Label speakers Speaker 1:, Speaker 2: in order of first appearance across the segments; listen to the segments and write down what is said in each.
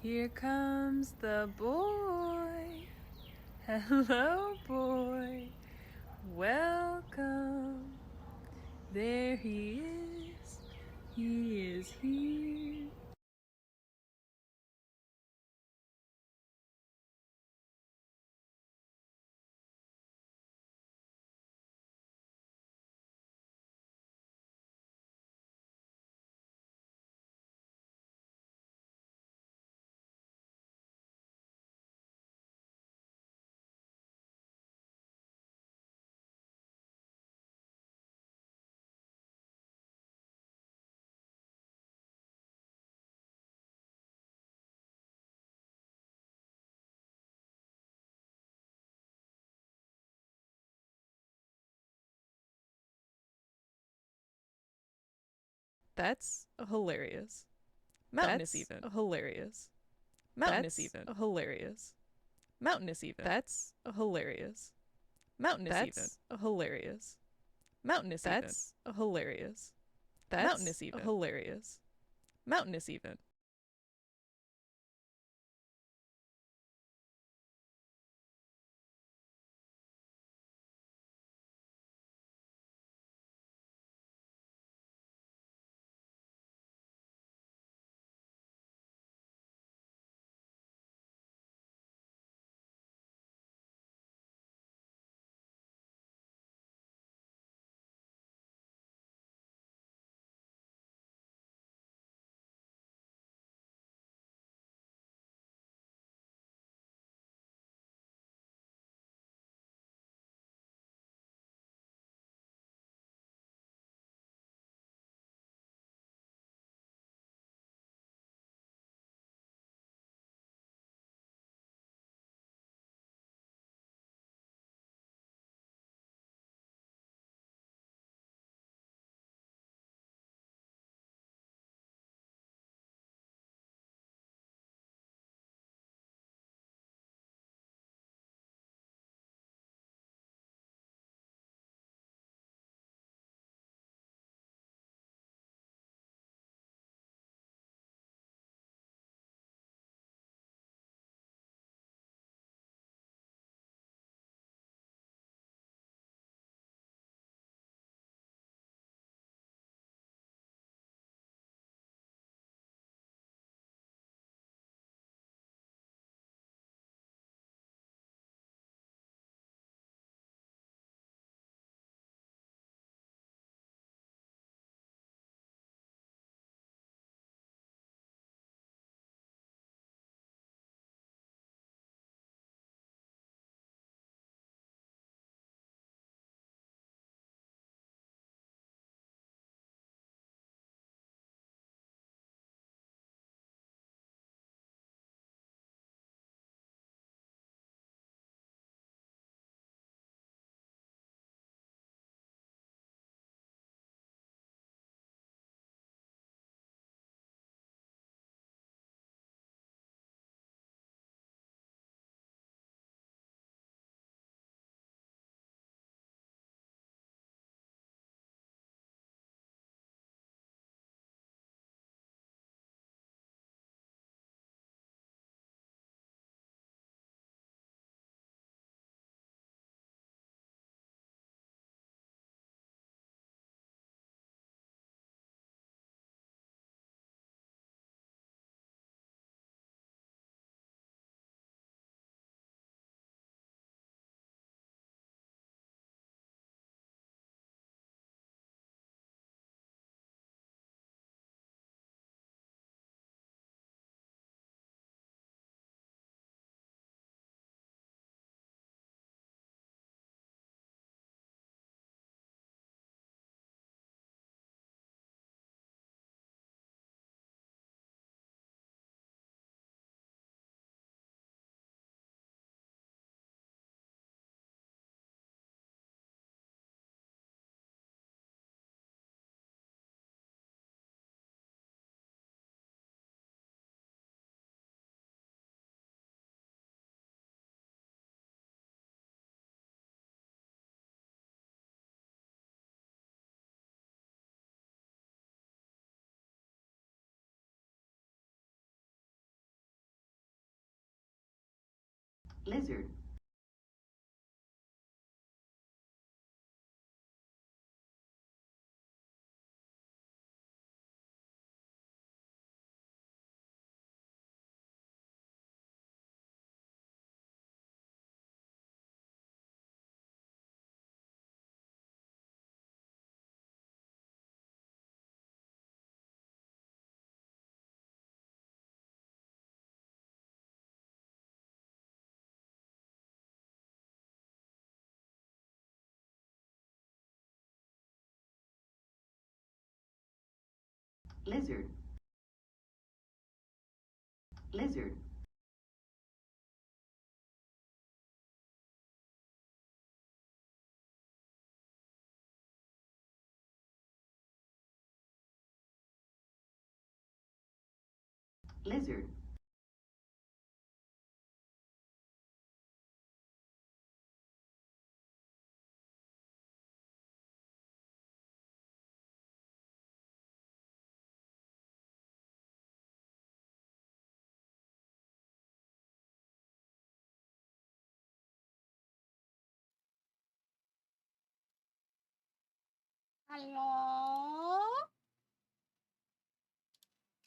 Speaker 1: Here comes the boy. Hello, boy. Welcome. There he is. He is here.
Speaker 2: That's hilarious. Mountainous
Speaker 1: That's
Speaker 2: even.
Speaker 1: hilarious.
Speaker 2: Mountainous
Speaker 1: That's
Speaker 2: even.
Speaker 1: hilarious.
Speaker 2: Mountainous even.
Speaker 1: That's hilarious.
Speaker 2: Mountainous even.
Speaker 1: That's hilarious.
Speaker 2: Mountainous even.
Speaker 1: That's hilarious.
Speaker 2: Mountainous
Speaker 1: That's
Speaker 2: even.
Speaker 1: hilarious.
Speaker 2: Mountainous even.
Speaker 3: Lizard. Lizard. Lizard. Lizard.
Speaker 4: Hello?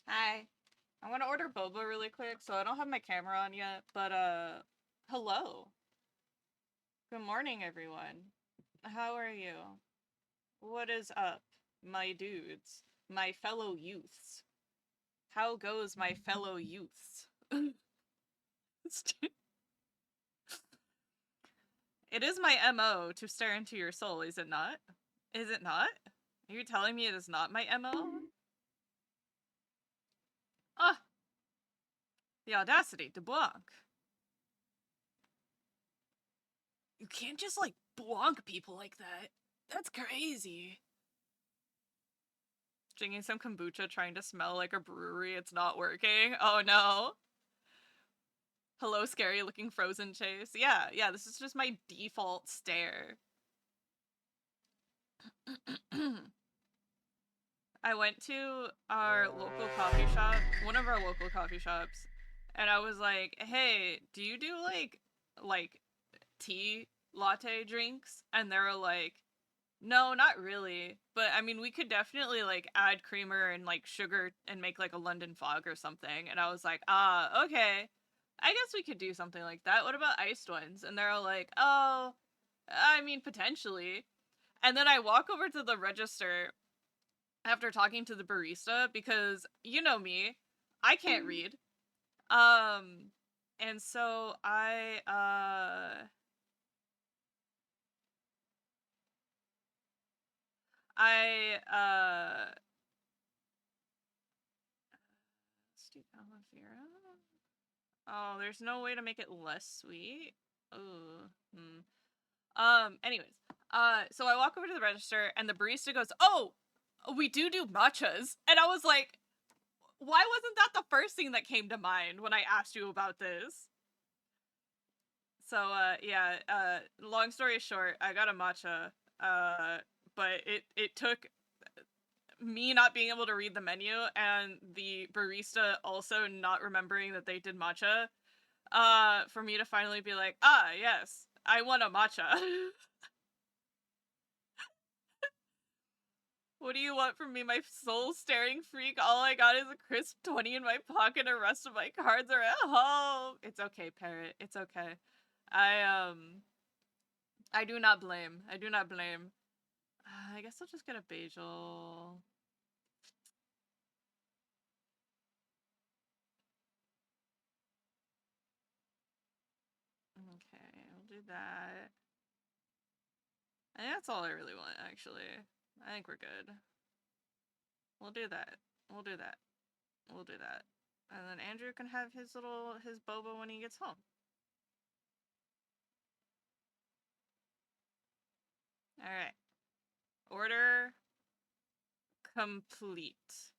Speaker 4: Hi. I'm gonna order boba really quick, so I don't have my camera on yet, but hello. Good morning, everyone. How are you? What is up, my dudes? My fellow youths? How goes my fellow youths? It is my MO to stare into your soul, is it not? Is it not? Are you telling me it is not my MO? Ah! The audacity to Blanc. You can't just, like, Blanc people like that. That's crazy. Drinking some kombucha, trying to smell like a brewery, it's not working. Oh no. Hello, scary looking frozen chase. Yeah, this is just my default stare. I went to our local coffee shop, one of our local coffee shops, and I was like, hey, do you do like tea latte drinks? And they were like, no, not really. But I mean, we could definitely like add creamer and like sugar and make like a London fog or something. And I was like, okay. I guess we could do something like that. What about iced ones? And they're all like, oh, I mean, potentially. And then I walk over to the register after talking to the barista because you know me, I can't read. And so I Steve aloe vera. Oh, there's no way to make it less sweet. Oh. Anyways. So I walk over to the register and the barista goes, "Oh, we do matchas." And I was like, "Why wasn't that the first thing that came to mind when I asked you about this?" So yeah, long story short, I got a matcha. But it took me not being able to read the menu and the barista also not remembering that they did matcha, for me to finally be like, yes, I want a matcha. What do you want from me, my soul-staring freak? All I got is a crisp 20 in my pocket, and the rest of my cards are at home. It's okay, parrot. It's okay. I do not blame. I do not blame. I guess I'll just get a basil. Okay, we'll do that. I think that's all I really want, actually. I think we're good. We'll do that. We'll do that. We'll do that. And then Andrew can have his boba when he gets home. Alright. Order complete.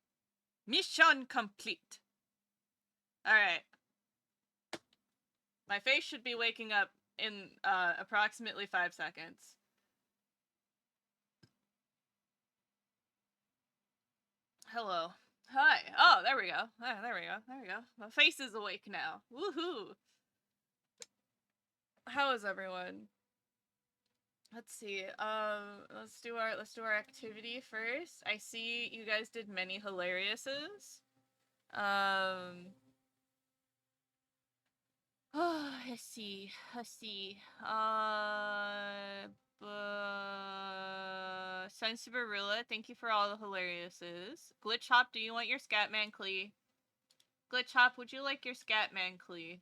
Speaker 4: Mission complete. Alright. My face should be waking up in approximately 5 seconds. Hello. Hi. Oh, there we go. There we go. There we go. My face is awake now. Woohoo. How is everyone? Let's see. Let's do our activity first. I see you guys did many hilariouses. Oh, let's see. Sensibarilla, thank you for all the hilariouses. Glitch Hop, do you want your Scatman Clee? Glitch Hop, would you like your Scatman Clee?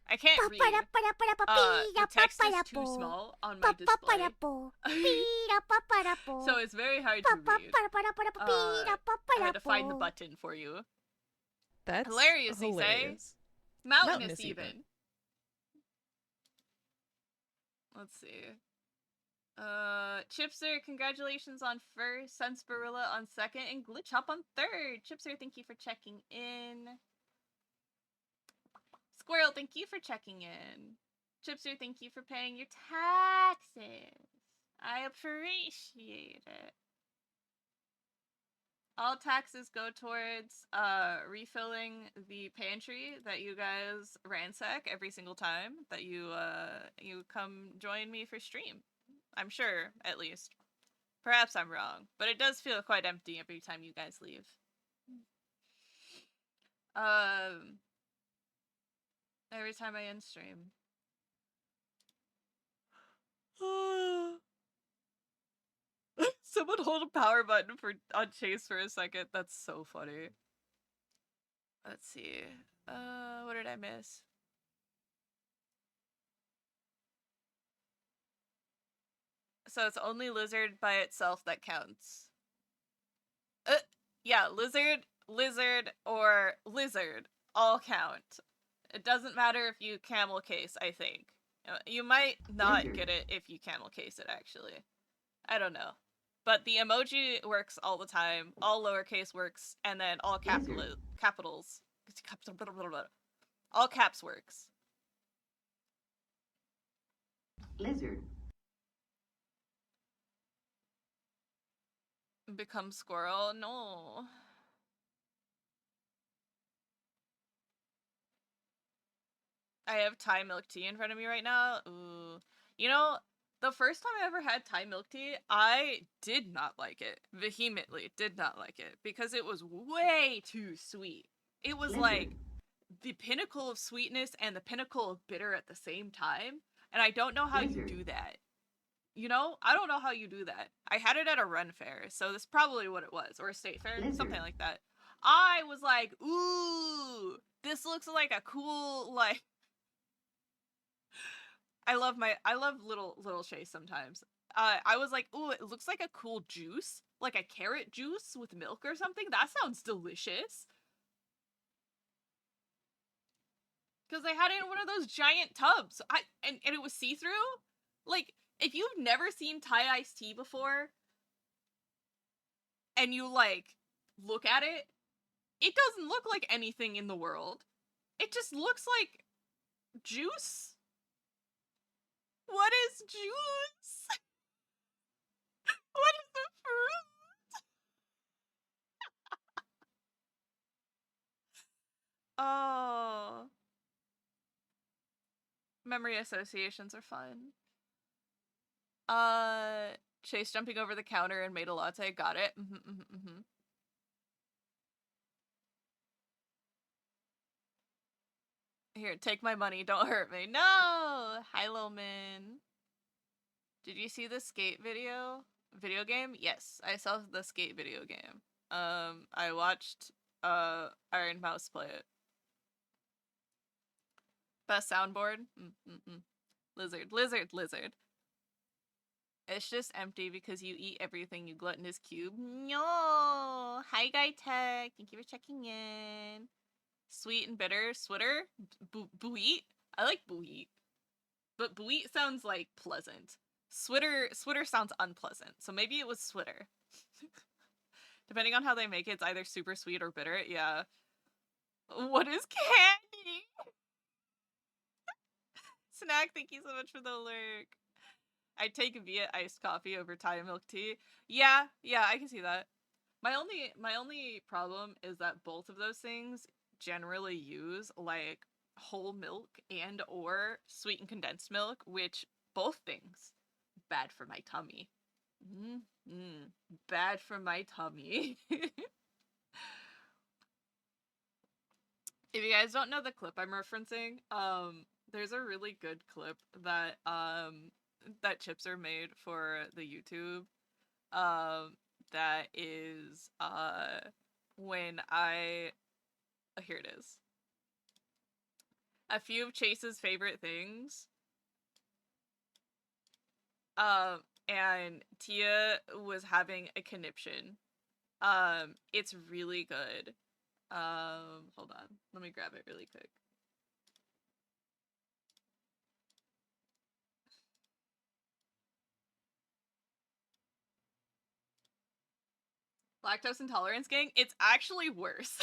Speaker 4: I can't read. The text is too small on my display. So it's very hard to read. I had to find the button for you.
Speaker 1: That's
Speaker 4: Hilarious, you say?
Speaker 1: hilarious.
Speaker 4: Mountainous even. Let's see. Chipster, congratulations on first, Sunsparilla on second, and Glitch Hop on third. Chipster, thank you for checking in. Squirrel, thank you for checking in. Chipster, thank you for paying your taxes. I appreciate it. All taxes go towards refilling the pantry that you guys ransack every single time that you come join me for stream. I'm sure, at least. Perhaps I'm wrong, but it does feel quite empty every time you guys leave. Every time I end stream. Someone hold a power button on Chase for a second. That's so funny. Let's see. What did I miss? So it's only lizard by itself that counts. Yeah, lizard, or lizard all count. It doesn't matter if you camel case, I think. You might not get it if you camel case it, actually. I don't know. But the emoji works all the time. All lowercase works, and then all capitals. All caps works.
Speaker 3: Lizard.
Speaker 4: Become squirrel? No. I have Thai milk tea in front of me right now. Ooh. You know, the first time I ever had Thai milk tea, I did not like it. Vehemently did not like it. Because it was way too sweet. It was like the pinnacle of sweetness and the pinnacle of bitter at the same time. And I don't know how you do that. You know? I don't know how you do that. I had it at a run fair, so that's probably what it was. Or a state fair, something like that. I was like, ooh, this looks like a cool, like... I love little Shay sometimes. I was like, ooh, it looks like a cool juice. Like a carrot juice with milk or something. That sounds delicious. Because they had it in one of those giant tubs. And it was see-through. Like, if you've never seen Thai iced tea before, and you, like, look at it, it doesn't look like anything in the world. It just looks like juice. What is juice? What is the fruit? Oh. Memory associations are fun. Chase jumping over the counter and made a latte. Got it. Here, take my money. Don't hurt me. No! Hi, Lilman. Did you see the skate video? Video game? Yes, I saw the skate video game. I watched, Iron Mouse play it. Best soundboard? Lizard. It's just empty because you eat everything, you gluttonous cube. No! Hi, Guy Tech. Thank you for checking in. Sweet and bitter. Switter? Buit? I like buit. But buit sounds, like, pleasant. Switter sounds unpleasant. So maybe it was Switter. Depending on how they make it, it's either super sweet or bitter. Yeah. What is candy? Snack, thank you so much for the lurk. I take via iced coffee over Thai milk tea. Yeah, I can see that. My only problem is that both of those things generally use like whole milk and or sweetened condensed milk, which both things bad for my tummy. Bad for my tummy. If you guys don't know the clip I'm referencing, there's a really good clip that that chips are made for the YouTube. That is when here it is. A few of Chase's favorite things. And Tia was having a conniption. It's really good. Hold on. Let me grab it really quick. Lactose intolerance, gang? It's actually worse.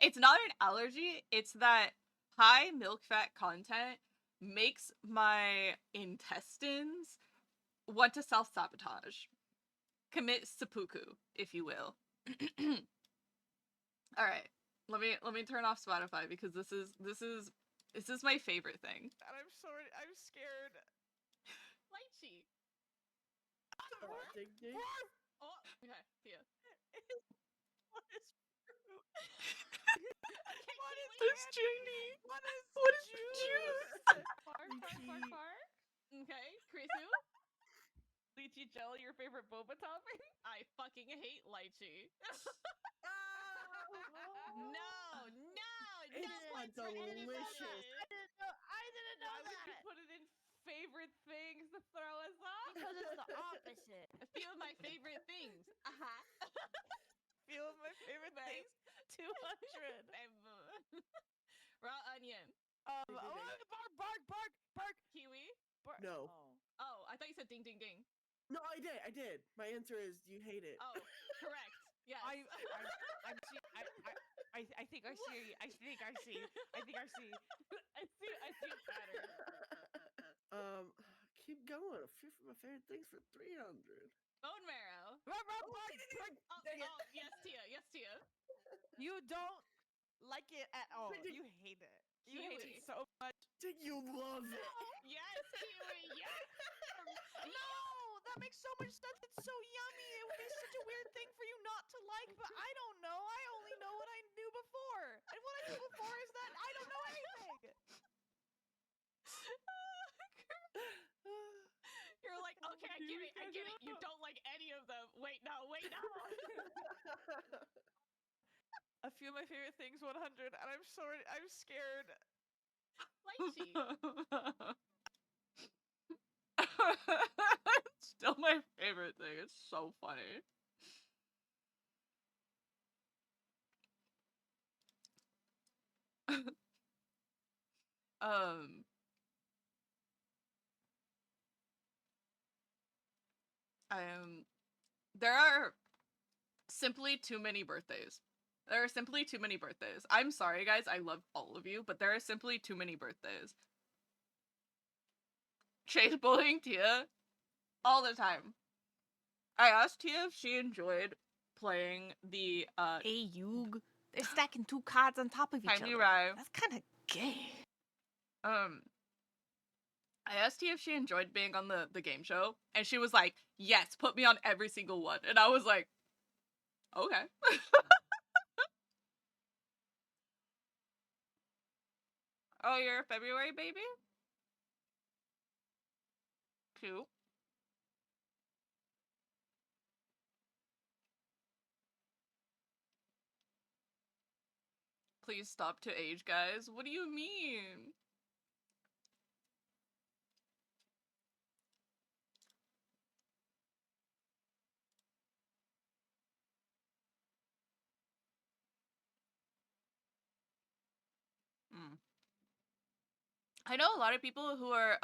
Speaker 4: It's not an allergy, it's that high milk fat content makes my intestines want to self-sabotage. Commit seppuku, if you will. Alright. Let me turn off Spotify because this is my favorite thing.
Speaker 2: And I'm scared.
Speaker 4: Lychee.
Speaker 5: Ding, ding.
Speaker 4: Oh, okay, Tia.
Speaker 2: What is fruit?
Speaker 4: What is
Speaker 2: this
Speaker 4: candy?
Speaker 2: What is
Speaker 4: juice? Bark. Okay, Krisu.
Speaker 2: Lychee jelly, your favorite boba topping?
Speaker 4: I fucking hate lychee. No,
Speaker 5: It's
Speaker 4: points for anybody.
Speaker 5: delicious.
Speaker 6: I didn't know
Speaker 2: Why would you
Speaker 6: that.
Speaker 2: put it in favorite things to throw us off?
Speaker 6: Because it's the opposite.
Speaker 4: A few of my favorite things.
Speaker 2: Few of my favorite things. 200.
Speaker 4: Raw onion.
Speaker 2: Bark.
Speaker 4: Kiwi.
Speaker 5: No.
Speaker 4: Oh, I thought you said ding ding ding.
Speaker 5: No, I did. My answer is you hate it.
Speaker 4: Oh, correct. Yes.
Speaker 2: I think I see. I see a pattern.
Speaker 5: Keep going. A few of my favorite things for 300.
Speaker 4: Bone marrow. Yes, Tia.
Speaker 2: You don't like it at all. You hate it. You hate
Speaker 4: Kiwi.
Speaker 2: it so much.
Speaker 5: Did you love it?
Speaker 4: Yes, Kiwi. Yes.
Speaker 2: No, that makes so much sense. It's so yummy. It would be such a weird thing for you not to like, but I don't know. I only know what I knew before. And what I knew before is that I don't know anything.
Speaker 4: You're like, okay, I get it. You don't like any of them. Wait, no.
Speaker 2: A few of my favorite things, 100, and I'm scared.
Speaker 4: Lychee. It's still my favorite thing. It's so funny. There are simply too many birthdays. I'm sorry, guys. I love all of you, but there are simply too many birthdays. Chase bullying Tia all the time. I asked Tia if she enjoyed playing the
Speaker 6: Hey, Yug. They're stacking 2 cards on top of each
Speaker 4: Tiny
Speaker 6: other.
Speaker 4: Rye.
Speaker 6: That's kind of gay.
Speaker 4: I asked Tia if she enjoyed being on the game show, and she was like, yes, put me on every single one. And I was like, okay. Oh, you're a February baby? Cute. Please stop to age, guys. What do you mean? I know a lot of people who are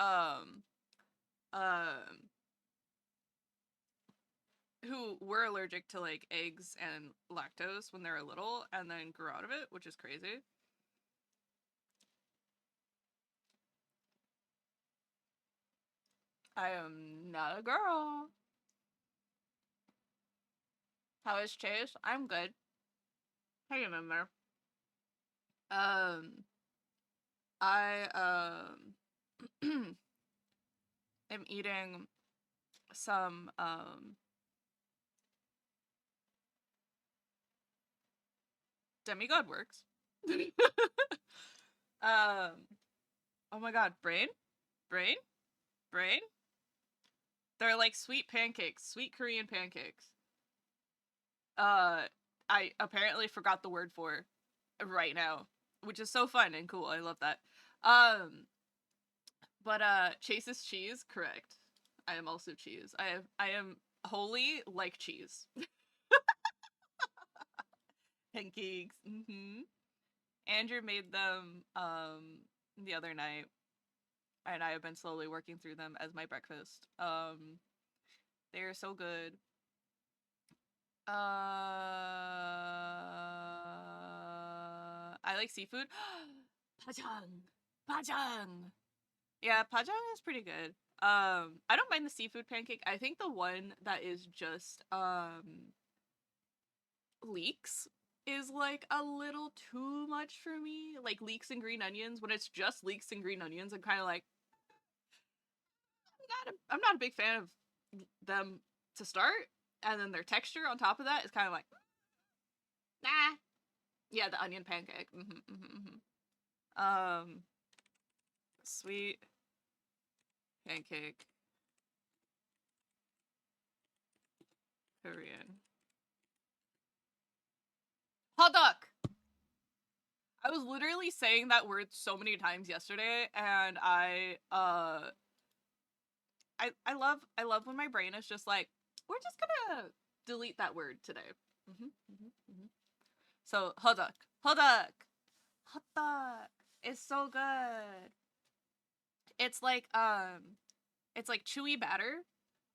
Speaker 4: who were allergic to like eggs and lactose when they were little and then grew out of it, which is crazy. I am not a girl. How is Chase? I'm good. Hanging in there. I am eating some Demigod Works. Oh my god, brain? Brain? They're like sweet pancakes, sweet Korean pancakes. I apparently forgot the word for right now, which is so fun and cool. I love that. But Chase is cheese, correct. I am also cheese. I am wholly like cheese. Pancakes. Andrew made them the other night, and I have been slowly working through them as my breakfast. They are so good. I like seafood. Pajang. Yeah, pajang is pretty good. I don't mind the seafood pancake. I think the one that is just leeks is like a little too much for me. Like leeks and green onions. When it's just leeks and green onions, I'm kind of like, I'm not a big fan of them to start, and then their texture on top of that is kind of like, nah. Yeah, the onion pancake. Sweet pancake Korean hot dog. I was literally saying that word so many times yesterday, and I love when my brain is just like, we're just gonna delete that word today. So hot dog is so good. It's like chewy batter,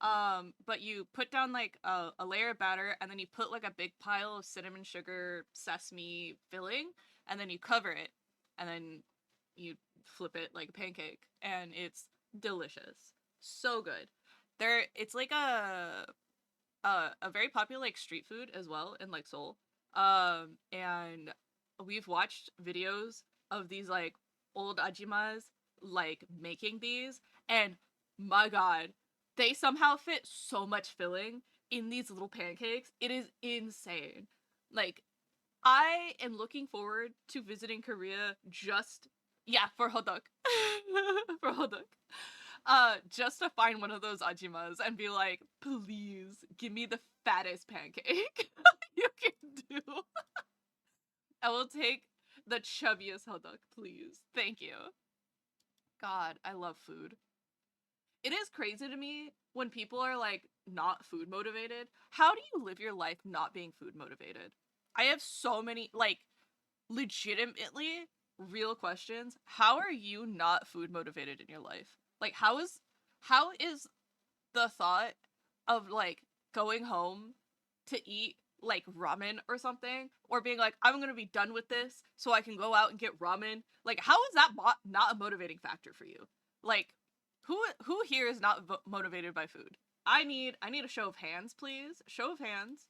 Speaker 4: but you put down like a layer of batter, and then you put like a big pile of cinnamon sugar sesame filling, and then you cover it, and then you flip it like a pancake, and it's delicious. So good. It's like a very popular like street food as well in like Seoul. And we've watched videos of these like old ajimas like making these, and my god, they somehow fit so much filling in these little pancakes. It is insane. Like, I am looking forward to visiting Korea for hodok. For hodok. Just to find one of those ajimas and be like, please give me the fattest pancake you can do. I will take the chubbiest hodok, please. Thank you. God, I love food. It is crazy to me when people are like not food motivated. How do you live your life not being food motivated? I have so many like legitimately real questions. How are you not food motivated in your life? Like how is the thought of like going home to eat like ramen or something, or being like, I'm gonna be done with this so I can go out and get ramen, like how is that not a motivating factor for you? Like who here is not motivated by food? I need a show of hands, please. Show of hands.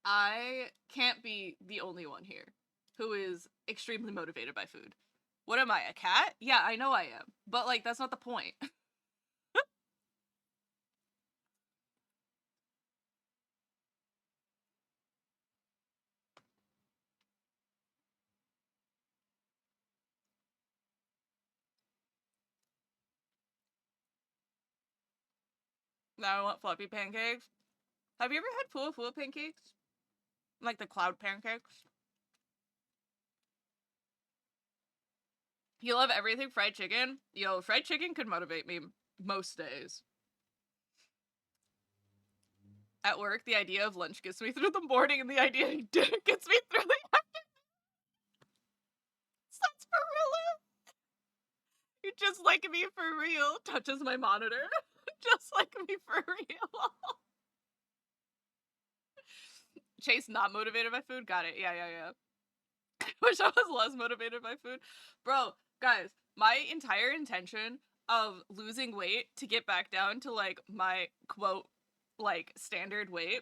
Speaker 4: I can't be the only one here who is extremely motivated by food. What am I, a cat? Yeah, I know I am, but like that's not the point. Now I want fluffy pancakes. Have you ever had full pancakes? Like the cloud pancakes? You love everything fried chicken? Yo, fried chicken could motivate me most days. At work, the idea of lunch gets me through the morning, and the idea of dinner gets me through the afternoon. Sarsaparilla! You're just like me for real. Touches my monitor. Just like me for real. Chase not motivated by food? Got it. Yeah. I wish I was less motivated by food. Bro, guys, my entire intention of losing weight to get back down to like my quote like standard weight,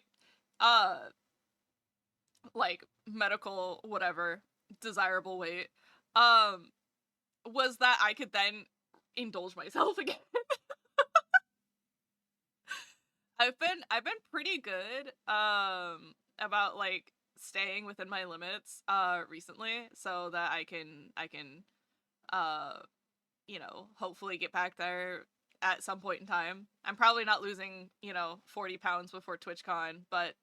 Speaker 4: like medical whatever desirable weight, was that I could then indulge myself again. I've been pretty good about like staying within my limits recently, so that I can you know, hopefully get back there at some point in time. I'm probably not losing, you know, 40 pounds before TwitchCon, but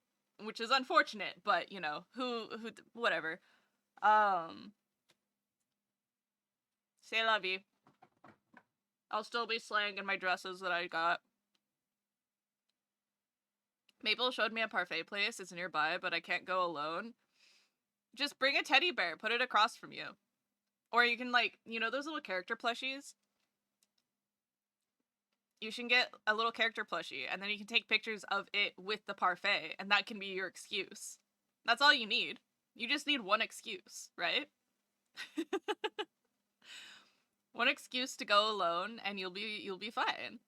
Speaker 4: which is unfortunate, but you know, who whatever. C'est la vie. I'll still be slaying in my dresses that I got. Maple showed me a parfait place. It's nearby, but I can't go alone. Just bring a teddy bear. Put it across from you. Or you can, like, you know those little character plushies? You should get a little character plushie, and then you can take pictures of it with the parfait, and that can be your excuse. That's all you need. You just need one excuse, right? One excuse to go alone, and you'll be fine.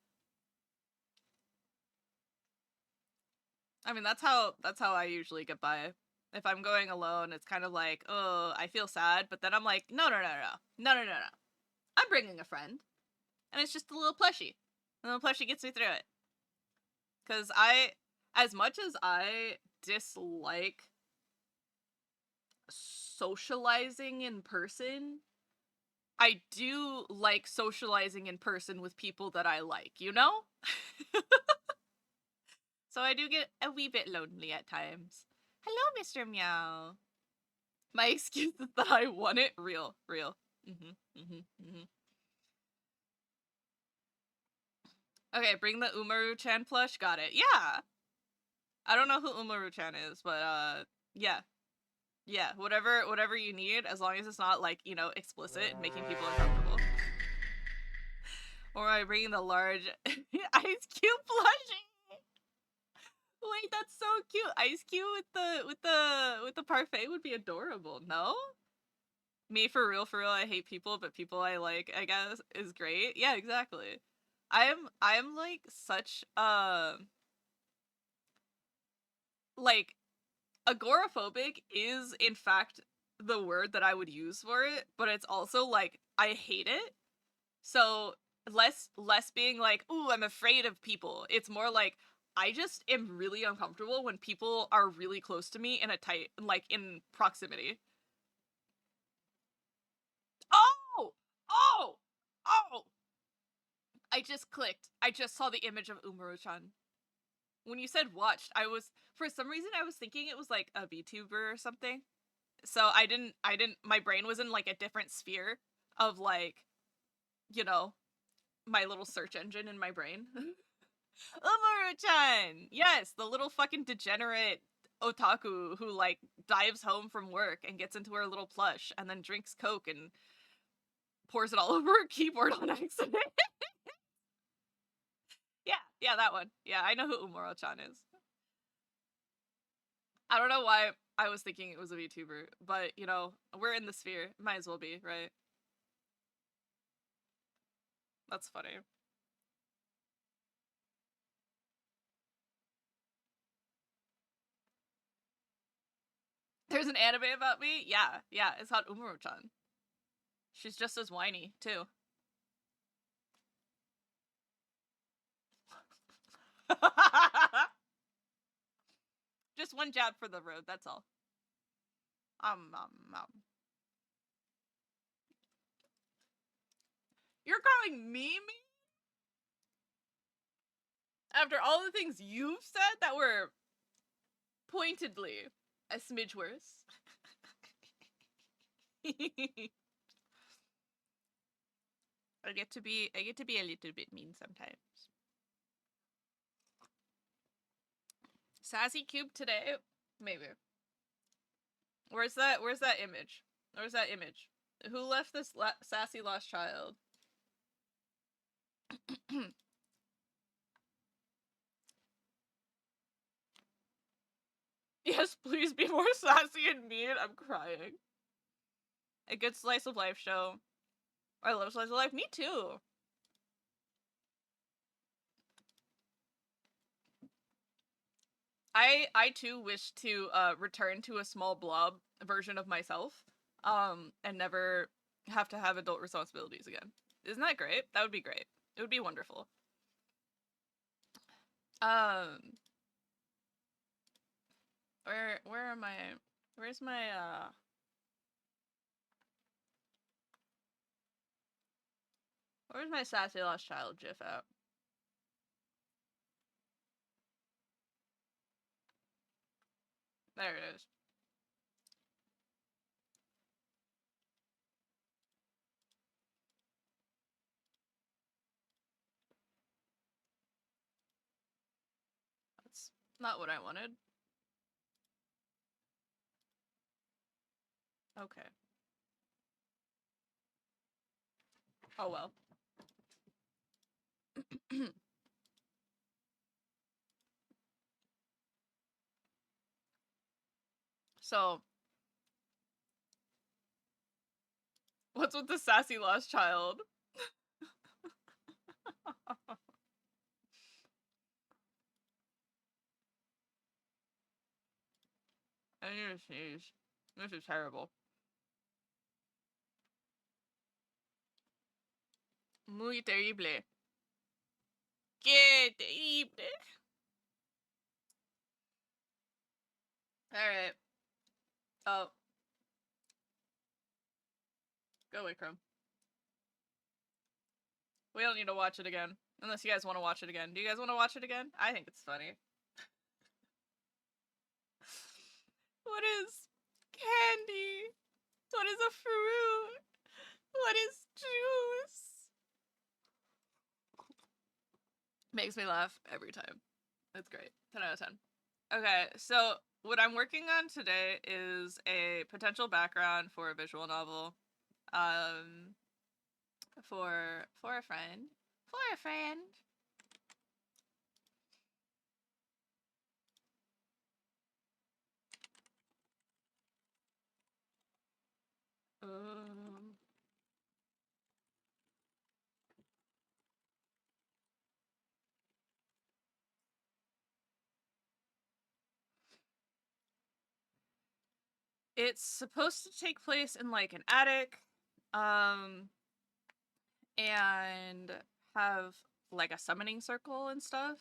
Speaker 4: I mean, that's how I usually get by. If I'm going alone, it's kind of like, oh, I feel sad, but then I'm like, no. I'm bringing a friend. And it's just a little plushie. A little plushie gets me through it. Because as much as I dislike socializing in person, I do like socializing in person with people that I like, you know? So I do get a wee bit lonely at times. Hello, Mr. Meow. My excuse is that I want it. Real. Okay, bring the Umaru-chan plush. Got it. Yeah! I don't know who Umaru-chan is, but, yeah. Yeah, whatever you need, as long as it's not, like, you know, explicit and making people uncomfortable. Or am I bringing the large Ice Cube plushie? Wait, that's so cute. Ice Cube with the parfait would be adorable. No? Me for real, I hate people, but people I like, I guess, is great. Yeah, exactly. I'm like such like agoraphobic is in fact the word that I would use for it, but it's also like I hate it. So less being like, ooh, I'm afraid of people. It's more like I just am really uncomfortable when people are really close to me in a tight, like, in proximity. Oh! Oh! Oh! I just clicked. I just saw the image of Umaru-chan. When you said watched, for some reason I was thinking it was like a VTuber or something. So I didn't, my brain was in like a different sphere of like, you know, my little search engine in my brain. Umaru-chan! Yes, the little fucking degenerate otaku who like dives home from work and gets into her little plush and then drinks Coke and pours it all over her keyboard on accident. Yeah, that one. Yeah, I know who Umaru-chan is. I don't know why I was thinking it was a VTuber, but, you know, we're in the sphere. Might as well be, right? That's funny. There's an anime about me? Yeah, it's called Umaru-chan. She's just as whiny, too. Just one jab for the road, that's all. You're calling me? After all the things you've said that were pointedly a smidge worse. I get to be a little bit mean sometimes. Sassy cube today? Maybe. Where's that image? Where's that image? Who left this sassy lost child? Yes, please be more sassy and mean. I'm crying. A good slice of life show. I love slice of life. Me too. I too wish to return to a small blob version of myself, and never have to have adult responsibilities again. Isn't that great? That would be great. It would be wonderful. Um, where am I? Where's my where's my sassy lost child gif at? There it is. That's not what I wanted. Okay. Oh well. So, what's with the sassy lost child? I need to sneeze. This is terrible. Muy terrible. Qué terrible. Alright. Oh. Go away, Chrome. We don't need to watch it again. Unless you guys want to watch it again. Do you guys want to watch it again? I think it's funny. What is candy? What is a fruit? What is juice? Makes me laugh every time. That's great. 10 out of 10. Okay, so what I'm working on today is a potential background for a visual novel. For a friend. For a friend. Um, it's supposed to take place in like an attic, and have like a summoning circle and stuff.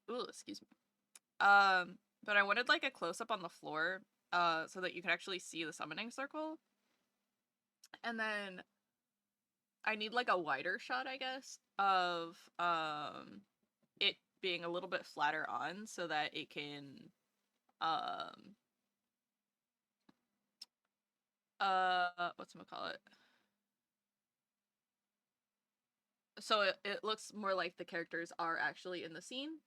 Speaker 4: Ooh, excuse me. But I wanted like a close up on the floor, so that you can actually see the summoning circle. And then I need like a wider shot, I guess, of it being a little bit flatter on so that it can whatchamacallit? So it looks more like the characters are actually in the scene.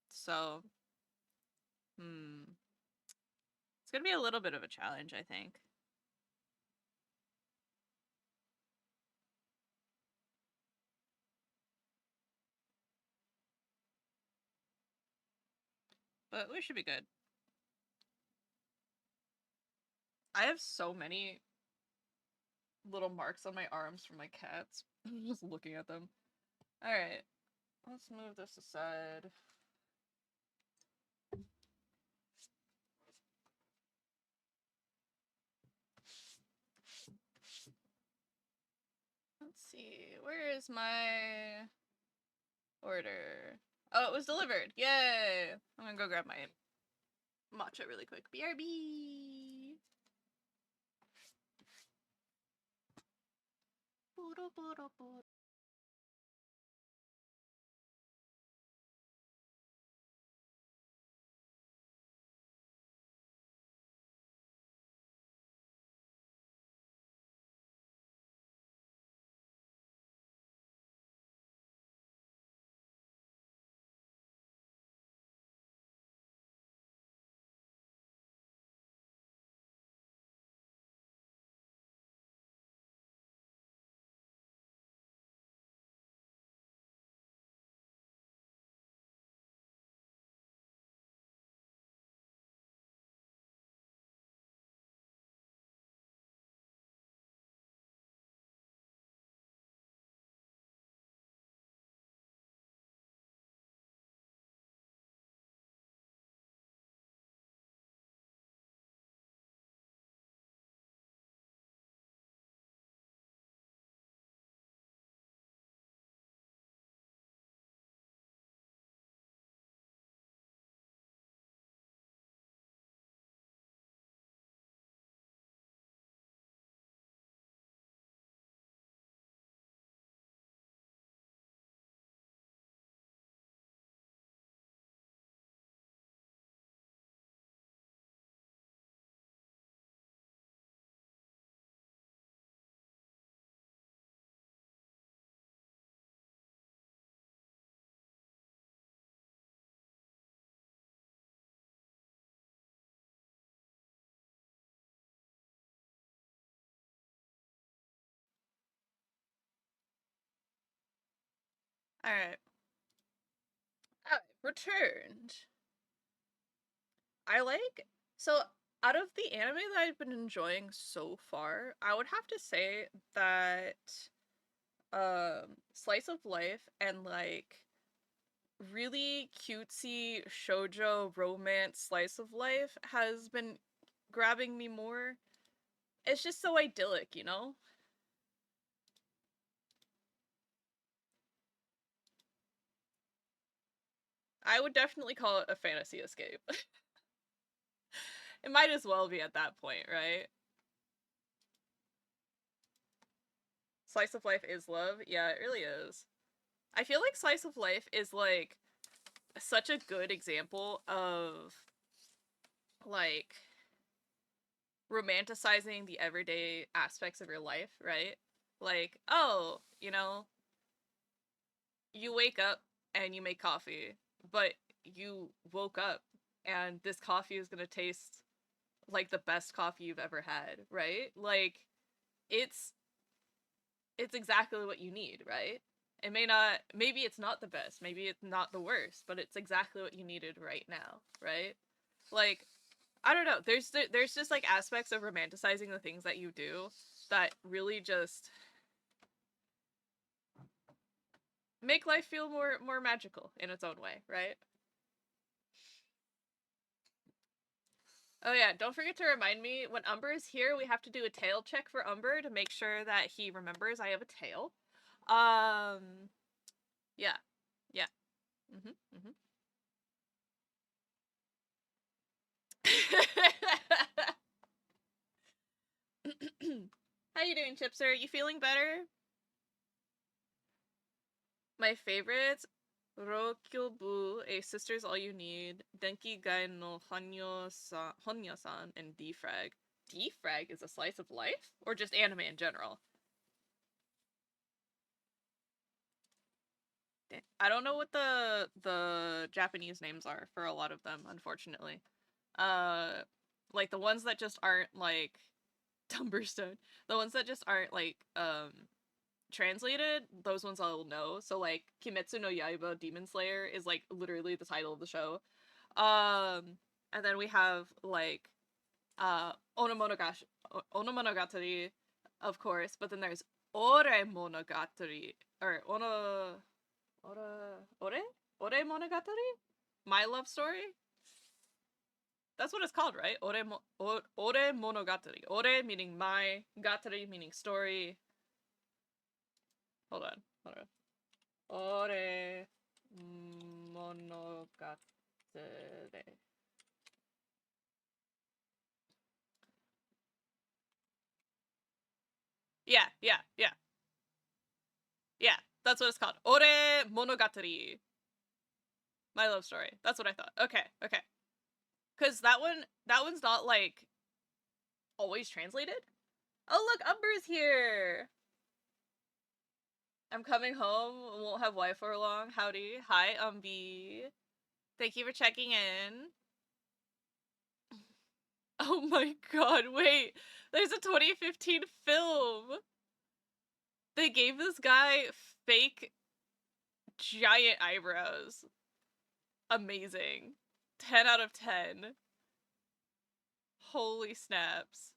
Speaker 4: So it's gonna be a little bit of a challenge, I think. But we should be good. I have so many little marks on my arms from my cats. I'm just looking at them. Alright. Let's move this aside. Let's see. Where is my order? Oh, it was delivered. Yay! I'm gonna go grab my matcha really quick. BRB! Alright. Returned. So out of the anime that I've been enjoying so far, I would have to say that slice of life and like really cutesy shoujo romance slice of life has been grabbing me more. It's just so idyllic, you know? I would definitely call it a fantasy escape. It might as well be at that point, right? Slice of life is love? Yeah, it really is. I feel like slice of life is like such a good example of like romanticizing the everyday aspects of your life, right? Like, oh, you know, you wake up and you make coffee, but you woke up and this coffee is gonna taste like the best coffee you've ever had, right? Like, it's it's exactly what you need, right? It may not, maybe it's not the best, maybe it's not the worst, but it's exactly what you needed right now, right? Like, I don't know, there's just like aspects of romanticizing the things that you do that really just make life feel more magical in its own way, right? Oh yeah, don't forget to remind me, when Umber is here, we have to do a tail check for Umber to make sure that he remembers I have a tail. Yeah. Yeah. How you doing, Chipser? You feeling better? My favorites, Rokyobu, A Sister's All You Need, Denki Gai no Honya-san, and Defrag. Defrag is a slice of life? Or just anime in general? I don't know what the Japanese names are for a lot of them, unfortunately. Like the ones that just aren't like Tumberstone. The ones that just aren't like translated, those ones I'll know. So like Kimetsu no Yaiba Demon Slayer is like literally the title of the show. And then we have like Onomonogatari, of course, but then there's Ore Monogatari or Ore Monogatari? My love story? That's what it's called, right? Ore Monogatari. Ore meaning my, gatari meaning story. Hold on. Ore Monogatari. Yeah. Yeah, that's what it's called. Ore Monogatari. My love story. That's what I thought. Okay. Cause that one's not like always translated. Oh look, Umber's here. I'm coming home. Won't have wife for long. Howdy. Hi, Umby. Thank you for checking in. Oh my god, wait. There's a 2015 film. They gave this guy fake giant eyebrows. Amazing. 10 out of 10. Holy snaps.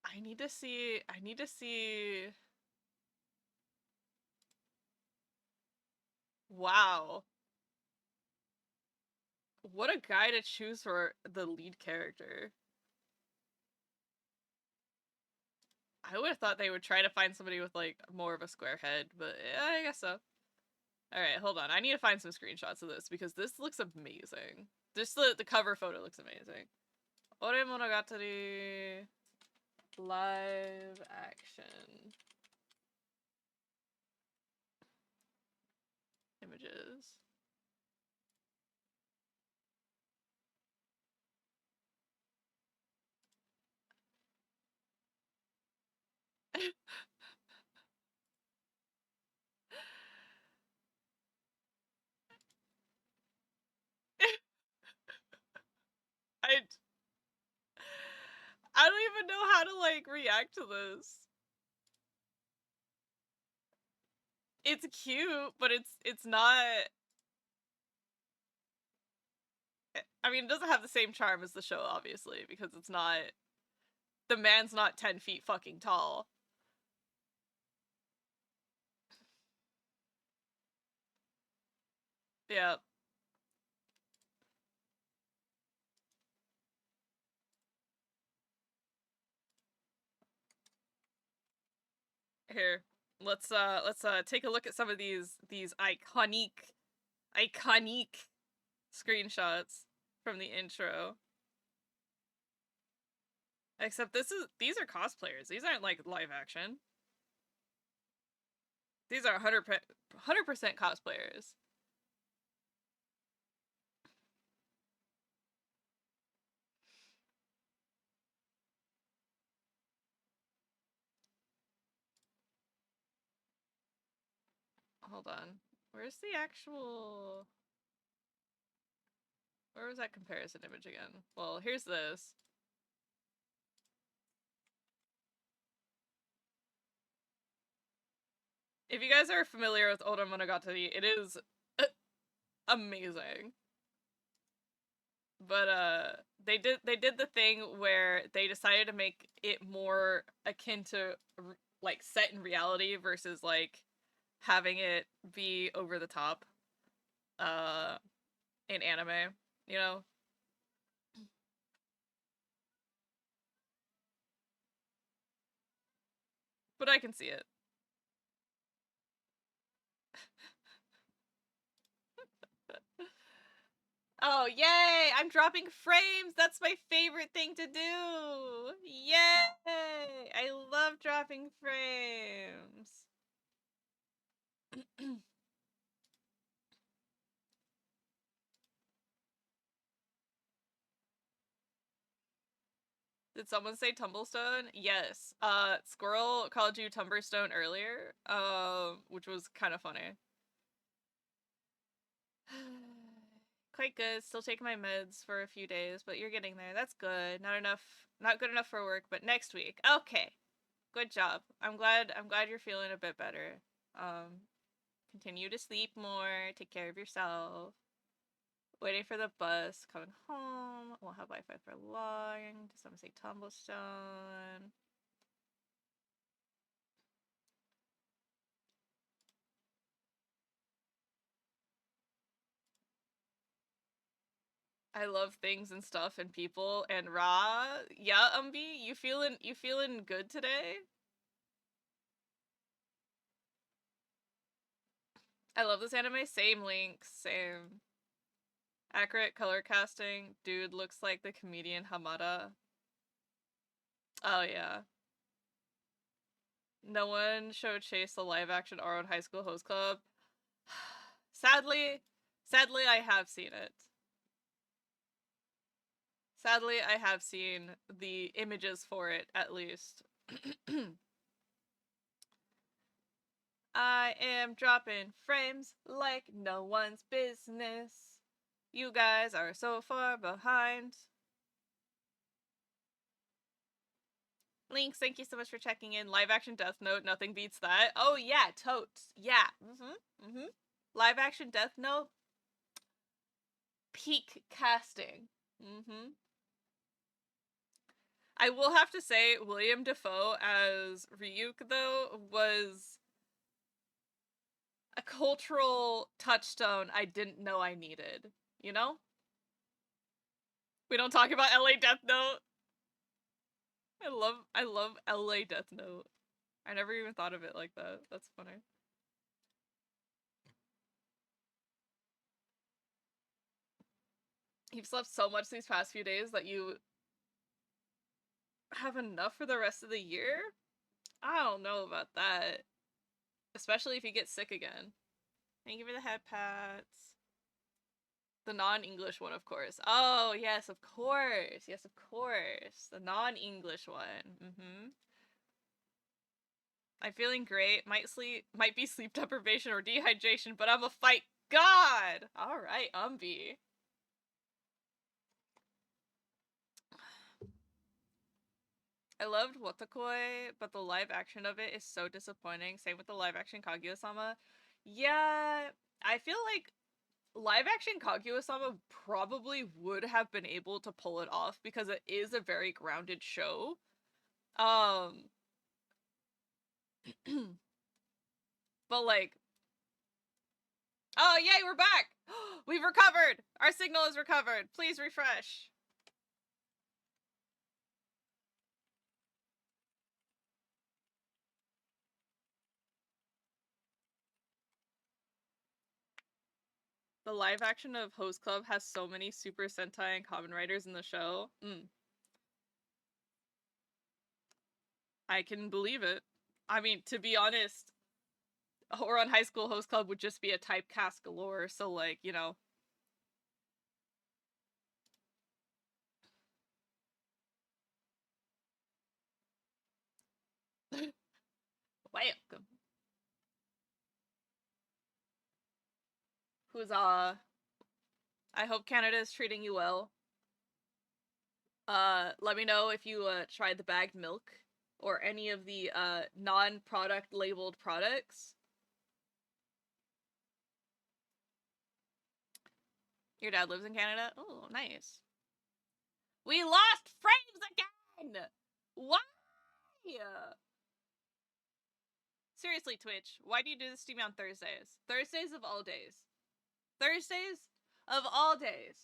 Speaker 4: I need to see. Wow. What a guy to choose for the lead character. I would have thought they would try to find somebody with like more of a square head, but yeah, I guess so. Alright, hold on. I need to find some screenshots of this because this looks amazing. Just the cover photo looks amazing. Ore Monogatari live action images. don't even know how to, like, react to this. It's cute, but it's not... I mean, it doesn't have the same charm as the show, obviously, because it's not... The man's not 10 feet fucking tall. Yeah. Here, let's take a look at some of these iconic screenshots from the intro. Except these are cosplayers. These aren't like live action. These are 100% cosplayers. Hold on. Where's the actual... Where was that comparison image again? Well, here's this. If you guys are familiar with Oda Monogatari, it is amazing. But they did the thing where they decided to make it more akin to like set in reality versus like having it be over the top in anime, you know? But I can see it. Oh, yay! I'm dropping frames! That's my favorite thing to do! Yay! I love dropping frames! Did someone say Tumblestone? Yes. Squirrel called you Tumberstone earlier, which was kind of funny. Quite good. Still taking my meds for a few days, but you're getting there. That's good. Not good enough for work, but next week. Okay. Good job. I'm glad you're feeling a bit better. Continue to sleep more, take care of yourself. Waiting for the bus, coming home. Won't have Wi-Fi for long. Does someone say Tumblestone? I love things and stuff and people and Ra. Yeah, Umbi, you feeling good today? I love this anime. Same Link, same. Accurate color casting. Dude looks like the comedian Hamada. Oh yeah. No one showed Chase the live action Arrowed High School Host Club. Sadly, I have seen it. Sadly, I have seen the images for it, at least. I am dropping frames like no one's business. You guys are so far behind. Links, thank you so much for checking in. Live action Death Note, nothing beats that. Oh yeah, totes. Yeah. Live action Death Note, peak casting. I will have to say, William Dafoe as Ryuk, though, was a cultural touchstone I didn't know I needed. You know? We don't talk about LA Death Note. I love LA Death Note. I never even thought of it like that. That's funny. You've slept so much these past few days that you have enough for the rest of the year? I don't know about that. Especially if you get sick again. Thank you for the head pats. The non-English one, of course. Oh, yes, of course. Yes, of course. The non-English one. I'm feeling great. Might be sleep deprivation or dehydration, but I'm a fight god! Alright, Umbi. I loved Watakoi, but the live action of it is so disappointing. Same with the live action Kaguya-sama. Yeah, I feel like live action Kaguya-sama probably would have been able to pull it off because it is a very grounded show. But like, oh yay, we're back! We've recovered! Our signal is recovered. Please refresh. The live action of Host Club has so many Super Sentai and Kamen Riders in the show. I can believe it. I mean, to be honest, Horon High School Host Club would just be a typecast galore, so like, you know. Welcome. Huzzah. I hope Canada is treating you well. Let me know if you tried the bagged milk or any of the non-product labeled products. Your dad lives in Canada? Oh, nice. We lost frames again! Why? Seriously, Twitch, why do you do this to me on Thursdays? Thursdays of all days. Thursdays of all days.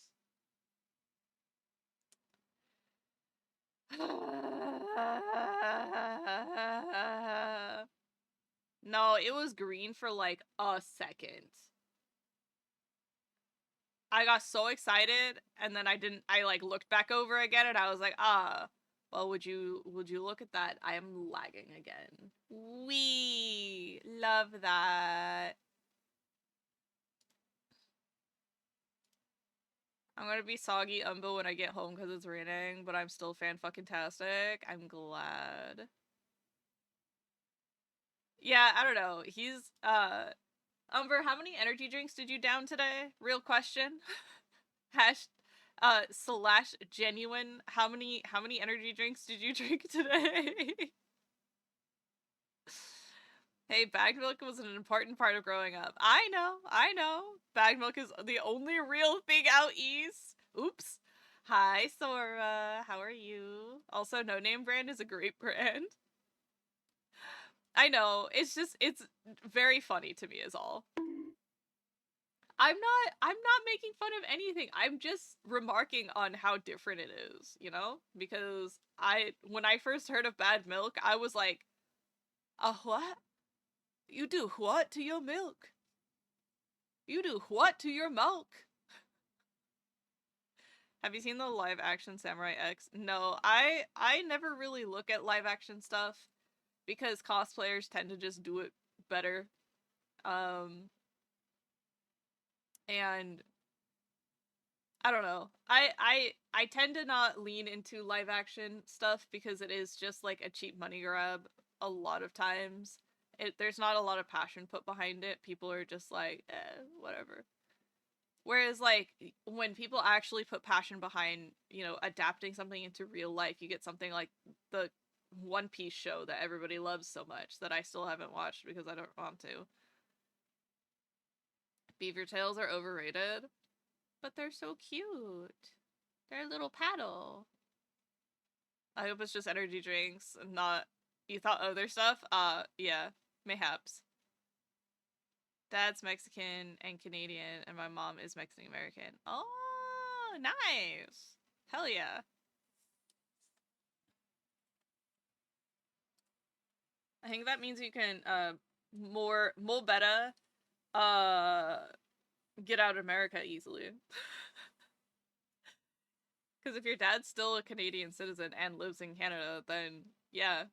Speaker 4: No, it was green for like a second. I got so excited and then I like looked back over again and I was like, well, would you look at that? I am lagging again. We love that. I'm gonna be soggy umbo when I get home because it's raining, but I'm still fan-fucking-tastic. I'm glad. Yeah, I don't know. He's, Umber, how many energy drinks did you down today? Real question. Hash, slash genuine. How many energy drinks did you drink today? Hey, bagged milk was an important part of growing up. I know. Bagged milk is the only real thing out east. Oops. Hi, Sora. How are you? Also, No Name Brand is a great brand. I know. It's very funny to me is all. I'm not making fun of anything. I'm just remarking on how different it is, you know? Because when I first heard of bad milk, I was like, what? You do what to your milk? You do what to your milk? Have you seen the live action Samurai X? No, I never really look at live action stuff because cosplayers tend to just do it better. And I don't know. I tend to not lean into live action stuff because it is just like a cheap money grab a lot of times. There's not a lot of passion put behind it. People are just like, whatever. Whereas, like, when people actually put passion behind, you know, adapting something into real life, you get something like the One Piece show that everybody loves so much that I still haven't watched because I don't want to. Beaver tails are overrated, but they're so cute. They're a little paddle. I hope it's just energy drinks and not... You thought other stuff? Yeah. Mayhaps. Dad's Mexican and Canadian, and my mom is Mexican-American. Oh, nice! Hell yeah. I think that means you can, more better, get out of America easily. Because if your dad's still a Canadian citizen and lives in Canada, then yeah,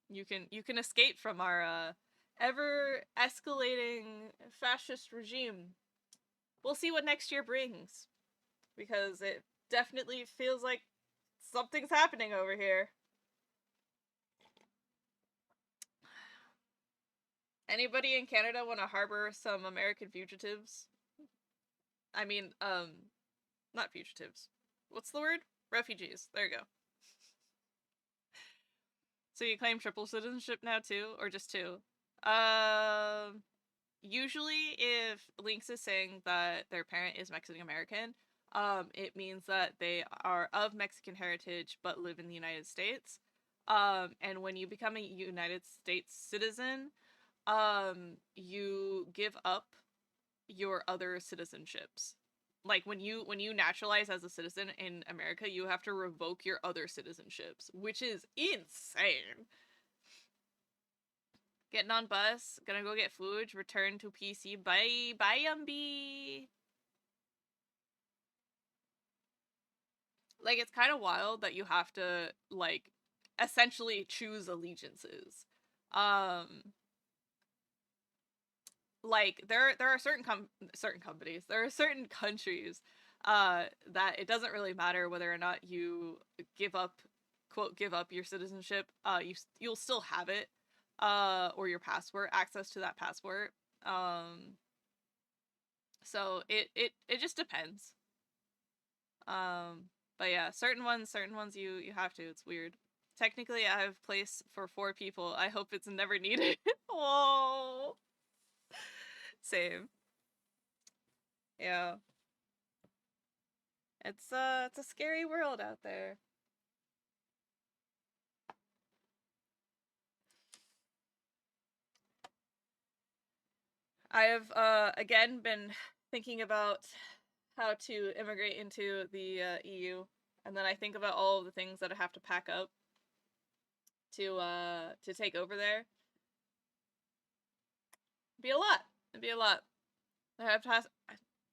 Speaker 4: you can escape from our ever escalating fascist regime. We'll see what next year brings, because it definitely feels like something's happening over here. Anybody in Canada want to harbor some American fugitives? I mean, not fugitives. What's the word? Refugees. There you go. So you claim triple citizenship now too, or just two? Usually if Lynx is saying that their parent is Mexican American, it means that they are of Mexican heritage but live in the United States. And when you become a United States citizen, you give up your other citizenships. Like when you naturalize as a citizen in America, you have to revoke your other citizenships, which is insane. Getting on bus, gonna go get food, return to PC, bye, bye, Like, it's kind of wild that you have to, like, essentially choose allegiances. Like, there are certain companies, there are certain countries, that it doesn't really matter whether or not you give up, quote, give up your citizenship, you'll still have it. Or your passport, access to that passport. So it just depends. But yeah, certain ones you have to. It's weird. Technically, I have place for 4 people. I hope it's never needed. Whoa. Same. Yeah. It's a scary world out there. I have again been thinking about how to immigrate into the EU, and then I think about all of the things that I have to pack up to take over there. It'd be a lot. I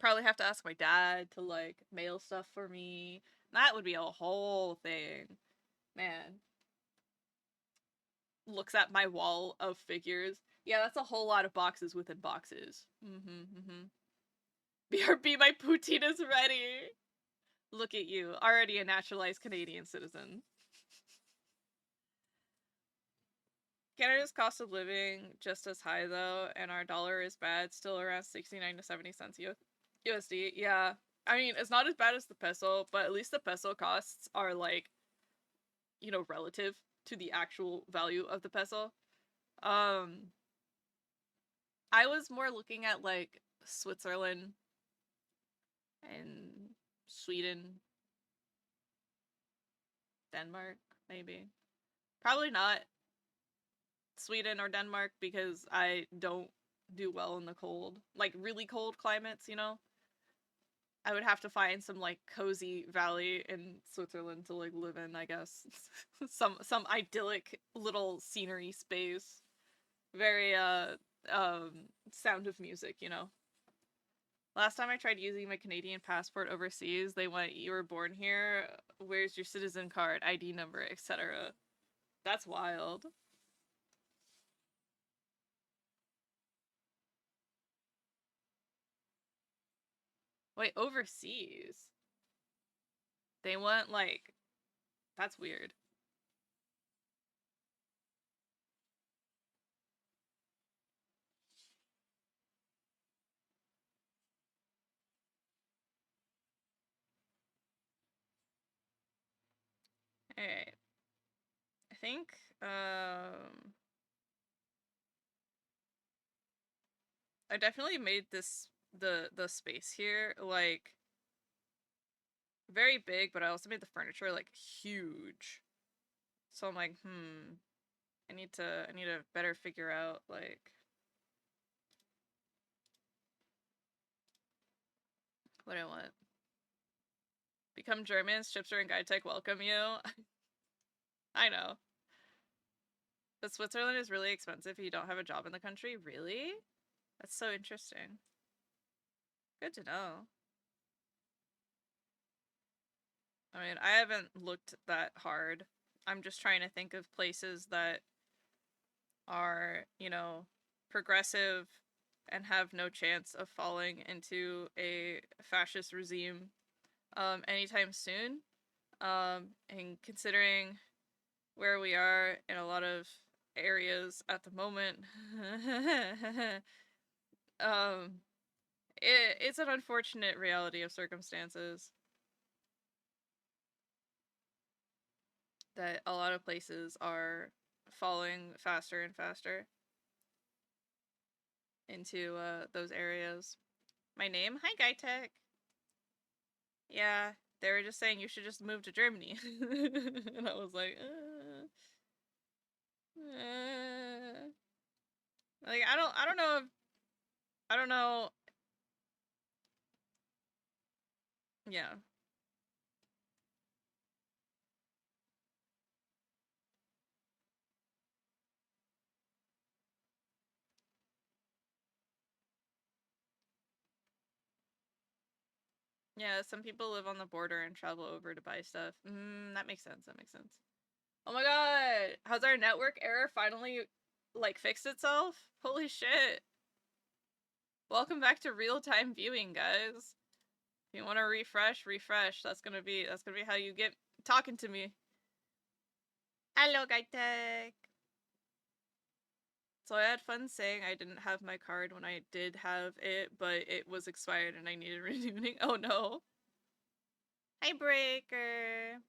Speaker 4: probably have to ask my dad to like mail stuff for me. That would be a whole thing. Man. Looks at my wall of figures. Yeah, that's a whole lot of boxes within boxes. BRB, my poutine is ready. Look at you, already a naturalized Canadian citizen. Canada's cost of living just as high though, and our dollar is bad, still around 69 to 70 cents USD. Yeah, I mean, it's not as bad as the peso, but at least the peso costs are like, you know, relative to the actual value of the peso. I was more looking at like Switzerland and Sweden, Denmark, maybe. Probably not Sweden or Denmark because I don't do well in the cold. Like really cold climates, you know? I would have to find some like cozy valley in Switzerland to like live in, I guess. some idyllic little scenery space. Very Sound of Music, you know. Last time I tried using my Canadian passport overseas, they went, "You were born here, where's your citizen card, ID number, etc." That's wild. Wait, overseas? They want like, that's weird. Alright. I think, I definitely made this, the space here, like, very big, but I also made the furniture, like, huge. So I'm like, I need to better figure out, like, what I want. Become Germans, Chipster and Guide Tech welcome you. I know. But Switzerland is really expensive if you don't have a job in the country. Really? That's so interesting. Good to know. I mean, I haven't looked that hard. I'm just trying to think of places that are, you know, progressive and have no chance of falling into a fascist regime anytime soon. And considering where we are in a lot of areas at the moment, it's an unfortunate reality of circumstances that a lot of places are falling faster and faster into those areas. My name? Hi, Guytech. Yeah, they were just saying you should just move to Germany. And I was like, like I don't know if I don't know. Yeah. Yeah, some people live on the border and travel over to buy stuff. That makes sense. That makes sense. Oh my god! Has our network error finally, like, fixed itself? Holy shit. Welcome back to real-time viewing, guys. If you want to refresh, That's gonna be how you get talking to me. Hello, Guytech! So I had fun saying I didn't have my card when I did have it, but it was expired and I needed renewing. Oh no. Hi, Breaker!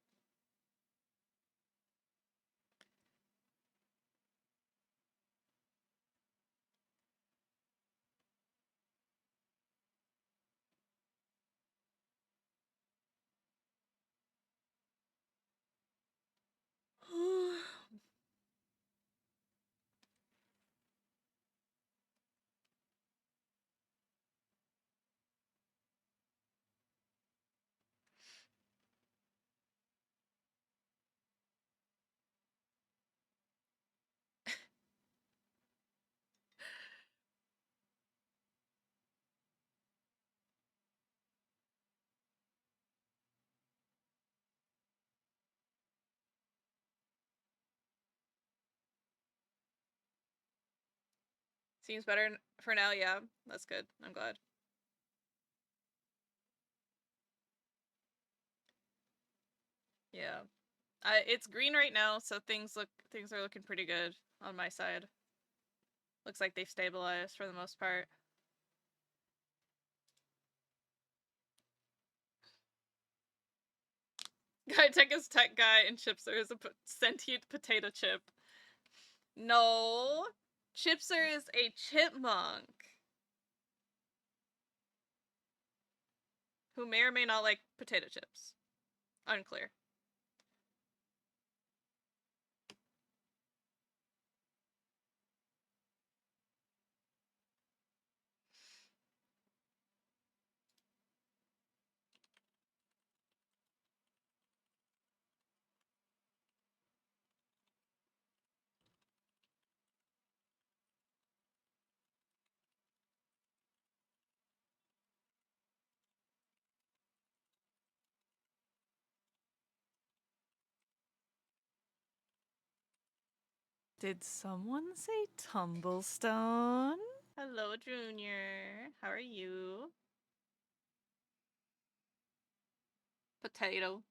Speaker 4: Seems better for now, yeah. That's good. I'm glad. Yeah. It's green right now, so things are looking pretty good on my side. Looks like they've stabilized for the most part. Guy Tech is tech guy and Chipser is a sentient potato chip. No. Chipser is a chipmunk. Who may or may not like potato chips. Unclear.
Speaker 1: Did someone say Tumblestone?
Speaker 4: Hello, Junior. How are you? Potato.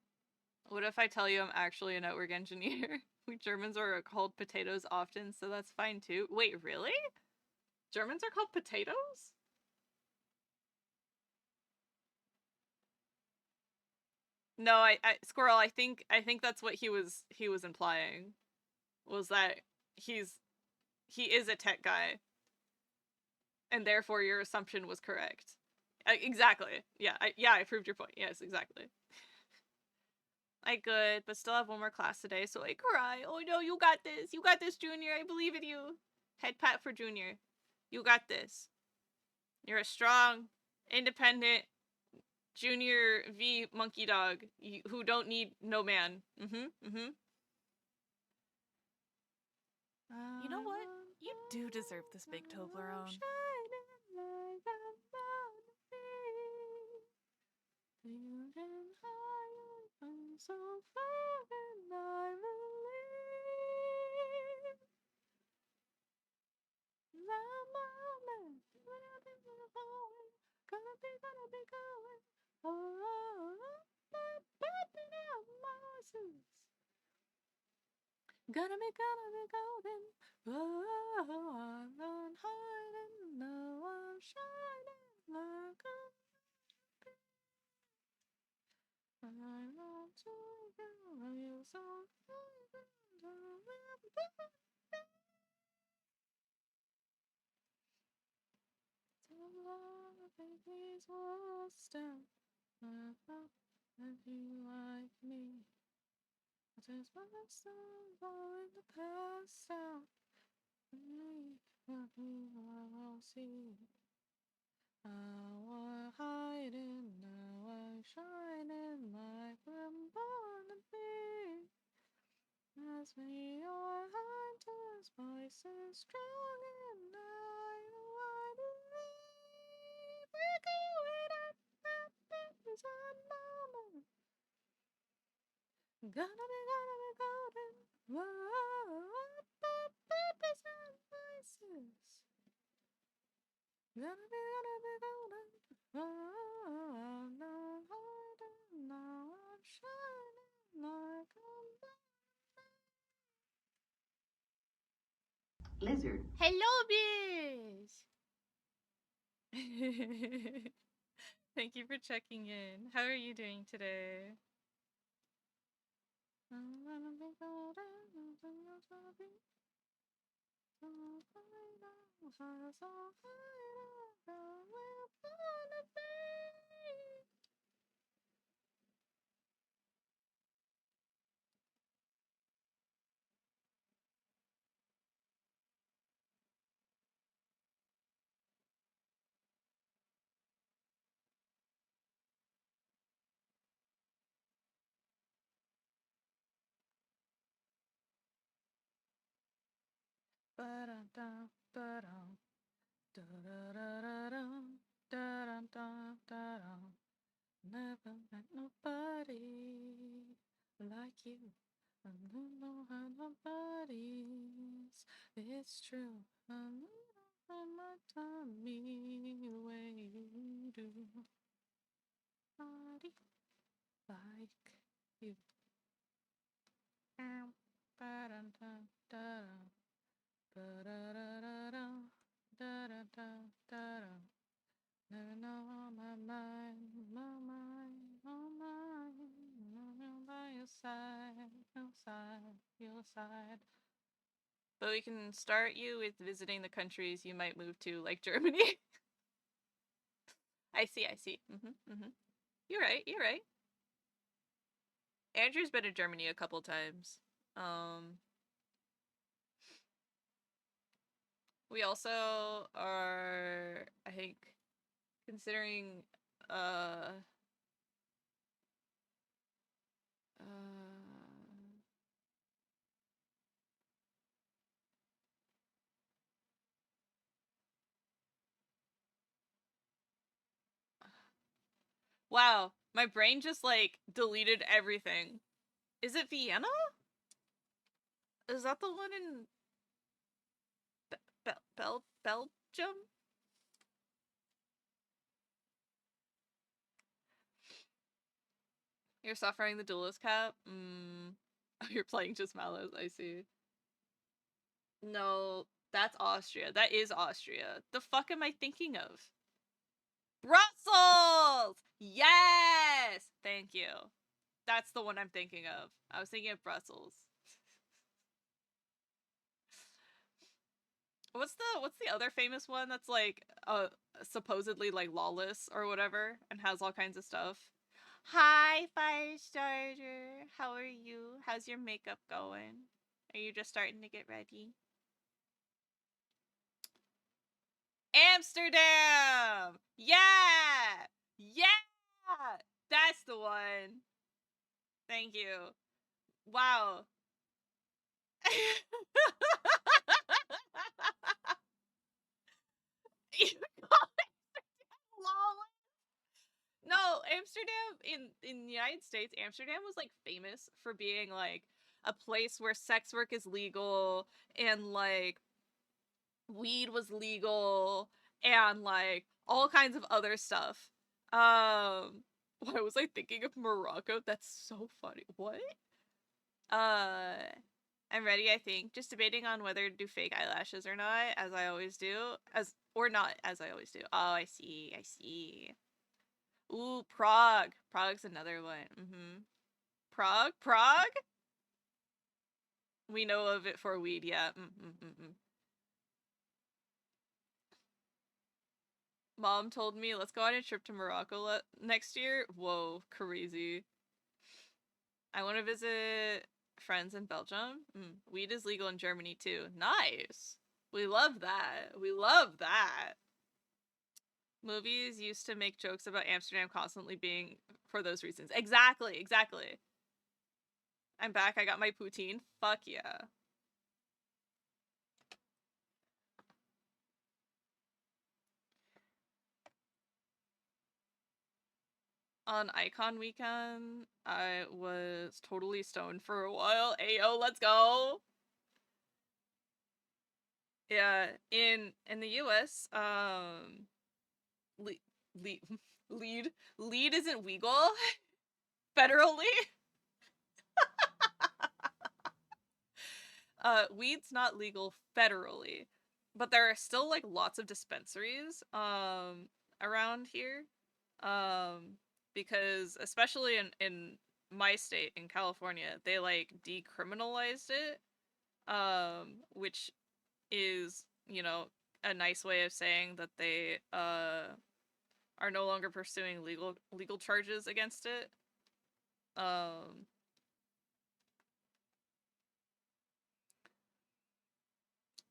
Speaker 4: What if I tell you I'm actually a network engineer? We Germans are called potatoes often, so that's fine too. Wait, really? Germans are called potatoes? No, Squirrel, I think that's what he was implying. Was that he is a tech guy. And therefore your assumption was correct. Exactly. Yeah, I proved your point. Yes, exactly. I good, but still have one more class today, so I cry. Oh no, you got this. You got this, Junior. I believe in you. Head pat for Junior. You got this. You're a strong, independent, Junior V monkey dog who don't need no man.
Speaker 1: You know what? You do deserve this big Toblerone.
Speaker 4: So far and I believe that moment when I think we're going, gonna be going. Oh, popping out my voices. Gonna be golden. Oh, I'm not hiding, now I'm shining like a I want to go, you so Please hold still. If you like me, there's myself all in the past out. I will see. I was hiding, now I'm shining like I'm born to be. As we are hard to spice and strong and I believe we're going up, is our moment. Gonna be golden. Whoa, purpose and vices. Gonna be golden. Oh, no, hiding, now I'm shining like a
Speaker 3: Lizard.
Speaker 6: Hello, Biz.
Speaker 4: Thank you for checking in. How are you doing today? Ba-dum-dum, ba-dum. Da-da-da-da-dum, da-dum-dum, da-dum. Never met nobody like you. I don't know how nobody's. It's true. I don't know my time me the way you do. Body like you. Ba-dum-dum, da-dum. Ba-da-da-da-dum, da-da-dum, da-dum. Never know on my mind, my mind, my mind. I'm by your side, your side, your side. But we can start you with visiting the countries you might move to, like Germany. I see. You're right, you're right. Andrew's been to Germany a couple times. We also are, I think, considering, wow, my brain just, like, deleted everything. Is it Vienna? Is that the one in Belgium? You're suffering the duelist cap? You're playing just Mallows, I see. No, that's Austria. That is Austria. The fuck am I thinking of? Brussels! Yes! Thank you. That's the one I'm thinking of. I was thinking of Brussels. What's the other famous one that's like supposedly like lawless or whatever and has all kinds of stuff? Hi, Firestarter. How are you? How's your makeup going? Are you just starting to get ready? Amsterdam! Yeah! Yeah! That's the one. Thank you. Wow. No, Amsterdam in the United States, Amsterdam was like famous for being like a place where sex work is legal and like weed was legal and like all kinds of other stuff. Why was I thinking of Morocco? That's so funny. What? I'm ready, I think. Just debating on whether to do fake eyelashes or not, as I always do. Or not, as I always do. Oh, I see. Ooh, Prague. Prague's another one. Prague? We know of it for weed, yeah. Mom told me, let's go on a trip to Morocco next year. Whoa, crazy. I want to visit friends in Belgium. Weed is legal in Germany too. Nice. We love that. We love that. Movies used to make jokes about Amsterdam constantly being for those reasons. Exactly, exactly. I'm back. I got my poutine. Fuck yeah. On Icon weekend, I was totally stoned for a while. Ayo, let's go. Yeah, in the US, lead isn't legal federally. Weed's not legal federally, but there are still like lots of dispensaries around here. Because especially in my state in California, they like decriminalized it, which is, you know, a nice way of saying that they are no longer pursuing legal charges against it.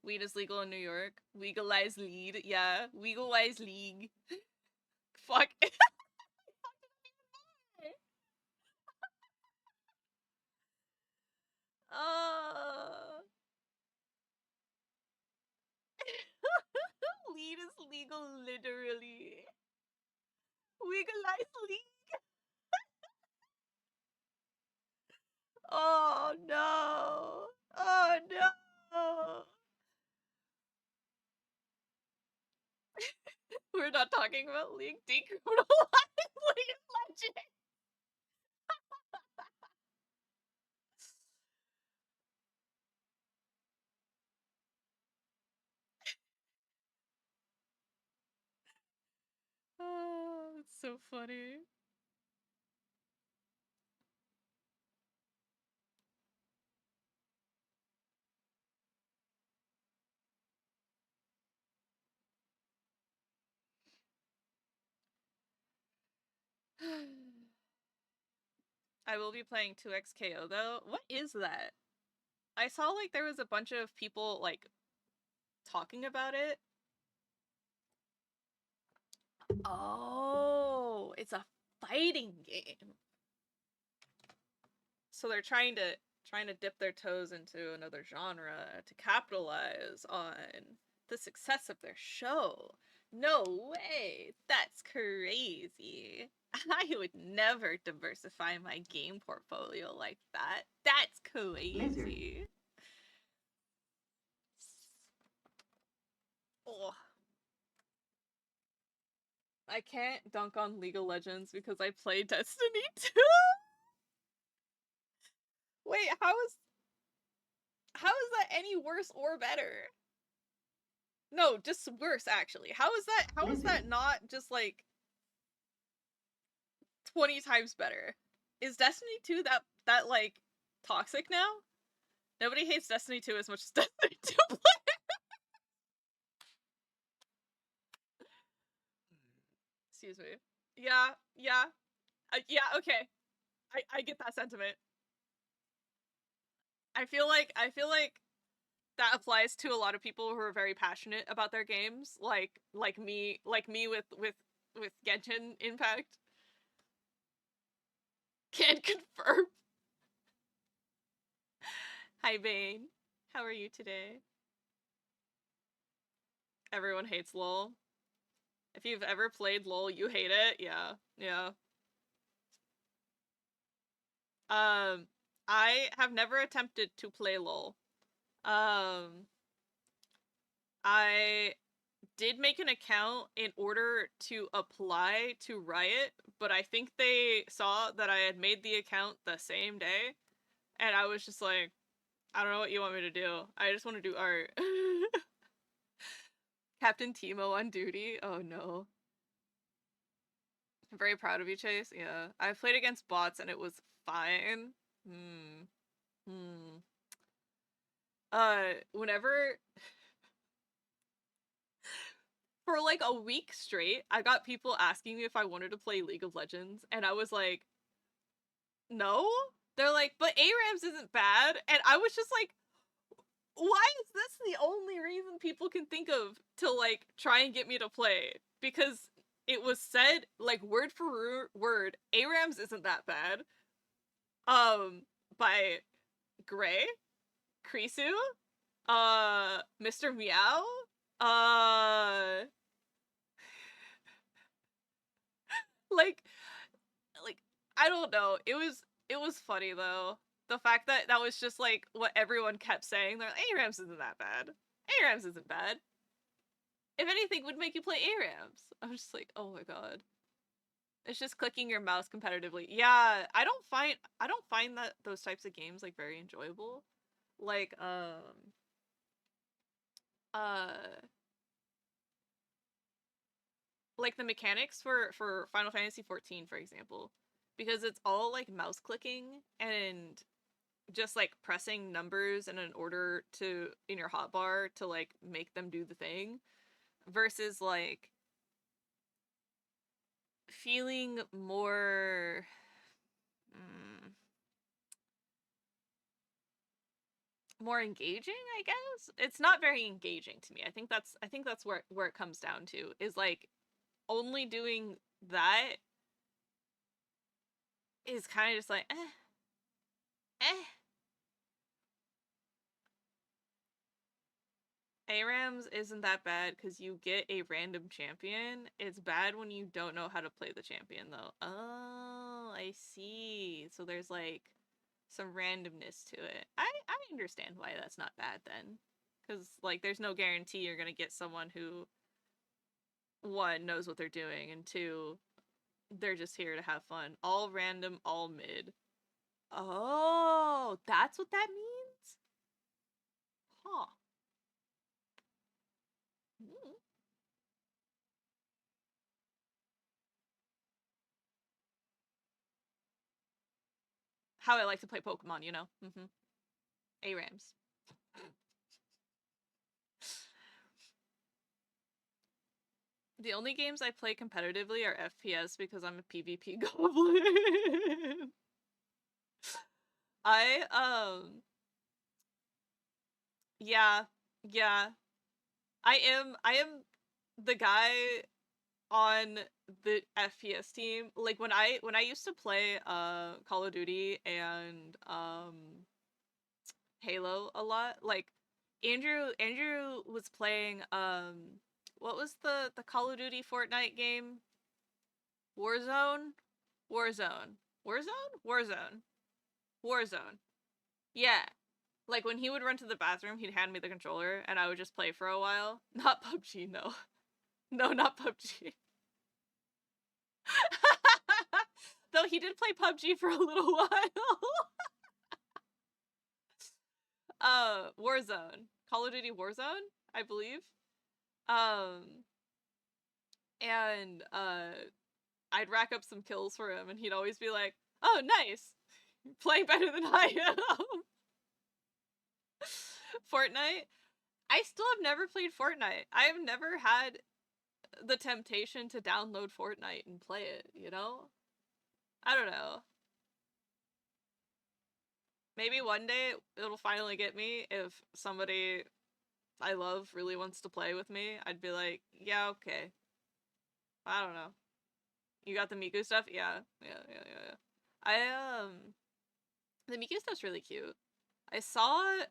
Speaker 4: Weed is legal in New York. Legalize lead. Yeah, legalize league. Fuck. Lead is legal literally. Legalize league. Oh no. Oh no. We're not talking about league. Decriminalize League of Legends. Oh, it's so funny. I will be playing 2XKO though. What is that? I saw like there was a bunch of people like talking about it. Oh, it's a fighting game. So they're trying to dip their toes into another genre to capitalize on the success of their show. No way. That's crazy. I would never diversify my game portfolio like that. That's crazy.
Speaker 3: Lizard.
Speaker 4: Oh. I can't dunk on League of Legends because I play Destiny 2. Wait, how is that any worse or better? No, just worse actually. How is that not just like 20 times better? Is Destiny 2 that like toxic now? Nobody hates Destiny 2 as much as Destiny 2 players. Excuse me. Yeah, yeah. Yeah, okay. I get that sentiment. I feel like that applies to a lot of people who are very passionate about their games, like me with Genshin Impact. Can't confirm. Hi Bane. How are you today? Everyone hates LOL. If you've ever played LOL, you hate it. Yeah. Yeah. I have never attempted to play LOL. I did make an account in order to apply to Riot, but I think they saw that I had made the account the same day, and I was just like, I don't know what you want me to do. I just want to do art. Captain Timo on duty? Oh no. I'm very proud of you, Chase. Yeah. I played against bots and it was fine. Whenever for like a week straight, I got people asking me if I wanted to play League of Legends, and I was like, no. They're like, but ARAMs isn't bad, and I was just like, why is this the only reason people can think of to like try and get me to play? Because it was said like word for word, ARAMs isn't that bad. By Gray, Krisu, Mr. Meow, like I don't know. It was funny though. The fact that that was just like what everyone kept saying. They're like, ARAMs isn't that bad. ARAMs isn't bad. If anything, would make you play ARAMs. I'm just like, oh my god. It's just clicking your mouse competitively. Yeah, I don't find that those types of games like very enjoyable. Like like the mechanics for Final Fantasy 14, for example, because it's all like mouse clicking and just like pressing numbers in an order to in your hotbar to like make them do the thing, versus like feeling more more engaging, I guess. It's not very engaging to me. I think that's where it comes down to, is like only doing that is kind of just like ARAMs isn't that bad because you get a random champion. It's bad when you don't know how to play the champion, though. Oh, I see. So there's like some randomness to it. I understand why that's not bad then. Because like there's no guarantee you're gonna get someone who, one, knows what they're doing, and two, they're just here to have fun. All random, all mid. Oh, that's what that means? Huh. How I like to play Pokemon, you know? ARAMs. The only games I play competitively are FPS because I'm a PvP goblin. Yeah. I am the guy on the FPS team. Like when I used to play Call of Duty and Halo a lot, like Andrew was playing what was the Call of Duty Fortnite game? Warzone? Yeah. Like when he would run to the bathroom, he'd hand me the controller and I would just play for a while. Not PUBG, no. No, not PUBG. Though he did play PUBG for a little while. Warzone. Call of Duty Warzone, I believe. And I'd rack up some kills for him and he'd always be like, "Oh, nice. Playing better than I am." Fortnite? I still have never played Fortnite. I have never had the temptation to download Fortnite and play it, you know? I don't know. Maybe one day it'll finally get me if somebody I love really wants to play with me. I'd be like, yeah, okay. I don't know. You got the Miku stuff? Yeah. The Miku stuff's really cute. I saw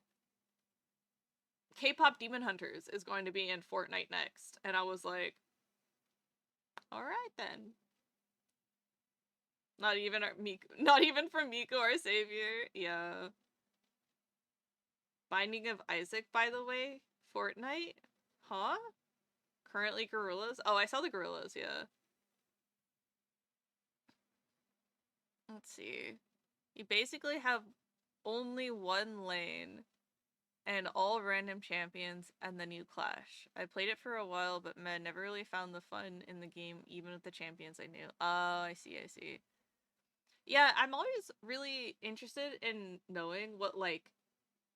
Speaker 4: K-pop Demon Hunters is going to be in Fortnite next, and I was like, alright then. Not even from Miku, our savior. Yeah. Binding of Isaac, by the way. Fortnite? Huh? Currently gorillas? Oh, I saw the gorillas, yeah. Let's see. You basically have only one lane and all random champions, and then you clash. I played it for a while, but man, never really found the fun in the game, even with the champions I knew. Oh, I see. Yeah, I'm always really interested in knowing what, like,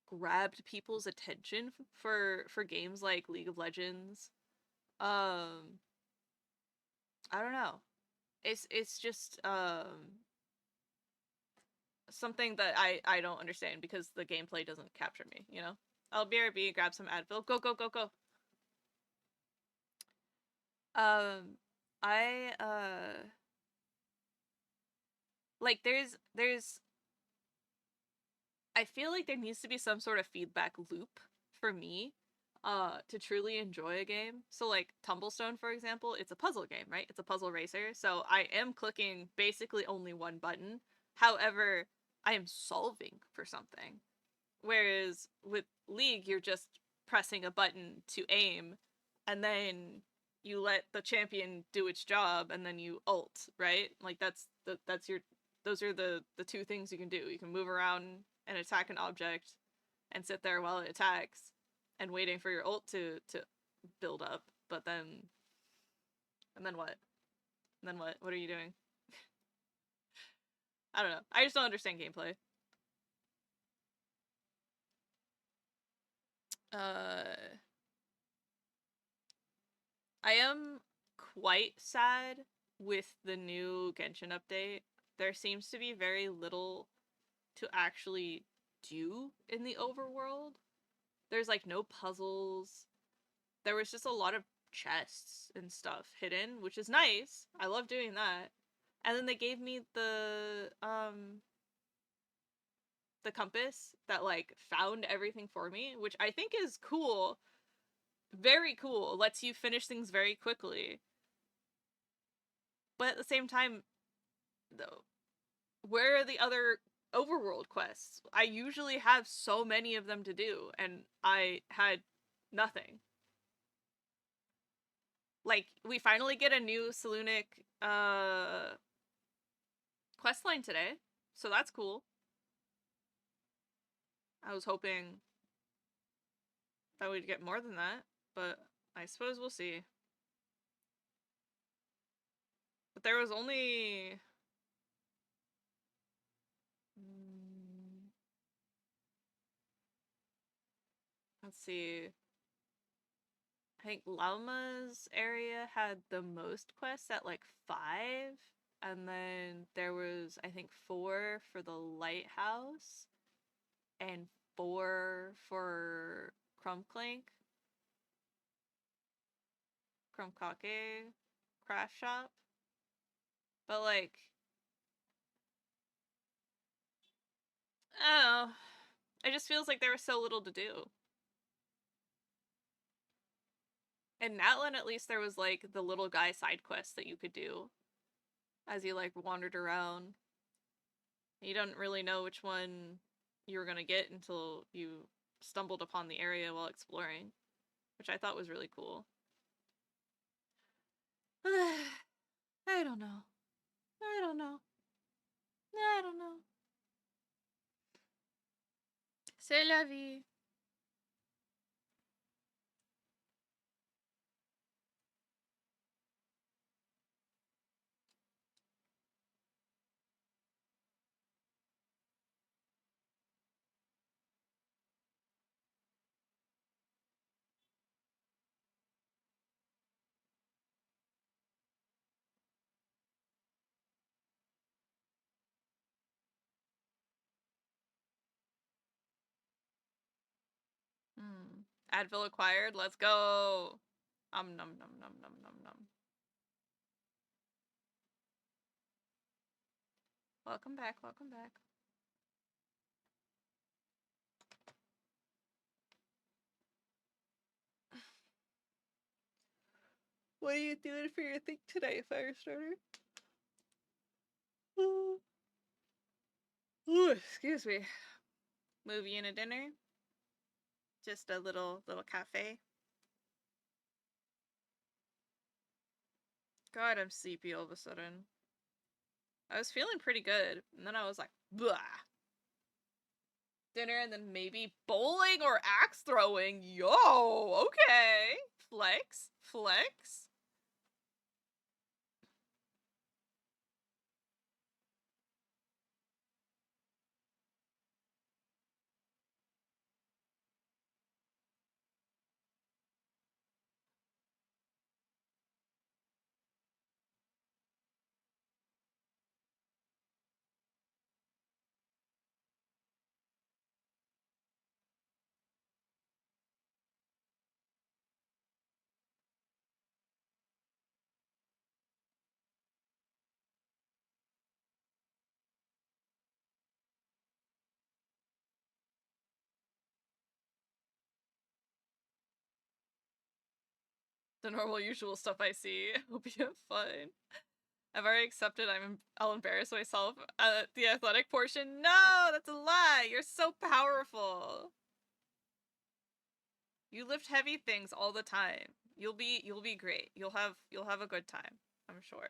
Speaker 4: grabbed people's attention for games like League of Legends, I don't know. It's just something that I don't understand because the gameplay doesn't capture me, you know? I'll BRB, grab some Advil. Go, go, go, go. I like there's I feel like there needs to be some sort of feedback loop for me to truly enjoy a game. So like Tumblestone, for example, it's a puzzle game, right? It's a puzzle racer. So I am clicking basically only one button. However, I am solving for something. Whereas with League, you're just pressing a button to aim, and then you let the champion do its job, and then you ult, right? Like that's your those are the two things you can do. You can move around and attack an object, and sit there while it attacks, and waiting for your ult to build up. But then what? And then what? What are you doing? I don't know. I just don't understand gameplay. I am quite sad with the new Genshin update. There seems to be very little to actually do in the overworld. There's like no puzzles. There was just a lot of chests and stuff hidden, which is nice. I love doing that. And then they gave me the compass that like found everything for me, which I think is cool. Very cool. Lets you finish things very quickly. But at the same time, though, where are the other overworld quests? I usually have so many of them to do, and I had nothing. Like, we finally get a new Selunic questline today, so that's cool. I was hoping that we'd get more than that, but I suppose we'll see. But there was only... Let's see. I think Lauma's area had the most quests at like 5. And then there was, I think, 4 for the lighthouse. And 4 for Crumclink. Crumkake. Craft shop. But like... I don't know. It just feels like there was so little to do. In Natlan, at least, there was, like, the little guy side quests that you could do as you, like, wandered around. You didn't really know which one you were gonna get until you stumbled upon the area while exploring, which I thought was really cool. I don't know. I don't know. I don't know. C'est la vie. Advil acquired, let's go! Nom nom nom nom nom nom nom. Welcome back, welcome back. What are you doing for your thing today, Firestarter? Ooh, excuse me. Movie and a dinner? Just a little cafe? God, I'm sleepy all of a sudden. I was feeling pretty good, and then I was like, blah. Dinner and then maybe bowling or axe throwing. Yo, okay. Flex, flex. the normal usual stuff I see. Hope you have fun. I've already accepted I'll embarrass myself at the athletic portion. No, that's a lie. You're so powerful. You lift heavy things all the time. You'll be great. You'll have a good time, I'm sure.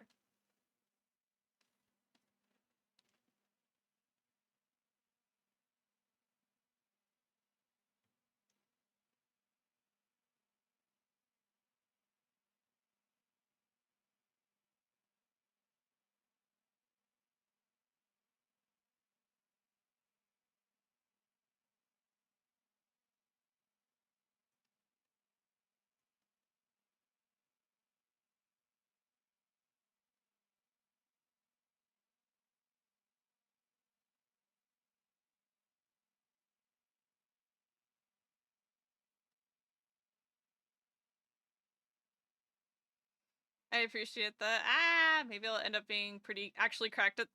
Speaker 4: I appreciate that. Maybe I'll end up being pretty actually cracked at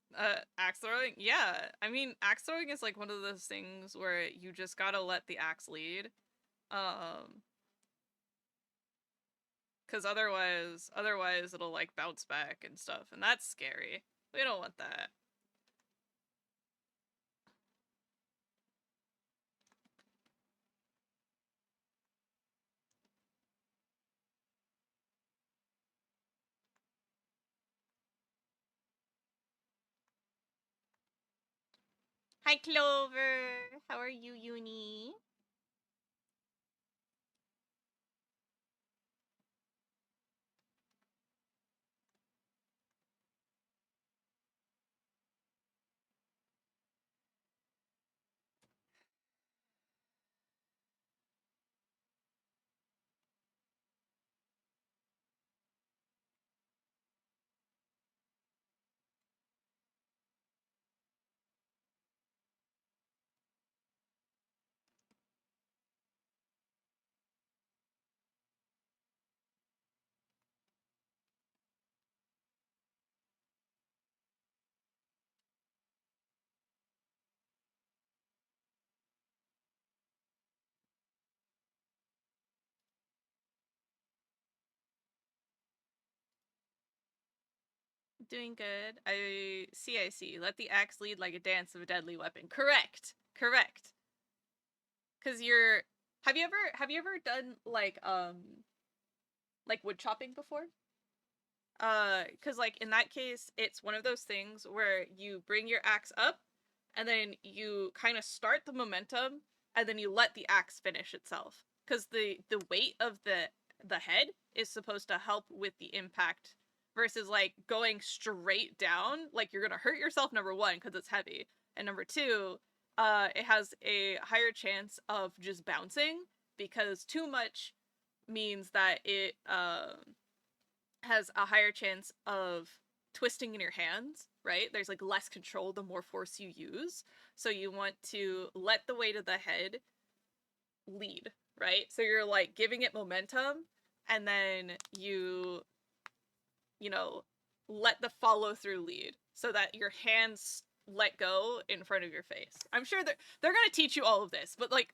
Speaker 4: axe throwing. Yeah, I mean, axe throwing is like one of those things where you just gotta let the axe lead. Cause otherwise it'll like bounce back and stuff, and that's scary. We don't want that. Hi, Clover. How are you, Uni? Doing good. I see. Let the axe lead like a dance of a deadly weapon. Correct. Cause have you ever done like wood chopping before? Cause like in that case, it's one of those things where you bring your axe up and then you kind of start the momentum and then you let the axe finish itself. Cause the weight of the head is supposed to help with the impact versus like going straight down. Like you're gonna hurt yourself, number one, because it's heavy. And number two, it has a higher chance of just bouncing because too much means that it has a higher chance of twisting in your hands, right? There's like less control the more force you use. So you want to let the weight of the head lead, right? So you're like giving it momentum and then you let the follow through lead so that your hands let go in front of your face. I'm sure they're going to teach you all of this, but like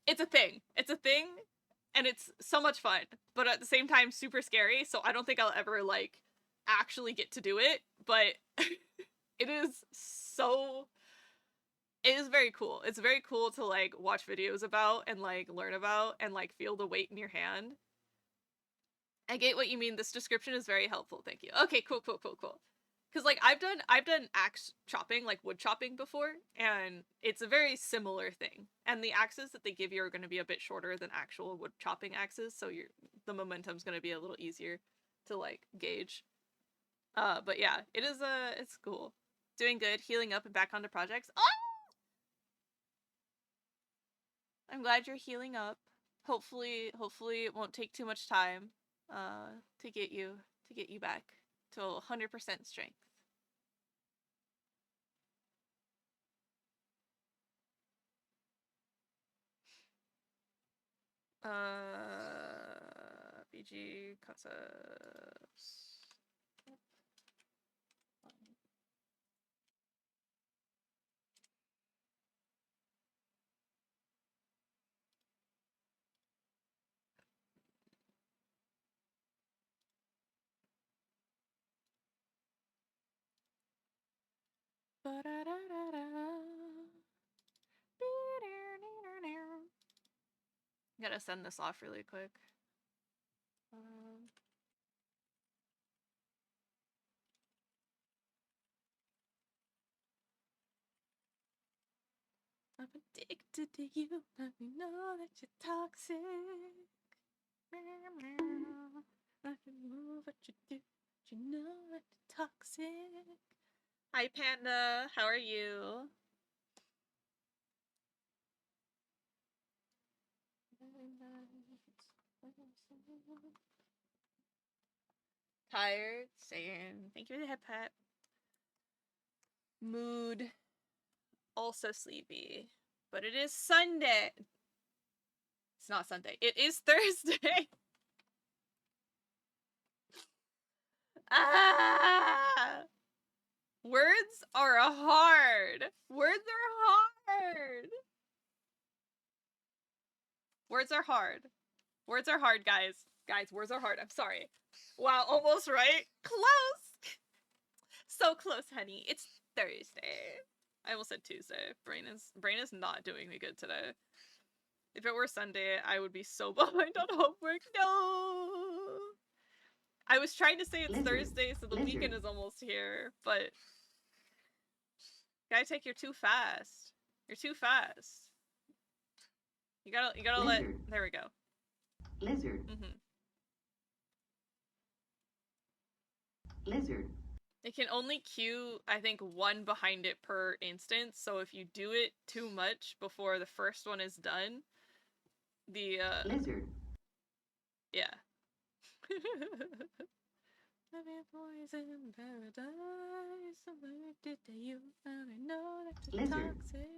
Speaker 4: it's a thing. It's a thing and it's so much fun, but at the same time super scary, so I don't think I'll ever like actually get to do it, but it is very cool. It's very cool to like watch videos about and like learn about and like feel the weight in your hand. I get what you mean. This description is very helpful. Thank you. Okay, cool. Cause like I've done axe chopping, like wood chopping before, and it's a very similar thing. And the axes that they give you are going to be a bit shorter than actual wood chopping axes, so the momentum's going to be a little easier to like gauge. But yeah, it's cool. Doing good, healing up and back onto projects. Oh! I'm glad you're healing up. Hopefully it won't take too much time to get you back to 100% strength. BG concepts. Gotta send this off really quick. I'm addicted to you. Let me know that you're toxic. Let me move what you do. But you know that you're toxic. Hi, Panda. How are you? Tired. Same. Thank you for the head pat. Mood. Also sleepy. But it is Sunday. It's not Sunday. It is Thursday. Ah! Words are hard. Words are hard. Words are hard. Words are hard, guys. Guys, words are hard. I'm sorry. Wow, almost right. Close. So close, honey. It's Thursday. I almost said Tuesday. Brain is not doing me good today. If it were Sunday, I would be so behind on homework. No. I was trying to say it's Thursday, so the weekend is almost here, but Guy Tech, you're too fast. You're too fast. You gotta let. There we go.
Speaker 3: Lizard. Lizard.
Speaker 4: It can only queue, I think, one behind it per instance, so if you do it too much before the first one is done, the
Speaker 3: Lizard.
Speaker 4: Yeah. Boys in paradise, I'm addicted to you, and I know that you're toxic.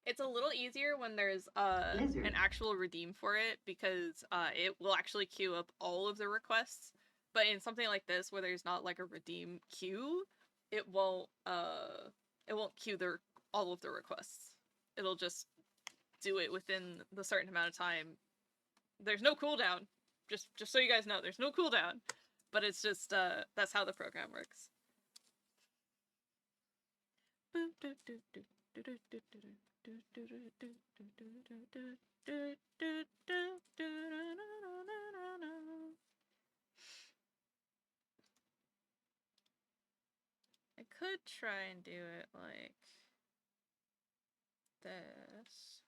Speaker 4: It's a little easier when there's an actual redeem for it, because it will actually queue up all of the requests. But in something like this where there's not like a redeem queue, it won't queue all of the requests. It'll just do it within the certain amount of time. There's no cooldown. Just so you guys know, there's no cooldown. But it's just that's how the program works. I could try and do it like this.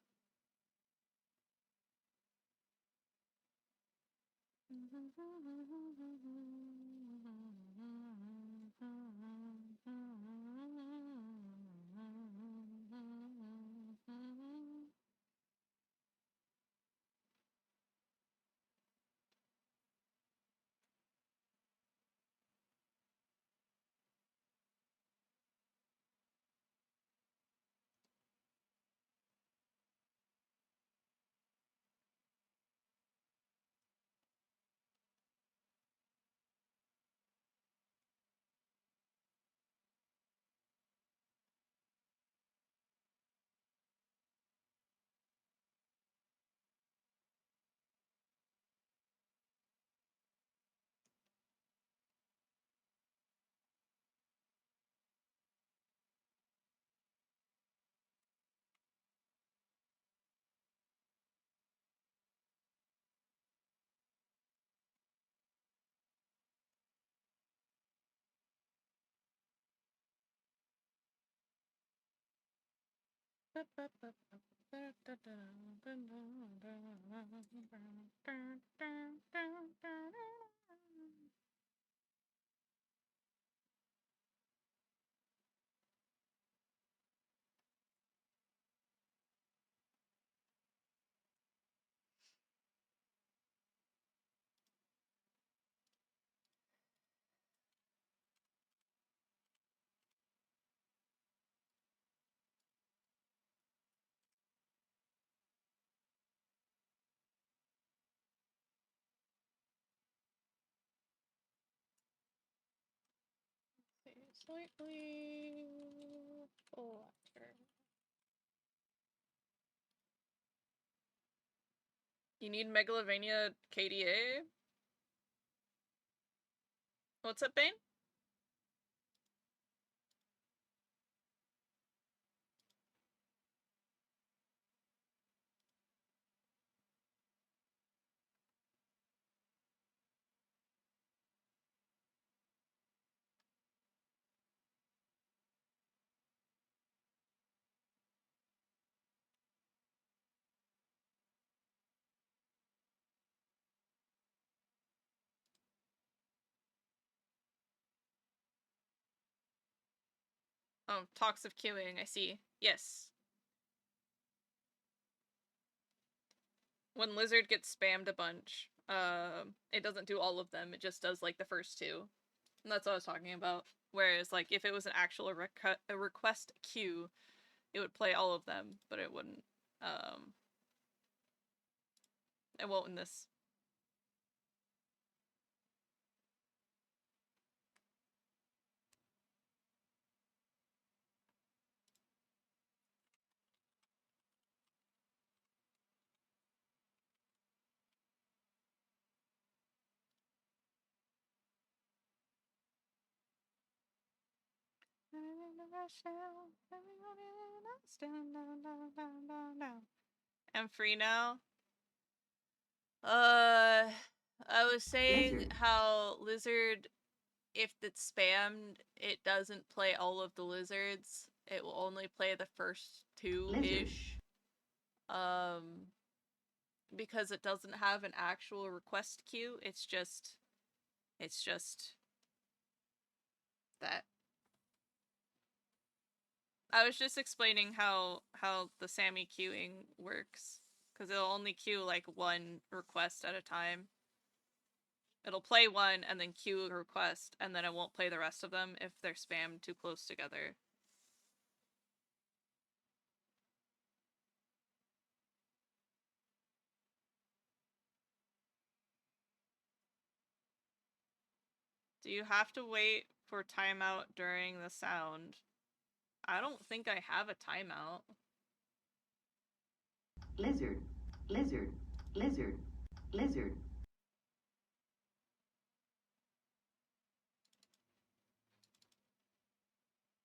Speaker 4: Slightly flatter. You need Megalovania KDA? What's up, Bane? Oh, talks of queuing, I see. Yes. When Lizard gets spammed a bunch, it doesn't do all of them, it just does, like, the first two. And that's what I was talking about. Whereas, like, if it was an actual a request queue, it would play all of them, but it wouldn't. It won't in this. I'm free now. I was saying
Speaker 3: Lizard.
Speaker 4: how Lizard, if it's spammed, it doesn't play all of the lizards. It will only play the first two-ish. Because it doesn't have an actual request queue, it's just that. I was just explaining how the Sammy queuing works, because it'll only queue like one request at a time. It'll play one and then queue a request, and then it won't play the rest of them if they're spammed too close together. Do you have to wait for timeout during the sound? I don't think I have a timeout.
Speaker 3: Lizard. Lizard. Lizard. Lizard.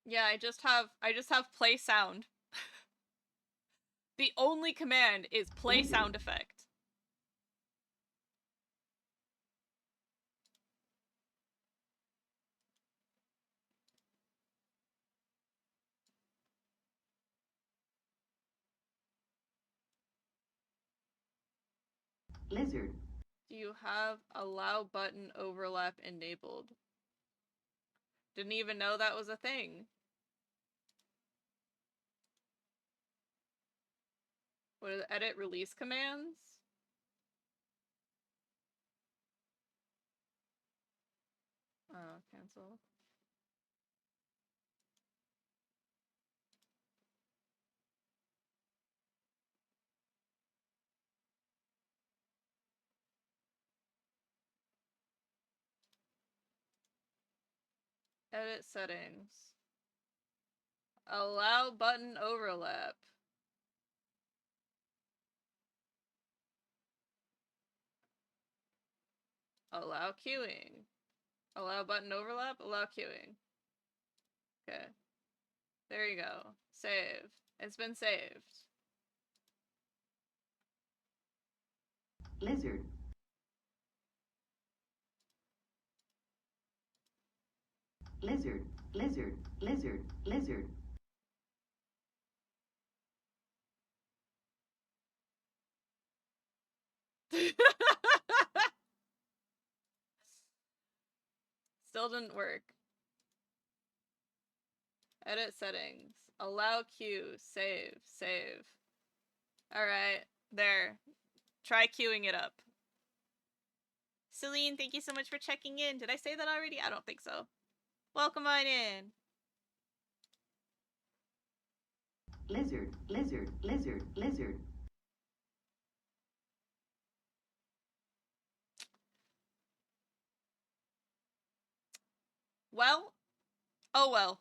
Speaker 4: Yeah, I just have play sound. The only command is play
Speaker 3: Lizard.
Speaker 4: sound effect.
Speaker 3: Lizard.
Speaker 4: Do you have allow button overlap enabled? Didn't even know that was a thing. What are the edit release commands? Oh, cancel. Edit settings. Allow button overlap. Allow queuing. Allow button overlap, allow queuing. Okay. There you go. Save. It's been saved.
Speaker 3: Lizard. Lizard. Lizard. Lizard. Lizard.
Speaker 4: Still didn't work. Edit settings. Allow queue. Save. Save. Alright. There. Try queuing it up. Celine, thank you so much for checking in. Did I say that already? I don't think so. Welcome on in.
Speaker 3: Lizard. Lizard. Lizard. Lizard.
Speaker 4: Well. Oh well.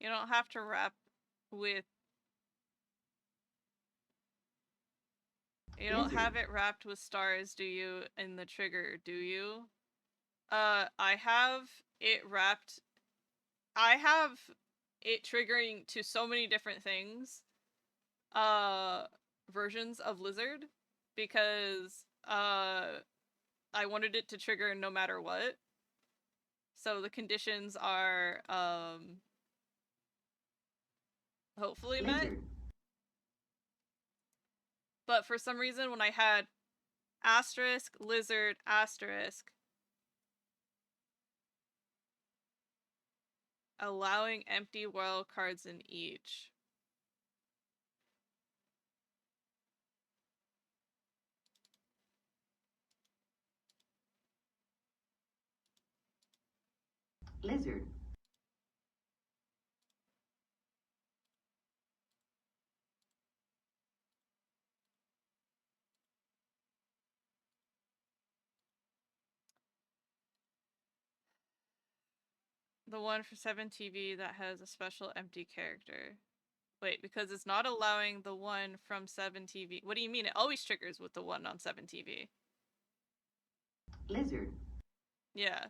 Speaker 4: You don't have to wrap with... You don't
Speaker 3: Lizard.
Speaker 4: have it wrapped with stars, do you, in the trigger, do you? I have it wrapped... I have it triggering to so many different things. Versions of Lizard. Because, I wanted it to trigger no matter what. So the conditions are, hopefully met.
Speaker 3: Lizard.
Speaker 4: But for some reason, when I had asterisk, lizard, asterisk, allowing empty wild cards in each.
Speaker 3: Lizard.
Speaker 4: The one for 7TV that has a special empty character. Wait, because it's not allowing the one from 7TV. What do you mean? It always triggers with the one on 7TV.
Speaker 3: Lizard.
Speaker 4: Yeah.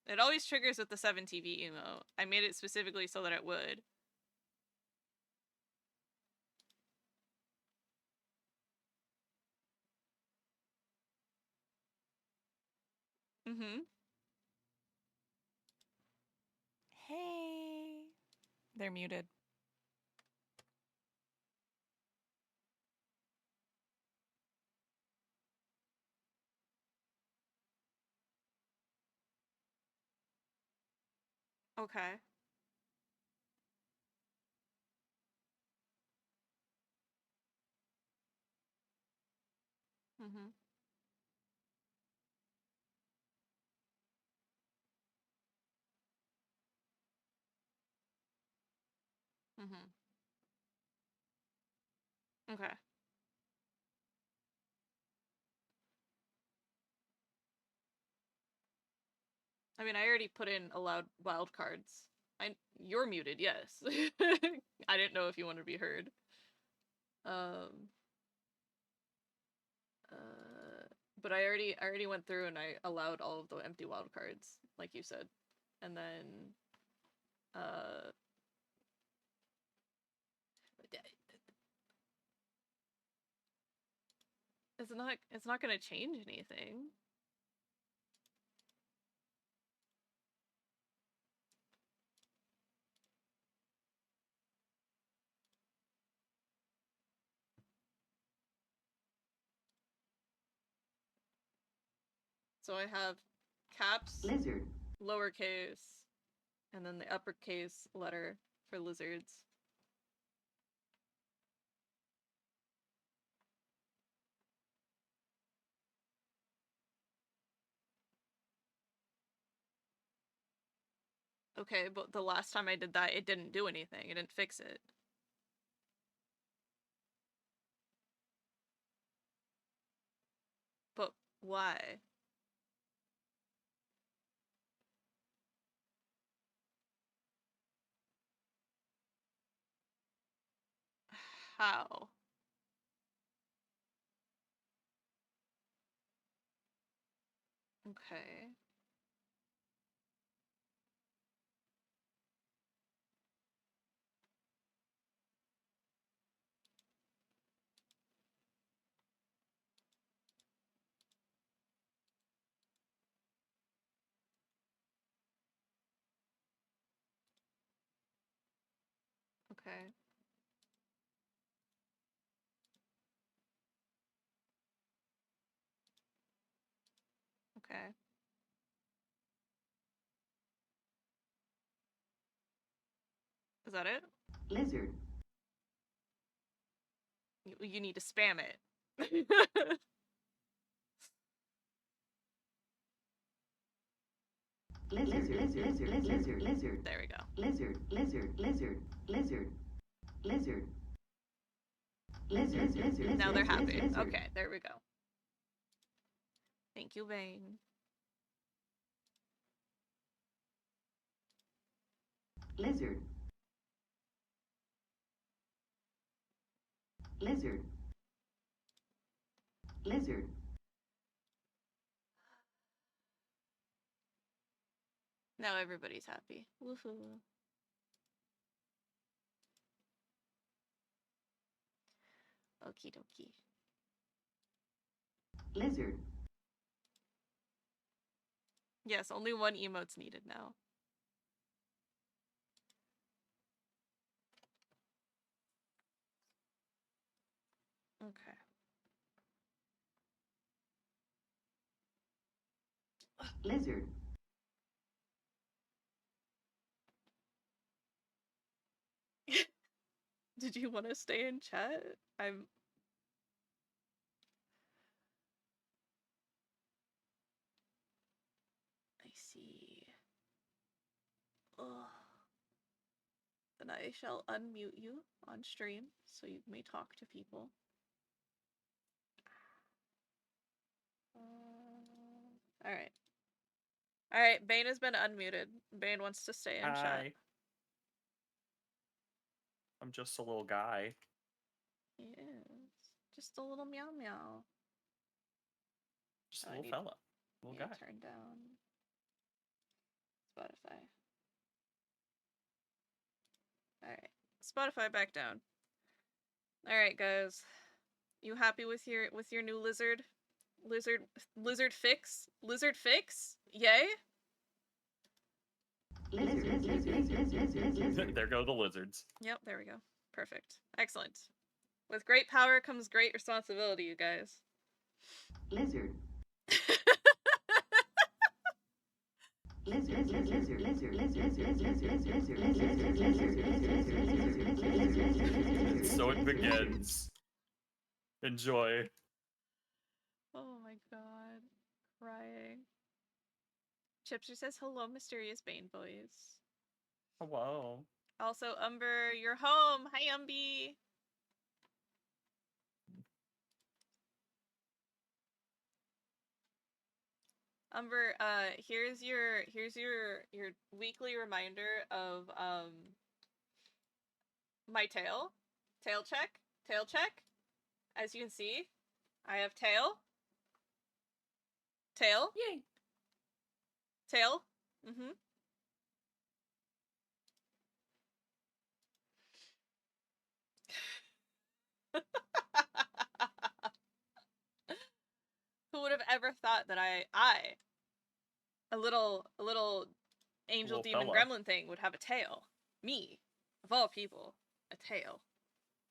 Speaker 4: It always triggers with the 7TV emote. I made it specifically so that it would. Mm-hmm.
Speaker 1: Hey. They're muted.
Speaker 4: Okay. Mm-hmm. Mm-hmm. Okay. I mean, I already put in allowed wild cards. You're muted, yes. I didn't know if you wanted to be heard. But I already went through and I allowed all of the empty wild cards, like you said. And then, it's not gonna change anything. So I have caps,
Speaker 3: Lizard.
Speaker 4: lowercase, and then the uppercase letter for lizards. Okay, but the last time I did that, it didn't do anything. It didn't fix it. But why? How? Okay. Okay. Okay. Is that it?
Speaker 3: Lizard.
Speaker 4: You need to spam it.
Speaker 3: Lizard. Lizard. Lizard. Lizard. Lizard.
Speaker 4: There we go.
Speaker 3: Lizard. Lizard. Lizard. Lizard. Lizard. Lizard. Lizard.
Speaker 4: Now they're happy.
Speaker 3: Lizard.
Speaker 4: Okay, there we go. Thank you, Vane.
Speaker 3: Lizard. Lizard. Lizard.
Speaker 4: Now everybody's happy. Woohoo. Okie dokie.
Speaker 3: Lizard.
Speaker 4: Yes, only one emote's needed now. Okay.
Speaker 3: Lizard.
Speaker 4: Did you want to stay in chat? I see. Ugh. Then I shall unmute you on stream so you may talk to people. Alright. Alright, Bane has been unmuted. Bane wants to stay in chat.
Speaker 7: Hi. I'm just a little guy.
Speaker 4: Yes. Just a little meow meow.
Speaker 7: Just
Speaker 4: Oh,
Speaker 7: a
Speaker 4: I
Speaker 7: little
Speaker 4: need-
Speaker 7: fella. Little
Speaker 4: Yeah,
Speaker 7: guy.
Speaker 4: turn down Spotify. Alright. Spotify back down. Alright, guys. You happy with your new lizard? Lizard fix? Lizard fix? Yay?
Speaker 3: Lizard. Lizard. Lizard. Lizard. Lizard.
Speaker 7: There go the lizards.
Speaker 4: Yep, there we go. Perfect. Excellent. With great power comes great responsibility, you guys.
Speaker 3: Lizard. Lizard. Lizard. Lizard. Lizard. Lizard. Lizard. Lizard.
Speaker 7: So it begins. Enjoy.
Speaker 4: Oh my god. Crying. Chipster says hello, mysterious Bane boys.
Speaker 7: Hello.
Speaker 4: Also, Umber, you're home. Hi, Umby. Umber, here's your weekly reminder of my tail. Tail check. Tail check. As you can see, I have tail. Tail.
Speaker 5: Yay!
Speaker 4: Tail. Mm-hmm. Who would have ever thought that a little angel
Speaker 7: Little
Speaker 4: demon
Speaker 7: fella.
Speaker 4: gremlin thing would have a tail? Me, of all people, a tail.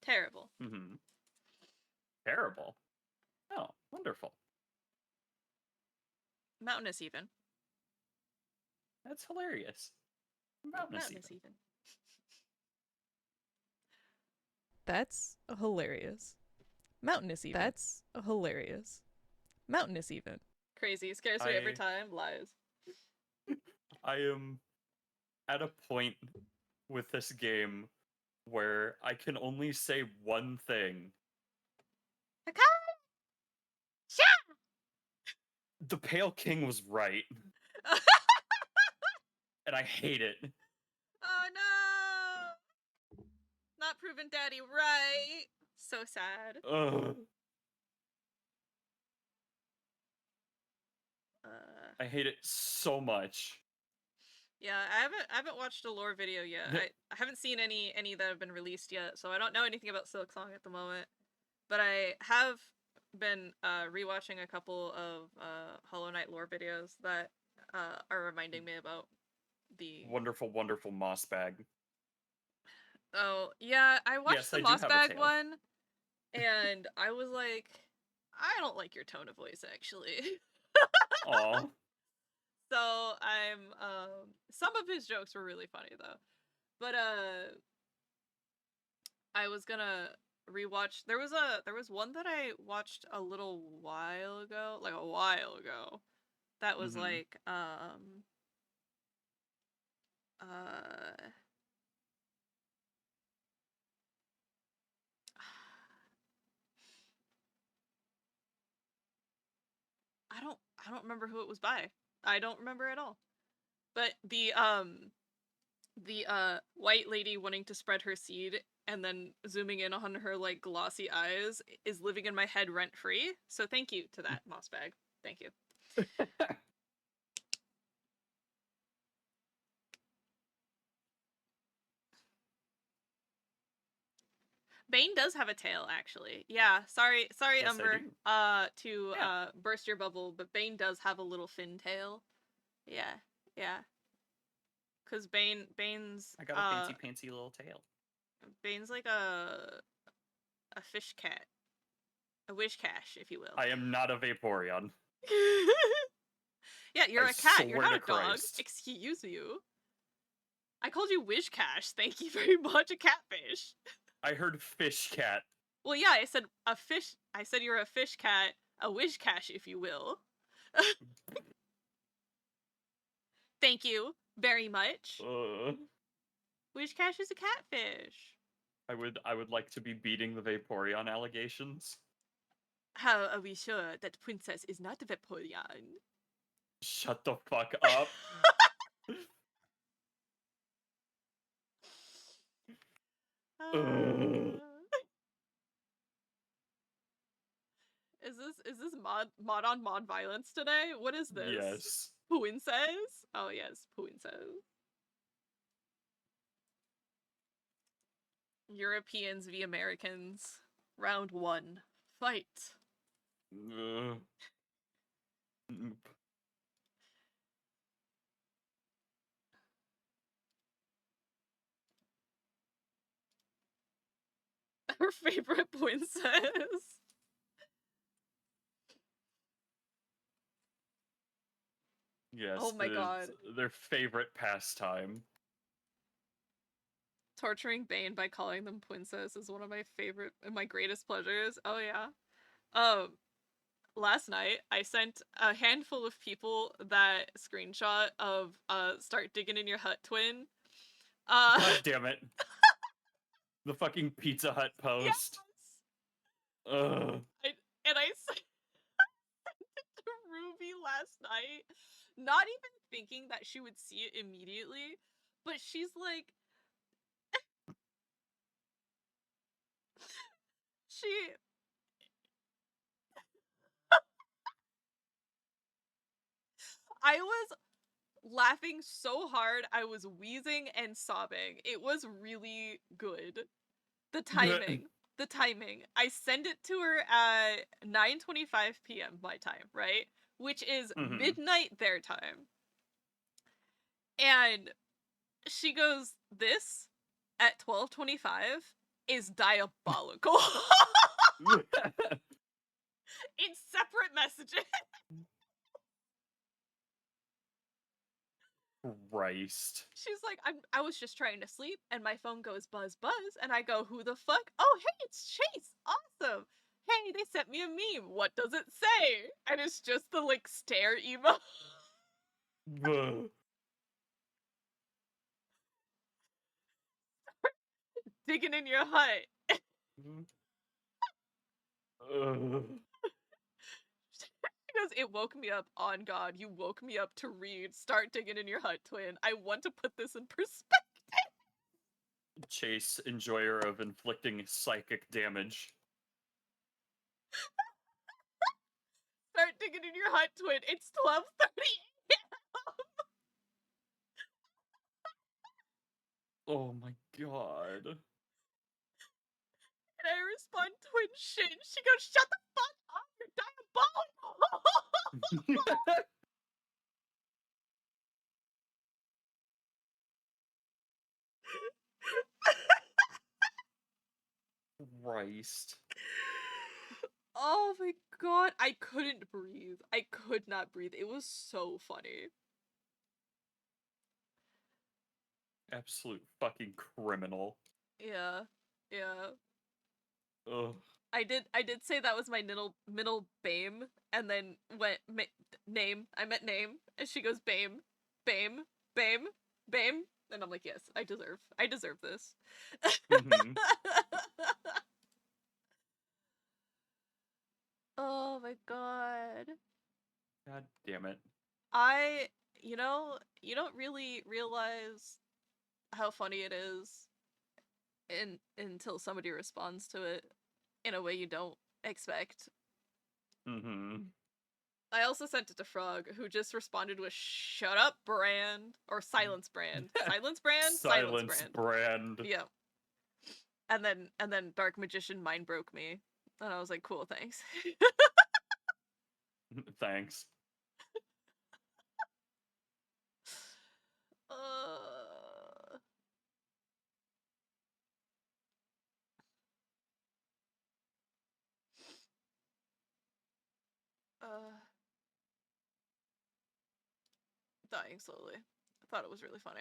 Speaker 4: Terrible.
Speaker 7: Mm-hmm. Terrible. Oh, wonderful.
Speaker 4: Mountainous even.
Speaker 7: That's hilarious. Mountainous even.
Speaker 4: even.
Speaker 8: That's hilarious. Mountainous even. That's hilarious. Mountainous even.
Speaker 4: Crazy. Scares me every
Speaker 7: I-
Speaker 4: time. Lies.
Speaker 7: I am at a point with this game where I can only say one thing. The Pale King was right. And I hate it.
Speaker 4: Oh no! Not proven daddy right. So sad.
Speaker 7: Ugh. I hate it so much.
Speaker 4: Yeah, I haven't watched a lore video yet. I haven't seen any that have been released yet, so I don't know anything about Silksong at the moment. But I have been rewatching a couple of Hollow Knight lore videos that are reminding me about the
Speaker 7: Wonderful, wonderful moss bag.
Speaker 4: Oh, yeah, I watched
Speaker 7: Yes,
Speaker 4: the
Speaker 7: I do
Speaker 4: Moss
Speaker 7: have a
Speaker 4: Bag
Speaker 7: tail.
Speaker 4: one, and I was like, I don't like your tone of voice, actually.
Speaker 7: Aw.
Speaker 4: So I'm, some of his jokes were really funny, though. But, I was gonna rewatch, there was one that I watched a little while ago, like a while ago, that was
Speaker 7: Mhm.
Speaker 4: like, I don't remember who it was by. I don't remember at all. But the the white lady wanting to spread her seed and then zooming in on her like glossy eyes is living in my head rent free. So thank you to that, Mossbag. Thank you. Bane does have a tail, actually. Yeah, sorry,
Speaker 7: Yes, I
Speaker 4: Umber,
Speaker 7: do.
Speaker 4: to
Speaker 7: Yeah.
Speaker 4: burst your bubble, but Bane does have a little fin tail. Yeah, yeah. Cause Bane's
Speaker 7: I got a fancy pantsy little tail.
Speaker 4: Bane's like a fish cat. A wish cash, if you will.
Speaker 7: I am not a Vaporeon.
Speaker 4: Yeah, you're
Speaker 7: I
Speaker 4: a cat, you're
Speaker 7: swear
Speaker 4: not
Speaker 7: to
Speaker 4: a dog.
Speaker 7: Christ.
Speaker 4: Excuse you. I called you wish cash, thank you very much, a catfish.
Speaker 7: I heard fish cat.
Speaker 4: Well, yeah, I said a fish. I said you're a fish cat, a wish cash, if you will. Thank you very much. Wish cash is a catfish.
Speaker 7: I would like to be beating the Vaporeon allegations.
Speaker 4: How are we sure that Princess is not a Vaporeon?
Speaker 7: Shut the fuck up.
Speaker 4: Is this mod on mod violence today? What is this?
Speaker 7: Yes.
Speaker 4: Princess? Oh yes, Princess. Europeans v Americans. Round 1. Fight. Her favorite princess.
Speaker 7: Yes.
Speaker 4: Oh my god.
Speaker 7: Their favorite pastime.
Speaker 4: Torturing Bane by calling them princess is one of my favorite and my greatest pleasures. Oh yeah. Last night I sent a handful of people that screenshot of start digging in your hut twin.
Speaker 7: God damn it. The fucking Pizza Hut post.
Speaker 4: Yes!
Speaker 7: Ugh.
Speaker 4: I sent it to Ruby last night, not even thinking that she would see it immediately, but she's like, I was laughing so hard I was wheezing and sobbing. It was really good. The timing. The timing. I send it to her at 9:25 p.m. my time, right? Which is midnight their time. And she goes, "This at 12:25 is diabolical." In separate messages.
Speaker 7: Christ.
Speaker 4: She's like, I was just trying to sleep, and my phone goes buzz buzz, and I go, who the fuck? Oh, hey, it's Chase. Awesome. Hey, they sent me a meme. What does it say? And it's just the like stare emo. Digging in your hut. She goes, it woke me up. On God, you woke me up to read. Start digging in your hut, twin. I want to put this in perspective.
Speaker 7: Chase, enjoyer of inflicting psychic damage.
Speaker 4: Start digging in your hut, twin. It's 12:30 a.m.
Speaker 7: Oh my god.
Speaker 4: And I respond, twin shit. And she goes, shut the fuck up. You're diabolical.
Speaker 7: Christ.
Speaker 4: Oh my god. I couldn't breathe. I could not breathe. It was so funny.
Speaker 7: Absolute fucking criminal.
Speaker 4: Yeah. Yeah.
Speaker 7: Ugh.
Speaker 4: I did say that was my middle BAME, and then went name. I meant name, and she goes BAME, BAME, BAME, BAME, and I'm like, yes, I deserve this. Oh my god.
Speaker 7: God damn it.
Speaker 4: You don't really realize how funny it is until somebody responds to it in a way you don't expect.
Speaker 7: Mm-hmm.
Speaker 4: I also sent it to Frog, who just responded with "Shut up, brand" or "Silence brand." Silence brand.
Speaker 7: Silence brand.
Speaker 4: Yeah. And then Dark Magician mind broke me, and I was like, "Cool, thanks."
Speaker 7: Thanks.
Speaker 4: Dying slowly. I thought it was really funny.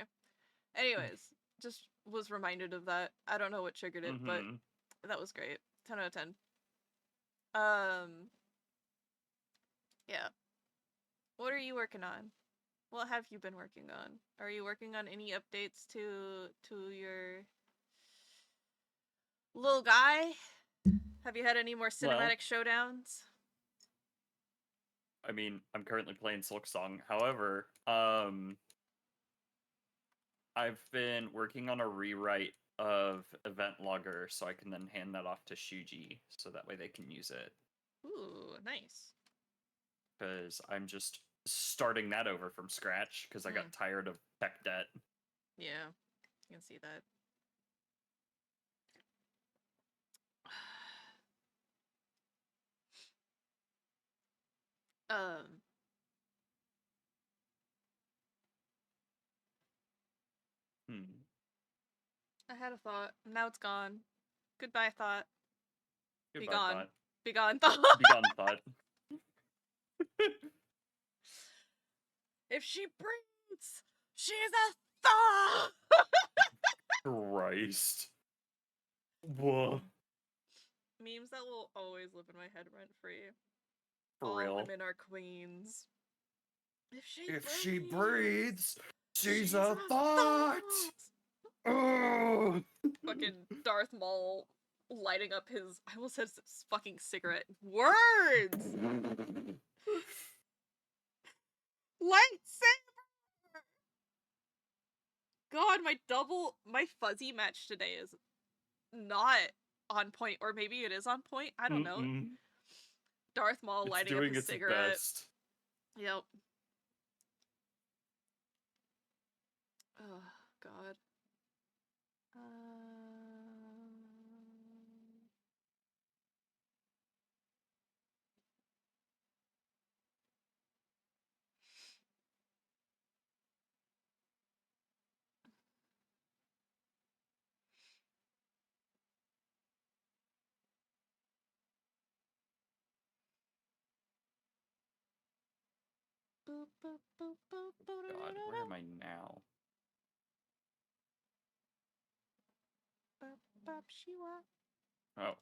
Speaker 4: Anyways, just was reminded of that. I don't know what triggered it, but
Speaker 7: Mhm.
Speaker 4: that was great. 10 out of 10. Yeah. What are you working on? What have you been working on? Are you working on any updates to your little guy? Have you had any more
Speaker 7: Well,
Speaker 4: cinematic showdowns?
Speaker 7: I mean, I'm currently playing Silksong. However, I've been working on a rewrite of Event Logger so I can then hand that off to Shuji so that way they can use it.
Speaker 4: Ooh, nice.
Speaker 7: Because I'm just starting that over from scratch because I got tired of tech debt.
Speaker 4: Yeah, you can see that. I had a thought. Now it's gone. Goodbye, thought.
Speaker 7: Goodbye,
Speaker 4: Be gone.
Speaker 7: thought.
Speaker 4: Be gone, thought.
Speaker 7: Be gone, thought.
Speaker 4: If she breathes, she's a thought!
Speaker 7: Christ. Whoa.
Speaker 4: Memes that will always live in my head rent free.
Speaker 7: For
Speaker 4: All
Speaker 7: real.
Speaker 4: women are queens. If
Speaker 7: she breathes, she's a
Speaker 4: thought!
Speaker 7: Oh.
Speaker 4: Fucking Darth Maul lighting up his, I almost said his fucking cigarette. Words! Lightsaber! God, my fuzzy match today is not on point, or maybe it is on point. I don't know. Darth Maul
Speaker 7: It's
Speaker 4: lighting up
Speaker 7: doing
Speaker 4: his
Speaker 7: its
Speaker 4: cigarette.
Speaker 7: best.
Speaker 4: Yep. Oh, God.
Speaker 7: God, where am I now? Oh.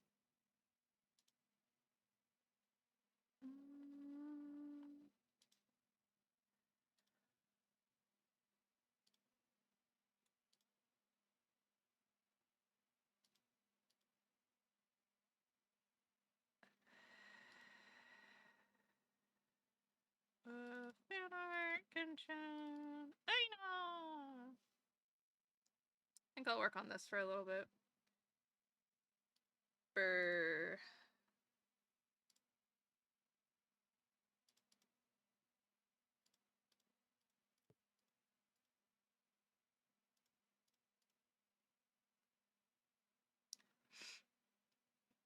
Speaker 4: I know. I think I'll work on this for a little bit. Brr.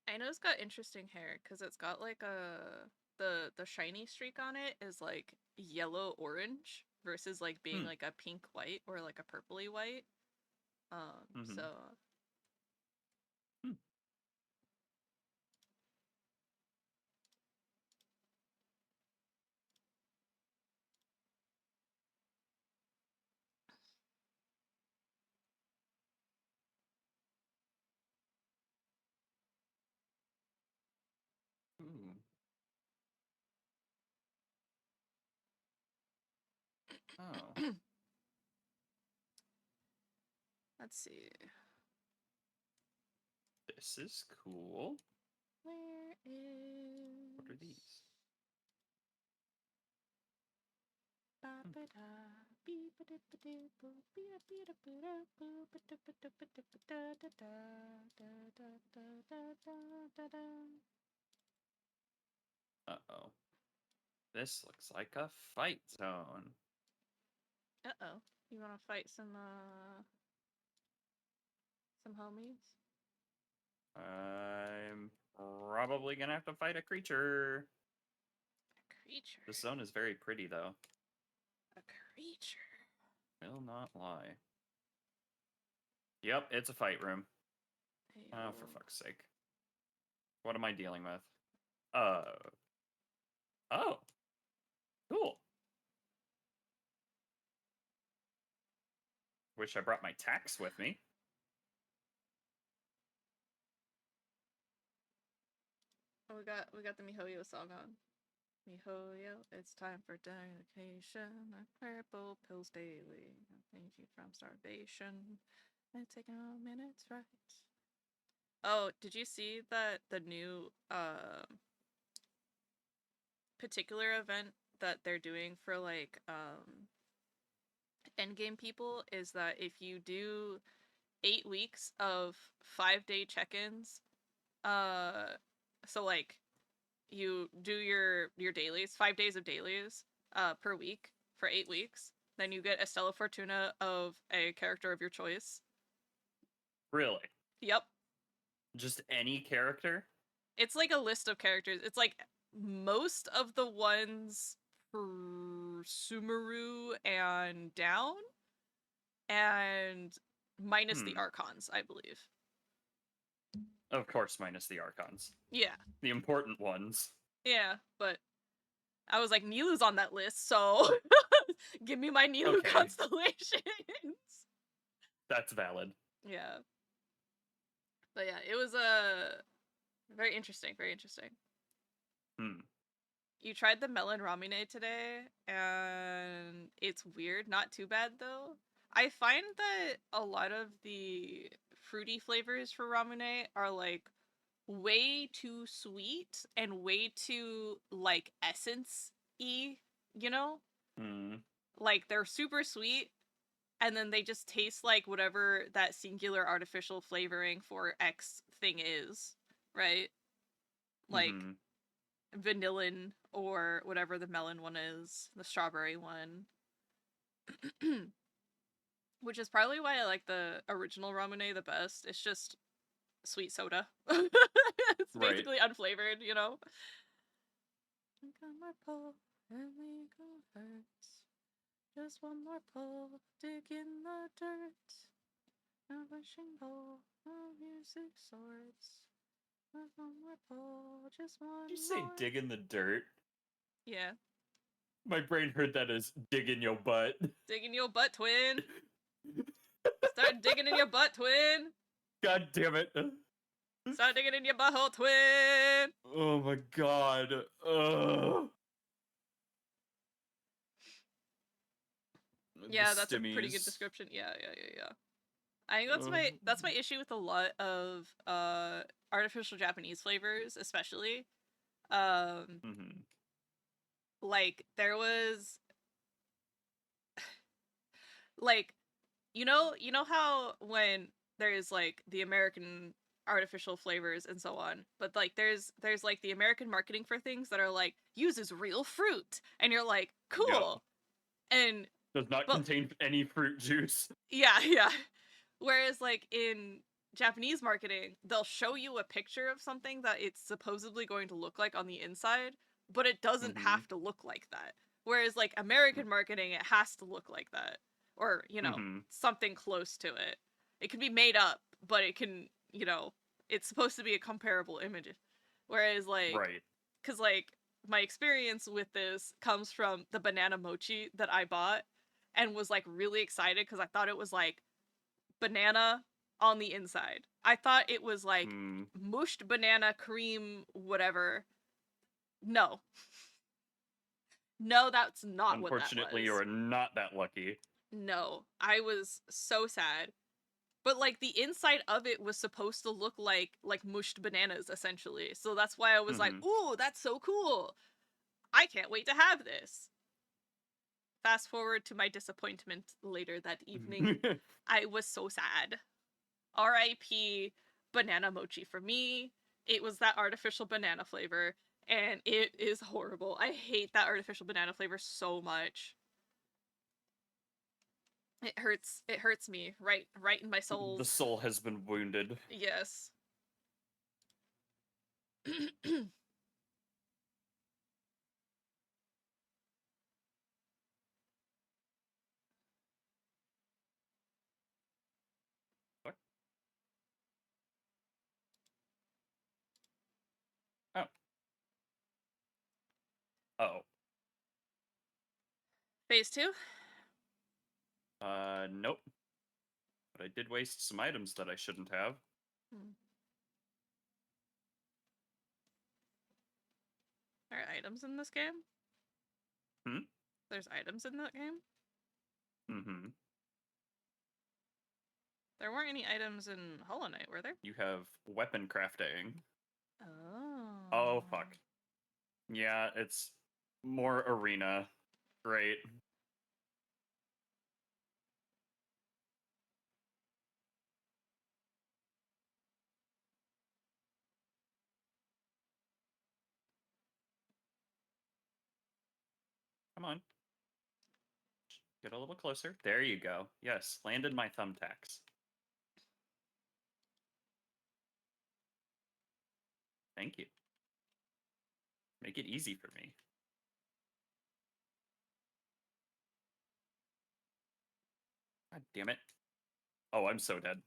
Speaker 4: I know it's got interesting hair because it's got like the shiny streak on it is like yellow orange versus like being like a pink white or like a purpley white. So
Speaker 7: Oh.
Speaker 4: let's see.
Speaker 7: This is cool.
Speaker 4: Where is
Speaker 7: What are these?
Speaker 4: Ba-ba-da.
Speaker 7: Uh-oh. This looks like a fight zone.
Speaker 4: Uh-oh. You want to fight some homies?
Speaker 7: I'm probably gonna have to fight a creature.
Speaker 4: A creature.
Speaker 7: This zone is very pretty, though.
Speaker 4: A creature.
Speaker 7: Will not lie. Yep, it's a fight room. Oh, for fuck's sake. What am I dealing with? Oh. Cool. Wish I brought my tax with me.
Speaker 4: Oh, we got the MiHoYo song on. MiHoYo, it's time for dedication. Purple pills daily. Thank you from starvation. And taking all minutes, right? Oh, did you see that the new particular event that they're doing for like endgame people is that if you do 8 weeks of 5-day check-ins, so like you do your dailies, 5 days of dailies per week for 8 weeks, then you get a Stella Fortuna of a character of your choice.
Speaker 7: Really?
Speaker 4: Yep.
Speaker 7: Just any character?
Speaker 4: It's like a list of characters. It's like most of the ones for Sumeru and down, and minus the Archons, I believe.
Speaker 7: Of course, minus the Archons.
Speaker 4: Yeah.
Speaker 7: The important ones.
Speaker 4: Yeah, but I was like, Nilu's on that list, so give me my Nilu constellations.
Speaker 7: That's valid.
Speaker 4: Yeah. But yeah, it was very interesting, very interesting. You tried the melon ramune today, and it's weird. Not too bad, though. I find that a lot of the fruity flavors for ramune are, like, way too sweet and way too, like, essence-y, you know? Like, they're super sweet, and then they just taste like whatever that singular artificial flavoring for X thing is, right? Like, vanillin or whatever the melon one is, the strawberry one. Which is probably why I like the original ramune the best. It's just sweet soda. It's basically unflavored, you know? Just one more pull, dig in the dirt. A wishing bowl of music swords. Just one more pull, just one
Speaker 7: Did you say
Speaker 4: more.
Speaker 7: dig in the dirt?
Speaker 4: Yeah.
Speaker 7: My brain heard that as dig in your butt.
Speaker 4: Dig in your butt, twin. Start digging in your butt, twin.
Speaker 7: God damn it.
Speaker 4: Start digging in your butthole, twin.
Speaker 7: Oh my god. Ugh.
Speaker 4: Yeah, that's a pretty good description. Yeah. I think that's my issue with a lot of artificial Japanese flavors, especially. Like there was like you know how when there's like the American artificial flavors and so on, but like there's like the American marketing for things that are like uses real fruit, and you're like, cool. And
Speaker 7: does not contain any fruit juice.
Speaker 4: Yeah. Whereas like in Japanese marketing, they'll show you a picture of something that it's supposedly going to look like on the inside, but it doesn't have to look like that. Whereas like American marketing, it has to look like that. Or, you know, something close to it. It can be made up, but it can, you know, it's supposed to be a comparable image. Whereas like, because like my experience with this comes from the banana mochi that I bought and was like really excited because I thought it was like banana on the inside. I thought it was like mushed banana cream whatever. No, that's not what that was.
Speaker 7: Unfortunately, you are not that lucky.
Speaker 4: No, I was so sad. But like the inside of it was supposed to look like mushed bananas essentially. So that's why I was like, "Ooh, that's so cool. I can't wait to have this." fast forward to my disappointment later that evening. I was so sad. R.I.P. banana mochi for me. It was that artificial banana flavor, and it is horrible. I hate that artificial banana flavor so much. It hurts. It hurts me right in my soul.
Speaker 7: The soul has been wounded.
Speaker 4: Yes.
Speaker 7: What? Oh. Oh.
Speaker 4: Phase 2?
Speaker 7: Nope. But I did waste some items that I shouldn't have.
Speaker 4: There are items in this game?
Speaker 7: Hmm?
Speaker 4: There's items in that game?
Speaker 7: Mm-hmm.
Speaker 4: There weren't any items in Hollow Knight, were there?
Speaker 7: You have weapon crafting.
Speaker 4: Oh.
Speaker 7: Oh, fuck. Yeah, it's more arena. Great. Come on. Get a little closer. There you go. Yes, landed my thumbtacks. Thank you. Make it easy for me. God damn it. Oh, I'm so dead.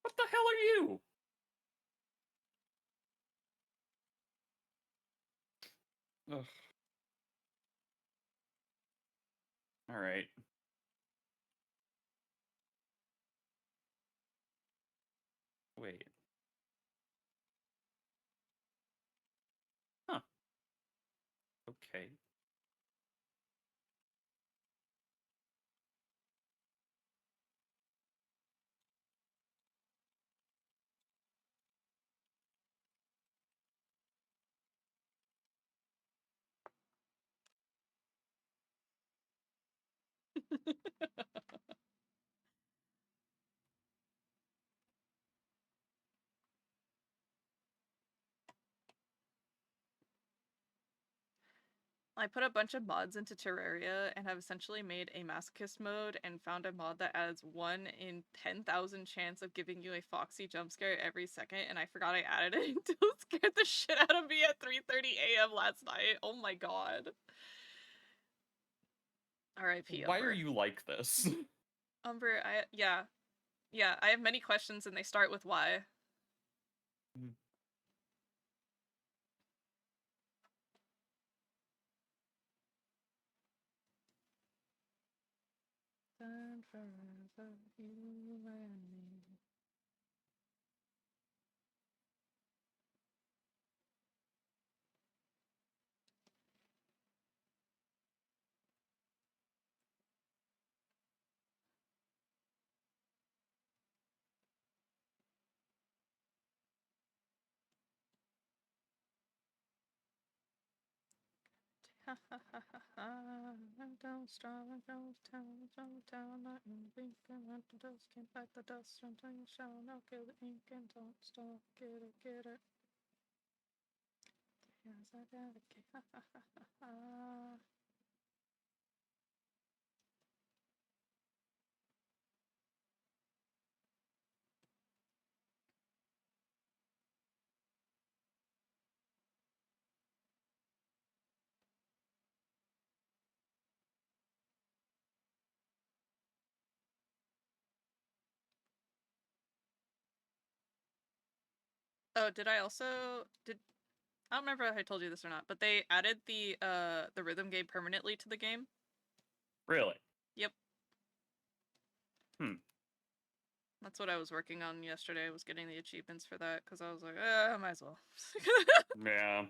Speaker 7: What the hell are you? Ugh. All right. Wait. Huh. Okay.
Speaker 4: I put a bunch of mods into Terraria and have essentially made a masochist mode and found a mod that adds 1 in 10,000 chance of giving you a foxy jump scare every second, and I forgot I added it until it scared the shit out of me at 3:30 a.m. last night. Oh my god. R.I.P.
Speaker 7: Why
Speaker 4: Umber.
Speaker 7: are you like this?
Speaker 4: Umber, yeah, I have many questions and they start with why. Stand forever, you and me. Ha ha ha ha ha. Don't stop, don't tell, not in blink and let the dust can't bite the dust until you shall now kill the ink and don't stop. Get it, get it. Yes, I got it. Ha ha ha ha ha. Oh, did I also I don't remember if I told you this or not, but they added the rhythm game permanently to the game.
Speaker 7: Really?
Speaker 4: Yep.
Speaker 7: Hmm.
Speaker 4: That's what I was working on yesterday. I was getting the achievements for that because I was like, I might as well.
Speaker 7: Yeah.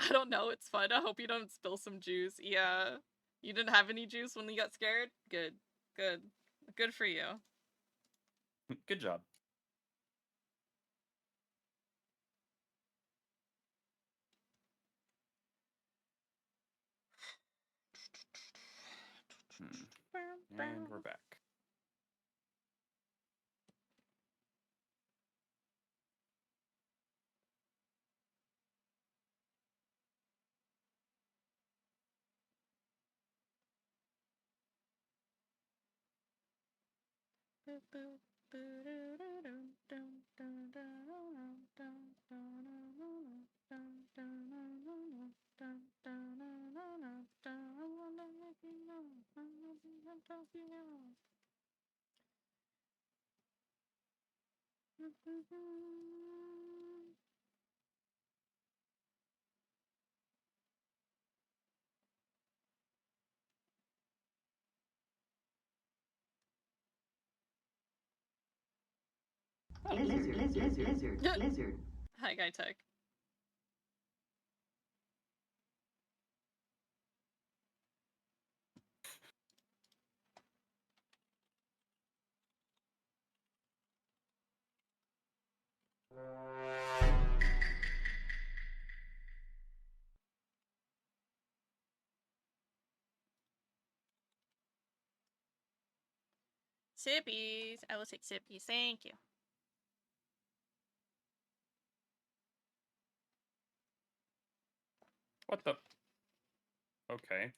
Speaker 4: I don't know. It's fun. I hope you don't spill some juice. Yeah. You didn't have any juice when you got scared? Good. Good. Good for you.
Speaker 7: Good job. And we're back.
Speaker 3: Lizard.
Speaker 4: Hi, Guy Tech. Sippies. I will take sippies. Thank you.
Speaker 7: What the? Okay.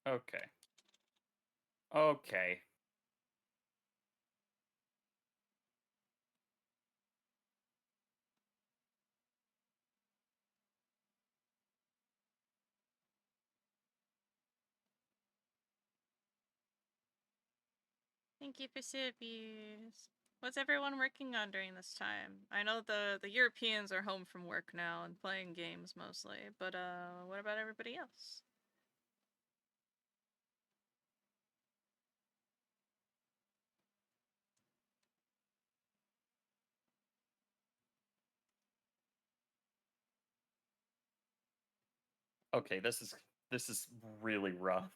Speaker 7: Okay. Okay.
Speaker 4: Thank you for sippies. What's everyone working on during this time? I know the Europeans are home from work now and playing games mostly, but what about everybody else?
Speaker 7: Okay, this is really rough.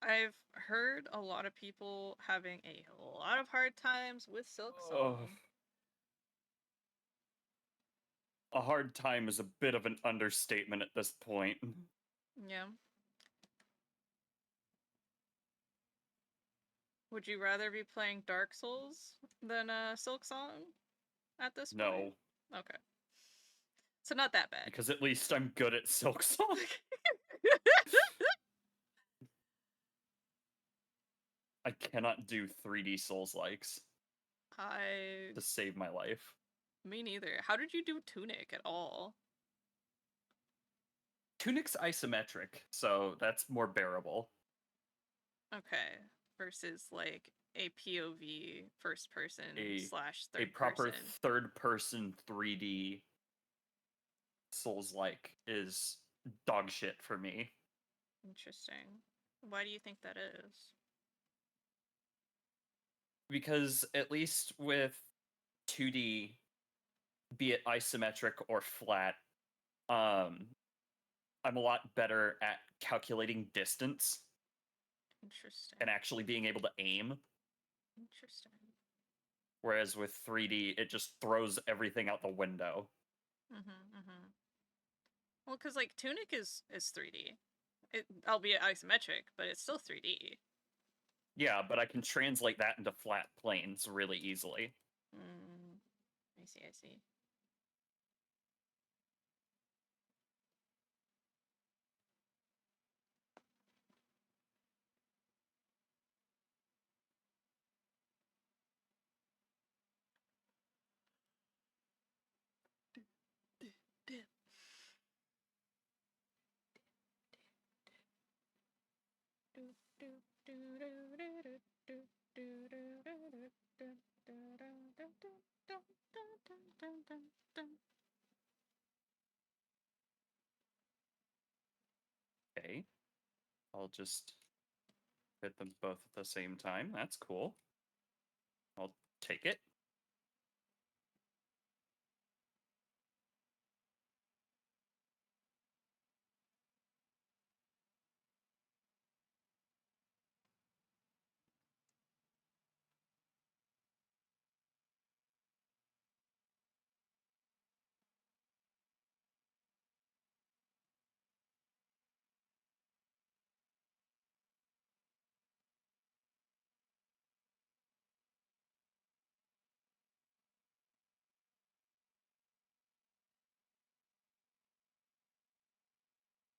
Speaker 4: I've heard a lot of people having a lot of hard times with Silk
Speaker 7: Oh.
Speaker 4: Song.
Speaker 7: A hard time is a bit of an understatement at this point.
Speaker 4: Yeah. Would you rather be playing Dark Souls than Silk Song at this point?
Speaker 7: No,
Speaker 4: Okay. So not that bad.
Speaker 7: because at least I'm good at Silk Song. I cannot do 3D Souls likes to save my life.
Speaker 4: Me neither. How did you do Tunic at all?
Speaker 7: Tunic's isometric, so that's more bearable.
Speaker 4: Okay. Versus like a POV first person slash third
Speaker 7: A proper
Speaker 4: person.
Speaker 7: third person 3D Souls like is dog shit for me.
Speaker 4: Interesting. Why do you think that is?
Speaker 7: Because at least with 2D, be it isometric or flat, I'm a lot better at calculating distance
Speaker 4: Interesting.
Speaker 7: and actually being able to aim.
Speaker 4: Interesting.
Speaker 7: Whereas with 3D, it just throws everything out the window.
Speaker 4: Well, because like Tunic is 3D, albeit isometric, but it's still 3D.
Speaker 7: Yeah, but I can translate that into flat planes really easily.
Speaker 4: I see. I see.
Speaker 7: Okay. I'll just hit them both at the same time. That's cool. I'll take it.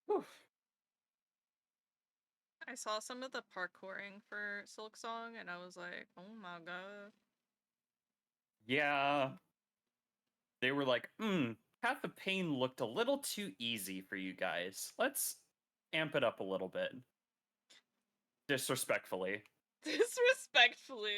Speaker 7: Whew.
Speaker 4: I saw some of the parkouring for Silk Song and I was like, oh my god.
Speaker 7: Yeah. They were like, Path of Pain looked a little too easy for you guys. Let's amp it up a little bit. Disrespectfully.
Speaker 4: Disrespectfully.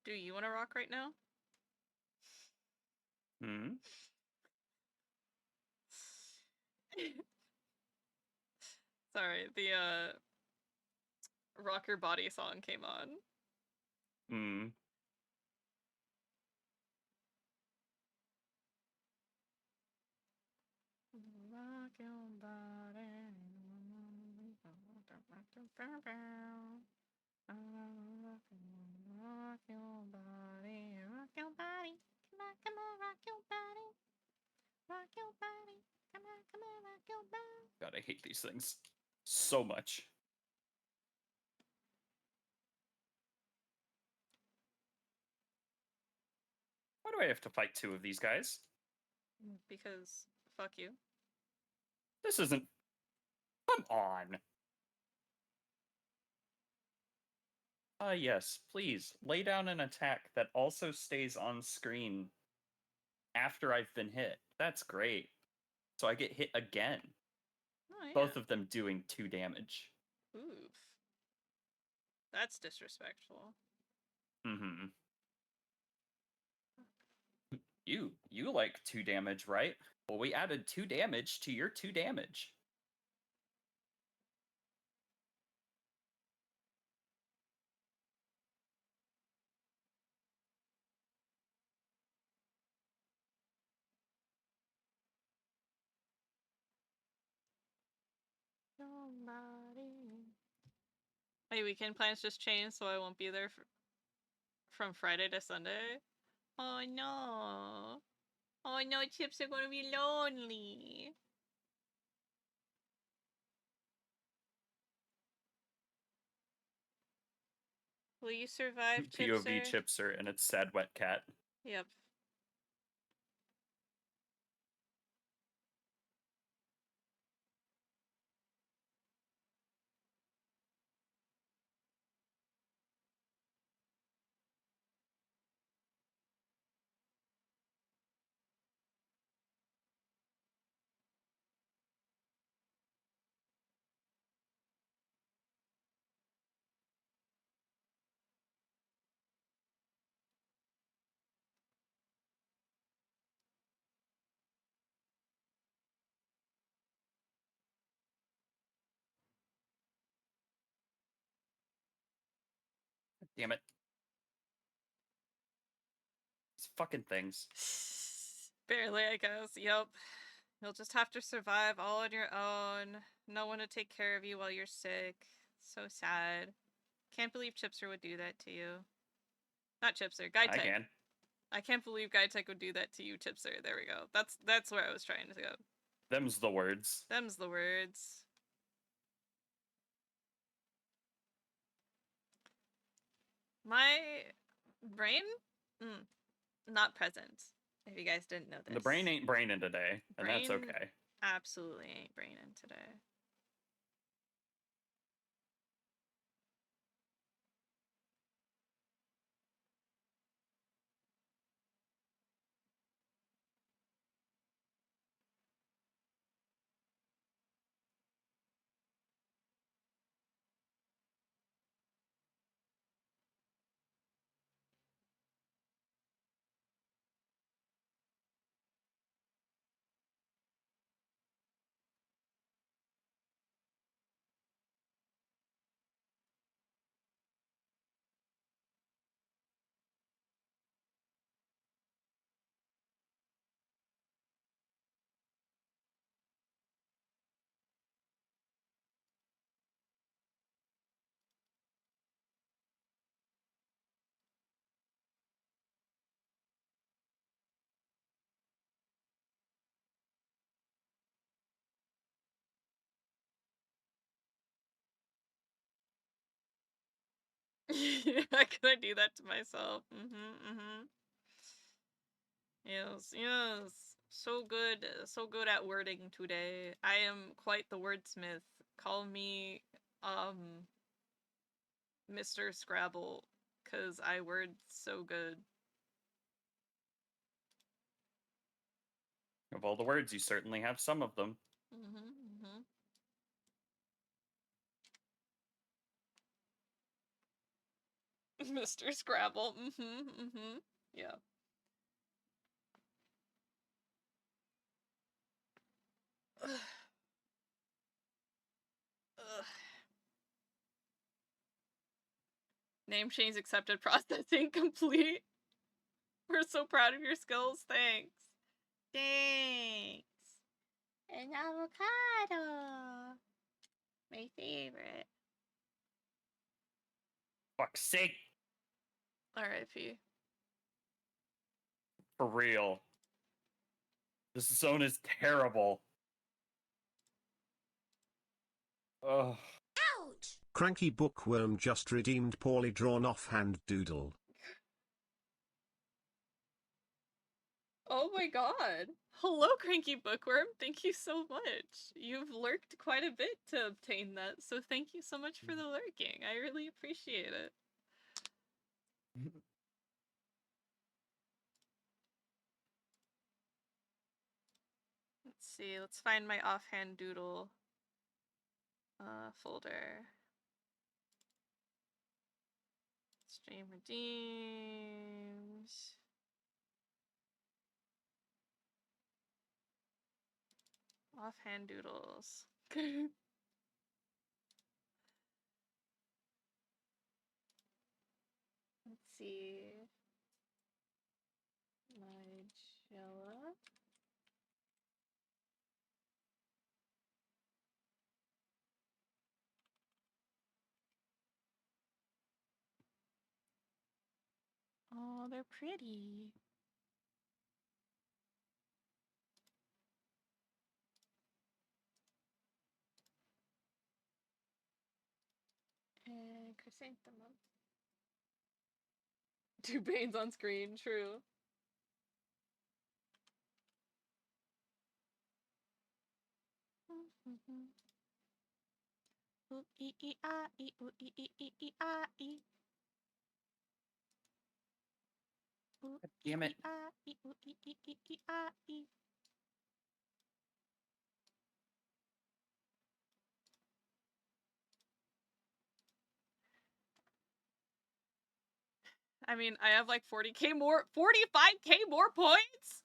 Speaker 4: Do you want to rock right now?
Speaker 7: Hmm.
Speaker 4: Sorry, the Rock Your Body song came on.
Speaker 7: Hmm.
Speaker 4: Rock your body. Rock your body, rock your body. Come on, rock your body. Rock your body. Come on, rock your body.
Speaker 7: God, I hate these things so much. Why do I have to fight two of these guys?
Speaker 4: Because fuck you.
Speaker 7: This isn't... Come on! Yes, please, lay down an attack that also stays on screen after I've been hit. That's great. So I get hit again.
Speaker 4: Oh, yeah.
Speaker 7: Both of them doing 2 damage.
Speaker 4: Oof. That's disrespectful.
Speaker 7: Mm-hmm. You like 2 damage, right? Well, we added 2 damage to your 2 damage.
Speaker 4: Somebody. My weekend plans just changed, so I won't be there from Friday to Sunday. Oh no. Oh no, Chips are gonna be lonely. Will you survive,
Speaker 7: POV
Speaker 4: Chipser?
Speaker 7: Chipser and its sad wet cat.
Speaker 4: Yep.
Speaker 7: Damn it. These fucking things.
Speaker 4: Barely, I guess. Yep. You'll just have to survive all on your own. No one to take care of you while you're sick. So sad. Can't believe Chipser would do that to you. Not Chipser,
Speaker 7: I
Speaker 4: Guidetech.
Speaker 7: can.
Speaker 4: I can't believe Guidetech would do that to you, Chipser. There we go. That's where I was trying to go.
Speaker 7: Them's the words.
Speaker 4: Them's the words. My brain? Not present. If you guys didn't know this.
Speaker 7: The brain ain't braining today, and that's
Speaker 4: Brain-
Speaker 7: okay.
Speaker 4: Absolutely ain't braining today. How can I do that to myself? Yes, yes. So good at wording today. I am quite the wordsmith. Call me, Mr. Scrabble, cause I word so good.
Speaker 7: Of all the words, you certainly have some of them.
Speaker 4: Mr. Scrabble, yeah. Ugh. Ugh. Name change accepted, processing complete. We're so proud of your skills, thanks. Thanks. An avocado. My favorite.
Speaker 7: Fuck's sake.
Speaker 4: R.I.P.
Speaker 7: For real. This zone is terrible. Ugh.
Speaker 9: Cranky Bookworm just redeemed poorly drawn offhand doodle.
Speaker 4: Oh my god. Hello, Cranky Bookworm. Thank you so much. You've lurked quite a bit to obtain that, so thank you so much for the lurking. I really appreciate it. Let's see, let's find my offhand doodle folder. Stream redeems. Offhand doodles. Let's see. Nigella. Oh, they're pretty. Chrysanthemum. 2 Banes on screen, true.
Speaker 6: Ooh, ee, ee, ah, ee, ooh, ee, ee, ee, ee, ah, ee. Ooh,
Speaker 7: God damn it.
Speaker 6: ee, ah, ee, ooh, ee, ee, ee, ee, ah, ee.
Speaker 4: I mean, I have like 40k more, 45k more points?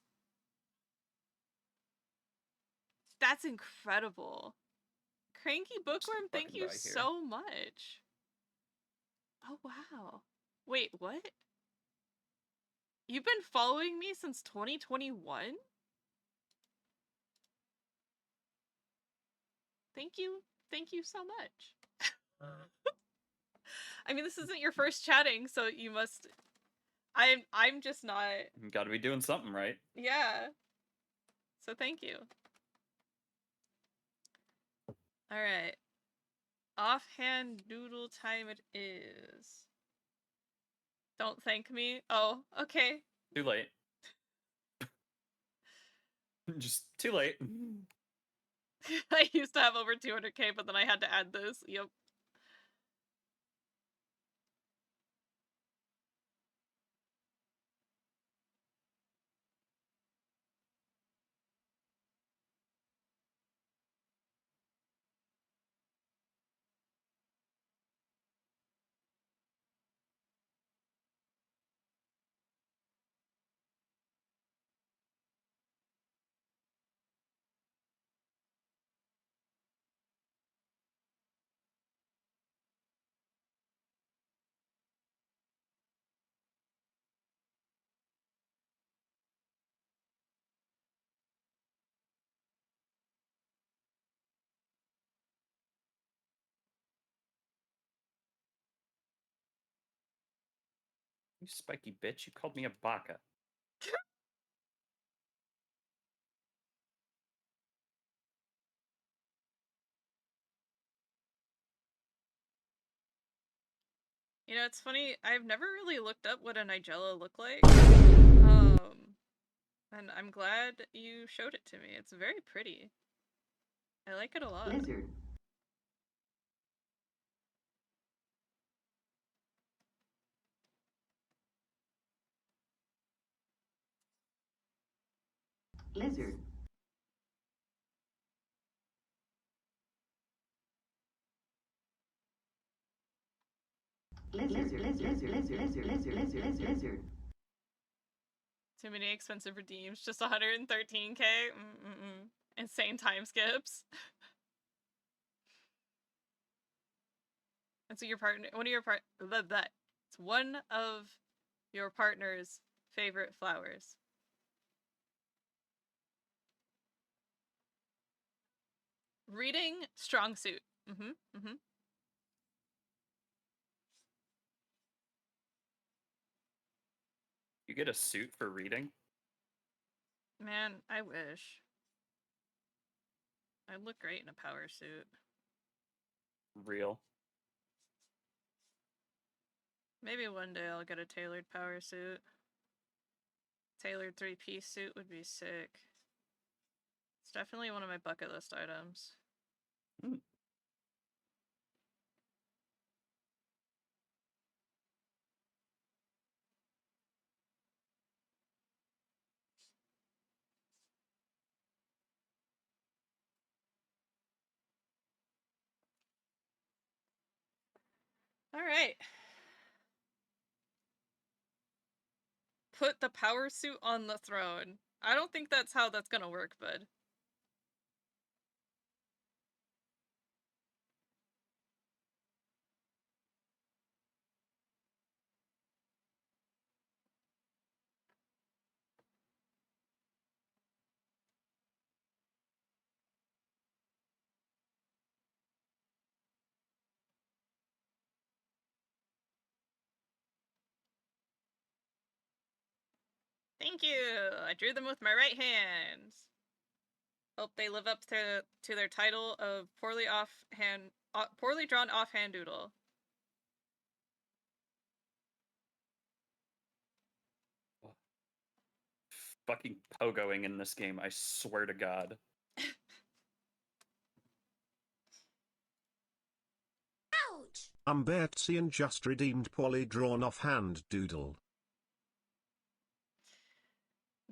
Speaker 4: That's incredible. Cranky Bookworm, thank
Speaker 7: fucking
Speaker 4: you
Speaker 7: die here.
Speaker 4: so much. Oh, wow. Wait, what? You've been following me since 2021? Thank you. Thank you so much. I mean, this isn't your first chatting, so you must... I'm just not...
Speaker 7: You gotta be doing something right.
Speaker 4: Yeah. So thank you. Alright. Offhand noodle time it is. Don't thank me. Oh, okay.
Speaker 7: Too late. Just too late.
Speaker 4: I used to have over 200k, but then I had to add this. Yep.
Speaker 7: You spiky bitch, you called me a baka.
Speaker 4: You know, it's funny, I've never really looked up what a Nigella looked like. And I'm glad you showed it to me. It's very pretty. I like it a lot.
Speaker 3: Lizard. Lizard. Lizard.
Speaker 4: Too many expensive redeems. Just 113k. Insane time skips. And so your partner, it's one of your partner's favorite flowers. Reading, strong suit.
Speaker 7: You get a suit for reading?
Speaker 4: Man, I wish. I'd look great in a power suit.
Speaker 7: Real.
Speaker 4: Maybe one day I'll get a tailored power suit. Tailored 3-piece suit would be sick. It's definitely one of my bucket list items. Alright. Put the power suit on the throne. I don't think that's how that's gonna work, bud. Thank you! I drew them with my right hand. Hope they live up to their title of poorly drawn offhand doodle.
Speaker 7: fucking pogoing in this game, I swear to God.
Speaker 9: Umbertsian just redeemed poorly drawn offhand doodle.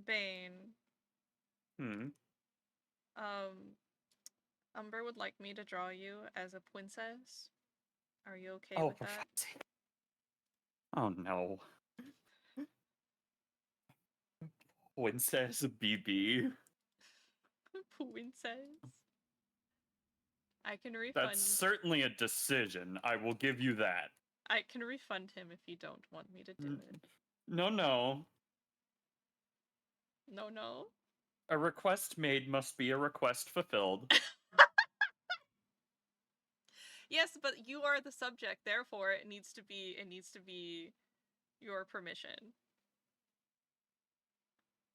Speaker 4: Bane. Umber would like me to draw you as a princess. Are you okay with
Speaker 7: for
Speaker 4: that?
Speaker 7: fuck's sake. Oh no. Princess BB.
Speaker 4: Princess. I can refund.
Speaker 7: That's certainly a decision. I will give you that.
Speaker 4: I can refund him if you don't want me to do it.
Speaker 7: No.
Speaker 4: No.
Speaker 7: A request made must be a request fulfilled.
Speaker 4: Yes, but you are the subject, therefore it needs to be your permission.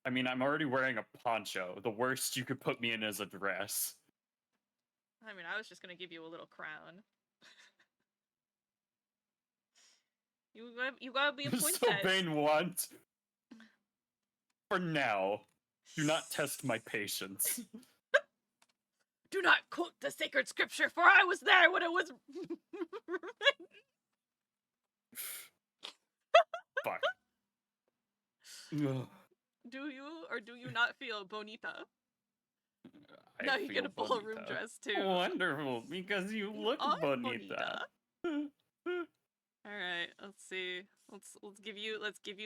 Speaker 7: I mean, I'm already wearing a poncho. The worst you could put me in is a dress.
Speaker 4: I mean, I was just gonna give you a little crown. You gotta be a princess.
Speaker 7: So Bane wants. For now, do not test my patience.
Speaker 4: Do not quote the sacred scripture, for I was there when it was written.
Speaker 7: Fuck.
Speaker 4: Do you or do you not feel bonita?
Speaker 7: I
Speaker 4: Now you
Speaker 7: feel
Speaker 4: get a ballroom
Speaker 7: bonita.
Speaker 4: dress too.
Speaker 7: Wonderful, because you look
Speaker 4: are
Speaker 7: bonita.
Speaker 4: All right, let's see. Let's give you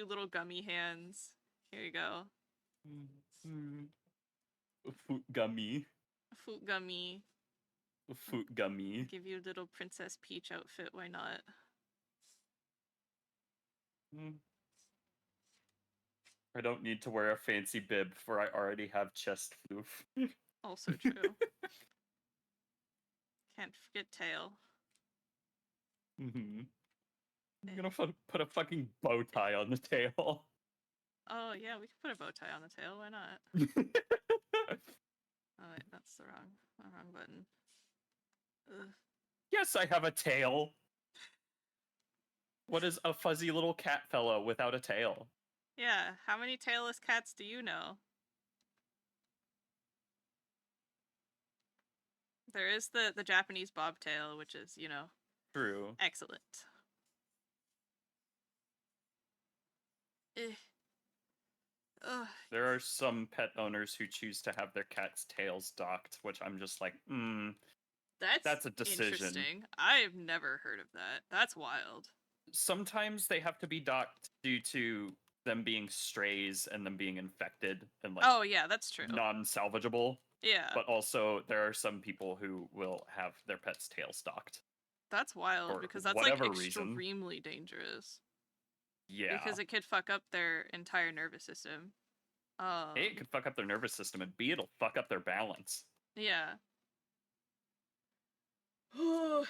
Speaker 4: little gummy hands. Here you go.
Speaker 7: Foot gummy.
Speaker 4: Foot gummy.
Speaker 7: Foot gummy.
Speaker 4: Give you a little Princess Peach outfit. Why not?
Speaker 7: I don't need to wear a fancy bib, for I already have chest floof.
Speaker 4: Also true. Can't forget tail.
Speaker 7: I'm gonna put a fucking bow tie on the tail.
Speaker 4: Oh yeah, we could put a bow tie on the tail. Why not? Oh wait, that's the wrong button. Ugh.
Speaker 7: Yes, I have a tail. What is a fuzzy little cat fellow without a tail?
Speaker 4: Yeah, how many tailless cats do you know? There is the Japanese bobtail, which is, you know,
Speaker 7: True.
Speaker 4: excellent. Ugh.
Speaker 7: There are some pet owners who choose to have their cat's tails docked, which I'm just like, that's a decision.
Speaker 4: Interesting. I've never heard of that. That's wild.
Speaker 7: Sometimes they have to be docked due to them being strays and them being infected and like
Speaker 4: oh yeah, that's true.
Speaker 7: Non-salvageable.
Speaker 4: Yeah.
Speaker 7: But also there are some people who will have their pet's tails docked.
Speaker 4: That's wild because that's like extremely dangerous.
Speaker 7: Yeah.
Speaker 4: Because it could fuck up their entire nervous system.
Speaker 7: A, it could fuck up their nervous system, and B, it'll fuck up their balance.
Speaker 4: Yeah. Alright,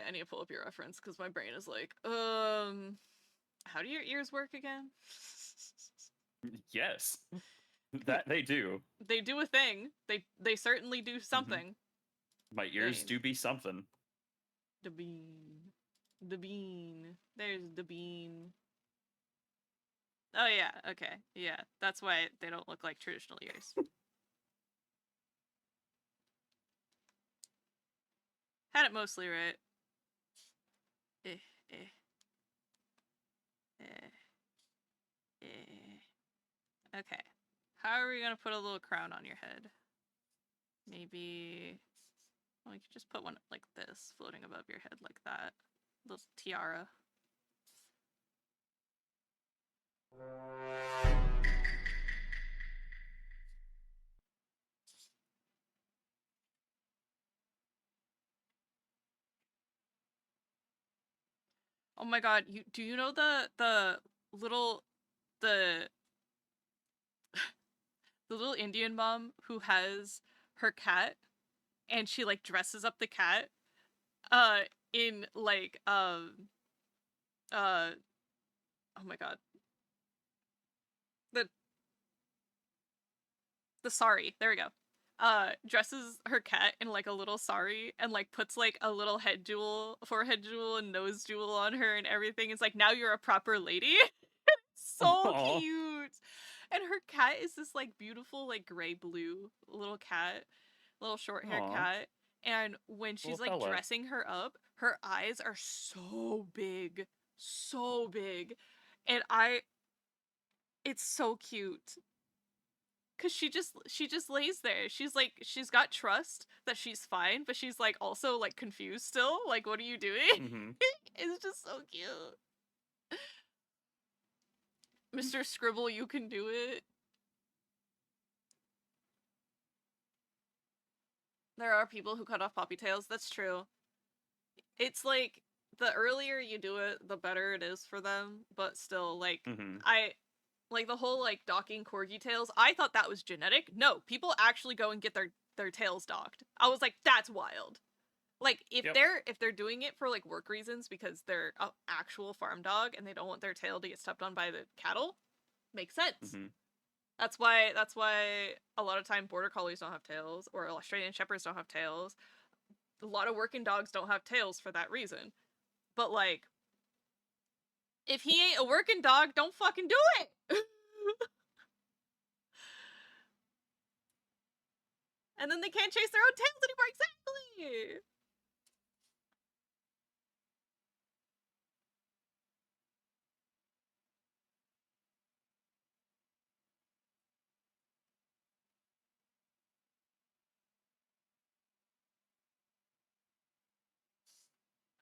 Speaker 4: I need to pull up your reference because my brain is like, how do your ears work again?
Speaker 7: Yes. That they do.
Speaker 4: They do a thing. They certainly do something.
Speaker 7: My ears do be something.
Speaker 4: The bean. The bean. There's the bean. Oh yeah, okay. Yeah, that's why they don't look like traditional ears. Had it mostly right. Okay. How are we gonna put a little crown on your head? Maybe... well, you could just put one like this, floating above your head like that. Little tiara. Oh my god, do you know the little the little Indian mom who has her cat and she like dresses up the cat in like oh my god. The sari, there we go. Dresses her cat in like a little sari and like puts like a little head jewel, forehead jewel and nose jewel on her and everything. It's like, now you're a proper lady. So cute. And her cat is this like beautiful like gray blue little cat, little short haired
Speaker 7: Aw.
Speaker 4: cat. And when she's
Speaker 7: Little
Speaker 4: like
Speaker 7: fella.
Speaker 4: dressing her up, her eyes are so big, and it's so cute. Cause she just lays there. She's like she's got trust that she's fine, but she's like also like confused still. Like, what are you doing?
Speaker 7: Mm-hmm.
Speaker 4: It's just so cute. Mr. Scribble, you can do it. There are people who cut off poppy tails. That's true. It's like the earlier you do it, the better it is for them. But still, like
Speaker 7: Mm-hmm.
Speaker 4: I like the whole like docking corgi tails. I thought that was genetic. No, people actually go and get their tails docked. I was like, that's wild. Like if
Speaker 7: Yep.
Speaker 4: they're doing it for like work reasons because they're an actual farm dog and they don't want their tail to get stepped on by the cattle, makes sense.
Speaker 7: Mm-hmm.
Speaker 4: That's why a lot of time border collies don't have tails or Australian shepherds don't have tails. A lot of working dogs don't have tails for that reason. But like if he ain't a working dog, don't fucking do it. And then they can't chase their own tails anymore. Exactly.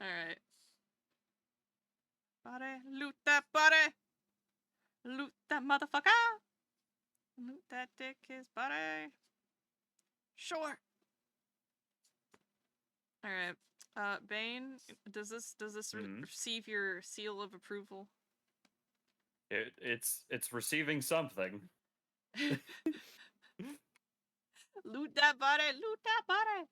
Speaker 4: Alright. Body, loot that body. Loot that motherfucker. Loot that dick, his body. Sure. Alright. Bane, does this receive your seal of approval?
Speaker 7: It's receiving something.
Speaker 4: Loot that body, loot that body.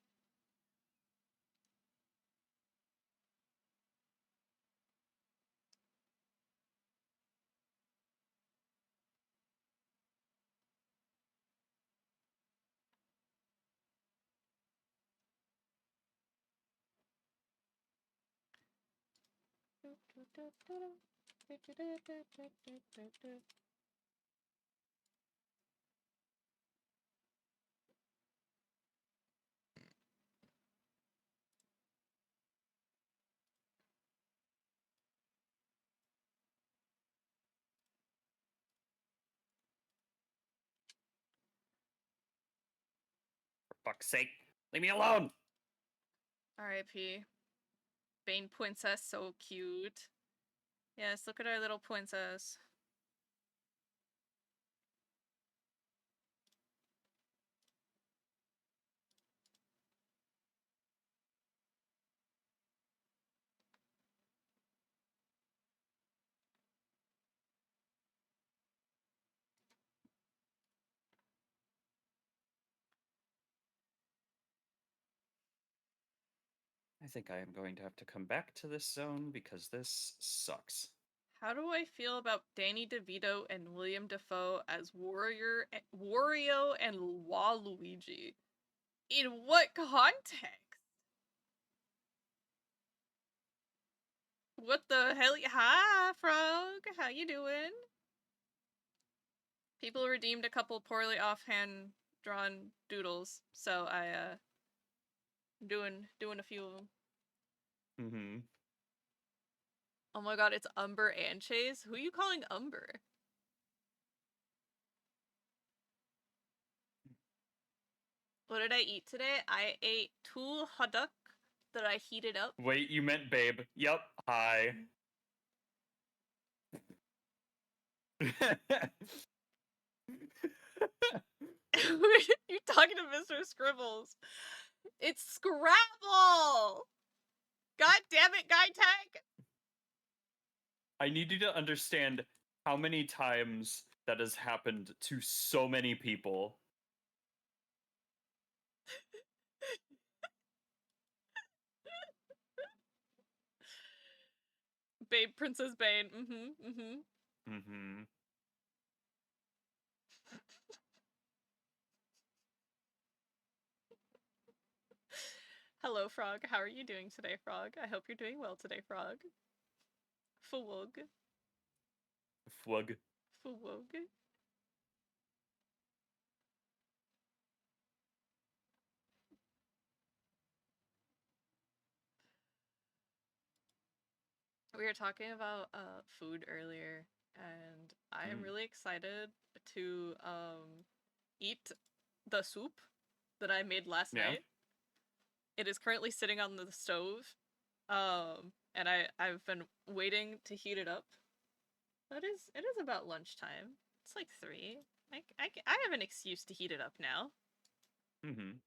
Speaker 7: For fuck's sake, leave me alone.
Speaker 4: R.I.P. Bane princess, so cute. Yes, look at our little princess.
Speaker 7: I think I am going to have to come back to this zone because this sucks.
Speaker 4: How do I feel about Danny DeVito and William Dafoe as Wario and Waluigi? In what context? What the hell? Hi, Frog. How you doing? People redeemed a couple poorly offhand drawn doodles, so I doing a few of them.
Speaker 7: Mm-hmm.
Speaker 4: Oh my god, it's Umber and Chase. Who are you calling Umber? What did I eat today? I ate 2 hot dog that I heated up.
Speaker 7: Wait, you meant babe. Yup. Hi.
Speaker 4: You're talking to Mr. Scribbles. It's Scrabble! God damn it, Guy Tag!
Speaker 7: I need you to understand how many times that has happened to so many people.
Speaker 4: Babe, Princess Bane. Mm-hmm, mm-hmm.
Speaker 7: Mm-hmm.
Speaker 4: Hello, Frog. How are you doing today, Frog? I hope you're doing well today, Frog. Fwug.
Speaker 7: Flug.
Speaker 4: Fwug. We were talking about food earlier, and I am really excited to eat the soup that I made last night. It is currently sitting on the stove, and I've been waiting to heat it up. It is about lunchtime. It's like 3. I have an excuse to heat it up now.
Speaker 7: Mm-hmm.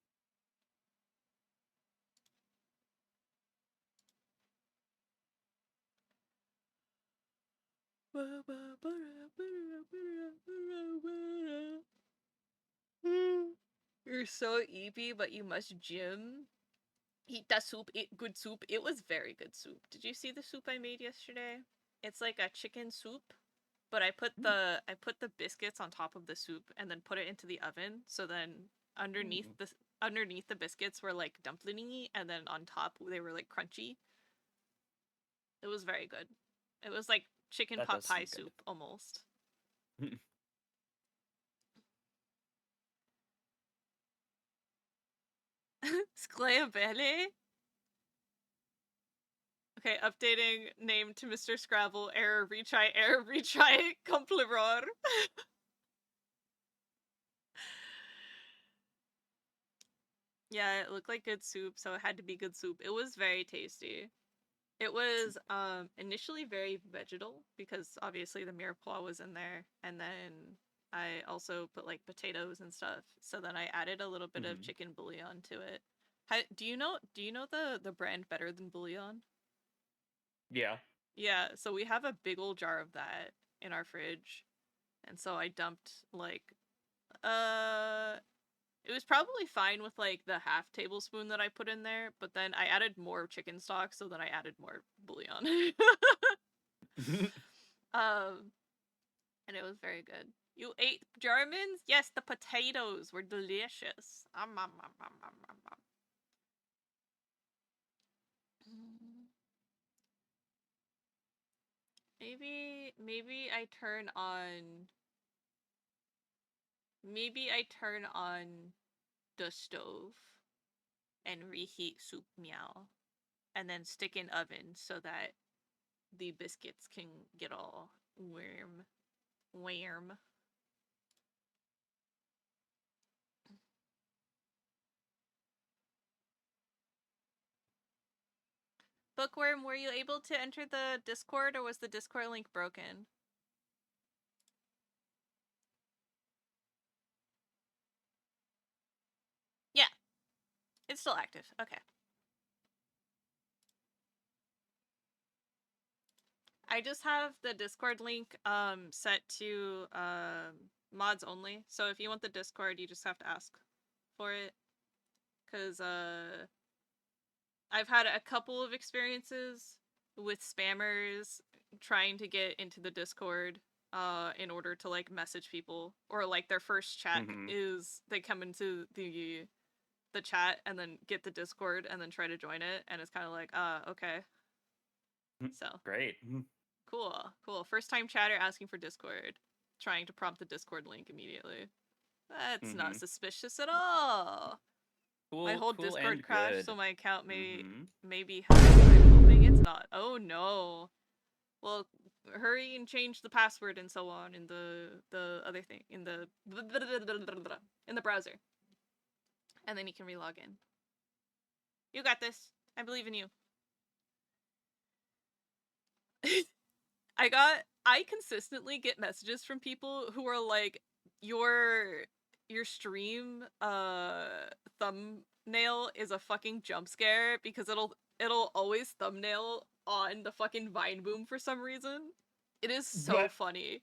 Speaker 4: You're so eepy, but you must gym. Eat that soup, eat good soup. It was very good soup. Did you see the soup I made yesterday? It's like a chicken soup, but I put the biscuits on top of the soup and then put it into the oven. So then underneath the biscuits were like dumplingy, and then on top they were like crunchy. It was very good. It was like chicken pot pie soup almost. Scleabele? Okay, updating name to Mr. Scrabble. Error retry, compliror. Yeah, it looked like good soup, so it had to be good soup. It was very tasty. It was initially very vegetal because obviously the mirepoix was in there, and then I also put like potatoes and stuff. So then I added a little bit of chicken bouillon to it. Do you know the brand Better Than Bouillon?
Speaker 7: Yeah.
Speaker 4: Yeah, so we have a big old jar of that in our fridge. And so I dumped like it was probably fine with like the half tablespoon that I put in there, but then I added more chicken stock, so then I added more bouillon. And it was very good. You ate Germans? Yes, the potatoes were delicious. Maybe I turn on the stove and reheat soup meow and then stick in oven so that the biscuits can get all warm. Bookworm, were you able to enter the Discord, or was the Discord link broken? Yeah. It's still active. Okay. I just have the Discord link set to mods only. So if you want the Discord, you just have to ask for it. Cause I've had a couple of experiences with spammers trying to get into the Discord in order to like message people, or like their first chat is they come into the chat and then get the Discord and then try to join it, and it's kind of like okay. So
Speaker 7: great.
Speaker 4: Cool. First time chatter asking for Discord, trying to prompt the Discord link immediately. That's not suspicious at all.
Speaker 7: Cool,
Speaker 4: my whole
Speaker 7: cool
Speaker 4: Discord
Speaker 7: and
Speaker 4: crashed,
Speaker 7: good.
Speaker 4: so my account may be hacked. I'm hoping it's not. Oh no. Well, hurry and change the password and so on in the other thing, in the browser. And then you can relog in. You got this. I believe in you. I consistently get messages from people who are like, your stream thumbnail is a fucking jump scare, because it'll always thumbnail on the fucking Vine Boom for some reason. It is so funny.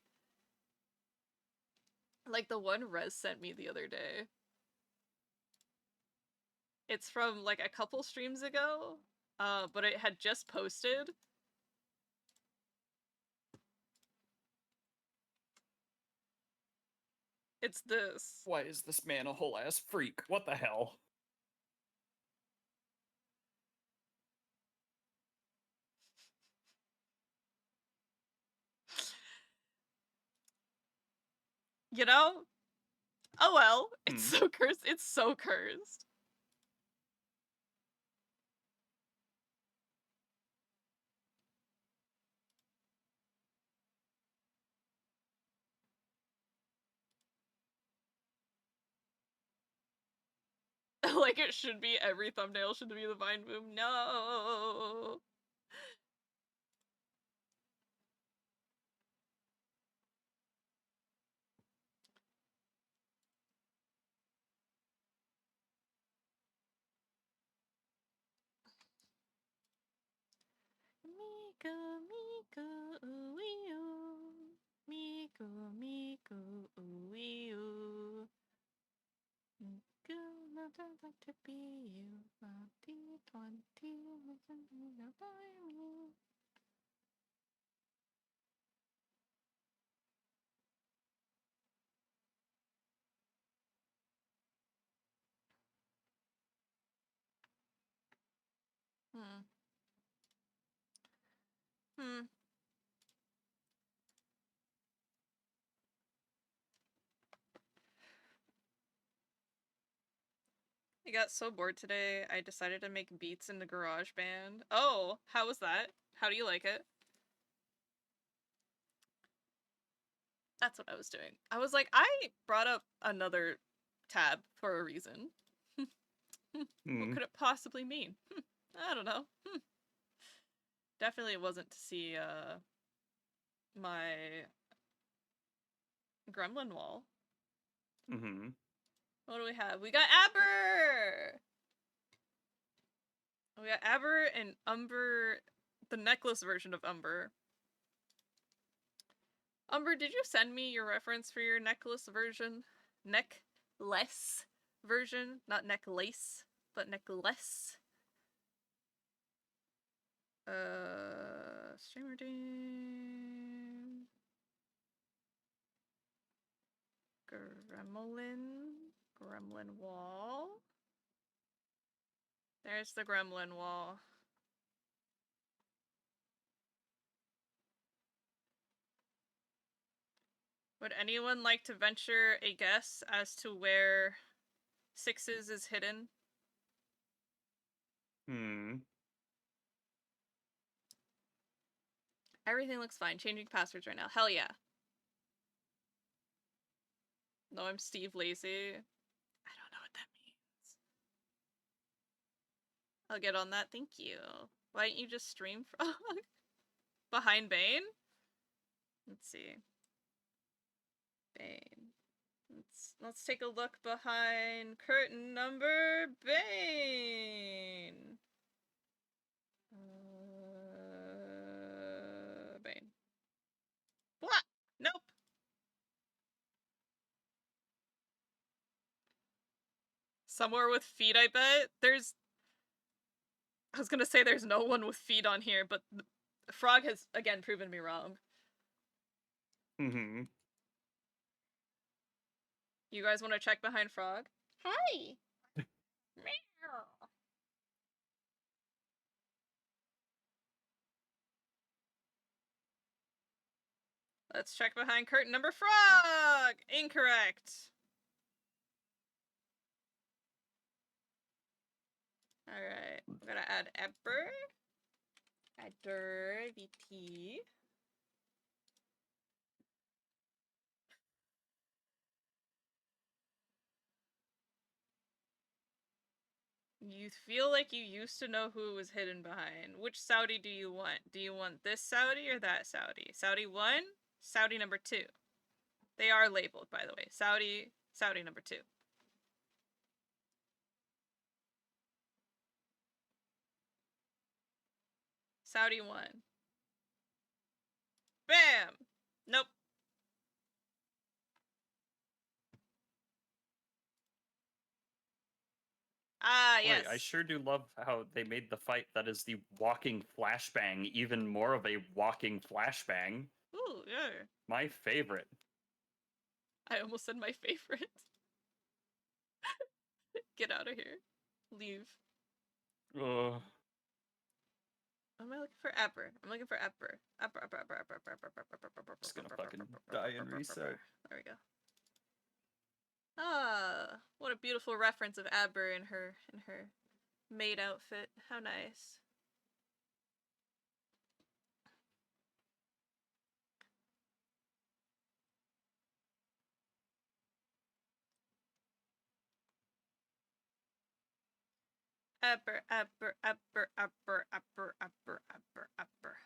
Speaker 4: Like the one Rez sent me the other day. It's from like a couple streams ago, but it had just posted. It's this.
Speaker 7: Why is this man a whole ass freak? What the hell?
Speaker 4: You know? Oh well. It's so cursed. It's so cursed. Like it should be every thumbnail should be the Vine boom. No. Miku, Miku, ooh-wee-oo. Miku, Miku, ooh-wee-oo. Miku, not I'd like to be you. 2020, listen to me, now by me. Hmm. Hmm. I got so bored today, I decided to make beats in the GarageBand. Oh, how was that? How do you like it? That's what I was doing. I was like, I brought up another tab for a reason. What could it possibly mean? I don't know. Definitely it wasn't to see, my gremlin wall.
Speaker 7: Mm-hmm.
Speaker 4: What do we have? We got Aber! We got Aber and Umber, the necklace version of Umber. Umber, did you send me your reference for your necklace version? Necklace version? Not necklace, but necklace. Streamer team. Gremlin wall. There's the gremlin wall. Would anyone like to venture a guess as to where Sixes is hidden? Everything looks fine. Changing passwords right now. Hell yeah. No, I'm Steve Lazy. I don't know what that means. I'll get on that. Thank you. Why don't you just stream Frog? Behind Bane? Let's see. Bane. Let's take a look behind curtain number Bane. Bane. What? Nope. Somewhere with feet, I bet. I was gonna say there's no one with feet on here, but Frog has, again, proven me wrong.
Speaker 7: Mm-hmm.
Speaker 4: You guys want to check behind Frog? Hi! Meow. Let's check behind curtain number Frog! Incorrect! Alright, I'm gonna add Epper. Adder VT. You feel like you used to know who it was hidden behind. Which Saudi do you want? Do you want this Saudi or that Saudi? Saudi 1, Saudi number 2. They are labeled, by the way. Saudi number 2. Saudi 1. Bam! Nope. Ah, yes.
Speaker 7: Wait, I sure do love how they made the fight that is the walking flashbang even more of a walking flashbang.
Speaker 4: Ooh, yeah.
Speaker 7: My favorite.
Speaker 4: I almost said my favorite. Get out of here. Leave.
Speaker 7: Ugh.
Speaker 4: Am I looking for Epper? I'm looking for Epper.
Speaker 7: Just gonna fucking die and reset.
Speaker 4: There we go. Ah, what a beautiful reference of Aber in her maid outfit. How nice. Upper, upper, upper, upper, upper, upper, upper, upper.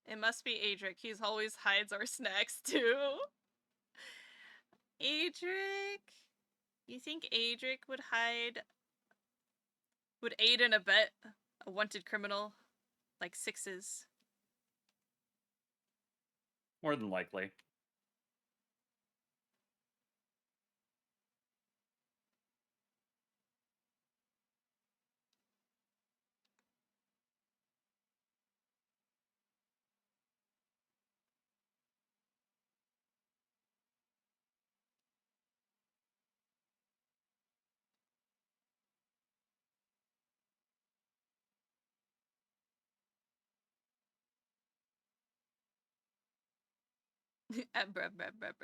Speaker 4: It must be Adric. He's always hides our snacks too. Adric? You think Adric would aid and abet a wanted criminal like Sixes?
Speaker 7: More than likely.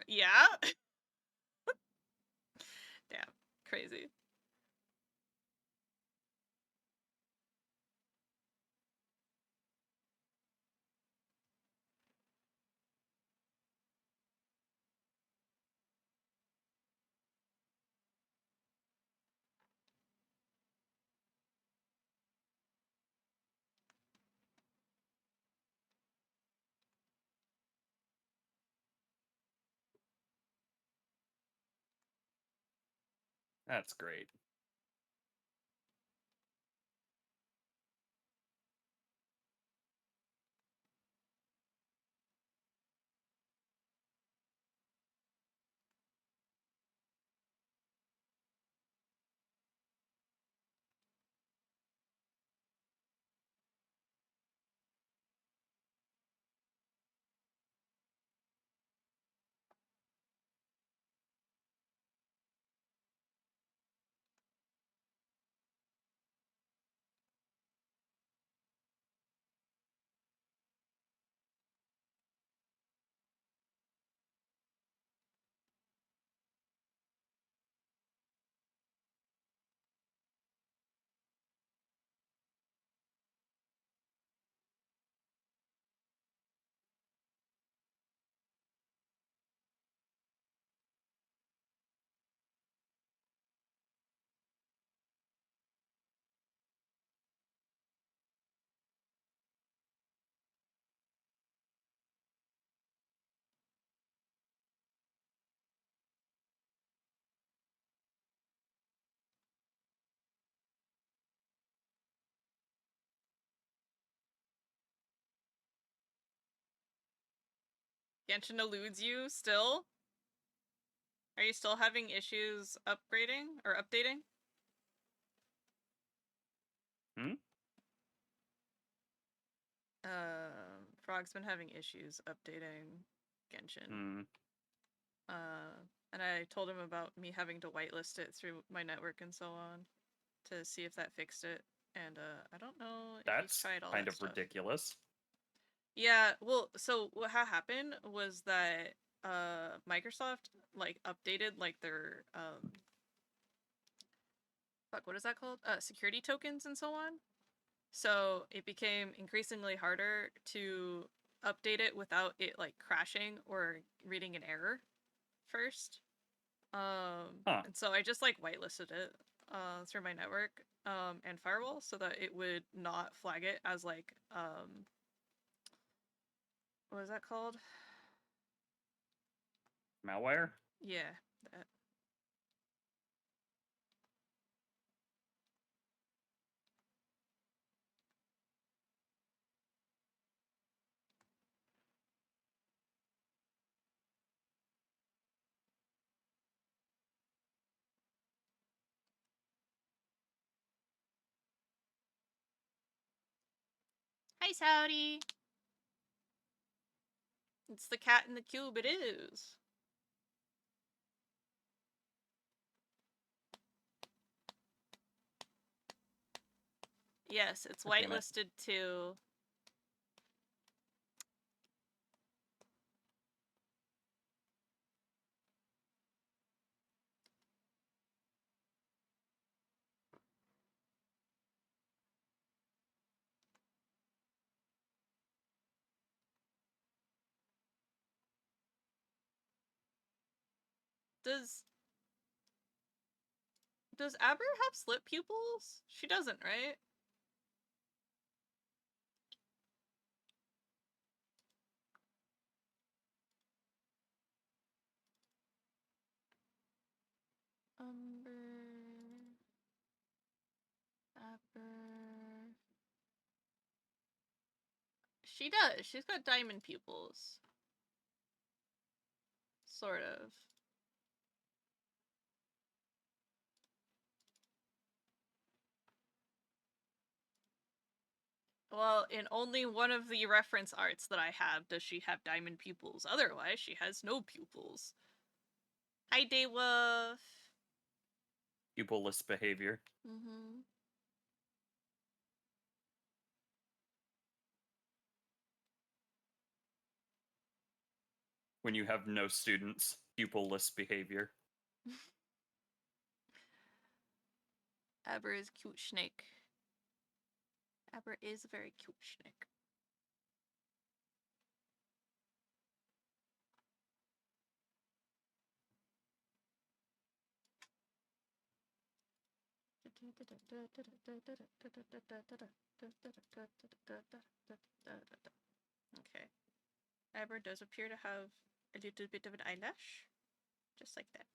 Speaker 4: Yeah? Damn, crazy.
Speaker 7: That's great.
Speaker 4: Genshin eludes you still? Are you still having issues upgrading or updating?
Speaker 7: Hmm?
Speaker 4: Frog's been having issues updating Genshin.
Speaker 7: Hmm.
Speaker 4: And I told him about me having to whitelist it through my network and so on to see if that fixed it. And I don't know if he's
Speaker 7: That's
Speaker 4: tried all
Speaker 7: kind
Speaker 4: that
Speaker 7: of
Speaker 4: stuff.
Speaker 7: ridiculous.
Speaker 4: Yeah, well, so what happened was that Microsoft like updated like their fuck, what is that called? Security tokens and so on. So it became increasingly harder to update it without it like crashing or reading an error first.
Speaker 7: Huh.
Speaker 4: And so I just like whitelisted it through my network and firewall so that it would not flag it as like what is that called?
Speaker 7: Malware?
Speaker 4: Yeah, that. Hi, Saudi. It's the cat in the cube. It is. Yes, it's
Speaker 7: God damn it.
Speaker 4: whitelisted too. Does Aber have slit pupils? She doesn't, right? Aber. She does. She's got diamond pupils. Sort of. Well, in only one of the reference arts that I have does she have diamond pupils. Otherwise, she has no pupils. Hi, Daywolf.
Speaker 7: Pupilless behavior.
Speaker 4: Mm-hmm.
Speaker 7: When you have no students, pupilless behavior.
Speaker 4: Aber is cute snake. Aber is a very cute snake. Okay. Aber does appear to have a little bit of an eyelash. Just like that.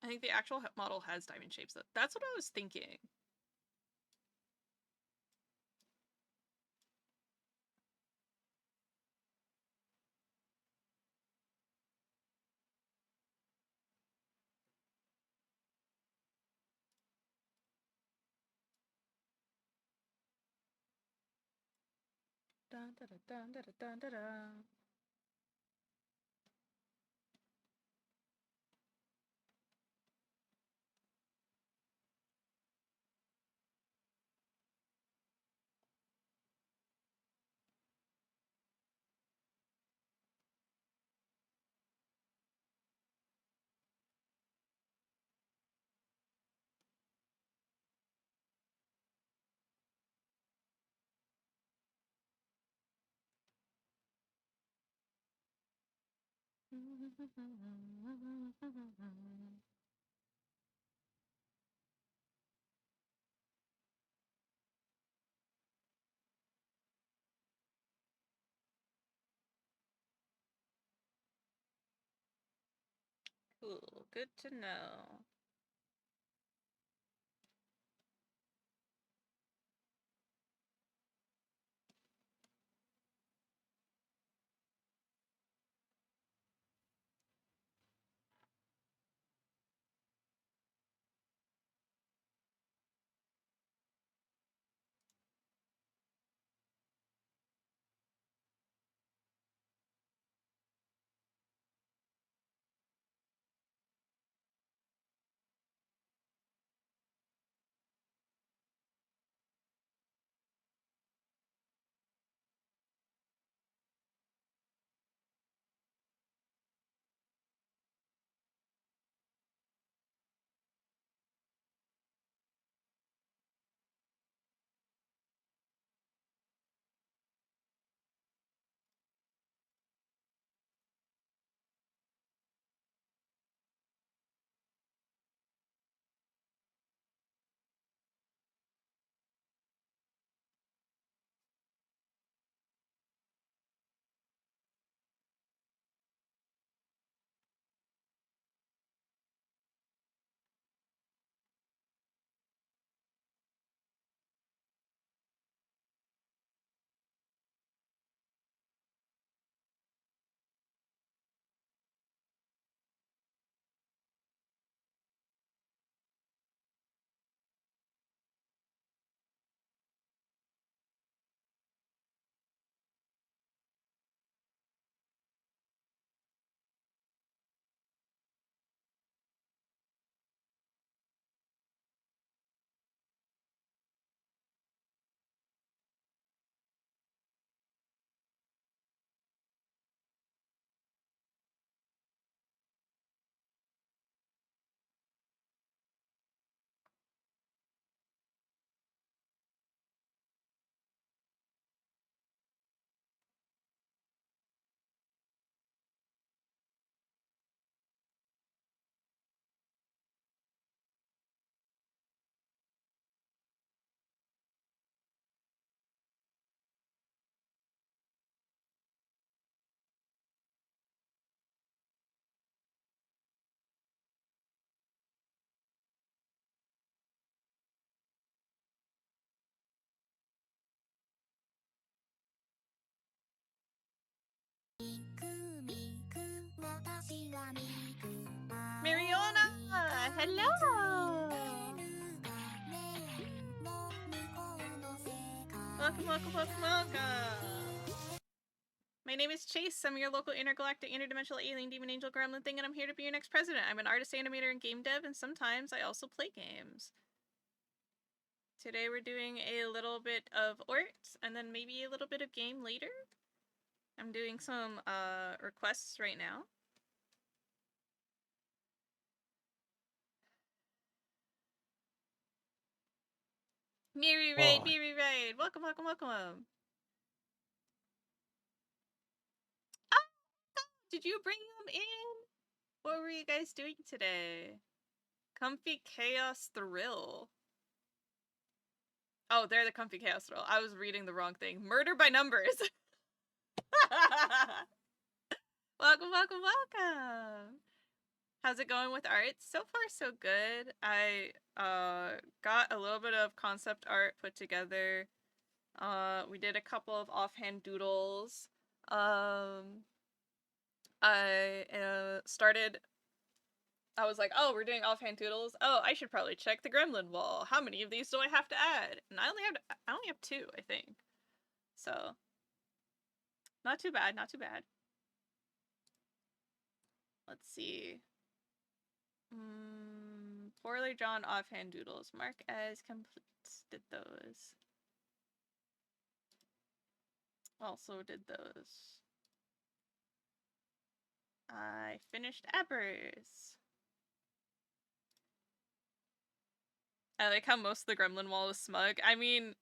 Speaker 4: I think the actual model has diamond shapes. That's what I was thinking. Dun, dun, dun, dun, dun, dun, dun. Cool, good to know. Mariona! Hello! Welcome, welcome, welcome, welcome! My name is Chase. I'm your local intergalactic interdimensional alien demon angel gremlin thing, and I'm here to be your next president. I'm an artist, animator, and game dev, and sometimes I also play games. Today we're doing a little bit of art, and then maybe a little bit of game later. I'm doing some requests right now. Miri Raid, Miri Raid! Welcome, welcome, welcome! Ah! Did you bring them in? What were you guys doing today? Comfy Chaos Thrill. Oh, they're the Comfy Chaos Thrill. I was reading the wrong thing. Murder by Numbers! Welcome, welcome, welcome! How's it going with art? So far, so good. I got a little bit of concept art put together. We did a couple of offhand doodles. I was like, oh, we're doing offhand doodles. Oh, I should probably check the gremlin wall. How many of these do I have to add? And I only have 2, I think. So, not too bad, not too bad. Let's see. Poorly drawn offhand doodles. Mark as complete. Did those. Also did those. I finished Appers. I like how most of the gremlin wall is smug. I mean,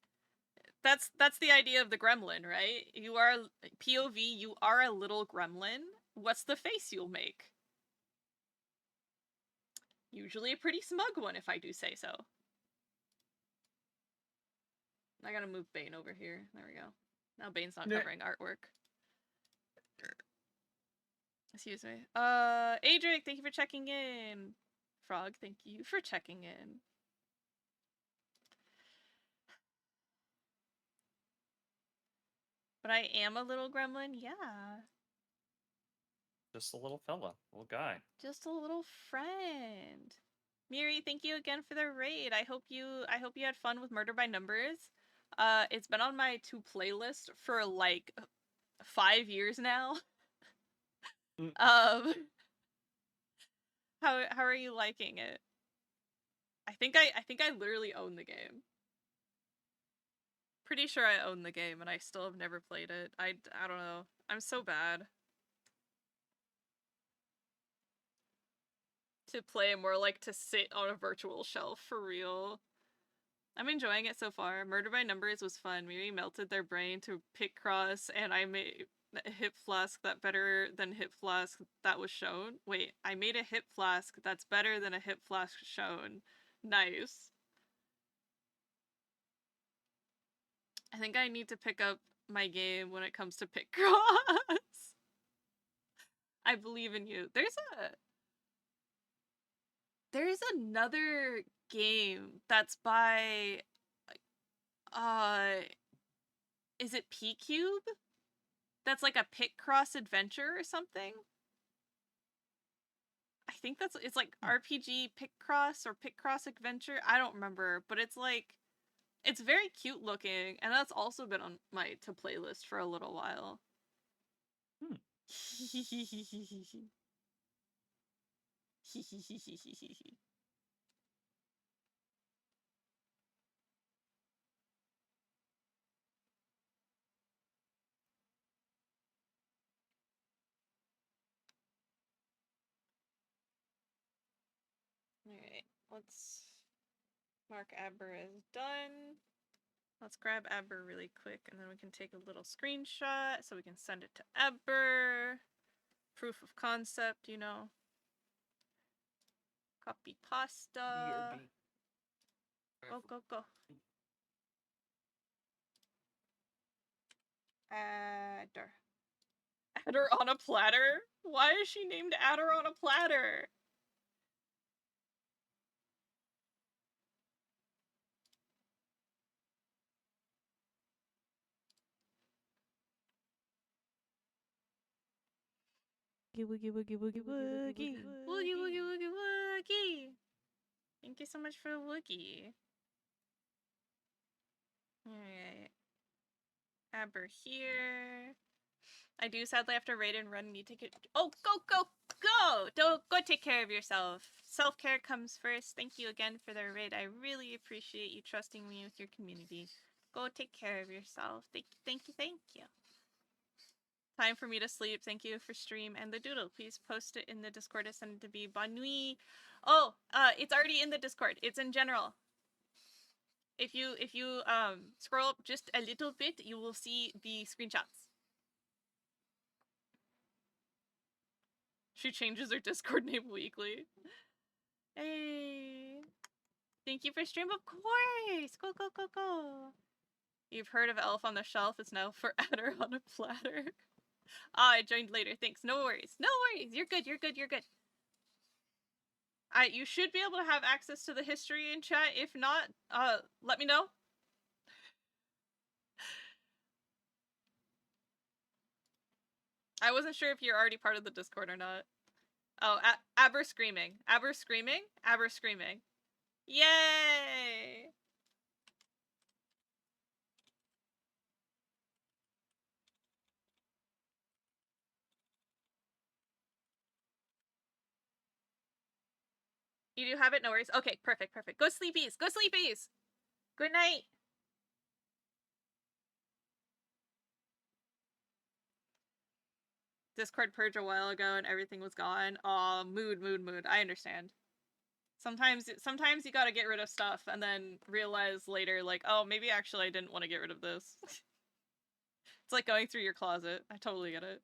Speaker 4: that's the idea of the gremlin, right? You are POV, you are a little gremlin. What's the face you'll make? Usually a pretty smug one, if I do say so. I gotta move Bane over here. There we go. Now Bane's not covering artwork. Excuse me. Adric, thank you for checking in. Frog, thank you for checking in. But I am a little gremlin, yeah.
Speaker 7: Just a little fella, little guy.
Speaker 4: Just a little friend. Miri, thank you again for the raid. I hope you had fun with Murder by Numbers. It's been on my to-playlist for like 5 years now. How are you liking it? I think I literally own the game. Pretty sure I own the game and I still have never played it. I don't know. I'm so bad. To play, more like to sit on a virtual shelf, for real. I'm enjoying it so far. Murder by Numbers was fun. Miri melted their brain to pick cross, and I made a hip flask that better than hip flask that was shown. Wait, I made a hip flask that's better than a hip flask shown. Nice. I think I need to pick up my game when it comes to pick cross. I believe in you. There's another game that's by, is it P-Cube? That's like a pick cross adventure or something? I think it's like RPG pick cross or pick cross adventure. I don't remember, but it's like, it's very cute looking, and that's also been on my to-playlist for a little while. Alright, let's mark Aber as done. Let's grab Aber really quick, and then we can take a little screenshot so we can send it to Aber. Proof of concept, you know. Copy pasta. Go, go, go. Adder. Adder on a platter? Why is she named Adder on a platter?
Speaker 8: woogie woogie woogie woogie woogie.
Speaker 4: Woogie, woogie, woogie, woogie. Thank you so much for the woogie. Alright. Amber here. I do sadly have to raid and run. You take it. Oh, go, go, go! Don't go take care of yourself. Self-care comes first. Thank you again for the raid. I really appreciate you trusting me with your community. Go take care of yourself. Thank you, thank you, thank you. Time for me to sleep. Thank you for stream and the doodle. Please post it in the Discord. I send it to be bonne nuit. Oh, it's already in the Discord. It's in general. If you scroll up just a little bit, you will see the screenshots. She changes her Discord name weekly. Hey. Thank you for stream, of course. Go, go, go, go. You've heard of Elf on the Shelf. It's now for Adder on a Platter. Ah, I joined later. Thanks. No worries. No worries. You're good. You're good. You're good. You should be able to have access to the history in chat. If not, let me know. I wasn't sure if you're already part of the Discord or not. Oh, Aber screaming. Aber screaming? Aber screaming. Yay! You do have it? No worries. Okay, perfect, perfect. Go sleepies! Go sleepies! Good night! Discord purge a while ago and everything was gone. Aw, mood, mood, mood. I understand. Sometimes you gotta get rid of stuff and then realize later, like, oh, maybe actually I didn't want to get rid of this. It's like going through your closet. I totally get it.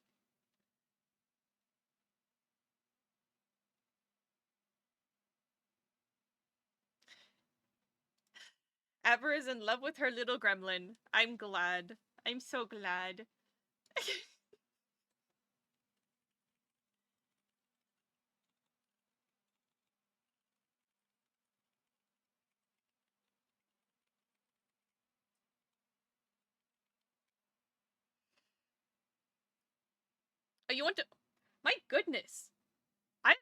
Speaker 4: Aber is in love with her little gremlin. I'm glad. I'm so glad. Oh, you want to... My goodness. How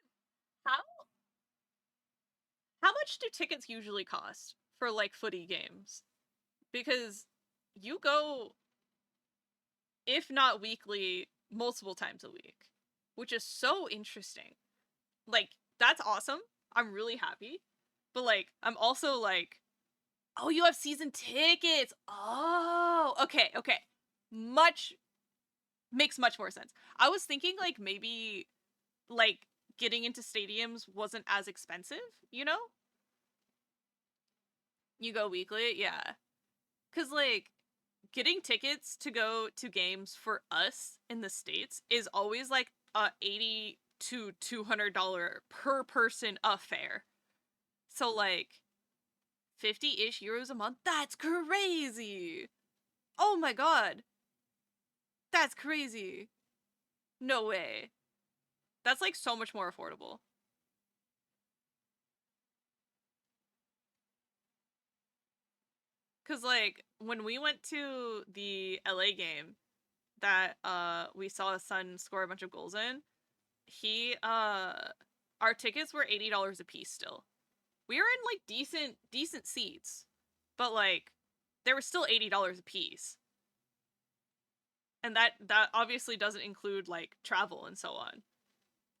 Speaker 4: much do tickets usually cost for, like, footy games? Because you go, if not weekly, multiple times a week. Which is so interesting. Like, that's awesome. I'm really happy. But, like, I'm also like, oh, you have season tickets! Oh! Okay, okay. Makes much more sense. I was thinking, like, maybe, like, getting into stadiums wasn't as expensive, you know? You go weekly? Yeah. 'Cause, like, getting tickets to go to games for us in the States is always, like, a $80 to $200 per person affair. So, like, 50-ish euros a month? That's crazy! Oh my god! That's crazy! No way. That's, like, so much more affordable. Cause, like, when we went to the LA game that, we saw his son score a bunch of goals in, our tickets were $80 a piece still. We were in, like, decent seats. But, like, they were still $80 a piece. And that obviously doesn't include, like, travel and so on.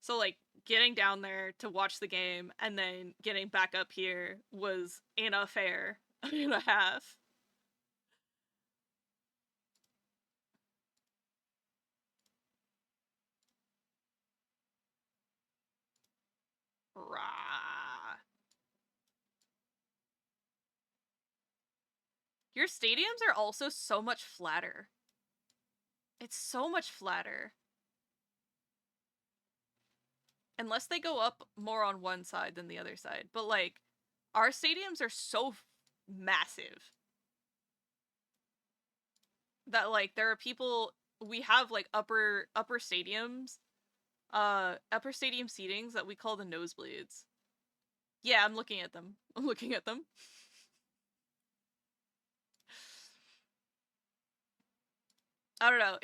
Speaker 4: So, like, getting down there to watch the game and then getting back up here was an affair and a half. Rah. Your stadiums are also so much flatter. It's so much flatter. Unless they go up more on one side than the other side. But, like, our stadiums are so massive that, like, there are people... We have, like, upper stadiums. Upper stadium seatings that we call the nosebleeds. Yeah, I'm looking at them. I'm looking at them. I don't know.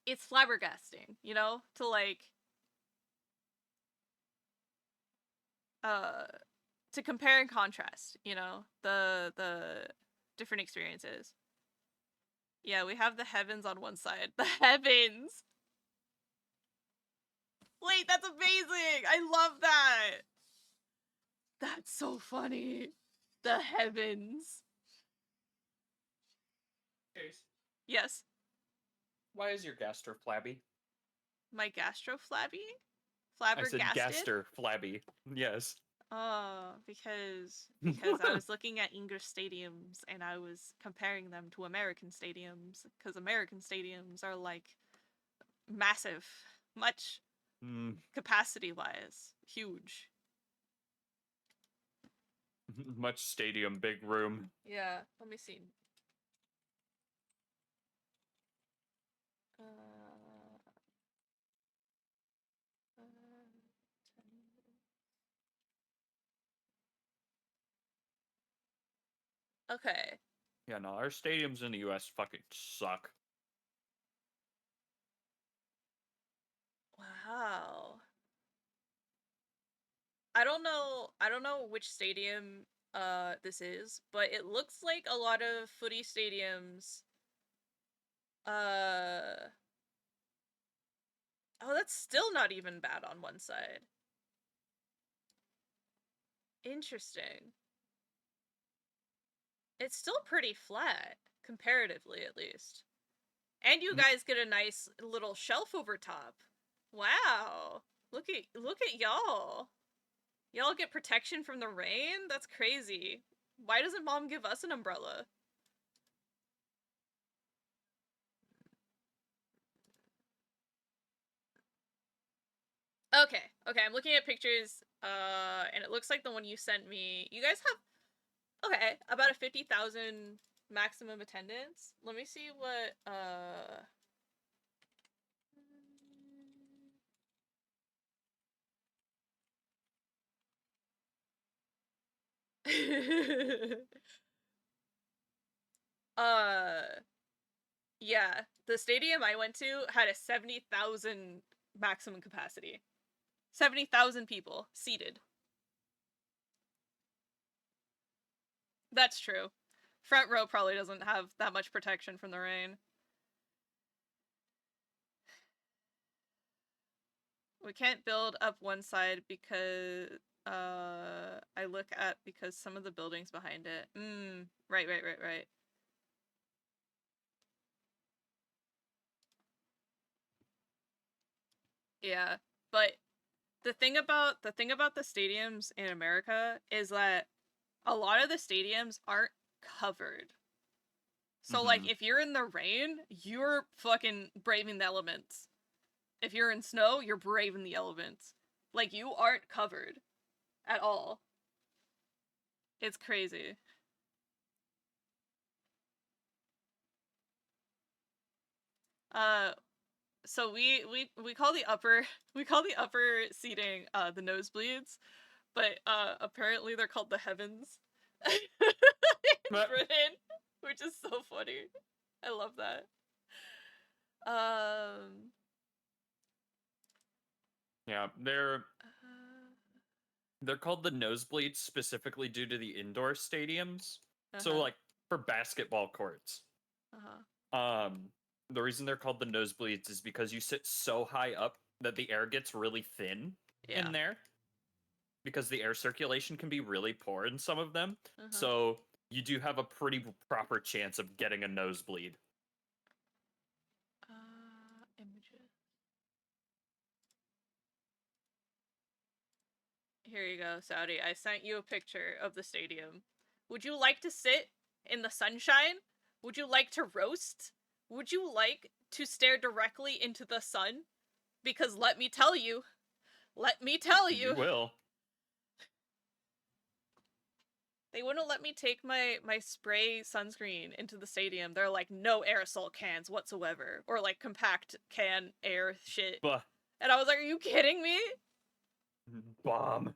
Speaker 4: it's flabbergasting, you know, to like to compare and contrast, you know, the different experiences. Yeah, we have the heavens on one side. The heavens. Wait, that's amazing. I love that. That's so funny. The heavens.
Speaker 7: Case.
Speaker 4: Yes.
Speaker 7: Why is your gaster flabby?
Speaker 4: My gastro flabby?
Speaker 7: I said
Speaker 4: Flabbergasted?
Speaker 7: gaster flabby. Yes.
Speaker 4: Oh, because I was looking at English stadiums and I was comparing them to American stadiums, because American stadiums are like massive, much capacity wise, huge.
Speaker 7: Much stadium, big room.
Speaker 4: Yeah, let me see. Okay.
Speaker 7: Yeah, no, our stadiums in the US fucking suck.
Speaker 4: Wow. I don't know which stadium this is, but it looks like a lot of footy stadiums oh, that's still not even bad on one side. Interesting. It's still pretty flat, comparatively at least. And you guys get a nice little shelf over top. Wow. Look at y'all. Y'all get protection from the rain? That's crazy. Why doesn't mom give us an umbrella? Okay, I'm looking at pictures, and it looks like the one you sent me. You guys have, okay, about a 50,000 maximum attendance. Let me see what, yeah, the stadium I went to had a 70,000 maximum capacity. 70,000 people seated. That's true. Front row probably doesn't have that much protection from the rain. We can't build up one side because I look at because some of the buildings behind it. Right. Yeah, but the thing about the stadiums in America is that a lot of the stadiums aren't covered. So like if you're in the rain, you're fucking braving the elements. If you're in snow, you're braving the elements. Like you aren't covered at all. It's crazy. So we call the upper seating the nosebleeds, but apparently they're called the heavens in Britain, which is so funny. I love that.
Speaker 7: Yeah, they're called the nosebleeds specifically due to the indoor stadiums. So like for basketball courts. The reason they're called the nosebleeds is because you sit so high up that the air gets really thin in there. Because the air circulation can be really poor in some of them. So you do have a pretty proper chance of getting a nosebleed.
Speaker 4: Images. Here you go, Saudi. I sent you a picture of the stadium. Would you like to sit in the sunshine? Would you like to roast? Would you like to stare directly into the sun? Because let me tell you.
Speaker 7: You will.
Speaker 4: They wouldn't let me take my spray sunscreen into the stadium. They're like, no aerosol cans whatsoever. Or like compact can air shit.
Speaker 7: Bah.
Speaker 4: And I was like, are you kidding me?
Speaker 7: Bomb.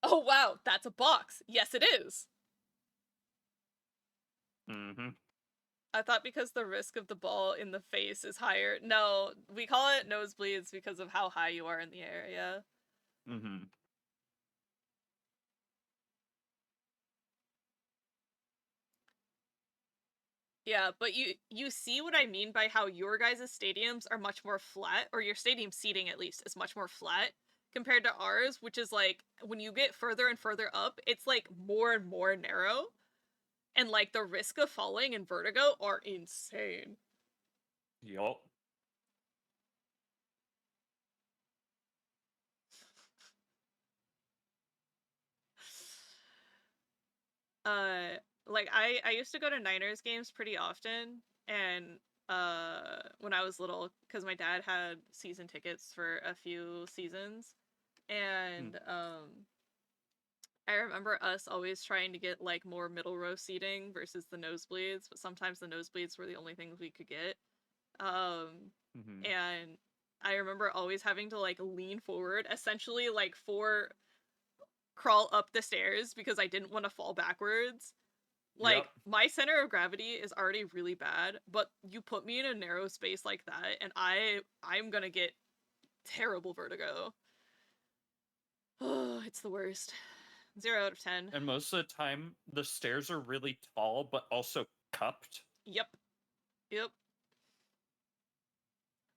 Speaker 4: Oh wow, that's a box. Yes, it is. I thought because the risk of the ball in the face is higher. No, we call it nosebleeds because of how high you are in the area.
Speaker 7: Mm-hmm.
Speaker 4: Yeah, but you see what I mean by how your guys' stadiums are much more flat, or your stadium seating at least is much more flat compared to ours, which is like when you get further and further up, it's like more and more narrow. And like the risk of falling and vertigo are insane.
Speaker 7: Yup.
Speaker 4: Like I used to go to Niners games pretty often, and when I was little, because my dad had season tickets for a few seasons, and I remember us always trying to get like more middle row seating versus the nosebleeds, but sometimes the nosebleeds were the only things we could get. And I remember always having to like lean forward, essentially like crawl up the stairs because I didn't want to fall backwards. Like, my center of gravity is already really bad, but you put me in a narrow space like that, and I'm gonna get terrible vertigo. Oh, it's the worst. 0 out of 10.
Speaker 7: And most of the time, the stairs are really tall, but also cupped.
Speaker 4: Yep.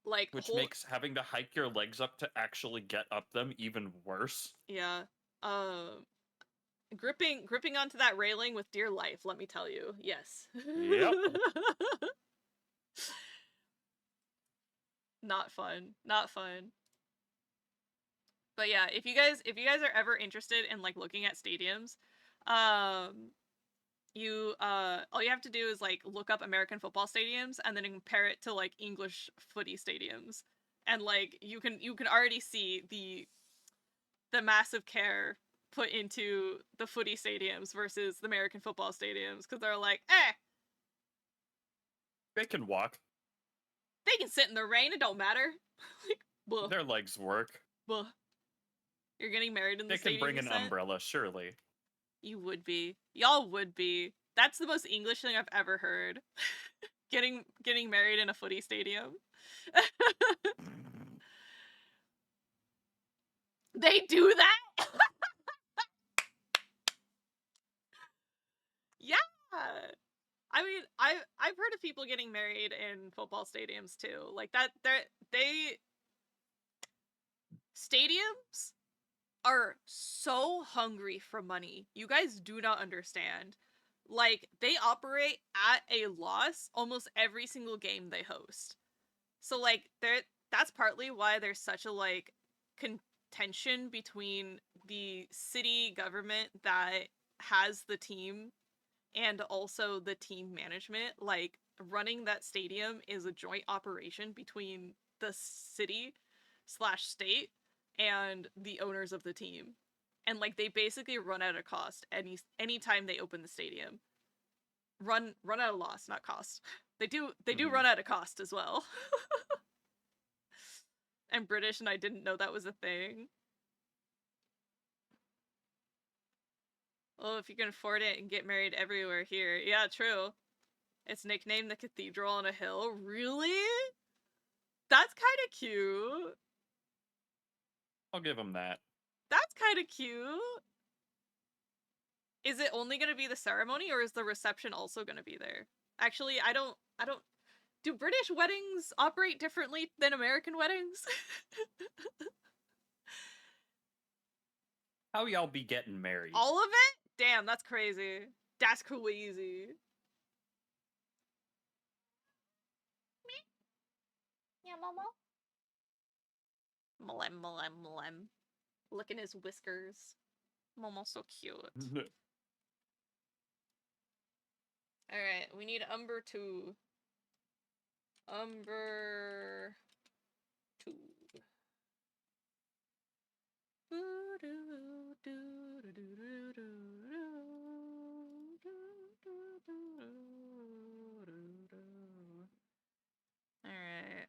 Speaker 4: Like,
Speaker 7: which makes having to hike your legs up to actually get up them even worse.
Speaker 4: Yeah. Gripping onto that railing with dear life, let me tell you. Yes.
Speaker 7: Yep.
Speaker 4: Not fun. Not fun. But yeah, if you guys are ever interested in like looking at stadiums, all you have to do is like look up American football stadiums and then compare it to like English footy stadiums. And like you can already see the massive care put into the footy stadiums versus the American football stadiums, because they're like,
Speaker 7: they can walk.
Speaker 4: They can sit in the rain, it don't matter. Like, buh.
Speaker 7: Their legs work.
Speaker 4: Buh. You're getting married in the stadium.
Speaker 7: They can bring an umbrella, surely.
Speaker 4: You would be. Y'all would be. That's the most English thing I've ever heard. Getting married in a footy stadium. They do that? Yeah. I mean, I've heard of people getting married in football stadiums too. Like that stadiums are so hungry for money. You guys do not understand. Like, they operate at a loss almost every single game they host. So like that's partly why there's such a like contention between the city government that has the team and also the team management. Like, running that stadium is a joint operation between the city/state and the owners of the team. And like, they basically run out of cost anytime they open the stadium. Run out of loss, not cost. They do run out of cost as well. I'm British and I didn't know that was a thing. Oh, if you can afford it and get married everywhere here. Yeah, true. It's nicknamed the Cathedral on a Hill. Really? That's kind of cute.
Speaker 7: I'll give them that.
Speaker 4: That's kind of cute. Is it only going to be the ceremony, or is the reception also going to be there? Actually, I don't... Do British weddings operate differently than American weddings?
Speaker 7: How y'all be getting married?
Speaker 4: All of it? Damn, that's crazy. That's crazy. Yeah, Momo. Mlem. Look at his whiskers. Momo's so cute. Alright, we need Umber 2. Umber 2. Alright.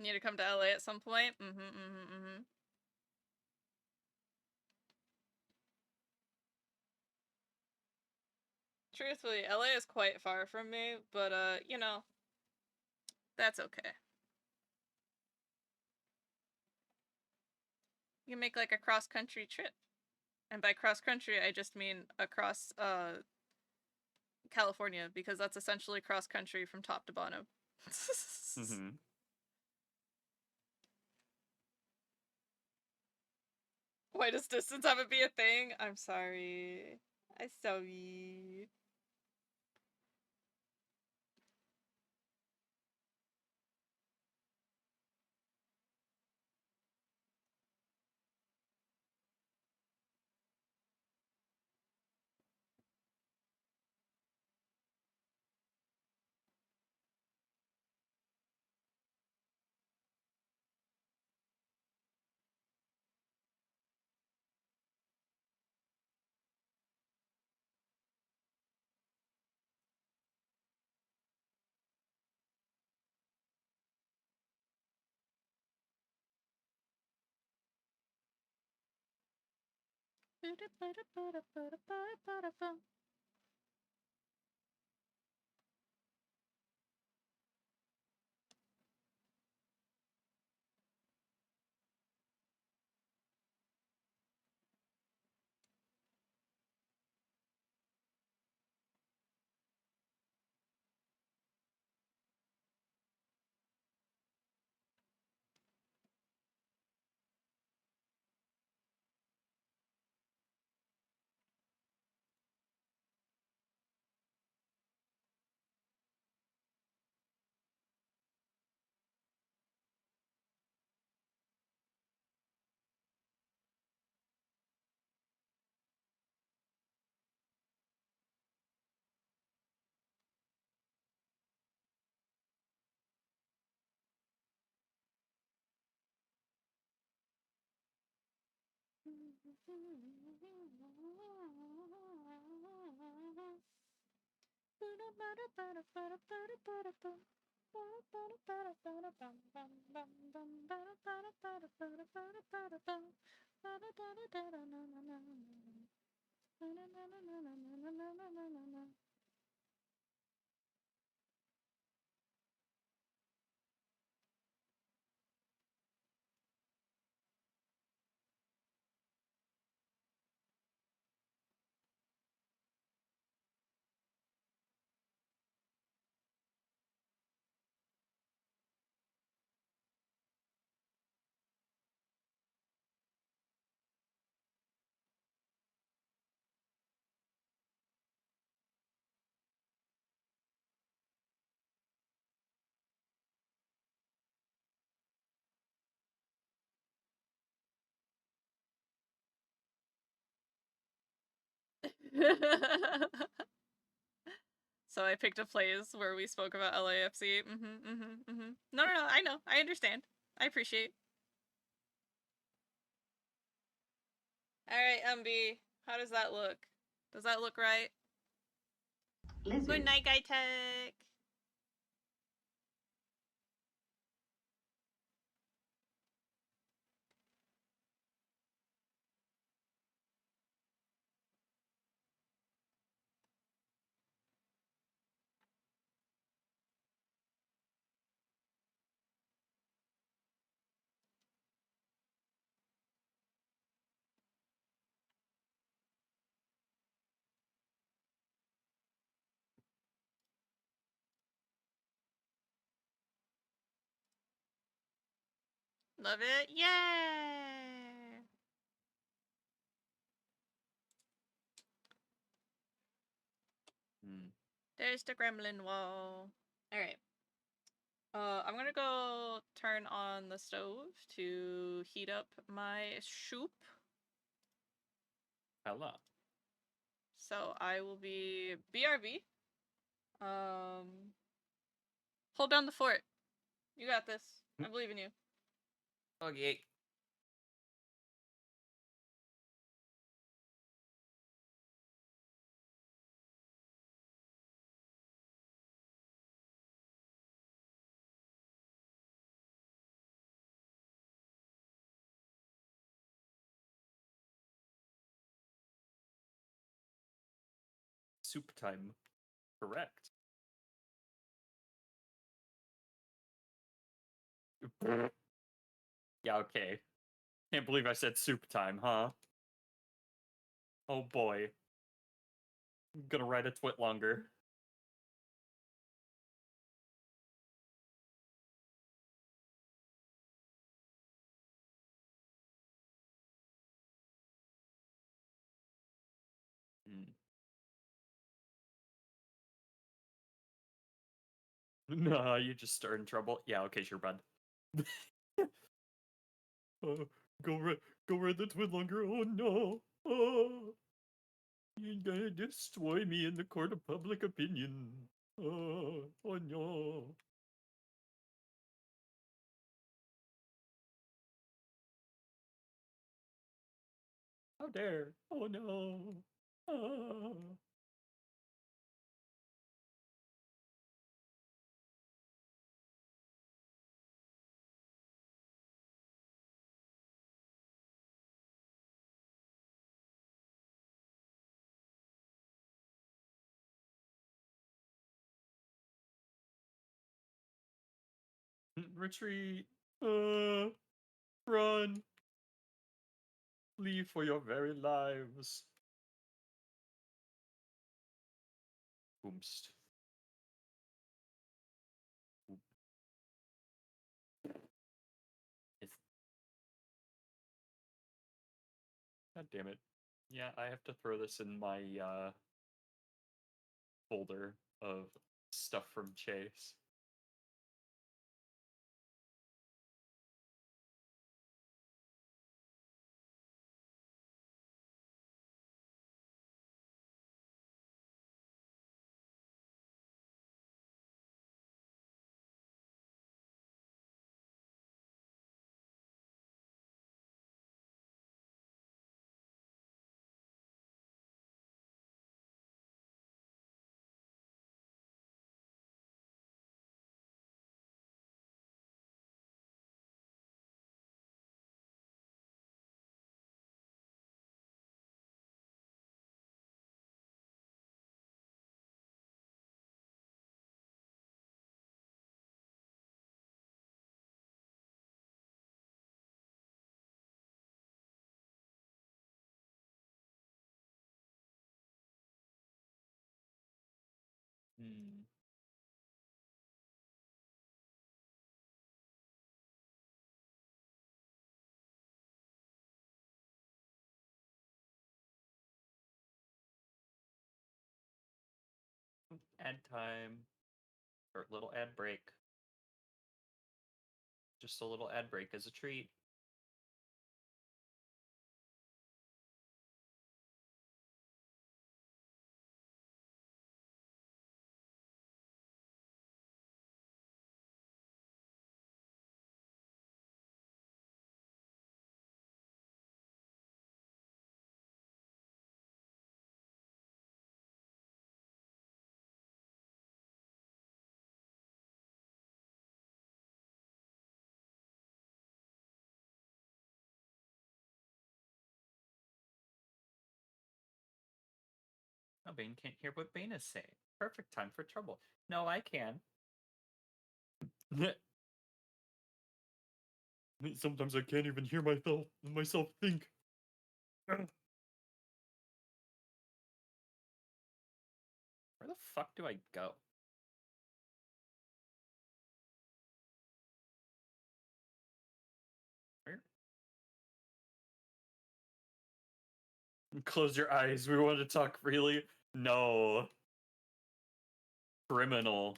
Speaker 4: Need to come to LA at some point? Mm-hmm. Truthfully, LA is quite far from me, but, you know, that's okay. You can make, like, a cross-country trip. And by cross-country, I just mean across, California, because that's essentially cross-country from top to bottom.
Speaker 7: Mm-hmm.
Speaker 4: Why does distance have it be a thing? I'm sorry. I'm sorry. So I picked a place where we spoke about LAFC. No, I know. I understand. I appreciate. Alright, MB. How does that look? Does that look right?
Speaker 3: Lizard.
Speaker 4: Good night, Guy Tech. Love it. Yay! There's the gremlin wall. Alright. I'm gonna go turn on the stove to heat up my soup.
Speaker 7: Hello.
Speaker 4: So I will be BRB. Hold down the fort. You got this. I believe in you.
Speaker 7: Okay. Soup time. Correct. Yeah, okay. Can't believe I said soup time, huh? Oh boy. I'm gonna write a twit longer. Nah, you just stir in trouble. Yeah, okay, sure, bud. Go read the twit longer. Oh no. Oh. You're gonna destroy me in the court of public opinion. Oh no. How dare. Oh no. Oh. Retreat. Run. Flee for your very lives. Boomst. God damn it. Yeah, I have to throw this in my folder of stuff from Chase. Ad time. Or little ad break. Just a little ad break as a treat. Oh, Bane can't hear what Bane is saying. Perfect time for trouble. No, I can. Sometimes I can't even hear myself think. Where the fuck do I go? Where? Close your eyes. We want to talk freely. No. Criminal.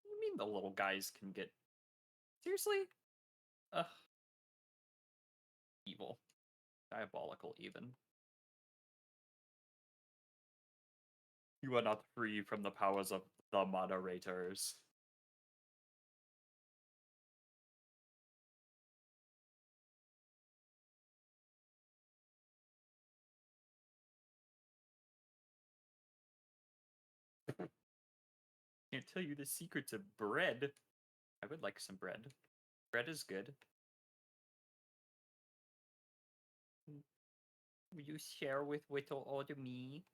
Speaker 7: What do you mean the little guys can get... Seriously? Ugh. Evil. Diabolical, even. You are not free from the powers of the moderators. Can't tell you the secrets of bread. I would like some bread. Bread is good. Will you share with little old me?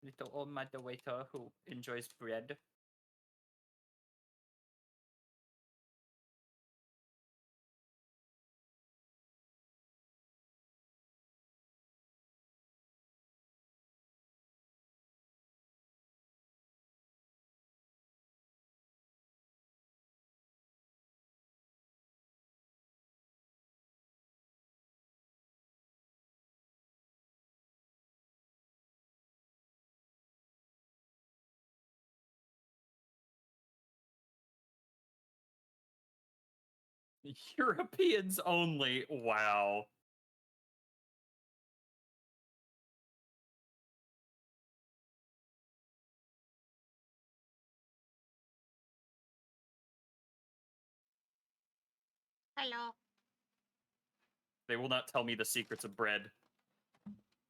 Speaker 7: Little old mother waiter who enjoys bread. Europeans only. Wow.
Speaker 6: Hello.
Speaker 7: They will not tell me the secrets of bread.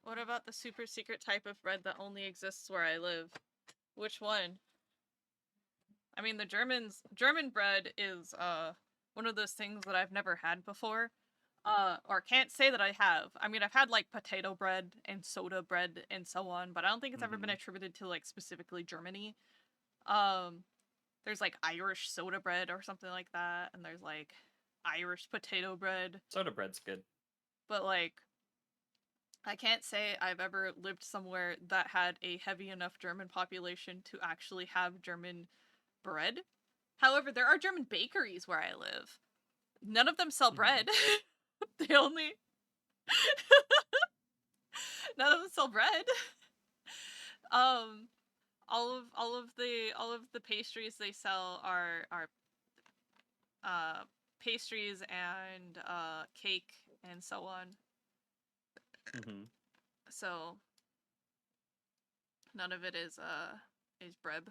Speaker 4: What about the super secret type of bread that only exists where I live? Which one? I mean, the German bread is, one of those things that I've never had before. Or can't say that I have. I mean, I've had, like, potato bread and soda bread and so on, but I don't think it's ever been attributed to, like, specifically Germany. There's, like, Irish soda bread or something like that, and there's, like, Irish potato bread.
Speaker 7: Soda bread's good.
Speaker 4: But, like, I can't say I've ever lived somewhere that had a heavy enough German population to actually have German bread. However, there are German bakeries where I live. None of them sell bread. They only... None of them sell bread. All of the pastries they sell are pastries and cake and so on. So none of it is bread.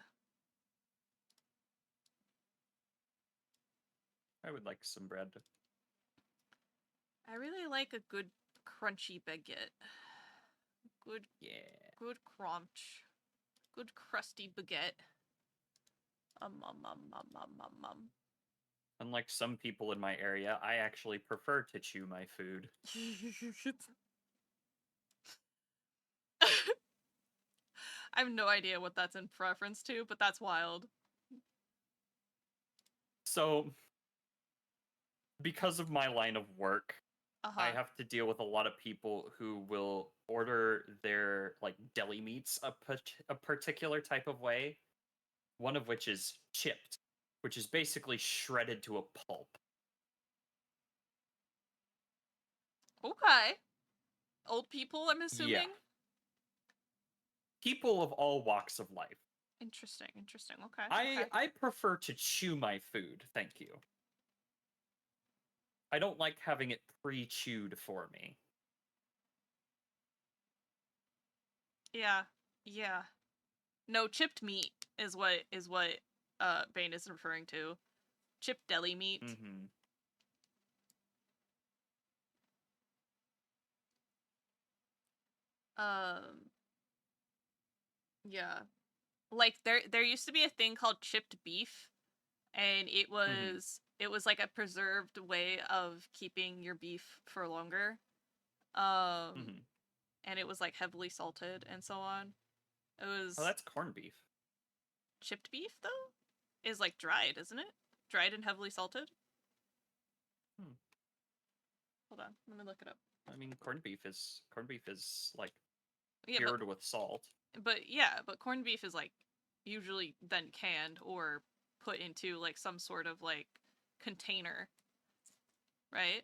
Speaker 7: I would like some bread.
Speaker 4: I really like a good crunchy baguette. Good crunch. Good crusty baguette.
Speaker 7: Unlike some people in my area, I actually prefer to chew my food.
Speaker 4: I have no idea what that's in reference to, but that's wild.
Speaker 7: So, because of my line of work, I have to deal with a lot of people who will order their, like, deli meats a particular type of way. One of which is chipped, which is basically shredded to a pulp.
Speaker 4: Okay. Old people, I'm assuming?
Speaker 7: Yeah. People of all walks of life.
Speaker 4: Interesting, okay.
Speaker 7: I prefer to chew my food, thank you. I don't like having it pre-chewed for me.
Speaker 4: Yeah. No, chipped meat is what Bane is referring to. Chipped deli meat. Yeah. Like there used to be a thing called chipped beef, and it was like a preserved way of keeping your beef for longer. And it was like heavily salted and so on. It was
Speaker 7: Oh, that's corned beef.
Speaker 4: Chipped beef though is like dried, isn't it? Dried and heavily salted? Hold on, let me look it up.
Speaker 7: I mean, corned beef is like cured with salt.
Speaker 4: But corned beef is like usually then canned or put into like some sort of like container, right?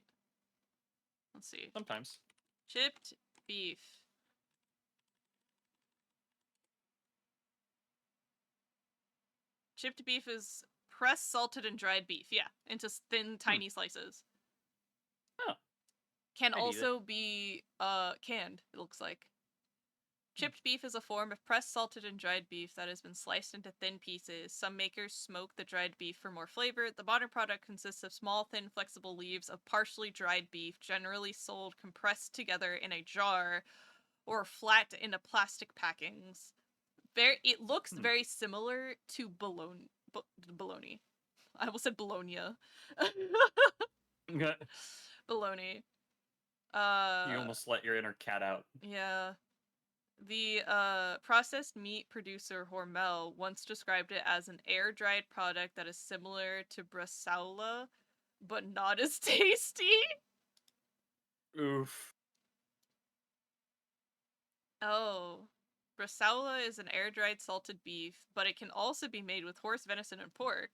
Speaker 4: Let's see.
Speaker 7: Sometimes.
Speaker 4: Chipped beef. Chipped beef is pressed, salted, and dried beef. Yeah, into thin, tiny slices.
Speaker 7: Oh.
Speaker 4: Can also be canned, it looks like. Chipped beef is a form of pressed, salted, and dried beef that has been sliced into thin pieces. Some makers smoke the dried beef for more flavor. The modern product consists of small, thin, flexible leaves of partially dried beef, generally sold compressed together in a jar or flat into plastic packings. It looks very similar to bologna. I almost said Bologna. Bologna.
Speaker 7: You almost let your inner cat out.
Speaker 4: Yeah. The processed meat producer Hormel once described it as an air-dried product that is similar to bresaola, but not as tasty.
Speaker 7: Oof.
Speaker 4: Oh. Bresaola is an air-dried salted beef, but it can also be made with horse venison and pork,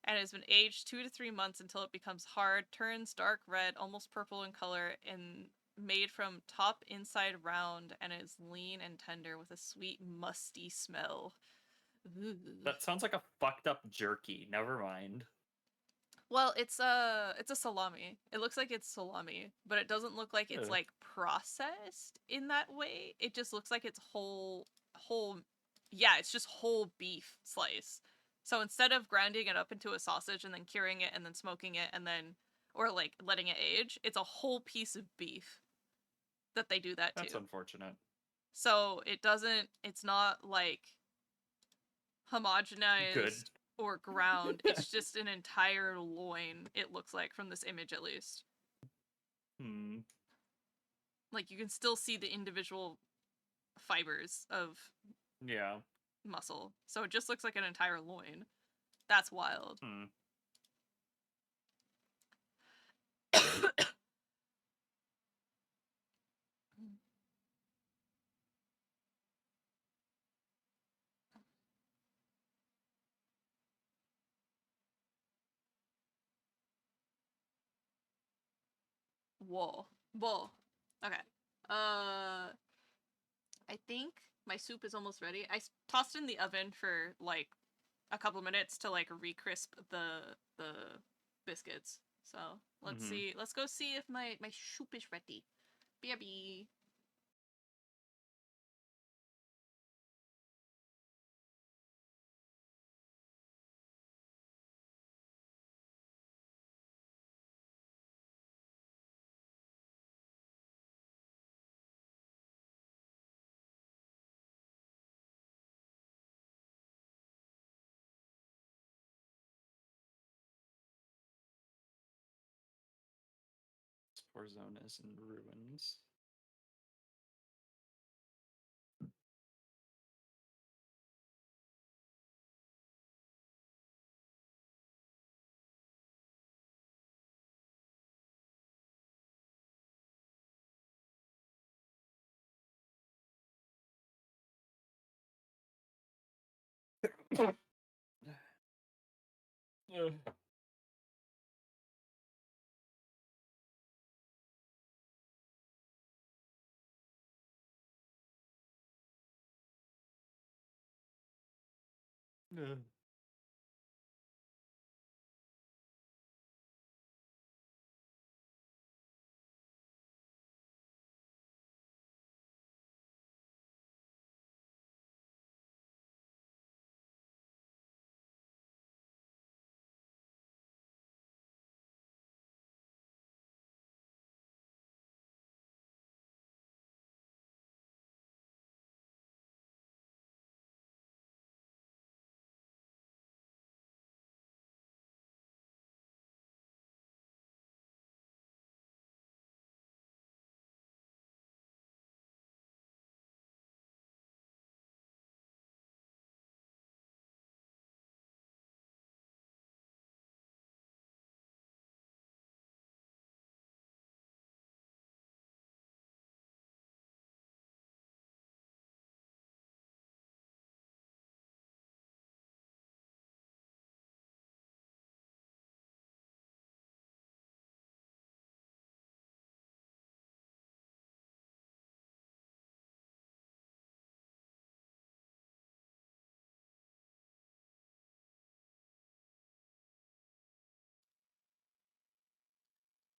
Speaker 4: and has been aged 2 to 3 months until it becomes hard, turns dark red, almost purple in color, and made from top inside round, and is lean and tender with a sweet, musty smell. Ooh.
Speaker 7: That sounds like a fucked up jerky. Never mind.
Speaker 4: Well, it's a salami. It looks like it's salami, but it doesn't look like it's
Speaker 7: Ugh.
Speaker 4: like processed in that way. It just looks like it's whole yeah, it's just whole beef slice. So instead of grinding it up into a sausage and then curing it and then smoking it and then or like letting it age, it's a whole piece of beef that they do that
Speaker 7: That's
Speaker 4: to.
Speaker 7: unfortunate.
Speaker 4: So it's not like homogenized
Speaker 7: Good.
Speaker 4: or ground. It's just an entire loin, it looks like, from this image at least.
Speaker 7: Hmm.
Speaker 4: Like, you can still see the individual fibers of
Speaker 7: Yeah.
Speaker 4: muscle. So it just looks like an entire loin. That's wild.
Speaker 7: Hmm.
Speaker 4: Whoa. Whoa. Okay. I think my soup is almost ready. I tossed in the oven for like a couple minutes to like re-crisp the biscuits. So let's see. Let's go see if my soup is ready. BRB.
Speaker 7: Spore zone is in ruins.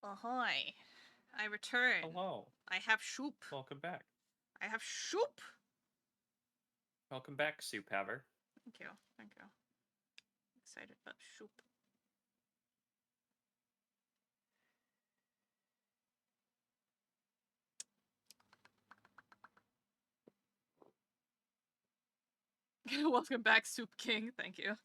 Speaker 4: Ahoy. I return.
Speaker 7: Hello.
Speaker 4: I have soup.
Speaker 7: Welcome back.
Speaker 4: I have soup.
Speaker 7: Welcome back, soup haver.
Speaker 4: Thank you. Thank you. Excited about soup. Welcome back, Soup King. Thank you.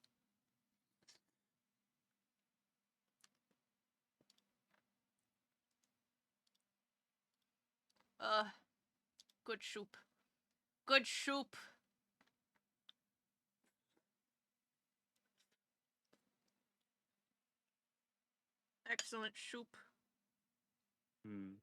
Speaker 4: Good soup. Good soup. Excellent soup.
Speaker 7: Hmm.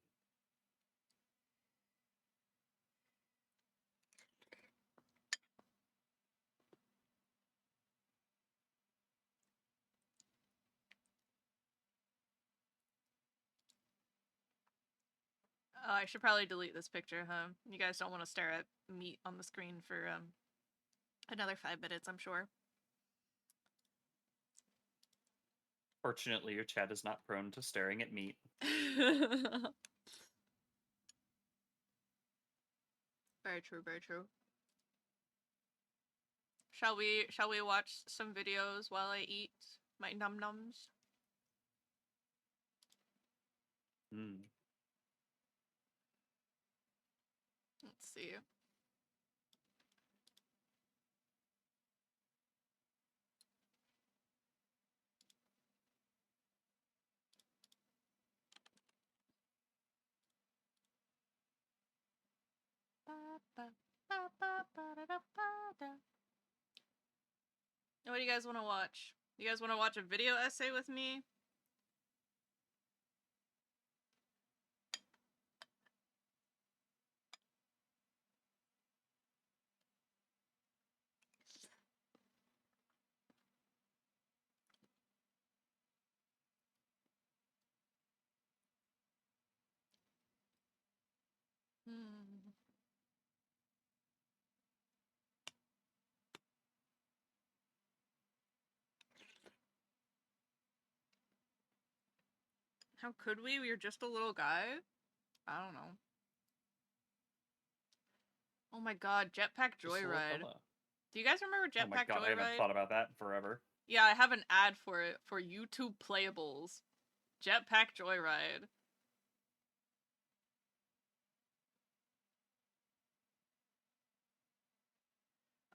Speaker 4: I should probably delete this picture, huh? You guys don't want to stare at meat on the screen for another 5 minutes, I'm sure.
Speaker 7: Fortunately, your chat is not prone to staring at meat.
Speaker 4: Very true, very true. Shall we watch some videos while I eat my num-nums?
Speaker 7: Hmm.
Speaker 4: Let's see. What do you guys want to watch? You guys want to watch a video essay with me? Hmm. How could we? We were just a little guy? I don't know. Oh my god, Jetpack
Speaker 7: Just a little
Speaker 4: Joyride.
Speaker 7: fella.
Speaker 4: Do you guys remember
Speaker 7: Oh my
Speaker 4: Jetpack
Speaker 7: god, I haven't
Speaker 4: Joyride?
Speaker 7: thought about that in forever.
Speaker 4: Yeah, I have an ad for it for YouTube Playables. Jetpack Joyride.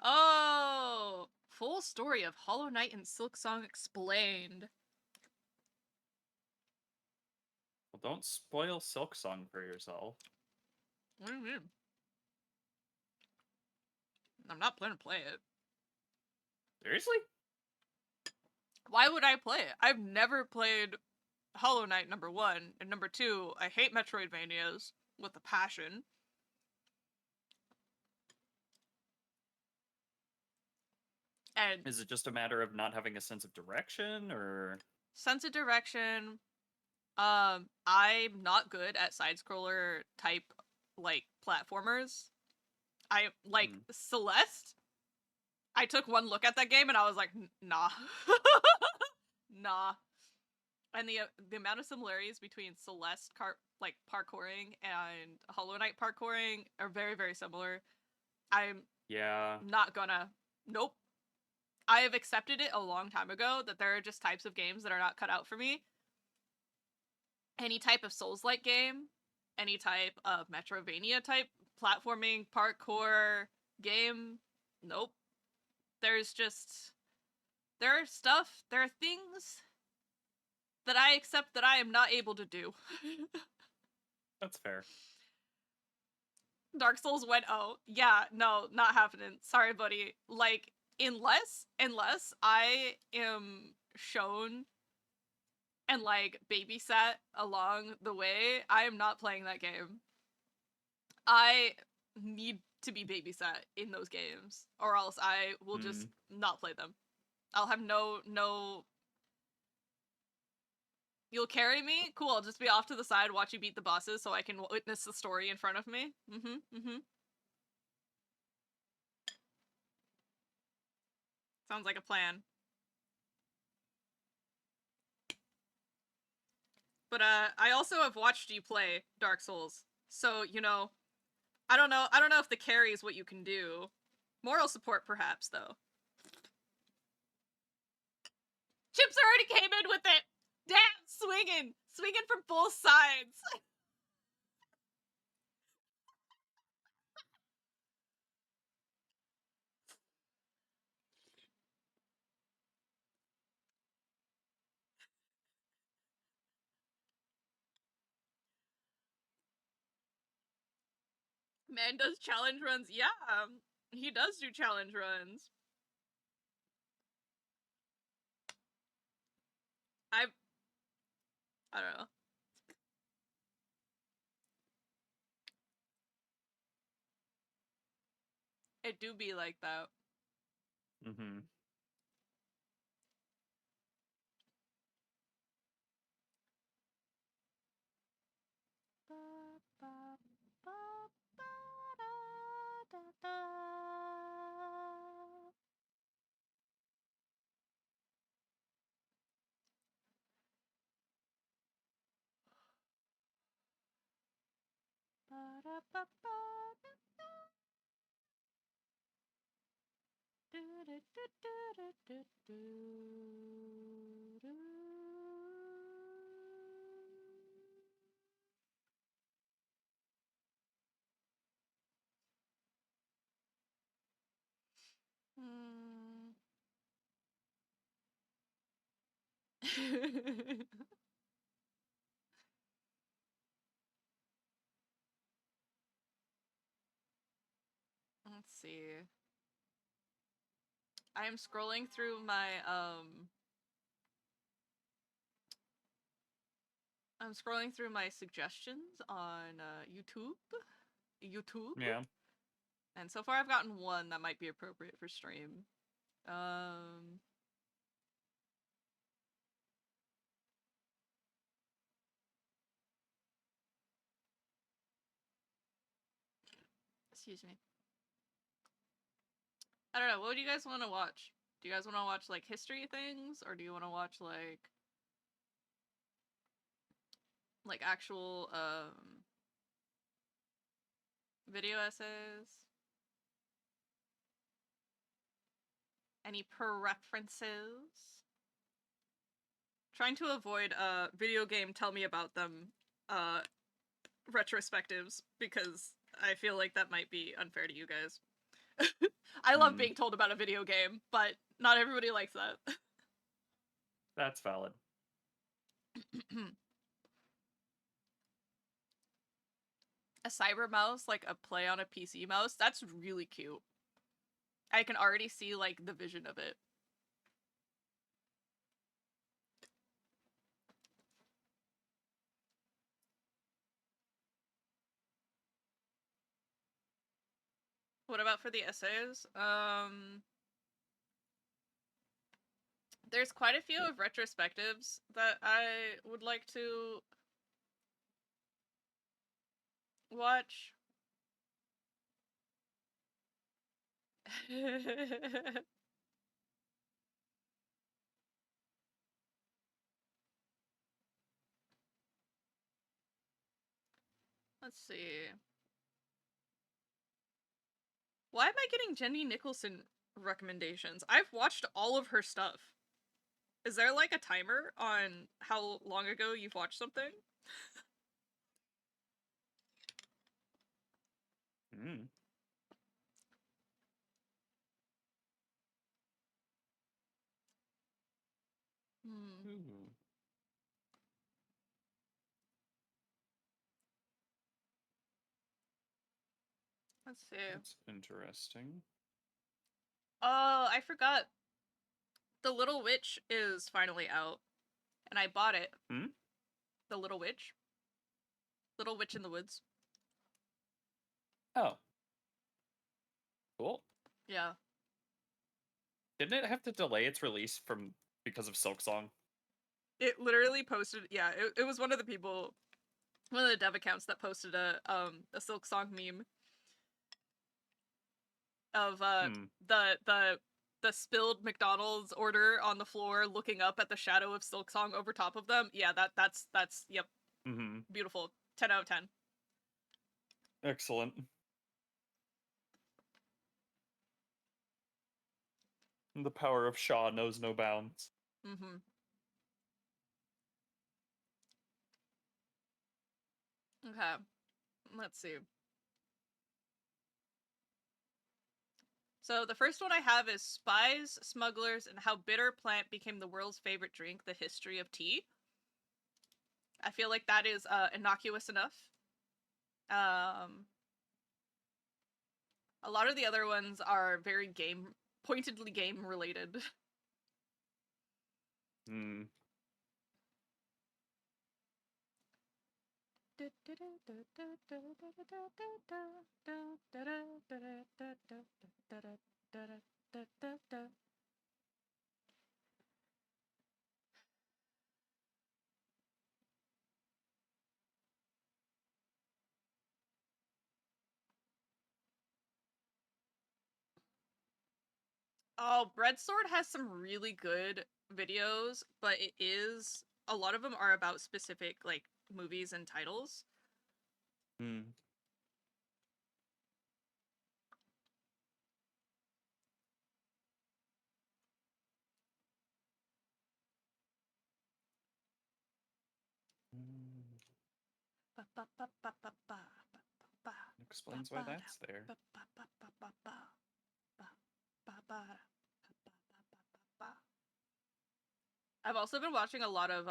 Speaker 4: Oh! Full story of Hollow Knight and Silksong explained.
Speaker 7: Well, don't spoil Silksong for yourself.
Speaker 4: What do you mean? I'm not planning to play it.
Speaker 7: Seriously?
Speaker 4: Why would I play it? I've never played Hollow Knight, number 1, and number 2, I hate Metroidvanias with a passion. And
Speaker 7: Is it just a matter of not having a sense of direction, or
Speaker 4: sense of direction, I'm not good at side-scroller type, like, platformers. I, like, Celeste, I took one look at that game and I was like, nah. Nah. And the amount of similarities between Celeste parkouring and Hollow Knight parkouring are very, very similar. I'm not gonna. Nope. I have accepted it a long time ago that there are just types of games that are not cut out for me. Any type of Souls-like game, any type of Metroidvania type platforming parkour game, nope. There are things that I accept that I am not able to do.
Speaker 7: That's fair.
Speaker 4: Dark Souls went, oh, yeah, no, not happening. Sorry, buddy. Like, unless I am shown and, like, babysat along the way, I am not playing that game. I need to be babysat in those games, or else I will just not play them. I'll have no... You'll carry me? Cool, I'll just be off to the side, watch you beat the bosses so I can witness the story in front of me. Sounds like a plan. But, I also have watched you play Dark Souls, so, you know, I don't know if the carry is what you can do. Moral support, perhaps, though. Chips already came in with it! Damn, swinging from both sides. Man does challenge runs. Yeah, he does do challenge runs. I don't know. It do be like that.
Speaker 7: Mm-hmm. Let's see. I am scrolling through my I'm scrolling through my suggestions on YouTube. Yeah.
Speaker 4: And so far I've gotten one that might be appropriate for stream. Excuse me. I don't know, what do you guys want to watch? Do you guys want to watch, like, history things? Or do you want to watch, like actual, video essays? Any preferences? Trying to avoid, video game tell me about them, retrospectives, because I feel like that might be unfair to you guys. I love being told about a video game, but not everybody likes that.
Speaker 7: That's valid.
Speaker 4: A cyber mouse, like a play on a PC mouse, that's really cute. I can already see, like, the vision of it. What about for the essays? There's quite a few of retrospectives that I would like to watch. Let's see. Why am I getting Jenny Nicholson recommendations? I've watched all of her stuff. Is there, like, a timer on how long ago you've watched something?
Speaker 7: Mm. Ooh.
Speaker 4: Let's see.
Speaker 7: That's interesting.
Speaker 4: Oh, I forgot. The Little Witch is finally out. And I bought it.
Speaker 7: Hmm?
Speaker 4: The Little Witch. Little Witch in the Woods.
Speaker 7: Oh. Cool.
Speaker 4: Yeah.
Speaker 7: Didn't it have to delay its release because of Silksong?
Speaker 4: It literally posted, yeah, it was one of the people, one of the dev accounts that posted a Silksong meme of the spilled McDonald's order on the floor looking up at the shadow of Silksong over top of them. Yeah, that's yep.
Speaker 7: Mm-hmm.
Speaker 4: Beautiful. 10 out of 10.
Speaker 7: Excellent. The power of Shaw knows no bounds.
Speaker 4: Mm-hmm. Okay. Let's see. So the first one I have is Spies, Smugglers, and How Bitter Plant Became the World's Favorite Drink, The History of Tea. I feel like that is innocuous enough. A lot of the other ones are very pointedly game related.
Speaker 7: Hmm.
Speaker 4: Oh, Breadsword has some really good videos, but a lot of them are about specific like movies and titles.
Speaker 7: Hmm. Explains why that's there.
Speaker 4: I've also been watching a lot of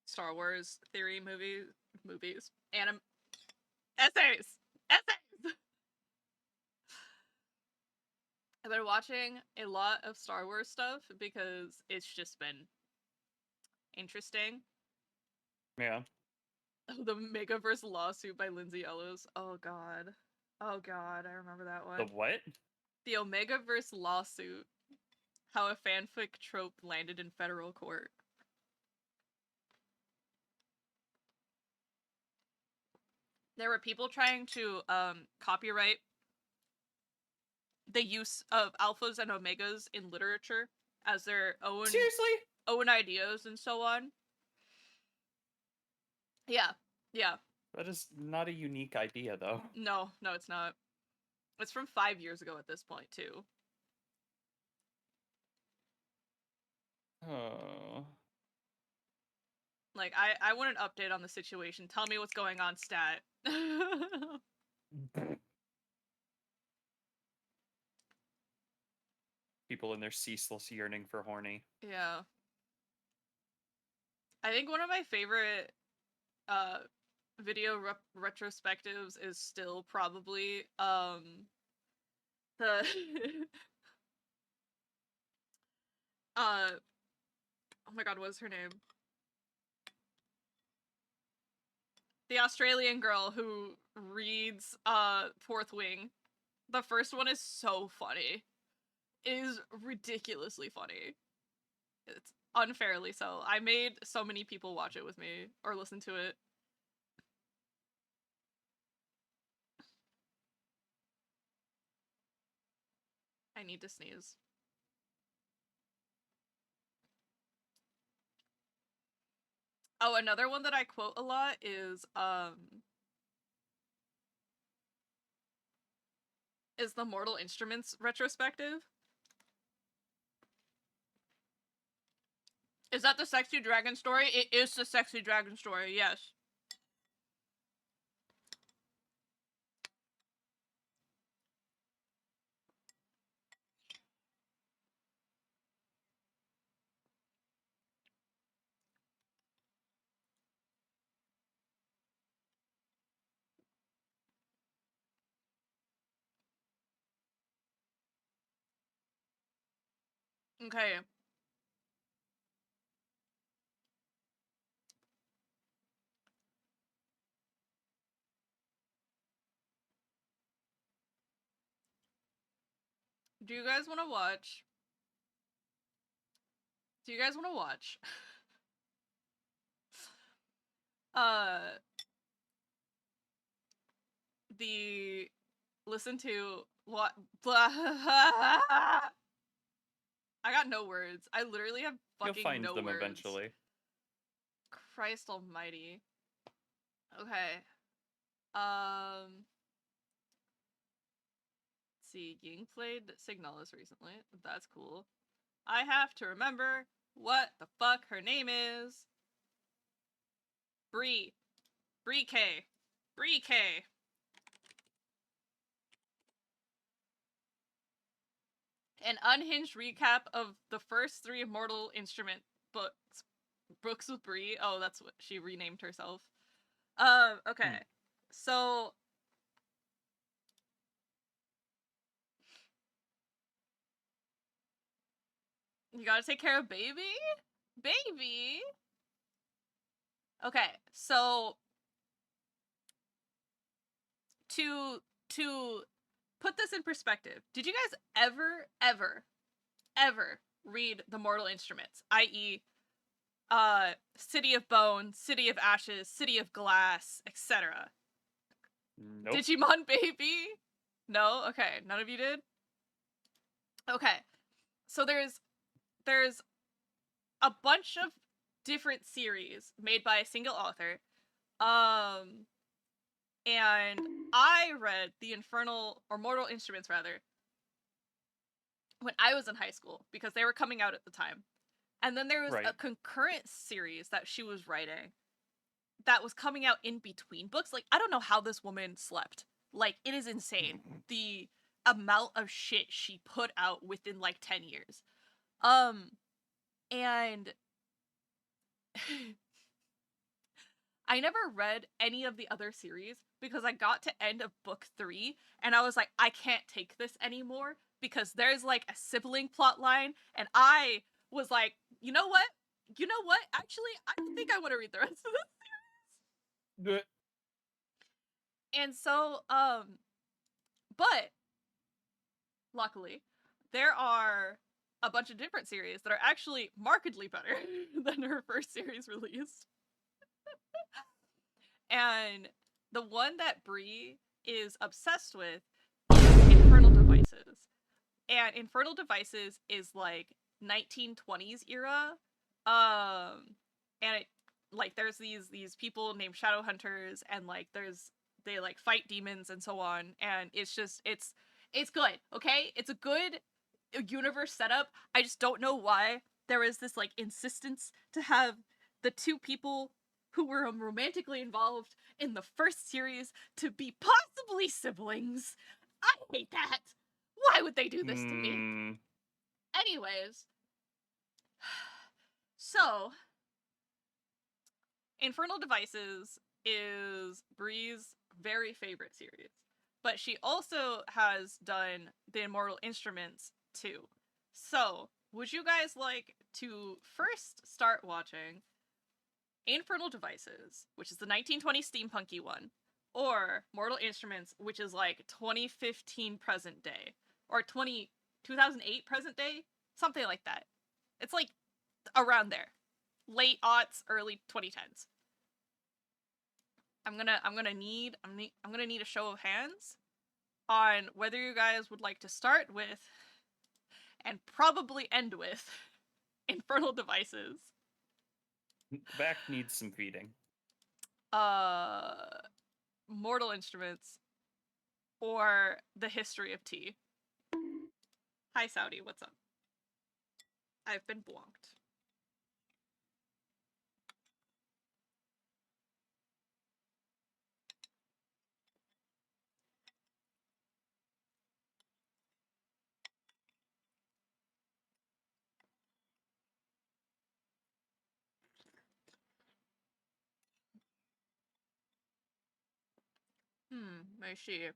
Speaker 4: Star Wars theory movies, essays. I've been watching a lot of Star Wars stuff because it's just been interesting.
Speaker 7: Yeah.
Speaker 4: The Megaverse lawsuit by Lindsay Ellis. Oh god, I remember that one.
Speaker 7: The what?
Speaker 4: The Omegaverse lawsuit. How a fanfic trope landed in federal court. There were people trying to copyright the use of alphas and omegas in literature as their own ideas and so on. Yeah.
Speaker 7: That is not a unique idea, though.
Speaker 4: No, it's not. It's from 5 years ago at this point, too.
Speaker 7: Oh.
Speaker 4: Like, I want an update on the situation. Tell me what's going on, stat.
Speaker 7: People in their ceaseless yearning for horny.
Speaker 4: Yeah. I think one of my favorite video retrospectives is still probably the oh my god, what is her name? The Australian girl who reads Fourth Wing. The first one is so funny. It is ridiculously funny. It's unfairly so. I made so many people watch it with me or listen to it. I need to sneeze. Oh, another one that I quote a lot is the Mortal Instruments retrospective. Is that the Sexy Dragon story? It is the Sexy Dragon story, yes. Okay. Do you guys want to watch? Listen to what? I got no words. I literally have fucking
Speaker 7: You'll find
Speaker 4: no
Speaker 7: them
Speaker 4: words.
Speaker 7: eventually.
Speaker 4: Christ almighty. Okay. Let's see. Ying played Signalis recently. That's cool. I have to remember what the fuck her name is. Bree K. An unhinged recap of the first 3 Mortal Instrument books with Bree. Oh, that's what she renamed herself. Okay. So You gotta take care of baby? Baby? Okay, so to put this in perspective, did you guys ever read The Mortal Instruments, i.e., City of Bones, City of Ashes, City of Glass, etc.?
Speaker 7: Nope.
Speaker 4: Digimon Baby? No? Okay, none of you did? Okay, so there's a bunch of different series made by a single author, and I read the Mortal Instruments rather, when I was in high school, because they were coming out at the time. And then there was a concurrent series that she was writing that was coming out in between books. Like, I don't know how this woman slept. Like, it is insane. The amount of shit she put out within, like, 10 years. And I never read any of the other series because I got to end of book 3 and I was like, I can't take this anymore because there's like a sibling plot line, and I was like, you know what? Actually, I think I want to read the rest of this series. And so, but luckily, there are a bunch of different series that are actually markedly better than her first series released. And the one that Bree is obsessed with is Infernal Devices. And Infernal Devices is like 1920s era. And it, like, there's these people named Shadow Hunters, and like they like fight demons and so on, and it's just it's good, okay? It's a good universe setup. I just don't know why there is this like insistence to have the two people who were romantically involved in the first series to be possibly siblings. I hate that. Why would they do this to me? Anyways, so Infernal Devices is Bree's very favorite series, but she also has done the Immortal Instruments too. So, would you guys like to first start watching Infernal Devices, which is the 1920 steampunky one, or Mortal Instruments, which is like 2015 present day, or 2008 present day, something like that. It's like around there, late aughts, early 2010s. I'm gonna need a show of hands on whether you guys would like to start with and probably end with Infernal Devices.
Speaker 7: Back needs some feeding.
Speaker 4: Mortal Instruments, or The History of Tea. Hi, Saudi, what's up? I've been blocked. I see.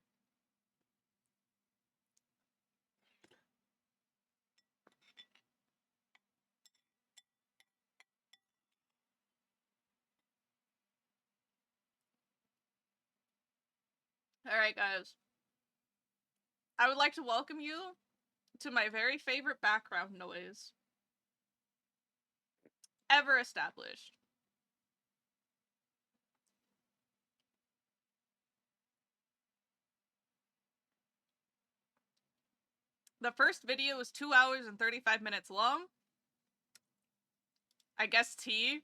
Speaker 4: Alright, guys. I would like to welcome you to my very favorite background noise ever established. The first video was 2 hours and 35 minutes long. I guess the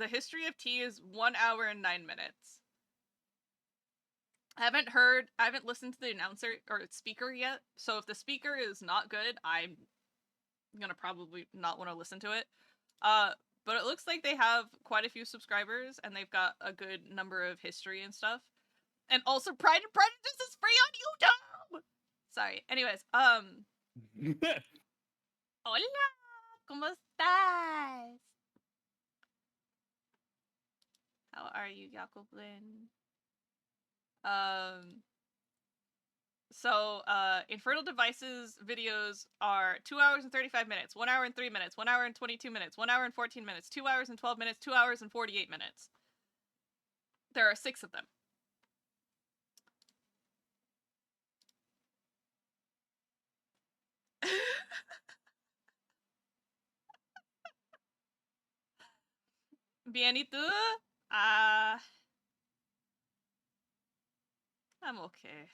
Speaker 4: history of tea is 1 hour and 9 minutes. I haven't listened to the announcer or speaker yet, so if the speaker is not good, I'm gonna probably not want to listen to it. But it looks like they have quite a few subscribers, and they've got a good number of history and stuff. And also, Pride and Prejudice is free on YouTube! Sorry. Anyways, Hola! ¿Cómo estás? How are you, Jacobin? So, Infernal Devices videos are 2 hours and 35 minutes, 1 hour and 3 minutes, 1 hour and 22 minutes, 1 hour and 14 minutes, 2 hours and 12 minutes, 2 hours and 48 minutes. There are 6 of them. Bien, ¿y tú? I'm okay.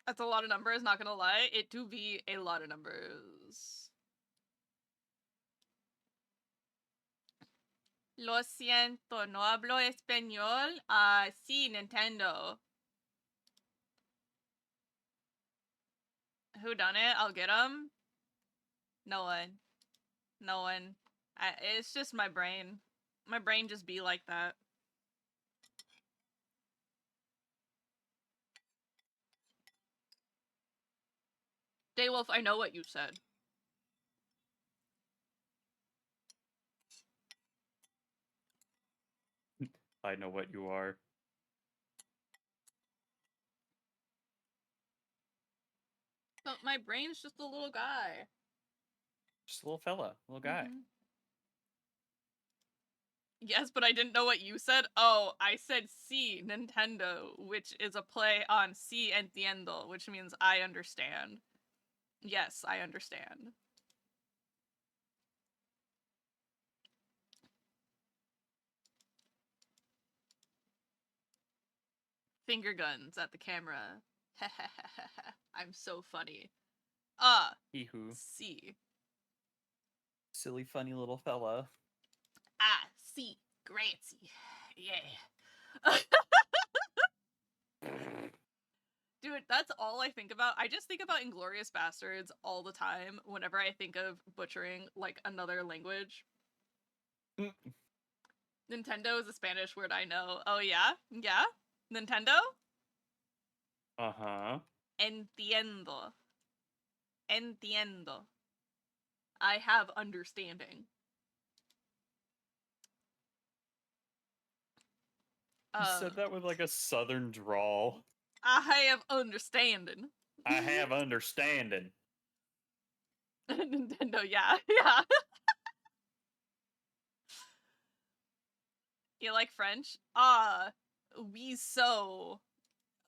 Speaker 4: That's a lot of numbers, not gonna lie. It do be a lot of numbers. Lo siento, no hablo español. Sí, Nintendo. Who done it? I'll get them. No one. No one. It's just my brain. My brain just be like that. Daywolf, I know what you said.
Speaker 7: I know what you are.
Speaker 4: But my brain's just a little guy.
Speaker 7: Just a little fella, little guy.
Speaker 4: Mm-hmm. Yes, but I didn't know what you said. Oh, I said sí, Nintendo, which is a play on sí entiendo, which means I understand. Yes, I understand. Finger guns at the camera. I'm so funny.
Speaker 7: Hee-hoo.
Speaker 4: Sí.
Speaker 7: Silly, funny little fella.
Speaker 4: Sí. Grazie. Yeah. Dude, that's all I think about. I just think about Inglourious Bastards all the time whenever I think of butchering, like, another language. Nintendo is a Spanish word I know. Oh, yeah? Yeah? Nintendo?
Speaker 7: Uh-huh.
Speaker 4: Entiendo. Entiendo. I have understanding.
Speaker 7: You said that with like a southern drawl.
Speaker 4: I have understanding.
Speaker 7: I have understanding.
Speaker 4: Nintendo, yeah, yeah. You like French? Oui so.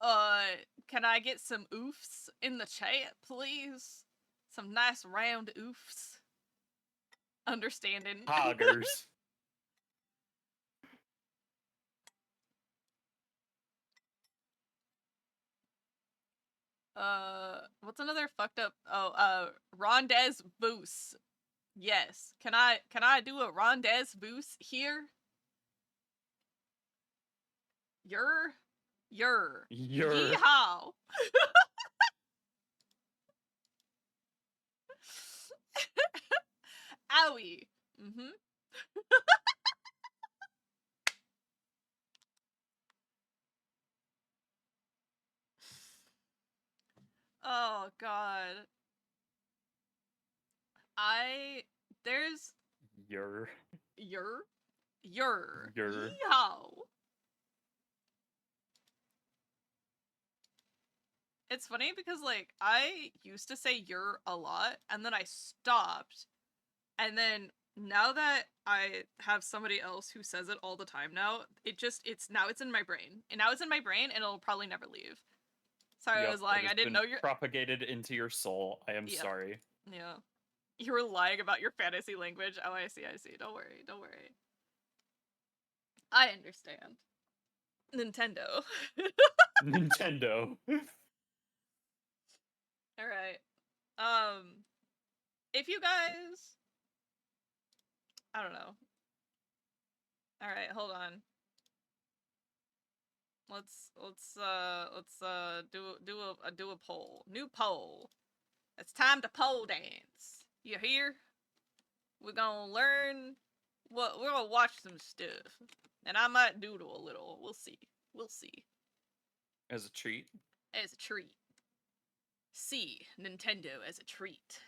Speaker 4: Can I get some oofs in the chat, please? Some nice round oofs. Understanding.
Speaker 7: Hoggers.
Speaker 4: What's another fucked up? Oh, Rondez Boos. Yes. Can I do a Rondez Boos here? Yer. Yeehaw. Owie. Mm-hmm. Oh god. There's
Speaker 7: Yer.
Speaker 4: Yeehaw. It's funny because, like, I used to say "you're" a lot, and then I stopped. And then, now that I have somebody else who says it all the time now, now it's in my brain. And now it's in my brain, and it'll probably never leave. Sorry, I was lying. I didn't know you're...
Speaker 7: propagated into your soul. I am sorry.
Speaker 4: Yeah. You were lying about your fantasy language. Oh, I see. Don't worry. I understand. Nintendo.
Speaker 7: Nintendo.
Speaker 4: Alright. If you guys... I don't know. Alright, hold on. Let's do a poll. New poll. It's time to pole dance. You hear? We're gonna learn we're gonna watch some stuff. And I might doodle a little. We'll see.
Speaker 7: As a treat.
Speaker 4: as a treat. C. Nintendo as a treat.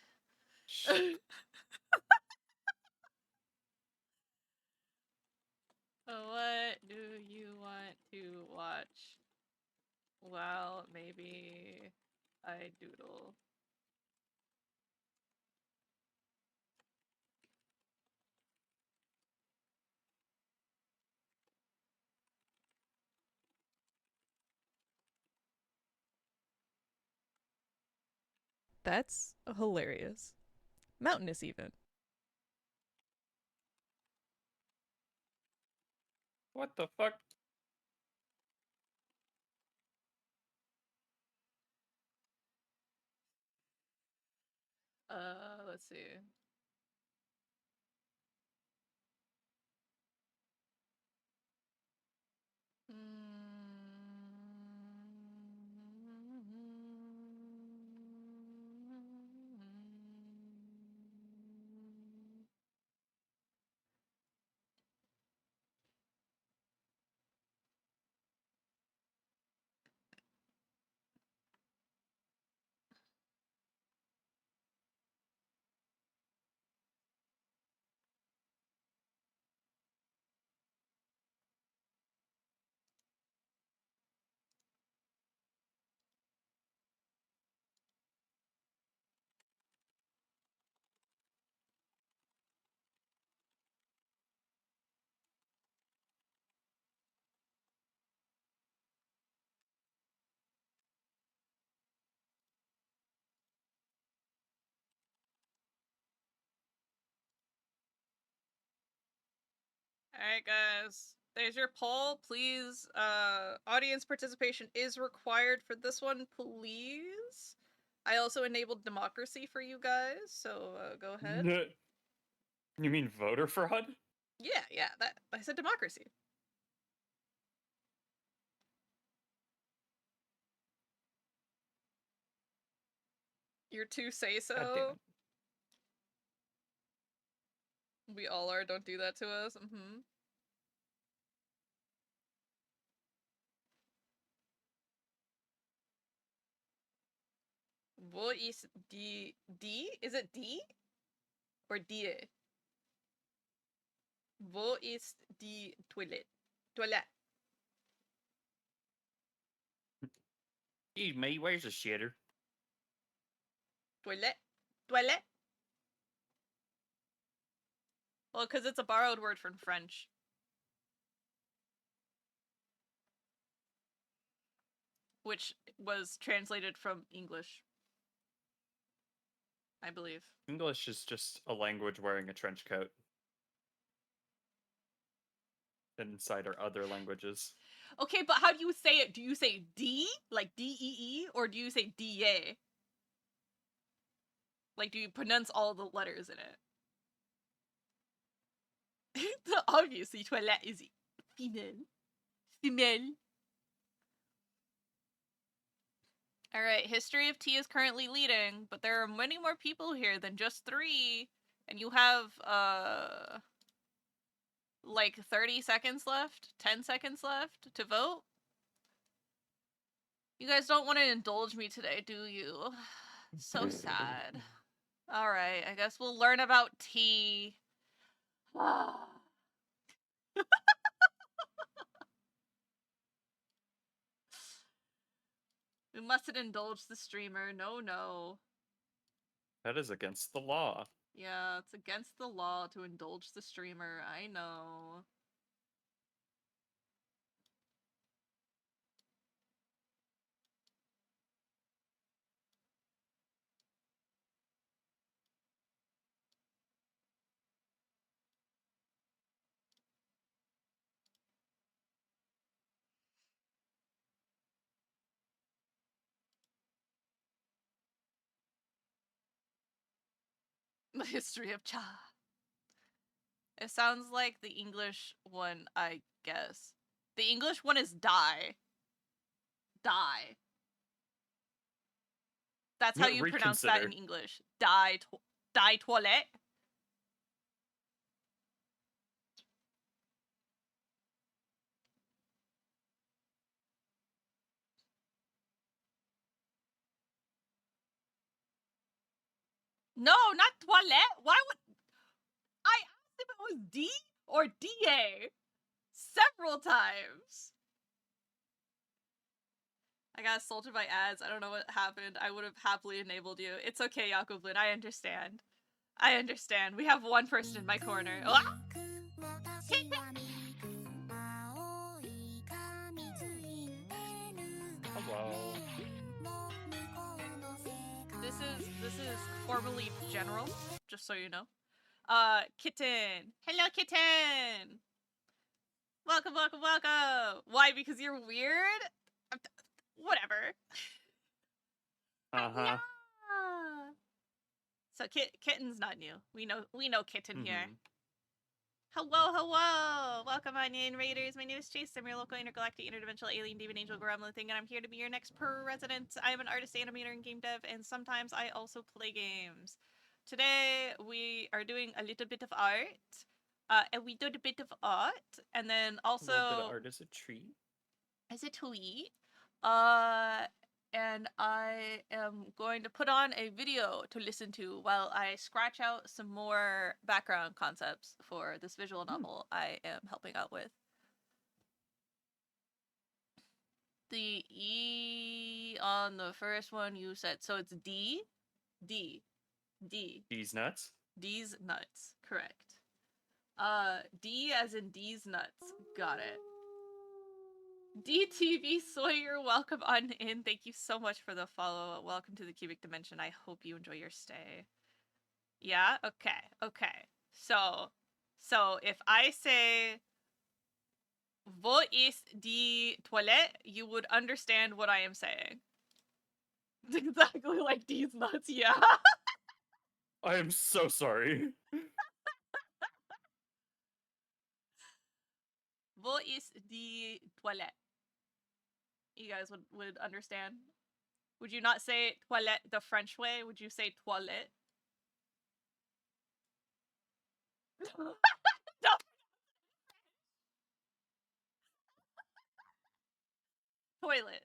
Speaker 4: What do you want to watch? Well, maybe I doodle.
Speaker 8: That's hilarious. Mountainous, even.
Speaker 7: What the fuck?
Speaker 4: Let's see. Alright, guys. There's your poll. Please, audience participation is required for this one, please. I also enabled democracy for you guys, so go ahead.
Speaker 7: You mean voter fraud?
Speaker 4: Yeah, that I said democracy. You're too say
Speaker 7: God damn
Speaker 4: so.
Speaker 7: it.
Speaker 4: We all are. Don't do that to us. What is D? Is it D? Or die? Wo ist die Toilette? Toilette.
Speaker 7: Excuse me, where's the shitter?
Speaker 4: Toilette. Toilette. Well, because it's a borrowed word from French. Which was translated from English. I believe.
Speaker 7: English is just a language wearing a trench coat. Inside are other languages.
Speaker 4: Okay, but how do you say it? Do you say D, like D-E-E, or do you say D-A? Like, do you pronounce all the letters in it? Obviously, toilette is female. Female. Alright, History of Tea is currently leading, but there are many more people here than just 3. And you have, like 30 seconds left? 10 seconds left to vote? You guys don't want to indulge me today, do you? So sad. Alright, I guess we'll learn about tea. We mustn't indulge the streamer. No.
Speaker 7: That is against the law.
Speaker 4: Yeah, it's against the law to indulge the streamer. I know. The history of cha. It sounds like the English one, I guess. The English one is die. Die. That's how you pronounce that in English. Die toilette. No, not toilette. Why would I asked if it was D or DA several times? I got assaulted by ads. I don't know what happened. I would have happily enabled you. It's okay, Yakublin. I understand. I understand. We have one person in my corner. Ah!
Speaker 7: Hello.
Speaker 4: This is formerly General, just so you know. Kitten. Hello, Kitten. Welcome, welcome, welcome. Why? Because you're weird? Whatever.
Speaker 7: Uh-huh.
Speaker 4: Yeah. So Kitten's not new. We know Kitten here. Hello, hello! Welcome, Onion Raiders. My name is Chase. I'm your local intergalactic interdimensional alien demon angel gremlin thing, and I'm here to be your next president. I am an artist, animator, and game dev, and sometimes I also play games. Today, we are doing a little bit of art. And we did a bit of art, and then also...
Speaker 7: A little bit of art is a treat.
Speaker 4: As a tweet. And I am going to put on a video to listen to while I scratch out some more background concepts for this visual novel I am helping out with. The E on the first one you said, so it's D? D.
Speaker 7: These nuts?
Speaker 4: D's nuts, correct. D as in D's nuts, got it. DTV Sawyer, welcome on in. Thank you so much for the follow. Welcome to the Cubic Dimension. I hope you enjoy your stay. Yeah? Okay. So if I say Wo ist die Toilette, you would understand what I am saying. It's exactly like these nuts, yeah.
Speaker 7: I am so sorry.
Speaker 4: Wo ist die Toilette? You guys would understand? Would you not say toilette the French way? Would you say toilette? No. Toilet.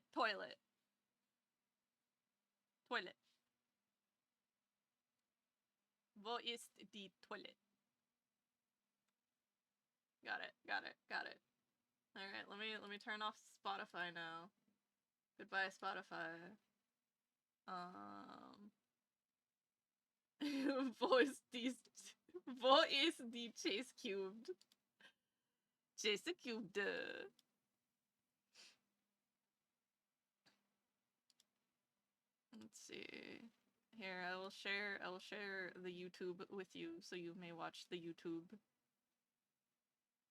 Speaker 4: Wo ist die Toilette? Got it. Alright, let me turn off Spotify now. Goodbye, Spotify. Wo ist die Chase Cubed? Chase Cubed. Let's see. Here, I will share the YouTube with you so you may watch the YouTube.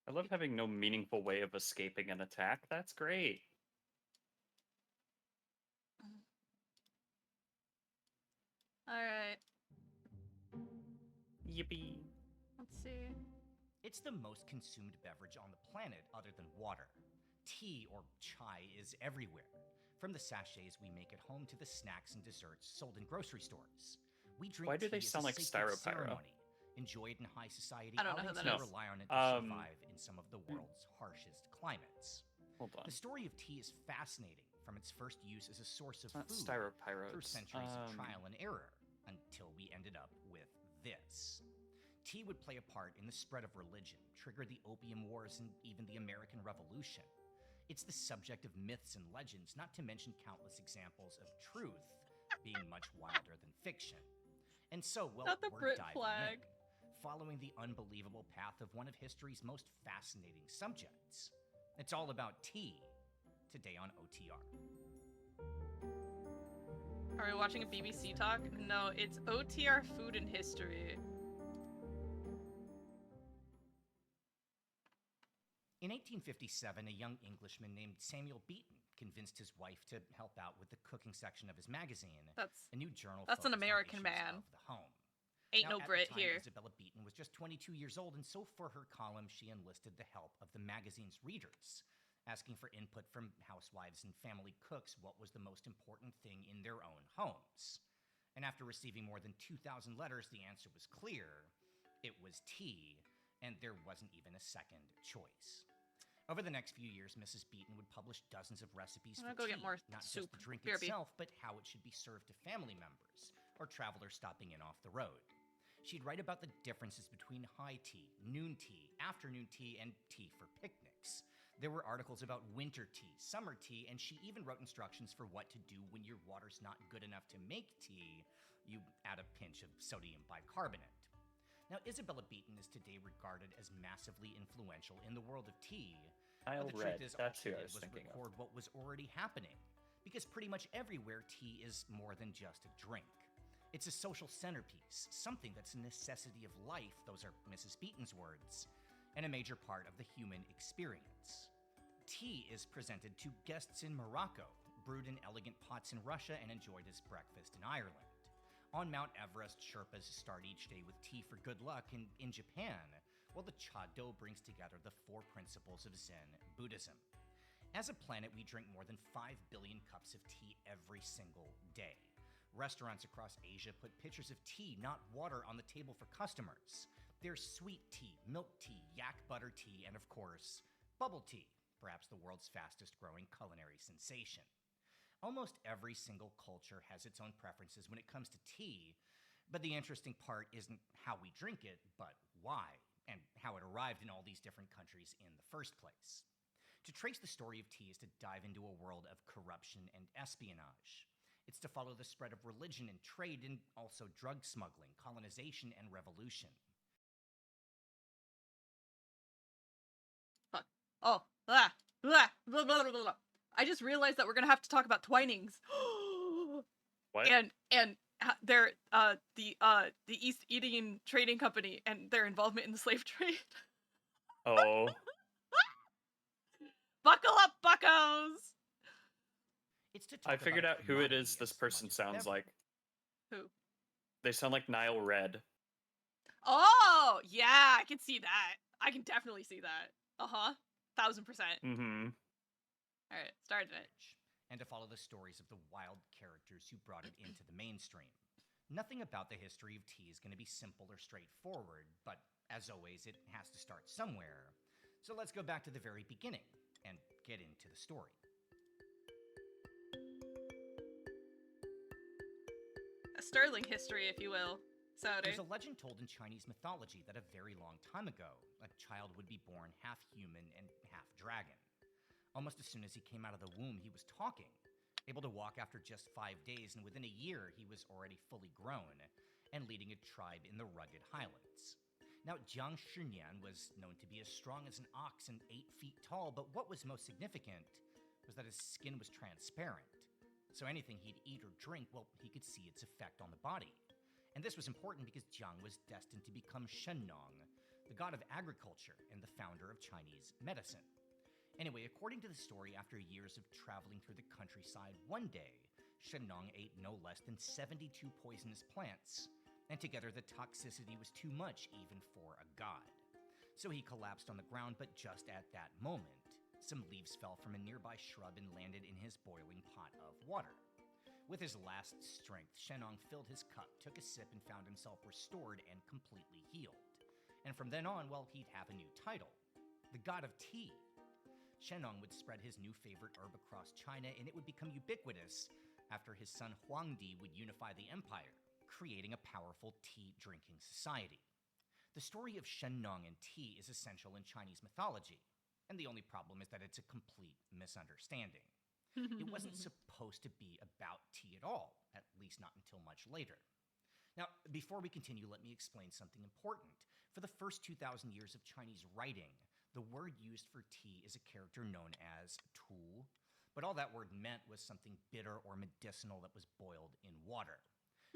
Speaker 7: I love having no meaningful way of escaping an attack. That's great.
Speaker 4: Alright.
Speaker 7: Yippee.
Speaker 4: Let's see.
Speaker 10: It's the most consumed beverage on the planet other than water. Tea, or chai, is everywhere. From the sachets we make at home to the snacks and desserts sold in grocery stores. We drink
Speaker 7: Why do they
Speaker 10: tea as
Speaker 7: sound
Speaker 10: a
Speaker 7: like
Speaker 10: sacred
Speaker 7: Styropyro?
Speaker 10: ceremony. Enjoyed in high society,
Speaker 4: I don't know who that
Speaker 10: outlets
Speaker 4: is.
Speaker 10: rely on it to survive in some of the world's harshest climates.
Speaker 7: Hold on.
Speaker 10: The story of tea is fascinating, from its first use as a source of
Speaker 7: Not
Speaker 10: food
Speaker 7: Styropyro.
Speaker 10: through centuries of trial and error, until we ended up with this. Tea would play a part in the spread of religion, trigger the Opium Wars, and even the American Revolution. It's the subject of myths and legends, not to mention countless examples of truth being much wilder than fiction. And so, well,
Speaker 4: Not the
Speaker 10: we're
Speaker 4: Brit
Speaker 10: diving
Speaker 4: flag.
Speaker 10: in, following the unbelievable path of one of history's most fascinating subjects. It's all about tea, today on OTR.
Speaker 4: Are we watching a BBC talk? No, it's OTR Food and History.
Speaker 10: In 1857, a young Englishman named Samuel Beeton convinced his wife to help out with the cooking section of his magazine,
Speaker 4: That's
Speaker 10: a new journal
Speaker 4: an
Speaker 10: focused on
Speaker 4: American
Speaker 10: issues
Speaker 4: man.
Speaker 10: of the home.
Speaker 4: Ain't
Speaker 10: Now,
Speaker 4: no
Speaker 10: at
Speaker 4: Brit
Speaker 10: the time,
Speaker 4: here.
Speaker 10: Isabella Beeton was just 22 years old, and so for her column, she enlisted the help of the magazine's readers, asking for input from housewives and family cooks what was the most important thing in their own homes. And after receiving more than 2,000 letters, the answer was clear. It was tea, and there wasn't even a second choice. Over the next few years, Mrs. Beeton would publish dozens of recipes
Speaker 4: I'm
Speaker 10: for
Speaker 4: gonna go
Speaker 10: tea,
Speaker 4: get more
Speaker 10: not
Speaker 4: soup.
Speaker 10: just the drink
Speaker 4: BRB.
Speaker 10: itself, but how it should be served to family members, or travelers stopping in off the road. She'd write about the differences between high tea, noon tea, afternoon tea, and tea for picnics. There were articles about winter tea, summer tea, and she even wrote instructions for what to do when your water's not good enough to make tea. You add a pinch of sodium bicarbonate. Now, Isabella Beeton is today regarded as massively influential in the world of tea.
Speaker 7: Nile
Speaker 10: But the
Speaker 7: Red,
Speaker 10: truth is, all
Speaker 7: that's
Speaker 10: she
Speaker 7: who I
Speaker 10: did
Speaker 7: was
Speaker 10: was
Speaker 7: thinking of.
Speaker 10: record what was already happening. Because pretty much everywhere, tea is more than just a drink. It's a social centerpiece, something that's a necessity of life, those are Mrs. Beeton's words, and a major part of the human experience. Tea is presented to guests in Morocco, brewed in elegant pots in Russia, and enjoyed as breakfast in Ireland. On Mount Everest, Sherpas start each day with tea for good luck, and in Japan, well, the cha do brings together the 4 principles of Zen Buddhism. As a planet, we drink more than 5 billion cups of tea every single day. Restaurants across Asia put pitchers of tea, not water, on the table for customers. There's sweet tea, milk tea, yak butter tea, and of course, bubble tea, perhaps the world's fastest growing culinary sensation. Almost every single culture has its own preferences when it comes to tea, but the interesting part isn't how we drink it, but why, and how it arrived in all these different countries in the first place. To trace the story of tea is to dive into a world of corruption and espionage. It's to follow the spread of religion and trade, and also drug smuggling, colonization, and revolution.
Speaker 4: Fuck. Oh, blah, blah, blah, blah, blah, blah. I just realized that we're gonna have to talk about Twinings.
Speaker 7: What?
Speaker 4: And they're the East Indian Trading Company and their involvement in the slave trade.
Speaker 7: Oh.
Speaker 4: Buckle up, buckos!
Speaker 10: It's to talk
Speaker 7: I figured
Speaker 10: about
Speaker 7: out who it
Speaker 10: commodity
Speaker 7: is this
Speaker 10: as
Speaker 7: person
Speaker 10: much as
Speaker 7: sounds like.
Speaker 4: Who?
Speaker 7: They sound like Nile Red.
Speaker 4: Oh, yeah, I can see that. I can definitely see that. 1000%.
Speaker 7: Mm-hmm.
Speaker 4: All right, started it.
Speaker 10: And to follow the stories of the wild characters who brought it into the mainstream. Nothing about the history of tea is going to be simple or straightforward, but as always, it has to start somewhere. So let's go back to the very beginning and get into the story.
Speaker 4: A sterling history, if you will. Saudi.
Speaker 10: There's a legend told in Chinese mythology that a very long time ago, a child would be born half human and half dragon. Almost as soon as he came out of the womb, he was talking, able to walk after just 5 days, and within a year, he was already fully grown and leading a tribe in the rugged highlands. Now, Jiang Shunyan was known to be as strong as an ox and 8 feet tall, but what was most significant was that his skin was transparent. So anything he'd eat or drink, well, he could see its effect on the body. And this was important because Jiang was destined to become Shennong, the god of agriculture and the founder of Chinese medicine. Anyway, according to the story, after years of traveling through the countryside, one day, Shennong ate no less than 72 poisonous plants, and together the toxicity was too much even for a god. So he collapsed on the ground, but just at that moment, some leaves fell from a nearby shrub and landed in his boiling pot of water. With his last strength, Shennong filled his cup, took a sip, and found himself restored and completely healed. And from then on, well, he'd have a new title, the God of Tea. Shennong would spread his new favorite herb across China, and it would become ubiquitous after his son Huangdi would unify the empire, creating a powerful tea-drinking society. The story of Shennong and tea is essential in Chinese mythology, and the only problem is that it's a complete misunderstanding. It wasn't supposed to be about tea at all, at least not until much later. Now, before we continue, let me explain something important. For the first 2,000 years of Chinese writing, the word used for tea is a character known as tu, but all that word meant was something bitter or medicinal that was boiled in water.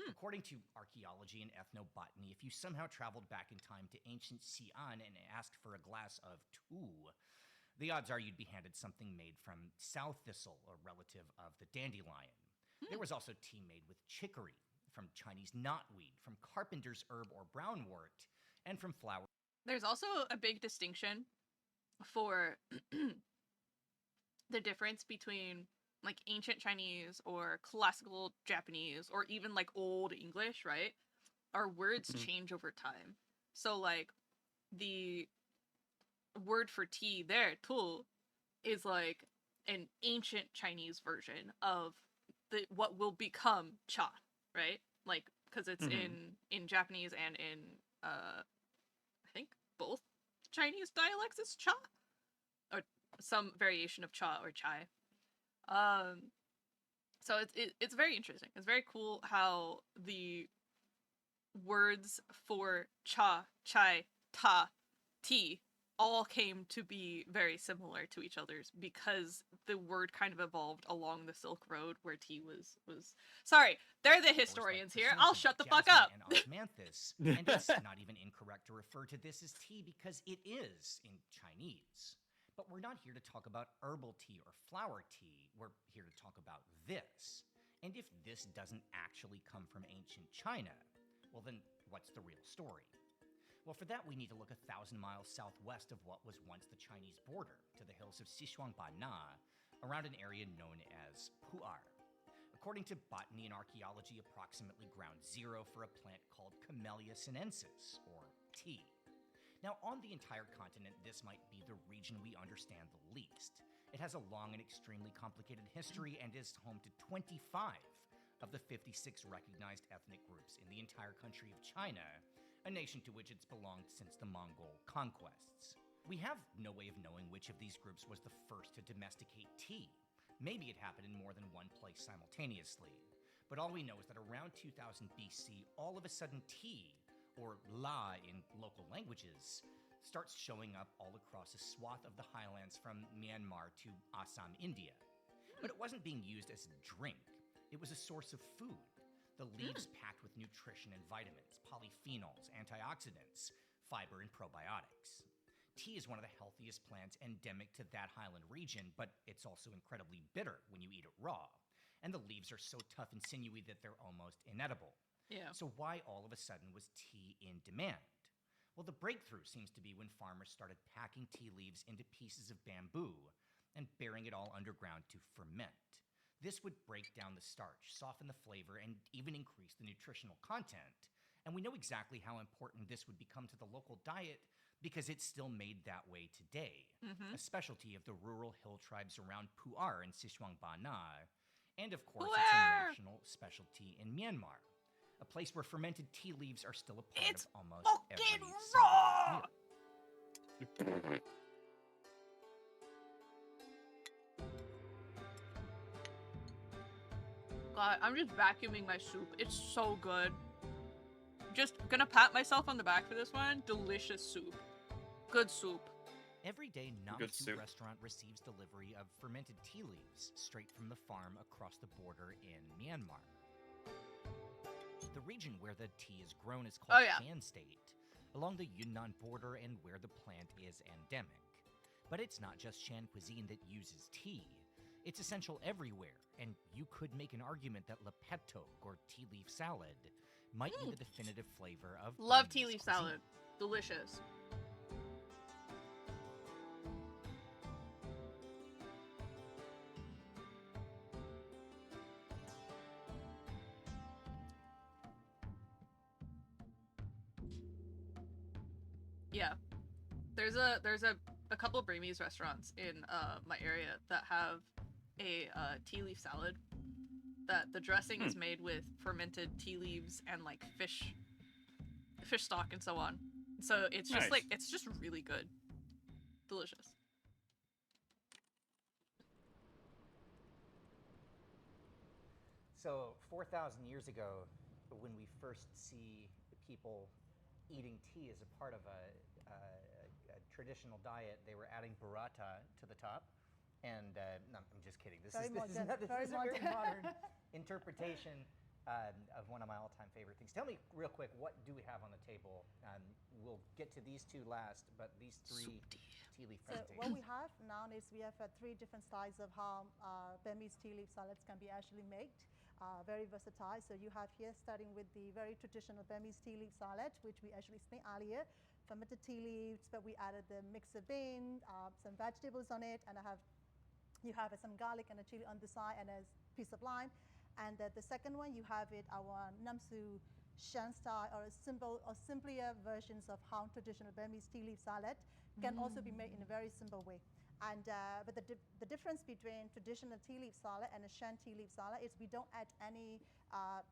Speaker 10: According to archaeology and ethnobotany, if you somehow traveled back in time to ancient Xi'an and asked for a glass of tu, the odds are you'd be handed something made from sow thistle, a relative of the dandelion. There was also tea made with chicory, from Chinese knotweed, from carpenter's herb or brownwort, and from flower.
Speaker 4: There's also a big distinction for the difference between like ancient Chinese or classical Japanese or even like old English, right? Our words change over time. So like the word for tea there, tu, is like an ancient Chinese version of what will become cha, right? like because it's in Japanese and in I think both Chinese dialects is cha, or some variation of cha or chai. So it's very interesting. It's very cool how the words for cha, chai, ta, tea all came to be very similar to each other's because the word kind of evolved along the Silk Road where tea was sorry, they're the historians here. I'll shut the fuck up.
Speaker 10: And osmanthus, and it's not even incorrect to refer to this as tea because it is in Chinese. But we're not here to talk about herbal tea or flower tea. We're here to talk about this. And if this doesn't actually come from ancient China, well then, what's the real story? Well, for that, we need to look 1,000 miles southwest of what was once the Chinese border, to the hills of Xishuangbanna, around an area known as Pu'er. According to botany and archaeology, approximately ground zero for a plant called Camellia sinensis, or tea. Now, on the entire continent, this might be the region we understand the least. It has a long and extremely complicated history and is home to 25 of the 56 recognized ethnic groups in the entire country of China, a nation to which it's belonged since the Mongol conquests. We have no way of knowing which of these groups was the first to domesticate tea. Maybe it happened in more than one place simultaneously. But all we know is that around 2000 BC, all of a sudden tea, or la in local languages, starts showing up all across a swath of the highlands from Myanmar to Assam, India. But it wasn't being used as a drink. It was a source of food. The leaves packed with nutrition and vitamins, polyphenols, antioxidants, fiber, and probiotics. Tea is one of the healthiest plants endemic to that highland region, but it's also incredibly bitter when you eat it raw. And the leaves are so tough and sinewy that they're almost inedible.
Speaker 4: Yeah.
Speaker 10: So why all of a sudden was tea in demand? Well, the breakthrough seems to be when farmers started packing tea leaves into pieces of bamboo and burying it all underground to ferment. This would break down the starch, soften the flavor, and even increase the nutritional content. And we know exactly how important this would become to the local diet because it's still made that way today, a specialty of the rural hill tribes around Pu'er in Xishuangbanna. And of course, it's a national specialty in Myanmar, a place where fermented tea leaves are still a part of almost every single meal.
Speaker 4: God, I'm just vacuuming my soup. It's so good. Just gonna pat myself on the back for this one. Delicious soup. Good soup.
Speaker 10: Every day, Namsu restaurant receives delivery of fermented tea leaves straight from the farm across the border in Myanmar. The region where the tea is grown is called Shan State, along the Yunnan border and where the plant is endemic. But it's not just Shan cuisine that uses tea. It's essential everywhere, and you could make an argument that lepetok, or tea leaf salad, might be the definitive flavor of
Speaker 4: Love tea
Speaker 10: Burmese
Speaker 4: leaf
Speaker 10: cuisine.
Speaker 4: salad. Delicious. Yeah. There's a couple of Burmese restaurants in my area that have a tea leaf salad that the dressing is made with fermented tea leaves and like fish stock and so on. So it's just like it's just really good. Delicious.
Speaker 10: So 4,000 years ago, when we first see people eating tea as a part of a traditional diet, they were adding burrata to the top. And no, I'm just kidding. This is a very modern interpretation of one of my all-time favorite things. Tell me real quick, what do we have on the table? We'll get to these two last, but these three tea leaf presentations.
Speaker 11: So what we have now is we have 3 different styles of how Burmese tea leaf salads can be actually made. Very versatile. So you have here, starting with the very traditional Burmese tea leaf salad, which we actually explained earlier. Fermented tea leaves, but we added the mixer bean, some vegetables on it, and you have some garlic and a chili on the side and a piece of lime. And the second one, you have it our Namsu Shan style, or simpler versions of how traditional Burmese tea leaf salad can also be made in a very simple way. And but the difference between traditional tea leaf salad and a Shan tea leaf salad is we don't add any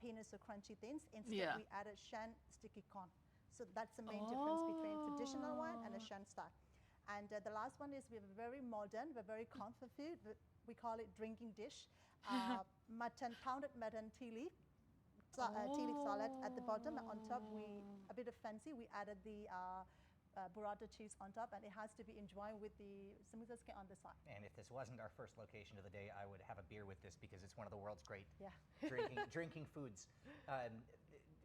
Speaker 11: peanuts or crunchy things. Instead, we added Shan sticky corn. So that's the main difference between traditional one and a Shan style. And the last one is we have a very modern, but very comfort food. We call it drinking dish. Pounded mutton tea leaf. Tea leaf salad at the bottom, and on top a bit of fancy, we added the burrata cheese on top, and it has to be enjoyed with the samosas on the side.
Speaker 10: And if this wasn't our first location of the day, I would have a beer with this because it's one of the world's great drinking foods.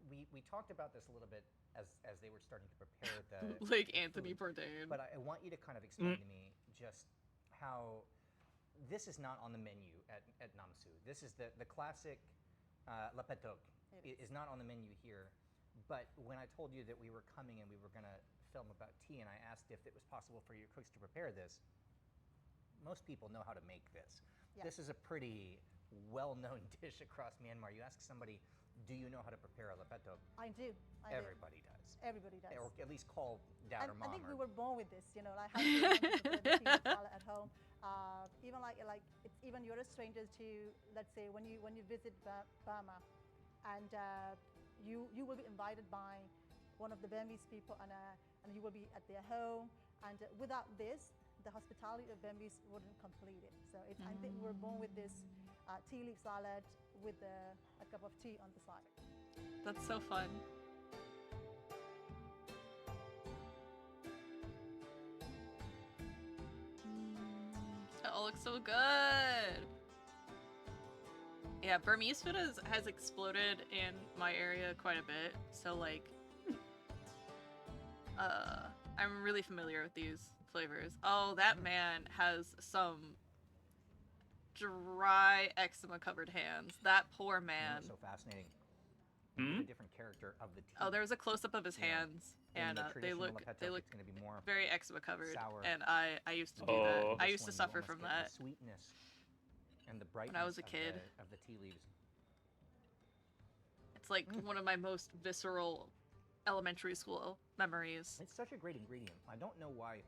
Speaker 10: We talked about this a little bit as they were starting to prepare the
Speaker 4: like
Speaker 10: the
Speaker 4: Anthony
Speaker 10: food.
Speaker 4: Bourdain.
Speaker 10: But I want you to kind of explain to me just how this is not on the menu at Namsu. This is the classic la petoc. Is not on the menu here, but when I told you that we were coming and we were going to film about tea, and I asked if it was possible for your cooks to prepare this, most people know how to make this. Yeah. This is a pretty well-known dish across Myanmar. You ask somebody, do you know how to prepare a la petoc?
Speaker 11: I do.
Speaker 10: Everybody does.
Speaker 11: Everybody does.
Speaker 10: Or at least call dad or mom.
Speaker 11: I think we were born with this, you know, like how to prepare the tea salad at home. Even like it's even you're a stranger to, let's say, when you visit Burma. And you will be invited by one of the Burmese people, and you will be at their home. And without this, the hospitality of Burmese wouldn't complete it. So I think we're born with this tea leaf salad with a cup of tea on the side.
Speaker 4: That's so fun. It all looks so good. Yeah, Burmese food has exploded in my area quite a bit, so like, I'm really familiar with these flavors. Oh, that man has some dry eczema-covered hands. That poor man.
Speaker 10: So fascinating. A different character of the tea.
Speaker 4: Oh, there was a close-up of his hands, and they look very eczema-covered, and I used to do that. I used to suffer from that.
Speaker 10: The sweetness. And the brightness
Speaker 4: when I was a kid
Speaker 10: of the tea leaves.
Speaker 4: It's like one of my most visceral elementary school memories.
Speaker 10: It's such a great ingredient. I don't know why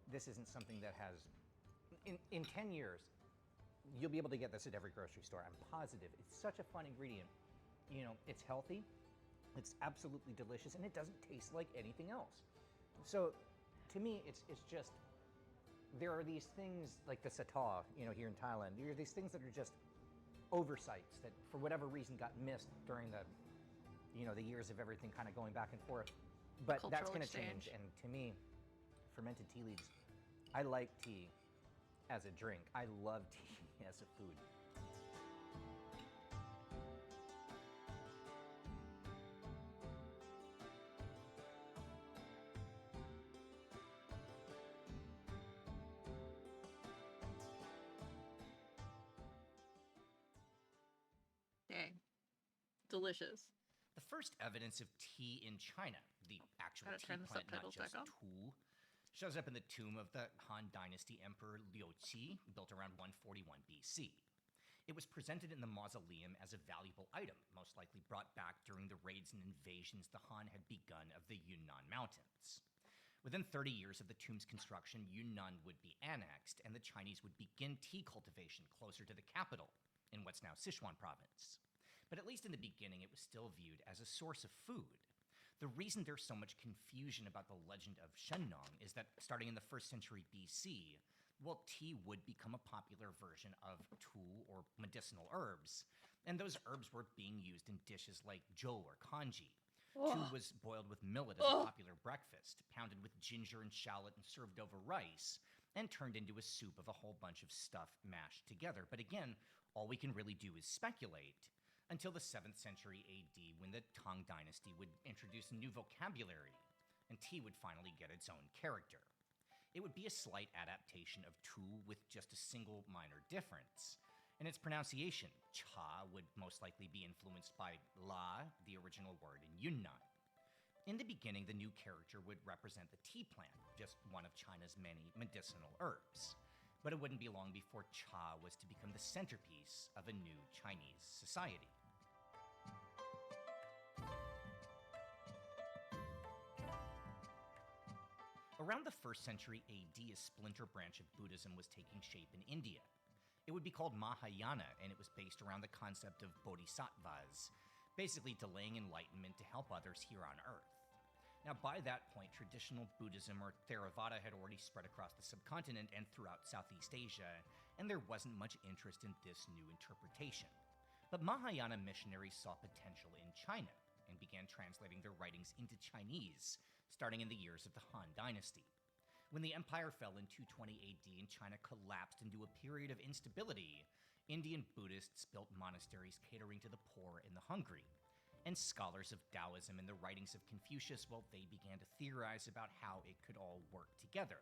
Speaker 10: this isn't something that has, in 10 years, you'll be able to get this at every grocery store. I'm positive. It's such a fun ingredient. You know, it's healthy, it's absolutely delicious, and it doesn't taste like anything else. So, to me, it's just, there are these things like the sata, you know, here in Thailand. There are these things that are just oversights that, for whatever reason, got missed during the, you know, the years of everything kind of going back and forth. But that's going to change. And to me, fermented tea leaves, I like tea as a drink. I love tea as a food.
Speaker 4: Delicious.
Speaker 10: The first evidence of tea in China, the actual tea plant, not just tu, shows up in the tomb of the Han Dynasty Emperor Liu Qi, built around 141 BC. It was presented in the mausoleum as a valuable item, most likely brought back during the raids and invasions the Han had begun of the Yunnan Mountains. Within 30 years of the tomb's construction, Yunnan would be annexed, and the Chinese would begin tea cultivation closer to the capital, in what's now Sichuan province. But at least in the beginning, it was still viewed as a source of food. The reason there's so much confusion about the legend of Shennong is that starting in the 1st century BC, well, tea would become a popular version of tu, or medicinal herbs. And those herbs were being used in dishes like zhou or congee. Tu was boiled with millet as a popular breakfast, pounded with ginger and shallot and served over rice, and turned into a soup of a whole bunch of stuff mashed together. But again, all we can really do is speculate. Until the 7th century AD, when the Tang Dynasty would introduce a new vocabulary, and tea would finally get its own character. It would be a slight adaptation of tu with just a single minor difference. In its pronunciation, cha would most likely be influenced by la, the original word in Yunnan. In the beginning, the new character would represent the tea plant, just one of China's many medicinal herbs. But it wouldn't be long before cha was to become the centerpiece of a new Chinese society. Around the 1st century AD, a splinter branch of Buddhism was taking shape in India. It would be called Mahayana, and it was based around the concept of bodhisattvas, basically delaying enlightenment to help others here on Earth. Now, by that point, traditional Buddhism or Theravada had already spread across the subcontinent and throughout Southeast Asia, and there wasn't much interest in this new interpretation. But Mahayana missionaries saw potential in China and began translating their writings into Chinese, starting in the years of the Han Dynasty. When the empire fell in 220 AD and China collapsed into a period of instability, Indian Buddhists built monasteries catering to the poor and the hungry. And scholars of Taoism and the writings of Confucius, well, they began to theorize about how it could all work together,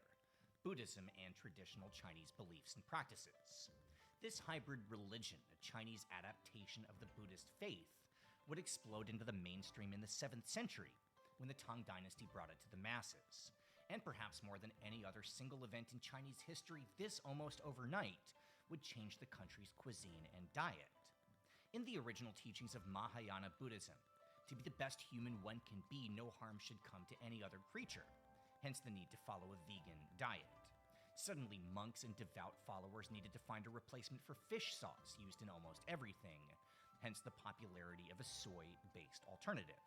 Speaker 10: Buddhism and traditional Chinese beliefs and practices. This hybrid religion, a Chinese adaptation of the Buddhist faith, would explode into the mainstream in the 7th century, when the Tang Dynasty brought it to the masses. And perhaps more than any other single event in Chinese history, this almost overnight would change the country's cuisine and diet. In the original teachings of Mahayana Buddhism, to be the best human one can be, no harm should come to any other creature, hence the need to follow a vegan diet. Suddenly, monks and devout followers needed to find a replacement for fish sauce used in almost everything, hence the popularity of a soy-based alternative.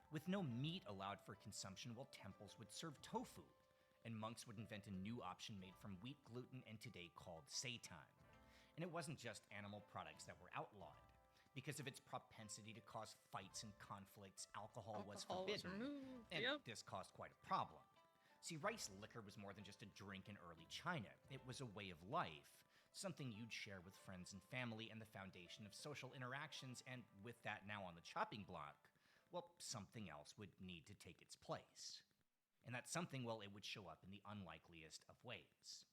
Speaker 10: With no meat allowed for consumption, well, temples would serve tofu, and monks would invent a new option made from wheat gluten and today called seitan. And it wasn't just animal products that were outlawed. Because of its propensity to cause fights and conflicts, alcohol was forbidden, and this caused quite a problem. See, rice liquor was more than just a drink in early China. It was a way of life, something you'd share with friends and family, and the foundation of social interactions, and with that now on the chopping block, well, something else would need to take its place. And that something, well, it would show up in the unlikeliest of ways.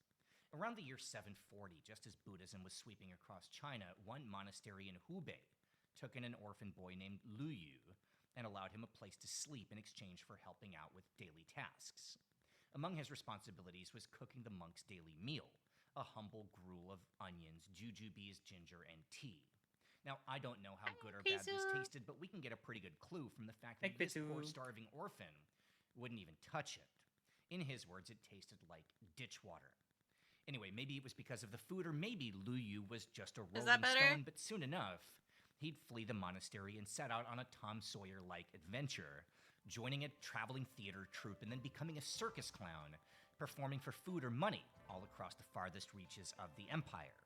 Speaker 10: Around the year 740, just as Buddhism was sweeping across China, one monastery in Hubei took in an orphan boy named Lu Yu and allowed him a place to sleep in exchange for helping out with daily tasks. Among his responsibilities was cooking the monk's daily meal, a humble gruel of onions, jujubes, ginger, and tea. Now, I don't know how good or bad this tasted, but we can get a pretty good clue from the fact that this poor starving orphan wouldn't even touch it. In his words, it tasted like ditch water. Anyway, maybe it was because of the food, or maybe Lu Yu was just a rolling stone, but soon enough, he'd flee the monastery and set out on a Tom Sawyer-like adventure, joining a traveling theater troupe and then becoming a circus clown, performing for food or money all across the farthest reaches of the empire.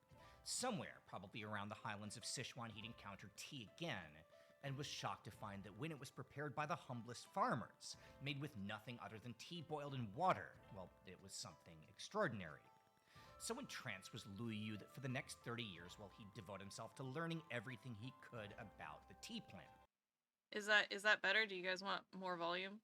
Speaker 10: Somewhere, probably around the highlands of Sichuan, he'd encountered tea again, and was shocked to find that when it was prepared by the humblest farmers, made with nothing other than tea boiled in water, well, it was something extraordinary. So entranced was Lu Yu that for the next 30 years, well, he'd devote himself to learning everything he could about the tea plant.
Speaker 4: Is that better? Do you guys want more volume?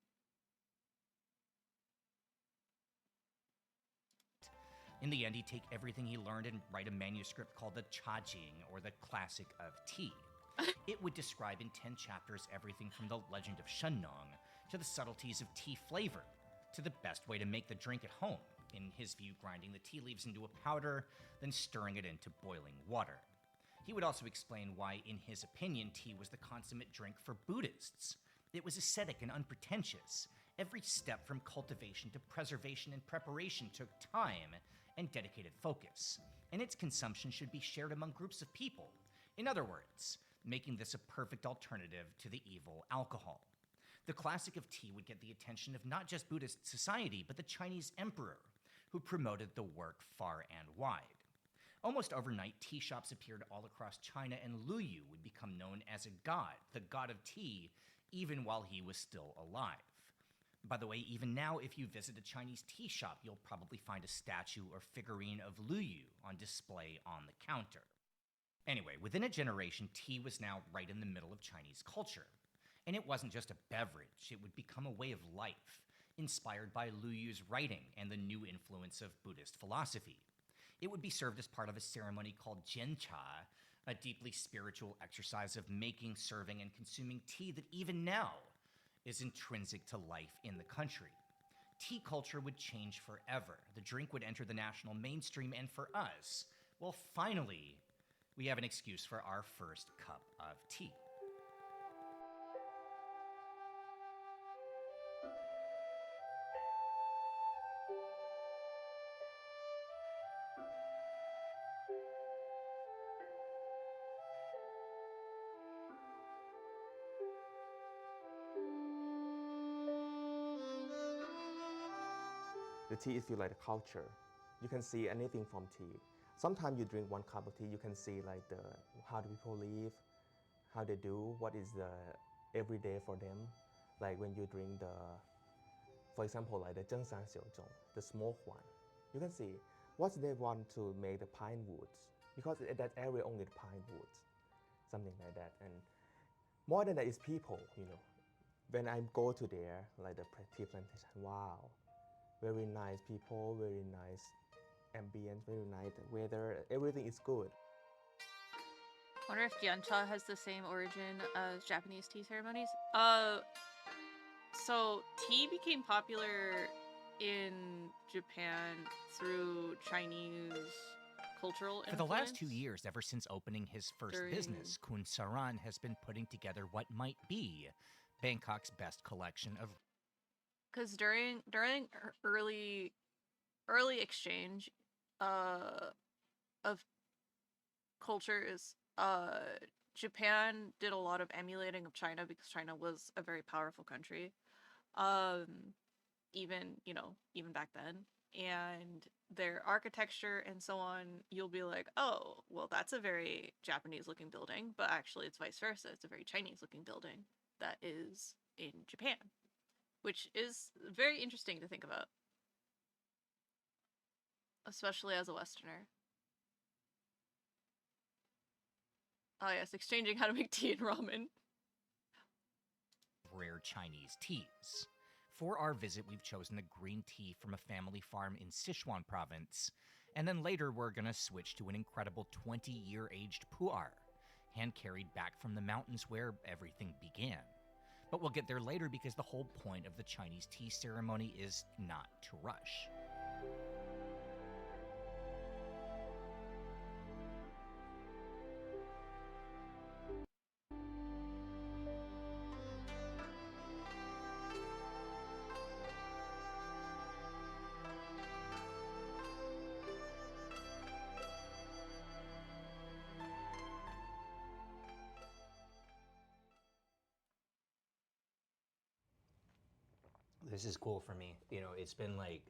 Speaker 10: In the end, he'd take everything he learned and write a manuscript called the Chajing, or the Classic of Tea. It would describe in 10 chapters everything from the legend of Shennong to the subtleties of tea flavor, to the best way to make the drink at home. In his view, grinding the tea leaves into a powder, then stirring it into boiling water. He would also explain why, in his opinion, tea was the consummate drink for Buddhists. It was ascetic and unpretentious. Every step from cultivation to preservation and preparation took time and dedicated focus, and its consumption should be shared among groups of people. In other words, making this a perfect alternative to the evil alcohol. The Classic of Tea would get the attention of not just Buddhist society, but the Chinese emperor, who promoted the work far and wide. Almost overnight, tea shops appeared all across China, and Lu Yu would become known as a god, the god of tea, even while he was still alive. By the way, even now, if you visit a Chinese tea shop, you'll probably find a statue or figurine of Lu Yu on display on the counter. Anyway, within a generation, tea was now right in the middle of Chinese culture. And it wasn't just a beverage, it would become a way of life, inspired by Lu Yu's writing and the new influence of Buddhist philosophy. It would be served as part of a ceremony called Jiancha, a deeply spiritual exercise of making, serving, and consuming tea that even now is intrinsic to life in the country. Tea culture would change forever. The drink would enter the national mainstream, and for us, well, finally, we have an excuse for our first cup of tea.
Speaker 12: The tea is feel like a culture. You can see anything from tea. Sometimes you drink one cup of tea, you can see like how do people live, how they do, what is the everyday for them. Like when you drink for example, like the Zhengshan Xiuzhong, the smoked one, you can see what they want to make the pine woods, because in that area only the pine woods, something like that. And more than that is people, When I go to there, like the tea plantation, wow, very nice people, very nice ambience, very nice weather, everything is good.
Speaker 4: I wonder if Gyeoncha has the same origin as Japanese tea ceremonies. So tea became popular in Japan through Chinese cultural influence.
Speaker 10: For the last 2 years, ever since opening his first business, Kun Saran has been putting together what might be Bangkok's best collection of.
Speaker 4: Because during early exchange of cultures, Japan did a lot of emulating of China because China was a very powerful country, even back then. And their architecture and so on, you'll be like, oh, well, that's a very Japanese looking building, but actually it's vice versa. It's a very Chinese looking building that is in Japan, which is very interesting to think about, especially as a Westerner. Oh yes, exchanging how to make tea and ramen.
Speaker 10: Rare Chinese teas. For our visit, we've chosen a green tea from a family farm in Sichuan province, and then later we're gonna switch to an incredible 20-year aged pu'er, hand-carried back from the mountains where everything began. But we'll get there later because the whole point of the Chinese tea ceremony is not to rush. This is cool for me. It's been like,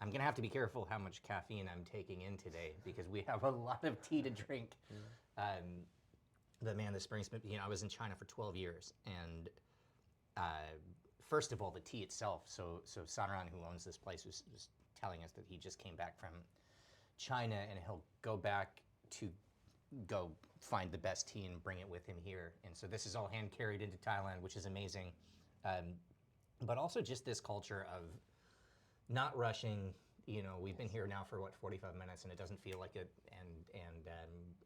Speaker 10: I'm gonna have to be careful how much caffeine I'm taking in today because we have a lot of tea to drink. But man, this brings me, I was in China for 12 years, and first of all, the tea itself. So Sanran, who owns this place, was telling us that he just came back from China, and he'll go back to go find the best tea and bring it with him here. And so this is all hand carried into Thailand, which is amazing. But also just this culture of not rushing. We've been here now for 45 minutes, and it doesn't feel like it. And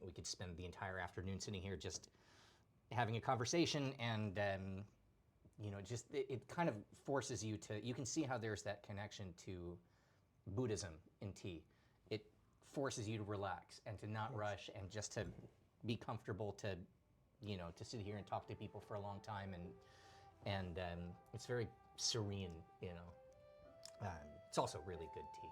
Speaker 10: we could spend the entire afternoon sitting here just having a conversation. And just it kind of forces you to. You can see how there's that connection to Buddhism in tea. It forces you to relax and to not rush and just to be comfortable to sit here and talk to people for a long time. And it's very serene, It's also really good tea.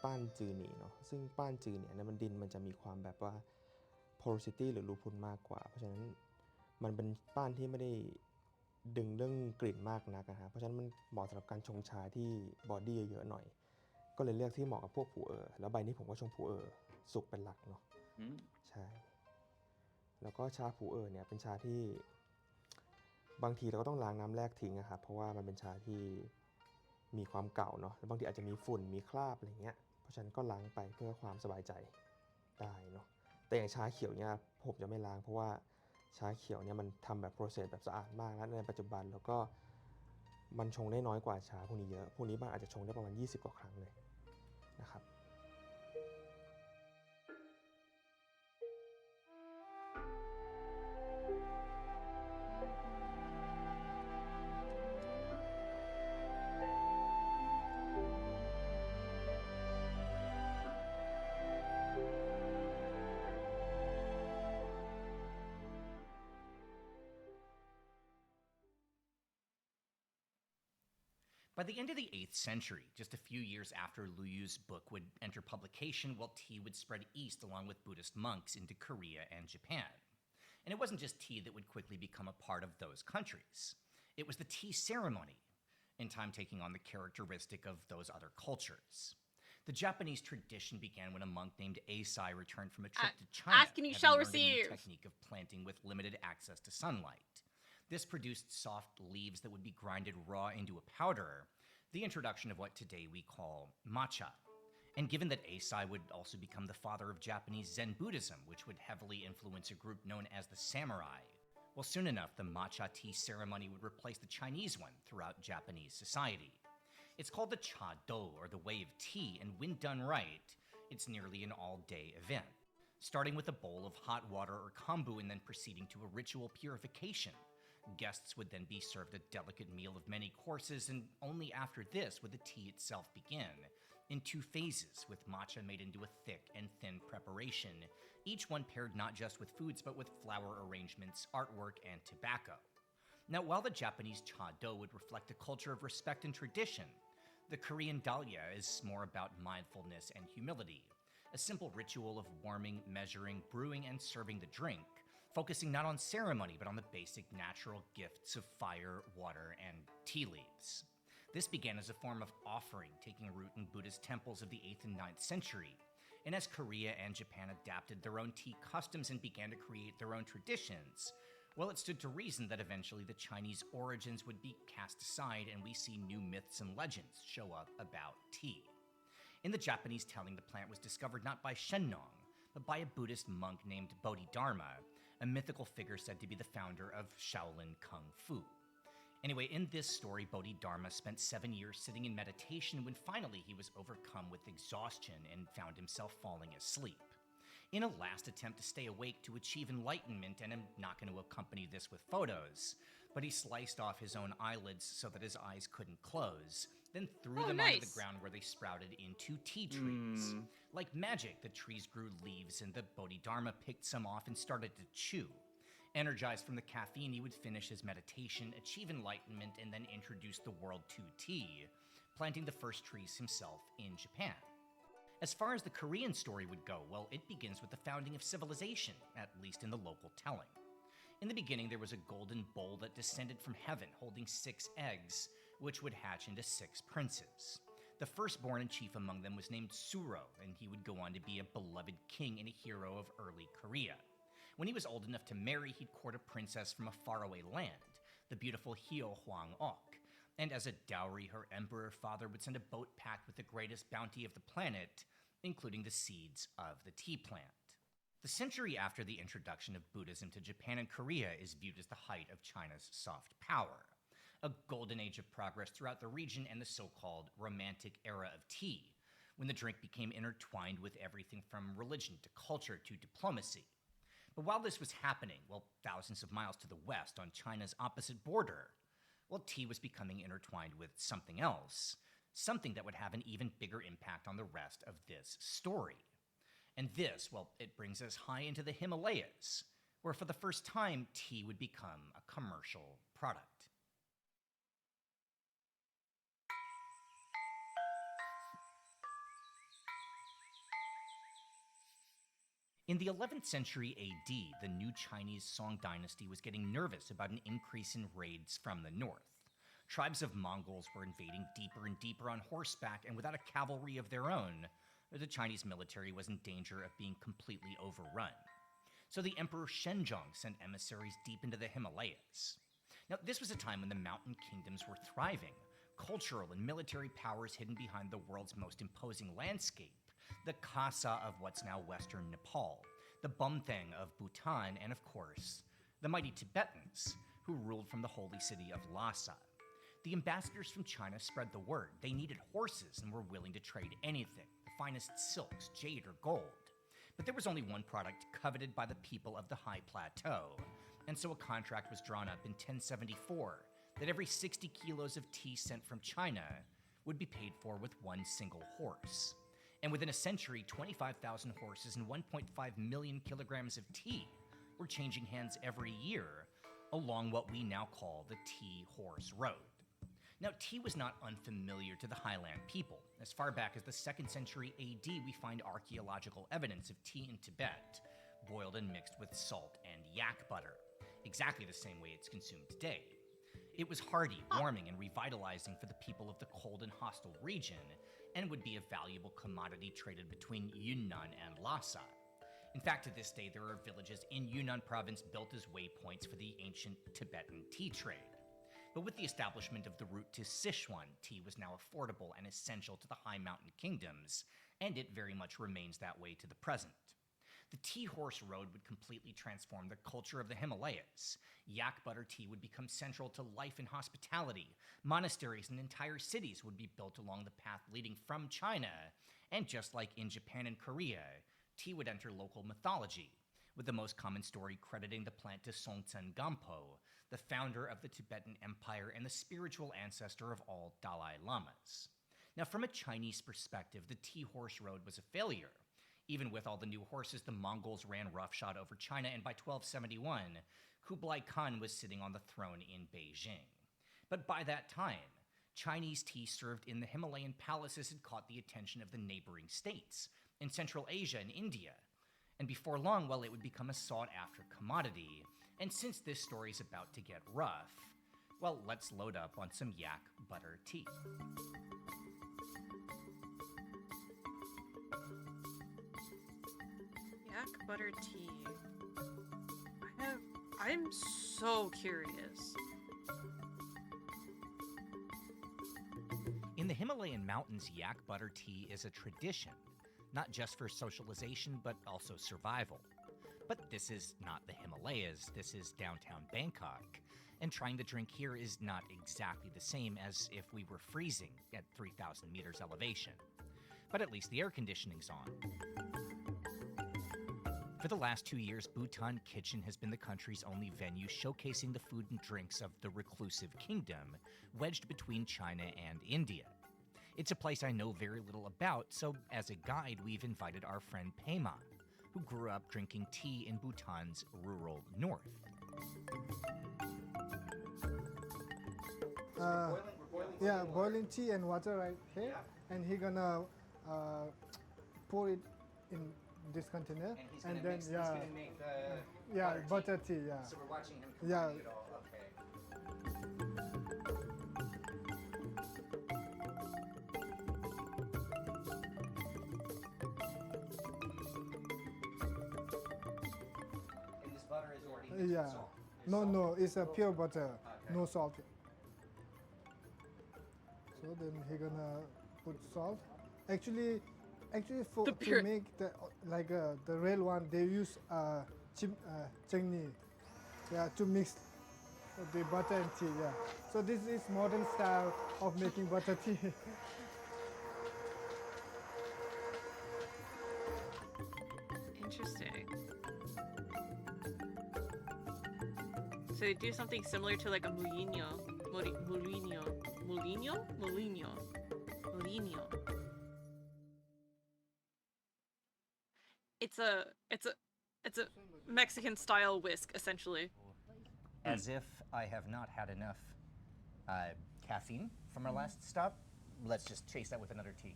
Speaker 12: ป้านจือหนีเนาะซึ่งป้านจือเนี่ยมันดินมันจะมีความแบบว่า porosity หรือรูพุนมากกว่าเพราะฉะนั้นมันเป็นป้านที่ไม่ได้ดึงเรื่องกลิ่นมากนักนะฮะเพราะฉะนั้นมันเหมาะสำหรับการชงชาที่บอดี้เยอะๆหน่อยก็เลยเลือกที่เหมาะกับพวกผูแล้วใบนี้ผมก็ชงผูสุกเป็นหลักเนาะใช่แล้วก็ชาผูเนี่ยเป็นชาที่บางทีเราก็ต้องล้างน้ำแรกทิ้งนะครับเพราะว่ามันเป็นชาที่มีความเก่าเนาะแล้วบางทีอาจจะมีฝุ่นมีคราบอะไรเงี้ยเพราะฉะนั้นก็ล้างไปเพื่อความสบายใจได้เนาะแต่อย่างชาเขียวเนี่ยผมจะไม่ล้างเพราะว่าชาเขียวเนี่ยมันทำแบบโปรเซสแบบสะอาดมากนะในปัจจุบันแล้วก็มันชงได้น้อยกว่าชาพวกนี้เยอะพวกนี้มันอาจจะชงได้ประมาณ20กว่าครั้งเลยนะครับ
Speaker 10: By the end of the 8th century, just a few years after Lu Yu's book would enter publication, tea would spread east along with Buddhist monks into Korea and Japan. And it wasn't just tea that would quickly become a part of those countries. It was the tea ceremony, in time taking on the characteristic of those other cultures. The Japanese tradition began when a monk named Eisai returned from a trip to China,
Speaker 4: asking you
Speaker 10: having
Speaker 4: shall
Speaker 10: learned a new
Speaker 4: receive.
Speaker 10: technique of planting with limited access to sunlight. This produced soft leaves that would be grinded raw into a powder, the introduction of what today we call matcha. And given that Eisai would also become the father of Japanese Zen Buddhism, which would heavily influence a group known as the samurai, well, soon enough, the matcha tea ceremony would replace the Chinese one throughout Japanese society. It's called the cha do, or the way of tea, and when done right, it's nearly an all-day event, starting with a bowl of hot water or kombu and then proceeding to a ritual purification. Guests would then be served a delicate meal of many courses, and only after this would the tea itself begin, in 2 phases, with matcha made into a thick and thin preparation, each one paired not just with foods but with flower arrangements, artwork, and tobacco. Now, while the Japanese cha do would reflect a culture of respect and tradition, the Korean dahlia is more about mindfulness and humility, a simple ritual of warming, measuring, brewing, and serving the drink, focusing not on ceremony but on the basic natural gifts of fire, water, and tea leaves. This began as a form of offering, taking root in Buddhist temples of the 8th and 9th century. And as Korea and Japan adapted their own tea customs and began to create their own traditions, well, it stood to reason that eventually the Chinese origins would be cast aside and we see new myths and legends show up about tea. In the Japanese telling, the plant was discovered not by Shennong, but by a Buddhist monk named Bodhidharma, a mythical figure said to be the founder of Shaolin Kung Fu. Anyway, in this story, Bodhidharma spent 7 years sitting in meditation when finally he was overcome with exhaustion and found himself falling asleep. In a last attempt to stay awake to achieve enlightenment, and I'm not going to accompany this with photos, but he sliced off his own eyelids so that his eyes couldn't close, then threw them onto the ground where they sprouted into tea trees. Like magic, the trees grew leaves and the Bodhidharma picked some off and started to chew. Energized from the caffeine, he would finish his meditation, achieve enlightenment, and then introduce the world to tea, planting the first trees himself in Japan. As far as the Korean story would go, well, it begins with the founding of civilization, at least in the local telling. In the beginning, there was a golden bowl that descended from heaven, holding 6 eggs, which would hatch into 6 princes. The firstborn and chief among them was named Suro, and he would go on to be a beloved king and a hero of early Korea. When he was old enough to marry, he'd court a princess from a faraway land, the beautiful Hyo Hwang-ok, and as a dowry, her emperor father would send a boat packed with the greatest bounty of the planet, including the seeds of the tea plant. The century after the introduction of Buddhism to Japan and Korea is viewed as the height of China's soft power, a golden age of progress throughout the region and the so-called Romantic era of tea, when the drink became intertwined with everything from religion to culture to diplomacy. But while this was happening, well, thousands of miles to the west on China's opposite border, well, tea was becoming intertwined with something else, something that would have an even bigger impact on the rest of this story. And this, well, it brings us high into the Himalayas, where for the first time, tea would become a commercial product. In the 11th century AD, the new Chinese Song dynasty was getting nervous about an increase in raids from the north. Tribes of Mongols were invading deeper and deeper on horseback, and without a cavalry of their own, the Chinese military was in danger of being completely overrun. So the Emperor Shenzong sent emissaries deep into the Himalayas. Now, this was a time when the mountain kingdoms were thriving, cultural and military powers hidden behind the world's most imposing landscape, the Khasa of what's now western Nepal, the Bumthang of Bhutan, and of course, the mighty Tibetans, who ruled from the holy city of Lhasa. The ambassadors from China spread the word. They needed horses and were willing to trade anything, the finest silks, jade, or gold. But there was only one product coveted by the people of the High Plateau, and so a contract was drawn up in 1074 that every 60 kilos of tea sent from China would be paid for with one single horse. And within a century, 25,000 horses and 1.5 million kilograms of tea were changing hands every year along what we now call the Tea Horse Road. Now, tea was not unfamiliar to the Highland people. As far back as the 2nd century AD, we find archaeological evidence of tea in Tibet, boiled and mixed with salt and yak butter, exactly the same way it's consumed today. It was hearty, warming, and revitalizing for the people of the cold and hostile region, and would be a valuable commodity traded between Yunnan and Lhasa. In fact, to this day, there are villages in Yunnan province built as waypoints for the ancient Tibetan tea trade. But with the establishment of the route to Sichuan, tea was now affordable and essential to the high mountain kingdoms, and it very much remains that way to the present. The tea horse road would completely transform the culture of the Himalayas. Yak butter tea would become central to life and hospitality. Monasteries and entire cities would be built along the path leading from China. And just like in Japan and Korea, tea would enter local mythology, with the most common story crediting the plant to Songtsen Gampo, the founder of the Tibetan Empire and the spiritual ancestor of all Dalai Lamas. Now, from a Chinese perspective, the tea horse road was a failure. Even with all the new horses, the Mongols ran roughshod over China, and by 1271, Kublai Khan was sitting on the throne in Beijing. But by that time, Chinese tea served in the Himalayan palaces had caught the attention of the neighboring states, in Central Asia and India. And before long, well, it would become a sought-after commodity. And since this story's about to get rough, well, let's load up on some yak butter tea.
Speaker 4: Yak butter tea. I'm so curious.
Speaker 10: In the Himalayan mountains, yak butter tea is a tradition, not just for socialization, but also survival. But this is not the Himalayas, this is downtown Bangkok, and trying to drink here is not exactly the same as if we were freezing at 3,000 meters elevation. But at least the air conditioning's on. For the last 2 years, Bhutan Kitchen has been the country's only venue showcasing the food and drinks of the reclusive kingdom, wedged between China and India. It's a place I know very little about, so as a guide, we've invited our friend Pema, who grew up drinking tea in Bhutan's rural north.
Speaker 13: Boiling tea and water right here, and he gonna pour it in this container, and then butter tea. Yeah.
Speaker 10: So we're watching him
Speaker 13: Yeah.
Speaker 10: it all. Okay. And this butter is already mixed with salt.
Speaker 13: No, it's a pure butter, no salt. So then he gonna put salt. Actually, to make the the real one, they use chimney, to mix the butter and tea. Yeah. So this is modern style of making butter tea.
Speaker 4: Interesting. So they do something similar to like a mulino. It's a Mexican style whisk, essentially.
Speaker 10: As if I have not had enough caffeine from our last stop, let's just chase that with another tea.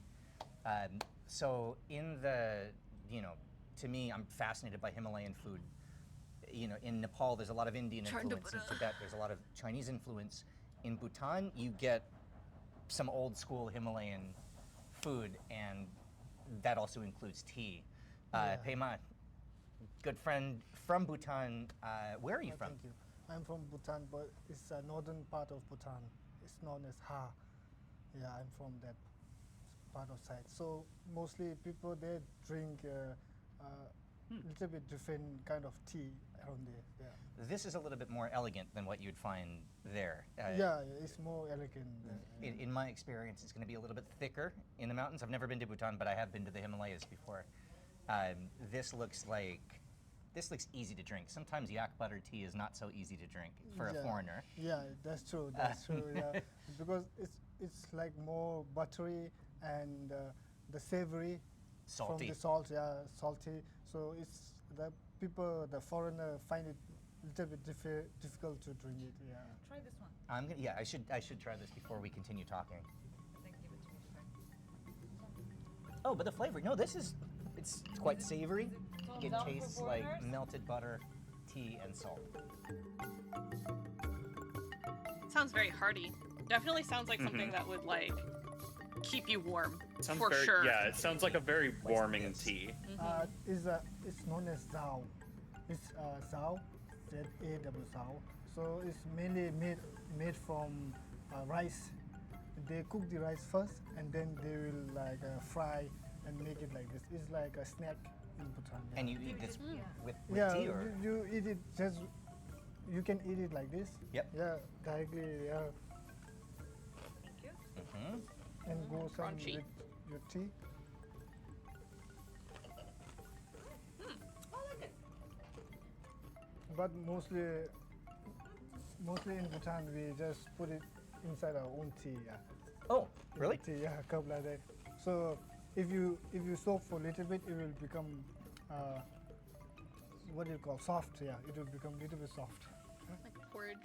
Speaker 10: So in the, to me, I'm fascinated by Himalayan food. In Nepal, there's a lot of Indian influence. In Tibet, there's a lot of Chinese influence. In Bhutan, you get some old school Himalayan food, and that also includes tea. Pema, good friend from Bhutan. Where are you from?
Speaker 13: Thank you. I'm from Bhutan, but it's a northern part of Bhutan. It's known as Ha. Yeah, I'm from that part of side. So mostly people they drink little bit different kind of tea around there. Yeah.
Speaker 10: This is a little bit more elegant than what you'd find there.
Speaker 13: It's more elegant.
Speaker 10: In my experience, it's going to be a little bit thicker in the mountains. I've never been to Bhutan, but I have been to the Himalayas before. This looks easy to drink. Sometimes yak butter tea is not so easy to drink for a foreigner.
Speaker 13: Yeah, that's true. That's true. Yeah, because it's like more buttery and the savory
Speaker 10: salty.
Speaker 13: From the salt. Yeah, salty. So it's the foreigner find it little bit difficult to drink it. Yeah.
Speaker 2: Try this one.
Speaker 10: I should try this before we continue talking.
Speaker 2: Then give it to me to try.
Speaker 10: Oh, but the flavor. No, it's quite savory. It
Speaker 2: enough for
Speaker 10: tastes like
Speaker 2: foreigners?
Speaker 10: melted butter, tea, and salt.
Speaker 4: Sounds very hearty. Definitely sounds like something that would like keep you warm
Speaker 7: Sounds
Speaker 4: for
Speaker 7: very,
Speaker 4: sure.
Speaker 7: Yeah, it sounds like a very warming tea.
Speaker 13: It's known as zao. It's zao, Z-A-W zao. So it's mainly made from rice. They cook the rice first, and then they will like fry and make it like this. It's like a snack in Bhutan. Yeah.
Speaker 10: And you eat this with
Speaker 13: yeah,
Speaker 10: tea, or
Speaker 13: you eat it just. You can eat it like this.
Speaker 10: Yep.
Speaker 13: Yeah, directly. Yeah.
Speaker 2: Thank you.
Speaker 13: And go some
Speaker 4: Crunchy.
Speaker 13: with your tea.
Speaker 2: I like it.
Speaker 13: But mostly in Bhutan, we just put it inside our own tea. Yeah.
Speaker 10: Oh, really?
Speaker 13: Tea, yeah, cup like that. So if you soak for a little bit, it will become what do you call soft? Yeah, it will become a little bit soft.
Speaker 4: Like porridge.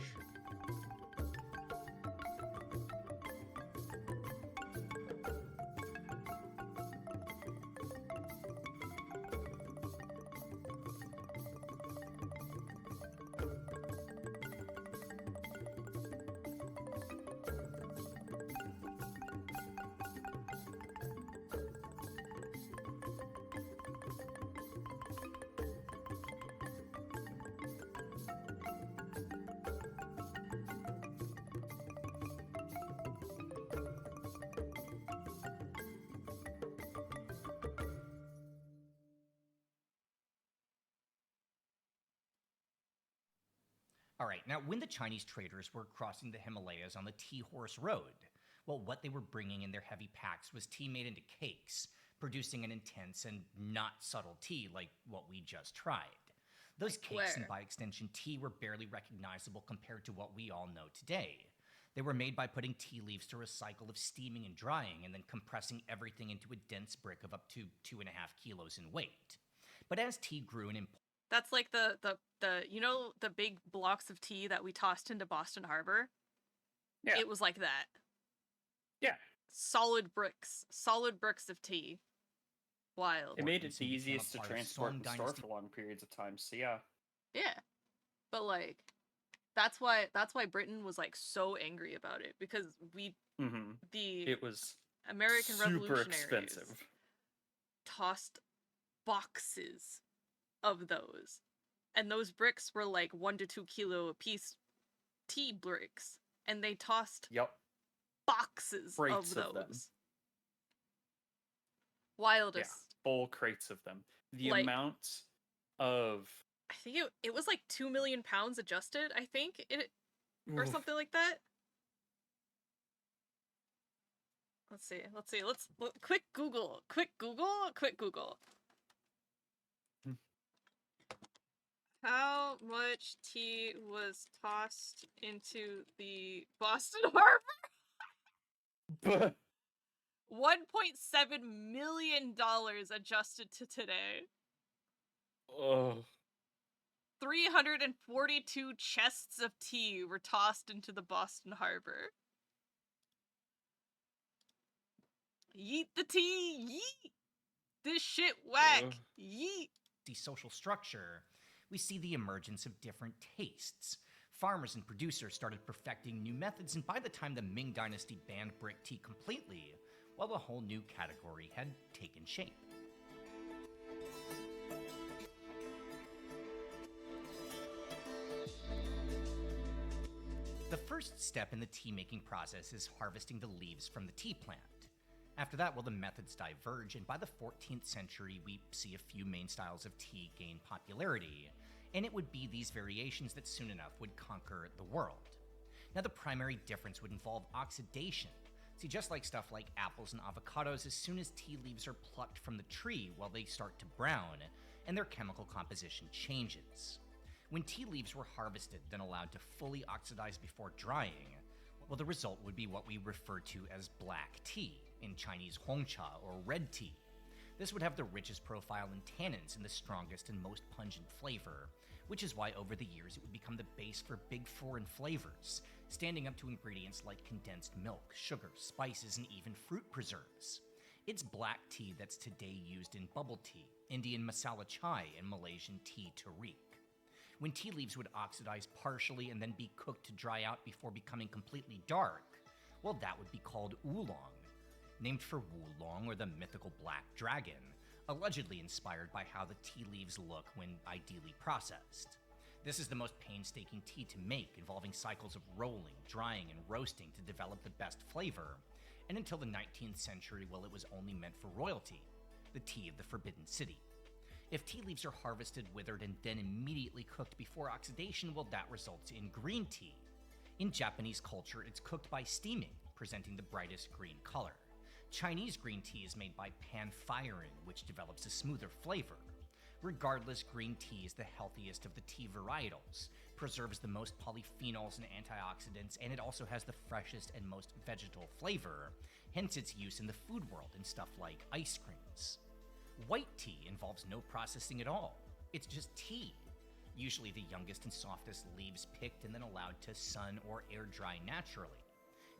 Speaker 10: All right, now when the Chinese traders were crossing the Himalayas on the Tea Horse Road, well, what they were bringing in their heavy packs was tea made into cakes, producing an intense and not subtle tea like what we just tried. Those cakes, and by extension tea, were barely recognizable compared to what we all know today. They were made by putting tea leaves through a cycle of steaming and drying and then compressing everything into a dense brick of up to 2.5 kilos in weight. But as tea grew in importance,
Speaker 4: That's like the you know the big blocks of tea that we tossed into Boston Harbor?
Speaker 7: Yeah.
Speaker 4: It was like that.
Speaker 7: Yeah.
Speaker 4: Solid bricks of tea. Wild.
Speaker 7: It made it the
Speaker 10: became a
Speaker 7: easiest to
Speaker 10: part of
Speaker 7: transport
Speaker 10: Song
Speaker 7: and store
Speaker 10: Dynasty.
Speaker 7: for long periods of time. So yeah.
Speaker 4: Yeah. But like that's why Britain was like so angry about it, because
Speaker 7: It was
Speaker 4: American
Speaker 7: super
Speaker 4: revolutionaries
Speaker 7: expensive.
Speaker 4: tossed boxes of those. And those bricks were like 1 to 2 kilo a piece tea bricks. And they tossed boxes
Speaker 7: Crates
Speaker 4: of
Speaker 7: of them.
Speaker 4: those. Wildest.
Speaker 7: Yeah, full crates of them. The
Speaker 4: Like-
Speaker 7: amount of
Speaker 4: I think it was like 2 million pounds adjusted, I think. Or
Speaker 7: Oof.
Speaker 4: something like that. Let's see. Quick Google. How much tea was tossed into the Boston Harbor? $1.7 million adjusted to today.
Speaker 7: Oh.
Speaker 4: 342 chests of tea were tossed into the Boston Harbor. Yeet the tea, yeet! This shit whack, yeet!
Speaker 10: The social structure, we see the emergence of different tastes. Farmers and producers started perfecting new methods, and by the time the Ming Dynasty banned brick tea completely, well, a whole new category had taken shape. The first step in the tea-making process is harvesting the leaves from the tea plant. After that, well, the methods diverge, and by the 14th century, we see a few main styles of tea gain popularity, and it would be these variations that soon enough would conquer the world. Now, the primary difference would involve oxidation. See, just like stuff like apples and avocados, as soon as tea leaves are plucked from the tree, well, they start to brown, and their chemical composition changes. When tea leaves were harvested, then allowed to fully oxidize before drying, well, the result would be what we refer to as black tea, in Chinese hongcha or red tea. This would have the richest profile in tannins and the strongest and most pungent flavor, which is why over the years it would become the base for big foreign flavors, standing up to ingredients like condensed milk, sugar, spices, and even fruit preserves. It's black tea that's today used in bubble tea, Indian masala chai, and Malaysian tea tariq. When tea leaves would oxidize partially and then be cooked to dry out before becoming completely dark, well, that would be called oolong, named for Wulong, or the mythical black dragon, allegedly inspired by how the tea leaves look when ideally processed. This is the most painstaking tea to make, involving cycles of rolling, drying, and roasting to develop the best flavor, and until the 19th century, well, it was only meant for royalty, the tea of the Forbidden City. If tea leaves are harvested, withered, and then immediately cooked before oxidation, well, that results in green tea. In Japanese culture, it's cooked by steaming, presenting the brightest green color. Chinese green tea is made by pan-firing, which develops a smoother flavor. Regardless, green tea is the healthiest of the tea varietals, preserves the most polyphenols and antioxidants, and it also has the freshest and most vegetal flavor, hence its use in the food world in stuff like ice creams. White tea involves no processing at all. It's just tea. Usually the youngest and softest leaves picked and then allowed to sun or air dry naturally.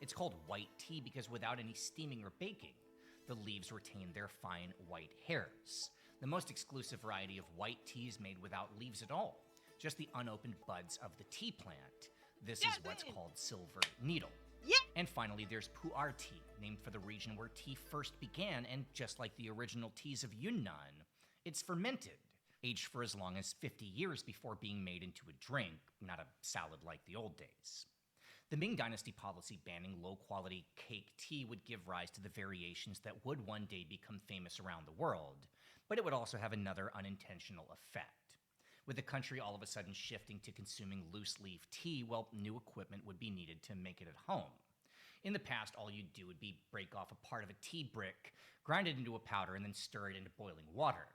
Speaker 10: It's called white tea because without any steaming or baking, the leaves retain their fine white hairs. The most exclusive variety of white tea is made without leaves at all, just the unopened buds of the tea plant. This is what's called silver needle.
Speaker 6: Yeah.
Speaker 10: And finally, there's pu'er tea, named for the region where tea first began, and just like the original teas of Yunnan, it's fermented, aged for as long as 50 years before being made into a drink, not a salad like the old days. The Ming Dynasty policy banning low-quality cake tea would give rise to the variations that would one day become famous around the world, but it would also have another unintentional effect. With the country all of a sudden shifting to consuming loose-leaf tea, well, new equipment would be needed to make it at home. In the past, all you'd do would be break off a part of a tea brick, grind it into a powder, and then stir it into boiling water.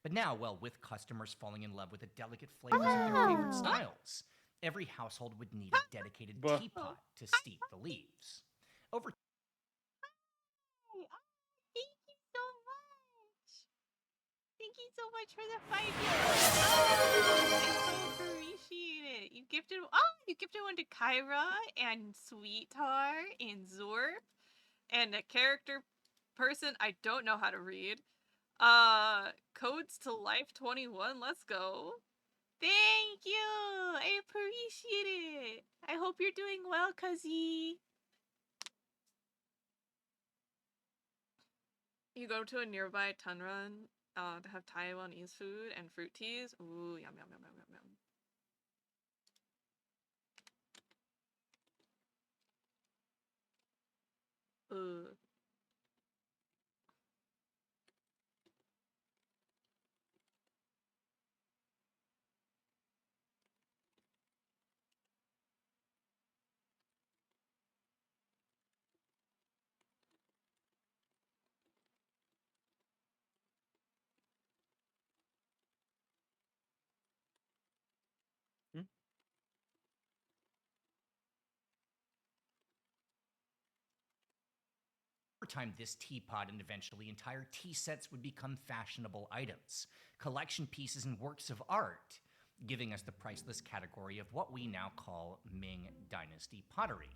Speaker 10: But now, well, with customers falling in love with the delicate flavors of their favorite styles, every household would need a dedicated teapot to steep the leaves. Over
Speaker 4: Thank you so much for the 5 years. Oh, I so appreciate it. You gifted one to Kyra and Sweetheart and Zorp and a character person I don't know how to read. Codes to Life 21. Let's go. Thank you. I appreciate it. I hope you're doing well, Cuzzy. You go to a nearby ton run to have Taiwanese food and fruit teas. Ooh, yum, yum, yum, yum, yum, yum. Ooh.
Speaker 10: Over time, this teapot and eventually entire tea sets would become fashionable items, collection pieces, and works of art, giving us the priceless category of what we now call Ming Dynasty pottery.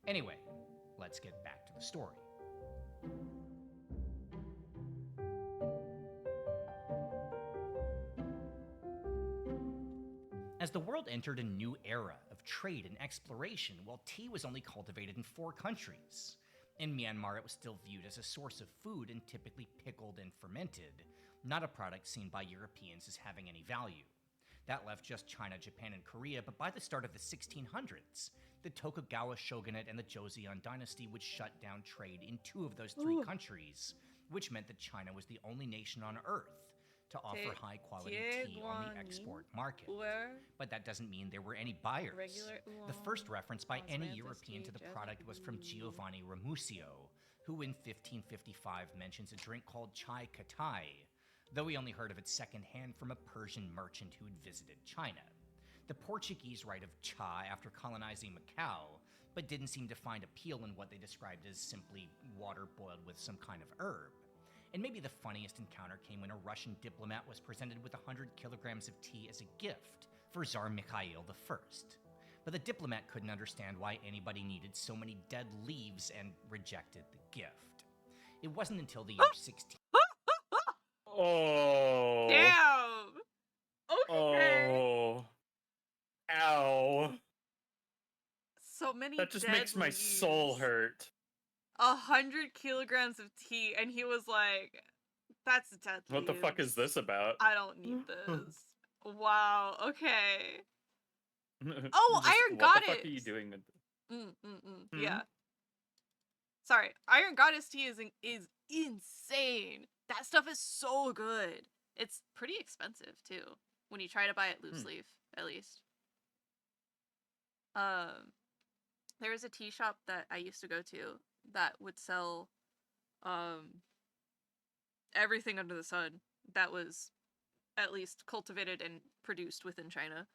Speaker 10: Anyway, let's get back to the story. As the world entered a new era of trade and exploration, well, tea was only cultivated in 4 countries. In Myanmar, it was still viewed as a source of food and typically pickled and fermented, not a product seen by Europeans as having any value. That left just China, Japan, and Korea, but by the start of the 1600s, the Tokugawa shogunate and the Joseon dynasty would shut down trade in 2 of those 3 countries, which meant that China was the only nation on Earth to offer high-quality tea on the export market. But that doesn't mean there were any buyers. The first reference by any European to the product was from Giovanni Ramusio, who in 1555 mentions a drink called chai katai, though he only heard of it secondhand from a Persian merchant who had visited China. The Portuguese write of cha after colonizing Macau, but didn't seem to find appeal in what they described as simply water boiled with some kind of herb. And maybe the funniest encounter came when a Russian diplomat was presented with 100 kilograms of tea as a gift for Tsar Mikhail I. But the diplomat couldn't understand why anybody needed so many dead leaves and rejected the gift. It wasn't until the year 16...
Speaker 7: Oh.
Speaker 4: Damn! Okay.
Speaker 7: Oh. Ow.
Speaker 4: So many
Speaker 7: That just
Speaker 4: dead
Speaker 7: makes my soul
Speaker 4: leaves.
Speaker 7: hurt.
Speaker 4: 100 kilograms of tea, and he was like, that's dead
Speaker 7: What the fuck is this about?
Speaker 4: I don't need this. Wow, okay.
Speaker 7: Oh,
Speaker 4: Iron
Speaker 7: What
Speaker 4: Goddess!
Speaker 7: the fuck are you doing with this?
Speaker 4: Yeah. Sorry, Iron Goddess tea is insane. That stuff is so good. It's pretty expensive, too, when you try to buy it loose leaf, at least. There was a tea shop that I used to go to that would sell everything under the sun that was at least cultivated and produced within China.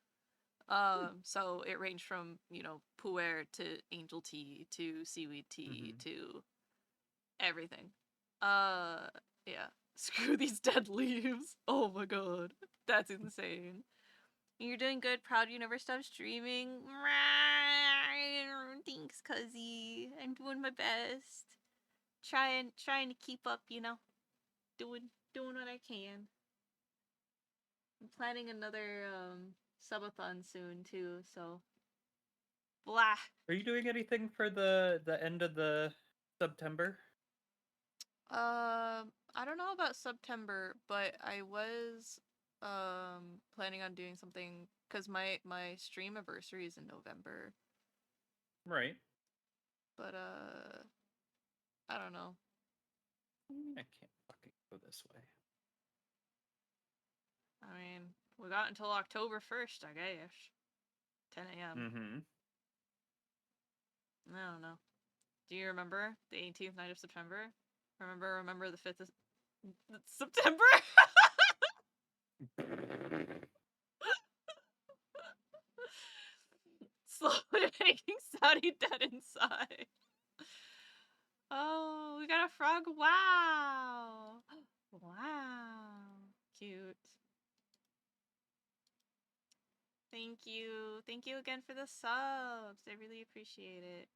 Speaker 4: So it ranged from, you know, pu'er to angel tea to seaweed tea to everything. Yeah. Screw these dead leaves. Oh my god. That's insane. You're doing good. Proud you never stopped streaming. Thanks, cuzzy. I'm doing my best. Trying to keep up, you know. Doing what I can. I'm planning another subathon soon too, so blah.
Speaker 7: Are you doing anything for the end of the September?
Speaker 4: I don't know about September, but I was planning on doing something because my stream anniversary is in November.
Speaker 7: Right.
Speaker 4: But I don't know.
Speaker 7: I can't fucking go this way.
Speaker 4: I mean, we got until October 1st, I guess. 10 a.m. I don't know. Do you remember the 18th night of September? Remember the 5th of September? Slowly making Saudi dead inside. Oh, we got a frog. Wow. Wow. Cute. Thank you. Thank you again for the subs. I really appreciate it.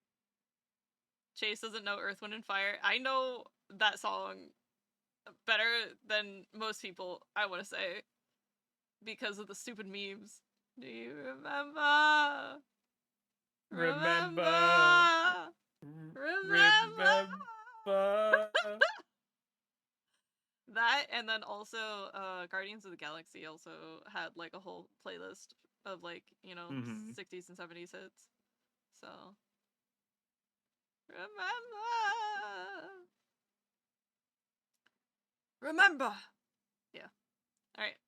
Speaker 4: Chase doesn't know Earth, Wind, and Fire. I know that song better than most people, I want to say. Because of the stupid memes. Do you remember? Remember. That, and then also Guardians of the Galaxy also had like a whole playlist of like, you know, 60s and 70s hits. So remember. Yeah. All right.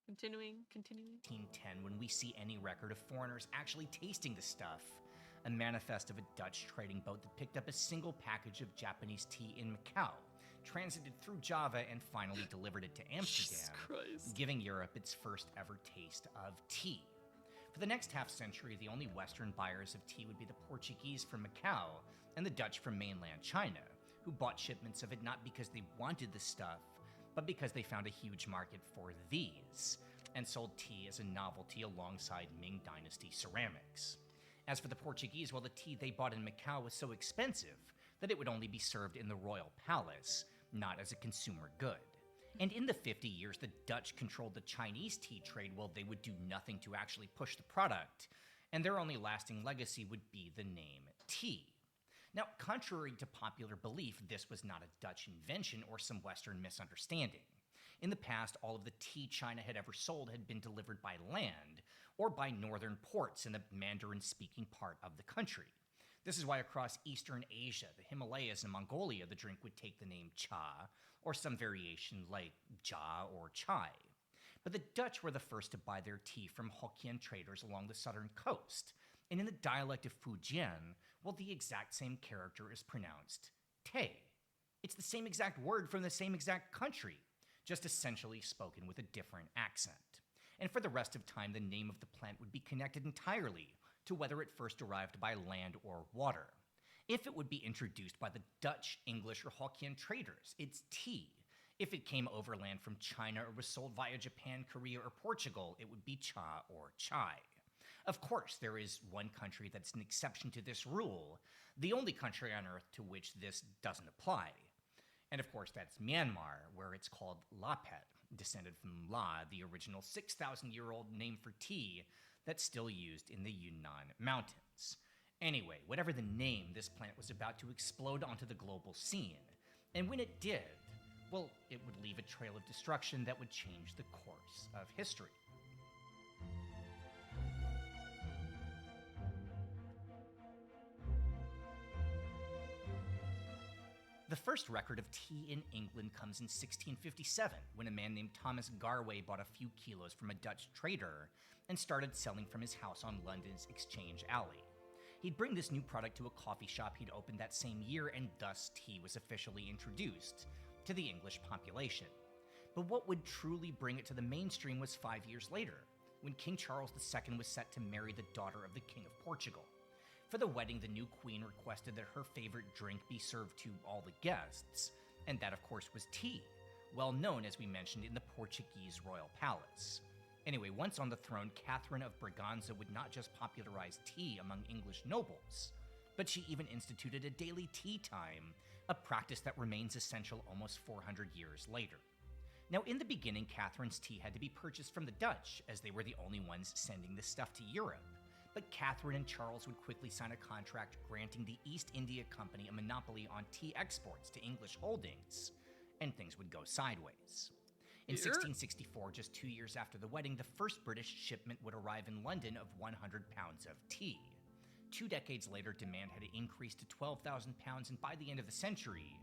Speaker 4: Continuing.
Speaker 10: 1910, when we see any record of foreigners actually tasting the stuff. A manifest of a Dutch trading boat that picked up a single package of Japanese tea in Macau, transited through Java, and finally delivered it to Amsterdam, giving Europe its first ever taste of tea. For the next half-century, the only Western buyers of tea would be the Portuguese from Macau and the Dutch from mainland China, who bought shipments of it not because they wanted the stuff, but because they found a huge market for these, and sold tea as a novelty alongside Ming Dynasty ceramics. As for the Portuguese, well, the tea they bought in Macau was so expensive that it would only be served in the royal palace, not as a consumer good. And in the 50 years the Dutch controlled the Chinese tea trade, well, they would do nothing to actually push the product, and their only lasting legacy would be the name tea. Now, contrary to popular belief, this was not a Dutch invention or some Western misunderstanding. In the past, all of the tea China had ever sold had been delivered by land, or by northern ports in the Mandarin-speaking part of the country. This is why across Eastern Asia, the Himalayas, and Mongolia, the drink would take the name cha, or some variation like ja or chai. But the Dutch were the first to buy their tea from Hokkien traders along the southern coast, and in the dialect of Fujian, well, the exact same character is pronounced te. It's the same exact word from the same exact country, just essentially spoken with a different accent. And for the rest of time, the name of the plant would be connected entirely to whether it first arrived by land or water. if it would be introduced by the Dutch, English, or Hokkien traders. It's tea. If it came overland from China or was sold via Japan, Korea, or Portugal, it would be cha or chai. Of course, there is one country that's an exception to this rule, the only country on earth to which this doesn't apply. And of course, that's Myanmar, where it's called lapet, descended from La, the original 6,000-year-old name for tea that's still used in the Yunnan Mountains. Anyway, whatever the name, this plant was about to explode onto the global scene. And when it did, well, it would leave a trail of destruction that would change the course of history. The first record of tea in England comes in 1657, when a man named Thomas Garway bought a few kilos from a Dutch trader and started selling from his house on London's Exchange Alley. He'd bring this new product to a coffee shop he'd opened that same year, and thus tea was officially introduced to the English population. But what would truly bring it to the mainstream was 5 years later, when King Charles II was set to marry the daughter of the King of Portugal. For the wedding, the new queen requested that her favorite drink be served to all the guests, and that of course was tea, well known as we mentioned in the Portuguese royal palace. Anyway, once on the throne, Catherine of Braganza would not just popularize tea among English nobles, but she even instituted a daily tea time, a practice that remains essential almost 400 years later. Now, in the beginning, Catherine's tea had to be purchased from the Dutch, as they were the only ones sending this stuff to Europe. But Catherine and Charles would quickly sign a contract granting the East India Company a monopoly on tea exports to English holdings, and things would go sideways. In 1664, just 2 years after the wedding, the first British shipment would arrive in London of 100 pounds of tea. 2 decades later, demand had increased to 12,000 pounds, and by the end of the century,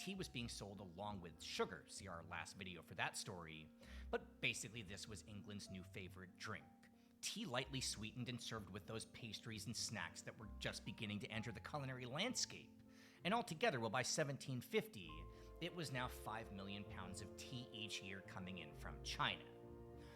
Speaker 10: tea was being sold along with sugar. See our last video for that story. But basically, this was England's new favorite drink. Tea lightly sweetened and served with those pastries and snacks that were just beginning to enter the culinary landscape. And altogether, well, by 1750, it was now 5 million pounds of tea each year coming in from China.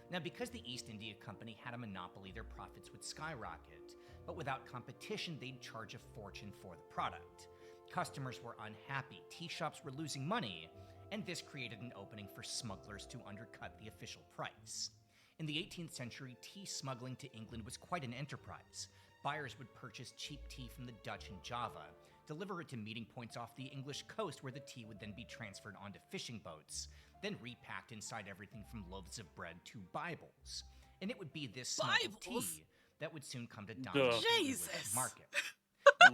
Speaker 10: Now, because the East India Company had a monopoly, their profits would skyrocket, but without competition, they'd charge a fortune for the product. Customers were unhappy, tea shops were losing money, and this created an opening for smugglers to undercut the official price. In the 18th century, tea smuggling to England was quite an enterprise. Buyers would purchase cheap tea from the Dutch in Java, deliver it to meeting points off the English coast where the tea would then be transferred onto fishing boats, then repacked inside everything from loaves of bread to Bibles. And it would be this smuggled tea that would soon come to dominate the English market.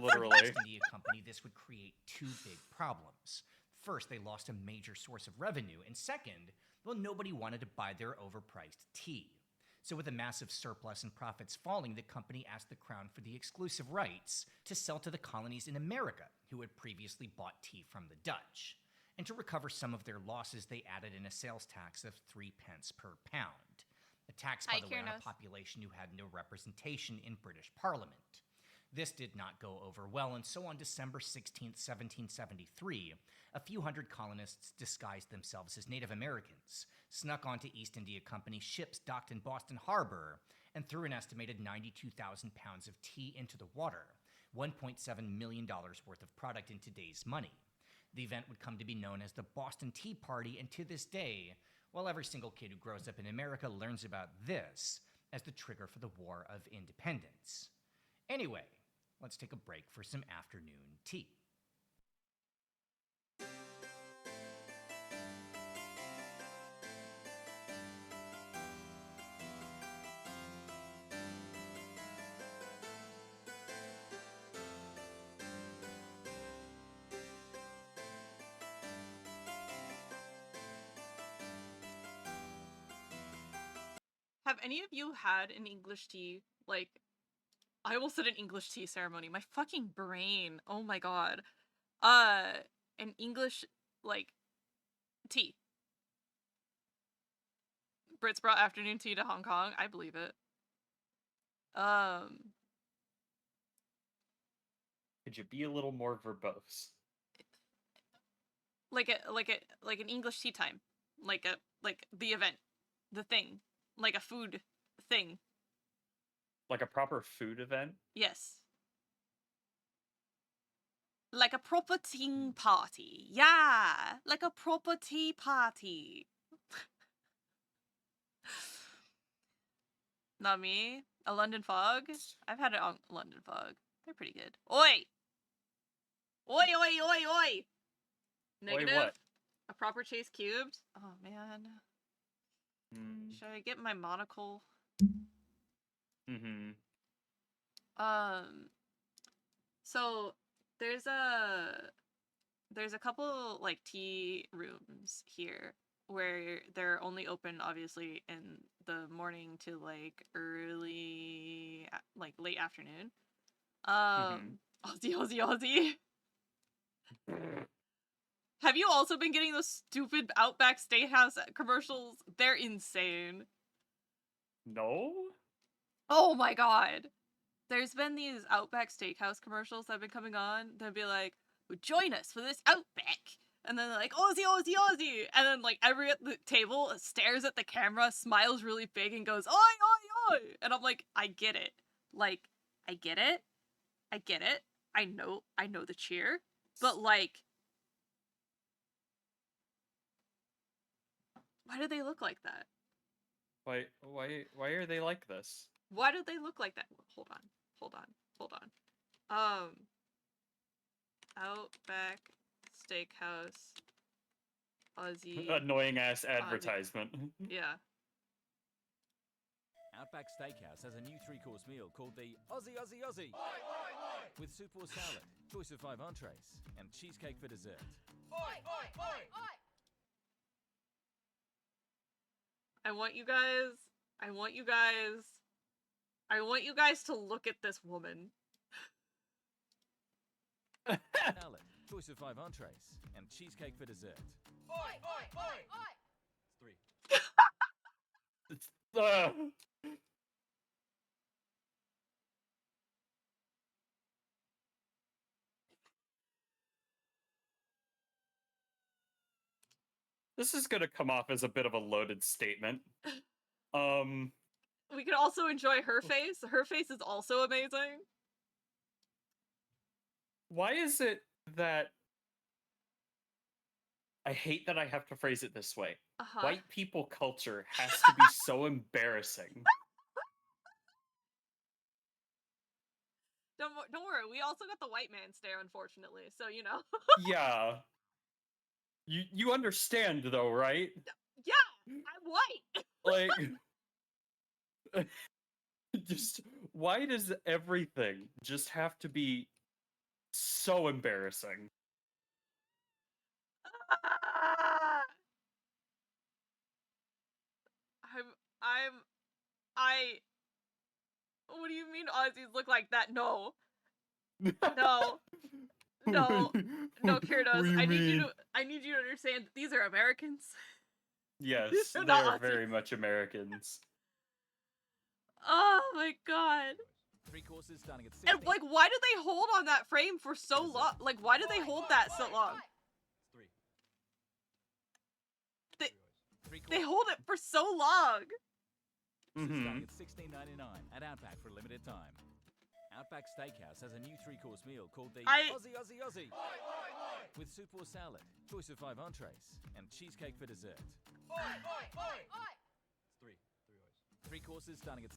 Speaker 7: Literally.
Speaker 10: For the East India Company, this would create two big problems. First, they lost a major source of revenue, and second, well, nobody wanted to buy their overpriced tea. So with a massive surplus and profits falling, the company asked the Crown for the exclusive rights to sell to the colonies in America, who had previously bought tea from the Dutch. And to recover some of their losses, they added in a sales tax of 3 pence per pound. A tax, by the way, on a population who had no representation in British Parliament. This did not go over well, and so on December 16, 1773, a few hundred colonists disguised themselves as Native Americans, snuck onto East India Company ships docked in Boston Harbor, and threw an estimated 92,000 pounds of tea into the water, $1.7 million worth of product in today's money. The event would come to be known as the Boston Tea Party, and to this day, well, every single kid who grows up in America learns about this as the trigger for the War of Independence. Anyway, let's take a break for some afternoon tea.
Speaker 1: Have any of you had an English tea? Like, I almost said an English tea ceremony. My fucking brain. Oh my god. An English, like, tea. Brits brought afternoon tea to Hong Kong. I believe it.
Speaker 7: Could you be a little more verbose?
Speaker 1: Like an English tea time. Like the event. The thing. Like a food thing.
Speaker 7: Like a proper food event?
Speaker 1: Yes. Like a proper tea party. Yeah, like a proper tea party. Not me. A London Fog? I've had it on London Fog. They're pretty good. Oi! Oi, oi, oi, oi! Negative?
Speaker 7: what?
Speaker 1: A proper chase cubed? Oh, man. Should I get my monocle?
Speaker 7: Mm-hmm.
Speaker 1: So there's a couple like tea rooms here where they're only open obviously in the morning to like late afternoon. Aussie, Aussie, Aussie. Have you also been getting those stupid Outback Steakhouse commercials? They're insane.
Speaker 7: No?
Speaker 1: Oh my god. There's been these Outback Steakhouse commercials that have been coming on. They'll be like, join us for this Outback. And then they're like, Aussie, Aussie, Aussie. And then like every at the table stares at the camera, smiles really big and goes, oi, oi, oi. And I'm like, I get it. Like, I get it. I get it. I know the cheer. But like, why do they look like that?
Speaker 7: Why are they like this?
Speaker 1: Why do they look like that? Hold on. Outback Steakhouse Aussie.
Speaker 7: Annoying ass advertisement.
Speaker 1: Yeah.
Speaker 14: Outback Steakhouse has a new 3-course meal called the Aussie Aussie Aussie. With soup or salad, choice of 5 entrees, and cheesecake for dessert. Oi, oi, oi, oi!
Speaker 1: I want you guys to look at this woman.
Speaker 14: Salad, choice of 5 entrees, and cheesecake for dessert. Oi, oi, oi, oi!
Speaker 7: 3. This is gonna come off as a bit of a loaded statement.
Speaker 1: We can also enjoy her face. Her face is also amazing.
Speaker 7: Why is it that I hate that I have to phrase it this way? White people culture has to be so embarrassing.
Speaker 1: Don't worry, we also got the white man stare, unfortunately, so you know.
Speaker 7: Yeah. You understand though, right?
Speaker 1: Yeah, I'm white.
Speaker 7: Like just why does everything just have to be so embarrassing?
Speaker 1: What do you mean Aussies look like that? No. No. No. No, Kirados. I need you to understand that these are Americans.
Speaker 7: Yes,
Speaker 1: They're
Speaker 7: they
Speaker 1: not
Speaker 7: are
Speaker 1: Aussies.
Speaker 7: very much Americans.
Speaker 1: Oh my god.
Speaker 14: 3 courses starting at 6.
Speaker 1: And like, why do they hold on that frame for so long? Like, why do they hold that so long?
Speaker 14: 3.
Speaker 1: They hold it for so long.
Speaker 14: Starting at $16.99 at Outback for a limited time. Outback Steakhouse has a new 3-course meal called the Aussie Aussie Aussie. With soup or salad, choice of 5 entrees, and cheesecake for dessert. Oi, oi, oi, oi! 3 courses starting at...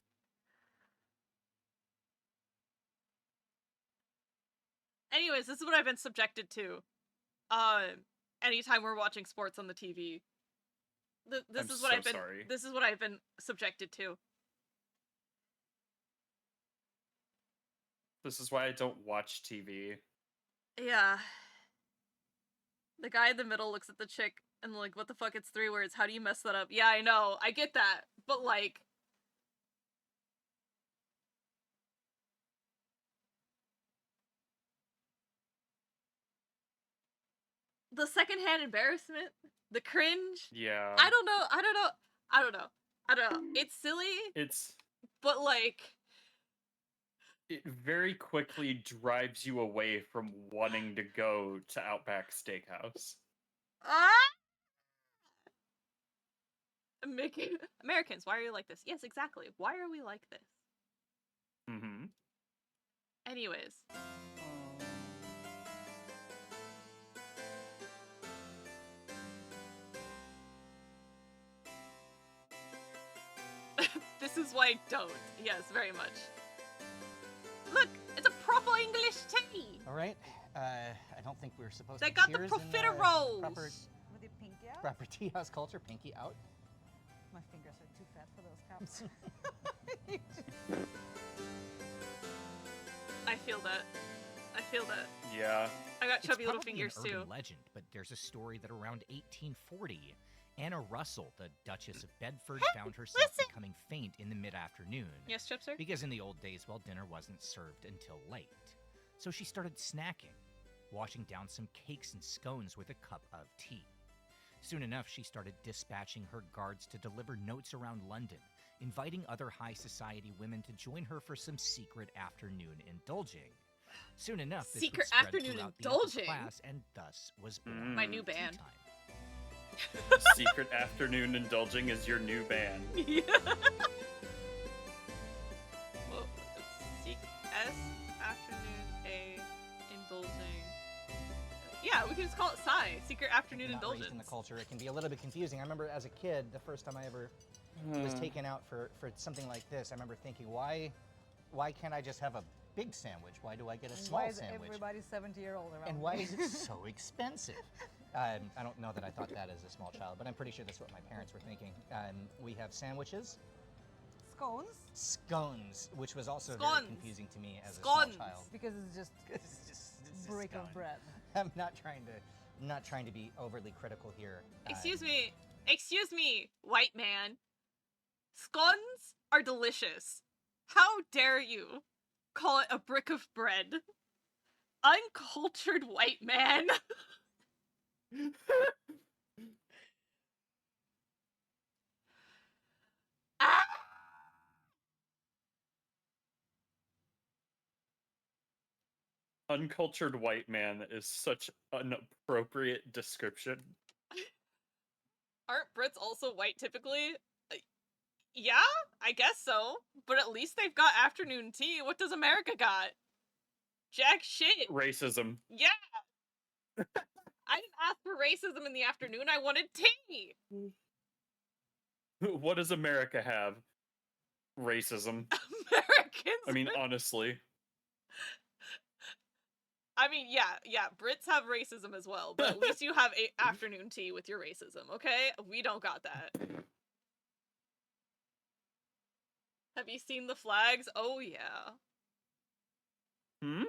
Speaker 1: Anyways, this is what I've been subjected to. Anytime we're watching sports on the TV. This is what I've been subjected to.
Speaker 7: This is why I don't watch TV.
Speaker 1: Yeah. The guy in the middle looks at the chick and like, what the fuck, it's 3 words. How do you mess that up? Yeah, I know. I get that. But like, the secondhand embarrassment, the cringe.
Speaker 7: Yeah.
Speaker 1: I don't know. It's silly. But like,
Speaker 7: it very quickly drives you away from wanting to go to Outback Steakhouse.
Speaker 1: Americans, why are you like this? Yes, exactly. Why are we like this?
Speaker 7: Mm-hmm.
Speaker 1: Anyways. This is why I don't. Yes, very much. Look, it's a proper English tea.
Speaker 10: All right. I don't think we're supposed
Speaker 1: They
Speaker 10: to
Speaker 1: got the
Speaker 10: cheers
Speaker 1: profiteroles.
Speaker 10: proper,
Speaker 2: With your pinky out?
Speaker 10: proper tea house culture. Pinky out.
Speaker 2: My fingers are too fat for those cups.
Speaker 1: I feel that. I feel that.
Speaker 7: Yeah.
Speaker 1: I got chubby
Speaker 10: It's
Speaker 1: little
Speaker 10: probably an
Speaker 1: fingers too.
Speaker 10: urban legend, but there's a story that around 1840, Anna Russell, the Duchess of Bedford, found herself becoming faint in the mid-afternoon.
Speaker 1: Yes, Chipster?
Speaker 10: Because in the old days, well, dinner wasn't served until late. So she started snacking, washing down some cakes and scones with a cup of tea. Soon enough, she started dispatching her guards to deliver notes around London, inviting other high society women to join her for some secret afternoon indulging. Soon enough, this
Speaker 1: Secret
Speaker 10: would spread
Speaker 1: afternoon
Speaker 10: throughout the upper
Speaker 1: indulging?
Speaker 10: class, and thus was born
Speaker 1: My new
Speaker 10: tea
Speaker 1: band.
Speaker 10: time.
Speaker 7: Secret afternoon indulging is your new band.
Speaker 1: Yeah. Well, S afternoon A indulging. Yeah, we can just call it Psy. Secret afternoon
Speaker 10: Not raised
Speaker 1: indulgence.
Speaker 10: in the culture, it can be a little bit confusing. I remember as a kid, the first time I ever was taken out for something like this, I remember thinking, why can't I just have a big sandwich? Why do I get a small
Speaker 2: Why is
Speaker 10: sandwich?
Speaker 2: everybody 70-year-old around
Speaker 10: And why
Speaker 2: me?
Speaker 10: is it so expensive? I don't know that I thought that as a small child, but I'm pretty sure that's what my parents were thinking. We have sandwiches.
Speaker 2: Scones?
Speaker 10: Scones, which was also
Speaker 2: Scones.
Speaker 10: very confusing to me as a
Speaker 2: Scones.
Speaker 10: small child.
Speaker 2: Because it's just
Speaker 10: It's a
Speaker 2: brick
Speaker 10: scone.
Speaker 2: of bread.
Speaker 10: I'm not trying to be overly critical here.
Speaker 1: Excuse me, white man. Scones are delicious. How dare you call it a brick of bread? Uncultured white man. Ah!
Speaker 7: Uncultured white man is such an appropriate description.
Speaker 1: Aren't Brits also white typically? Yeah, I guess so. But at least they've got afternoon tea. What does America got? Jack shit.
Speaker 7: Racism.
Speaker 1: Yeah. I didn't ask for racism in the afternoon. I wanted tea.
Speaker 7: What does America have? Racism.
Speaker 1: Americans.
Speaker 7: I mean, honestly.
Speaker 1: I mean, yeah, Brits have racism as well, but at least you have afternoon tea with your racism, okay? We don't got that. Have you seen the flags? Oh, yeah.
Speaker 7: Hmm?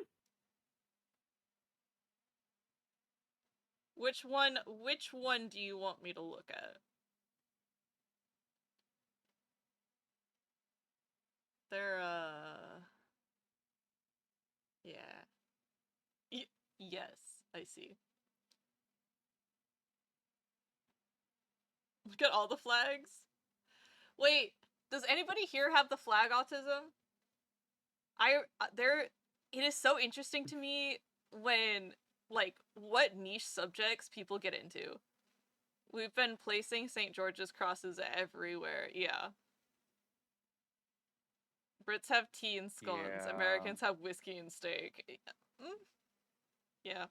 Speaker 1: Which one do you want me to look at? They're, yeah. Yes, I see. Look at all the flags. Wait, does anybody here have the flag autism? It is so interesting to me when, like, what niche subjects people get into. We've been placing St. George's crosses everywhere, yeah. Brits have tea and scones.
Speaker 7: Yeah.
Speaker 1: Americans have whiskey and steak. Yeah.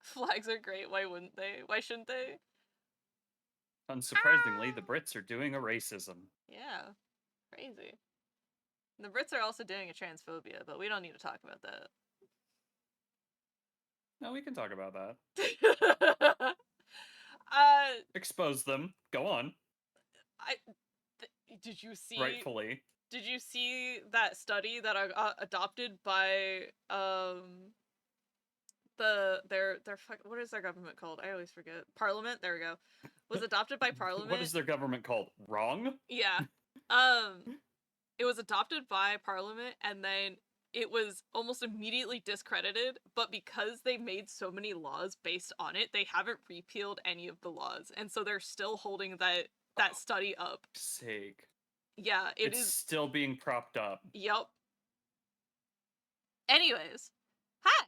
Speaker 1: Flags are great. Why wouldn't they? Why shouldn't they?
Speaker 7: Unsurprisingly, the Brits are doing a racism.
Speaker 1: Yeah. Crazy. The Brits are also doing a transphobia, but we don't need to talk about that.
Speaker 7: No, we can talk about that. Expose them. Go on.
Speaker 1: Did you see?
Speaker 7: Rightfully.
Speaker 1: Did you see that study that got adopted by what is their government called? I always forget. Parliament. There we go. Was adopted by Parliament.
Speaker 7: What is their government called? Wrong?
Speaker 1: Yeah. It was adopted by Parliament, and then it was almost immediately discredited, but because they made so many laws based on it, they haven't repealed any of the laws, and so they're still holding that study up.
Speaker 7: Sake.
Speaker 1: Yeah,
Speaker 7: It's still being propped up.
Speaker 1: Yep. Anyways, hi.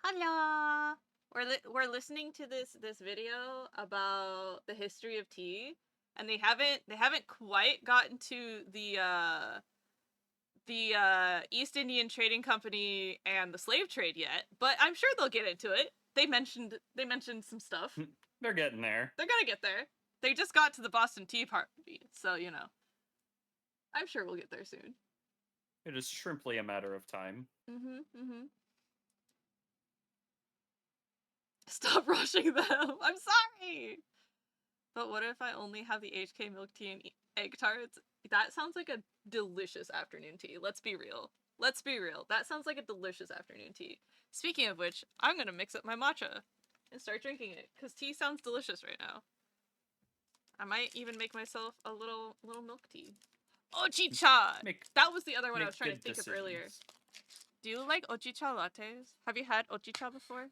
Speaker 1: Hello. We're listening to this video about the history of tea, and they haven't quite gotten to the
Speaker 4: the East Indian Trading Company and the slave trade yet, but I'm sure they'll get into it. They mentioned some stuff.
Speaker 7: They're getting there.
Speaker 4: They're gonna get there. They just got to the Boston Tea Party, so you know. I'm sure we'll get there soon.
Speaker 7: It is simply a matter of time.
Speaker 4: Stop rushing them. I'm sorry. But what if I only have the HK milk tea and egg tarts? That sounds like a delicious afternoon tea. Let's be real. Let's be real. That sounds like a delicious afternoon tea. Speaking of which, I'm gonna mix up my matcha and start drinking it, because tea sounds delicious right now. I might even make myself a little milk tea. Ojicha! That was the other one I was trying to think of earlier. Do you like ojicha lattes? Have you had ojicha before?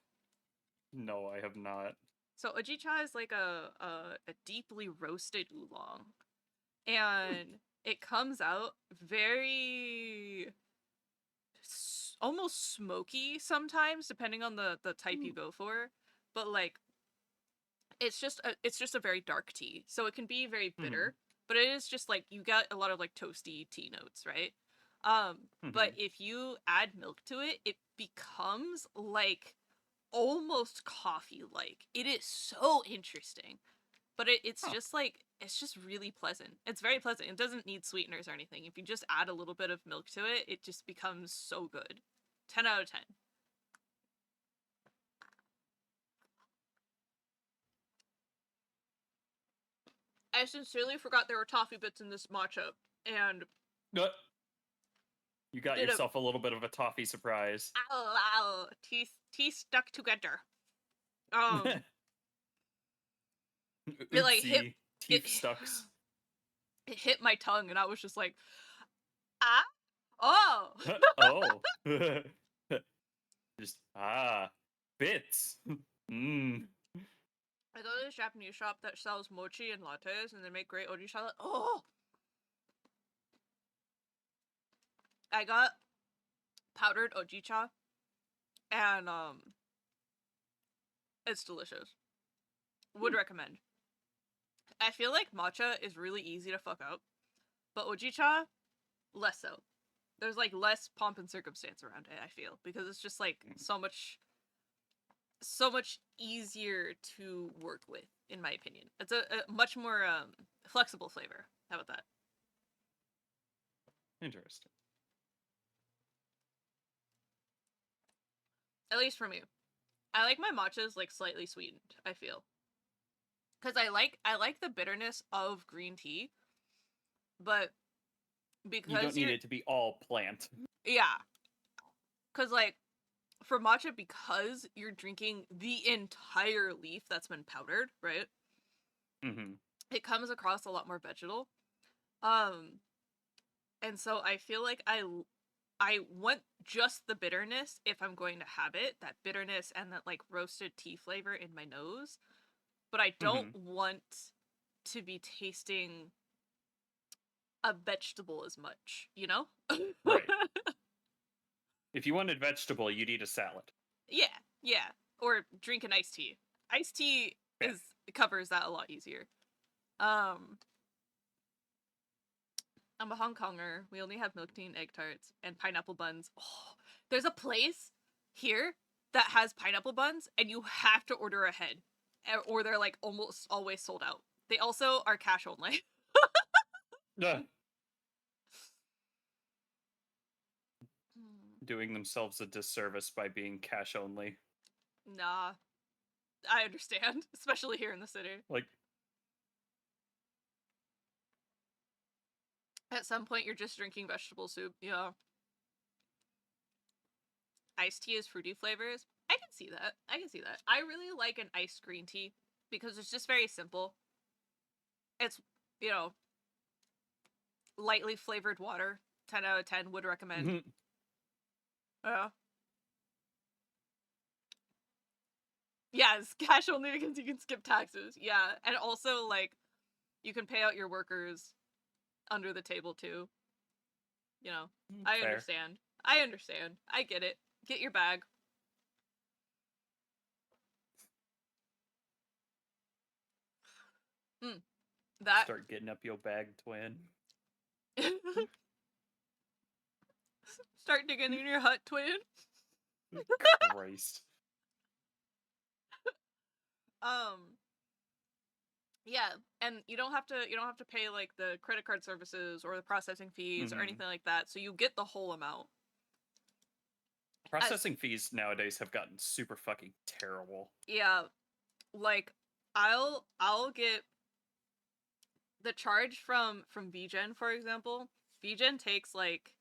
Speaker 7: No, I have not.
Speaker 4: So ojicha is like a deeply roasted oolong. And it comes out very almost smoky sometimes, depending on the type you go for. But like it's just a very dark tea. So it can be very bitter, but it is just like you get a lot of like toasty tea notes, right? But if you add milk to it, it becomes like almost coffee-like. It is so interesting. But it's just like, it's just really pleasant. It's very pleasant. It doesn't need sweeteners or anything. If you just add a little bit of milk to it, it just becomes so good. 10 out of 10. I sincerely forgot there were toffee bits in this matcha, and...
Speaker 7: You got yourself a little bit of a toffee surprise.
Speaker 4: Ow, ow. Teeth stuck together. It like hit...
Speaker 7: Teeth stucks.
Speaker 4: It hit my tongue, and I was just like, ah? Oh!
Speaker 7: Oh. Just, bits.
Speaker 4: I go to this Japanese shop that sells mochi and lattes, and they make great oji salad. Oh! I got powdered ojicha, and, it's delicious. Would recommend. I feel like matcha is really easy to fuck up, but ojicha, less so. There's, like, less pomp and circumstance around it, I feel, because it's just, like, so much easier to work with, in my opinion. It's a much more, flexible flavor. How about that?
Speaker 7: Interesting.
Speaker 4: At least for me. I like my matchas, like, slightly sweetened, I feel. Because I like the bitterness of green tea, but because
Speaker 7: you don't need it to be all plant.
Speaker 4: Yeah. Because, like, for matcha, because you're drinking the entire leaf that's been powdered, right? It comes across a lot more vegetal. And so I feel like I want just the bitterness if I'm going to have it, that bitterness and that, like, roasted tea flavor in my nose. But I don't want to be tasting a vegetable as much, you know?
Speaker 7: Right. If you wanted vegetable, you'd eat a salad.
Speaker 4: Yeah. Or drink an iced tea. Iced tea covers that a lot easier. I'm a Hong Konger. We only have milk tea and egg tarts and pineapple buns. Oh, there's a place here that has pineapple buns, and you have to order ahead, or they're like almost always sold out. They also are cash only.
Speaker 7: Doing themselves a disservice by being cash only.
Speaker 4: Nah. I understand, especially here in the city.
Speaker 7: Like,
Speaker 4: at some point you're just drinking vegetable soup, yeah. Iced tea is fruity flavors. I can see that. I really like an iced green tea because it's just very simple. It's, you know, lightly flavored water. 10 out of 10 would recommend. Yeah. Yeah, it's cash only because you can skip taxes. Yeah, and also, like, you can pay out your workers under the table, too. You know, I understand. I get it. Get your bag. That...
Speaker 7: Start getting up your bag, twin.
Speaker 1: Start digging in your hut, twin.
Speaker 7: Christ.
Speaker 1: Yeah, and you don't have to pay like the credit card services or the processing fees or anything like that, so you get the whole amount.
Speaker 7: Processing fees nowadays have gotten super fucking terrible.
Speaker 1: Yeah, like I'll get the charge from VGen, for example. VGen takes like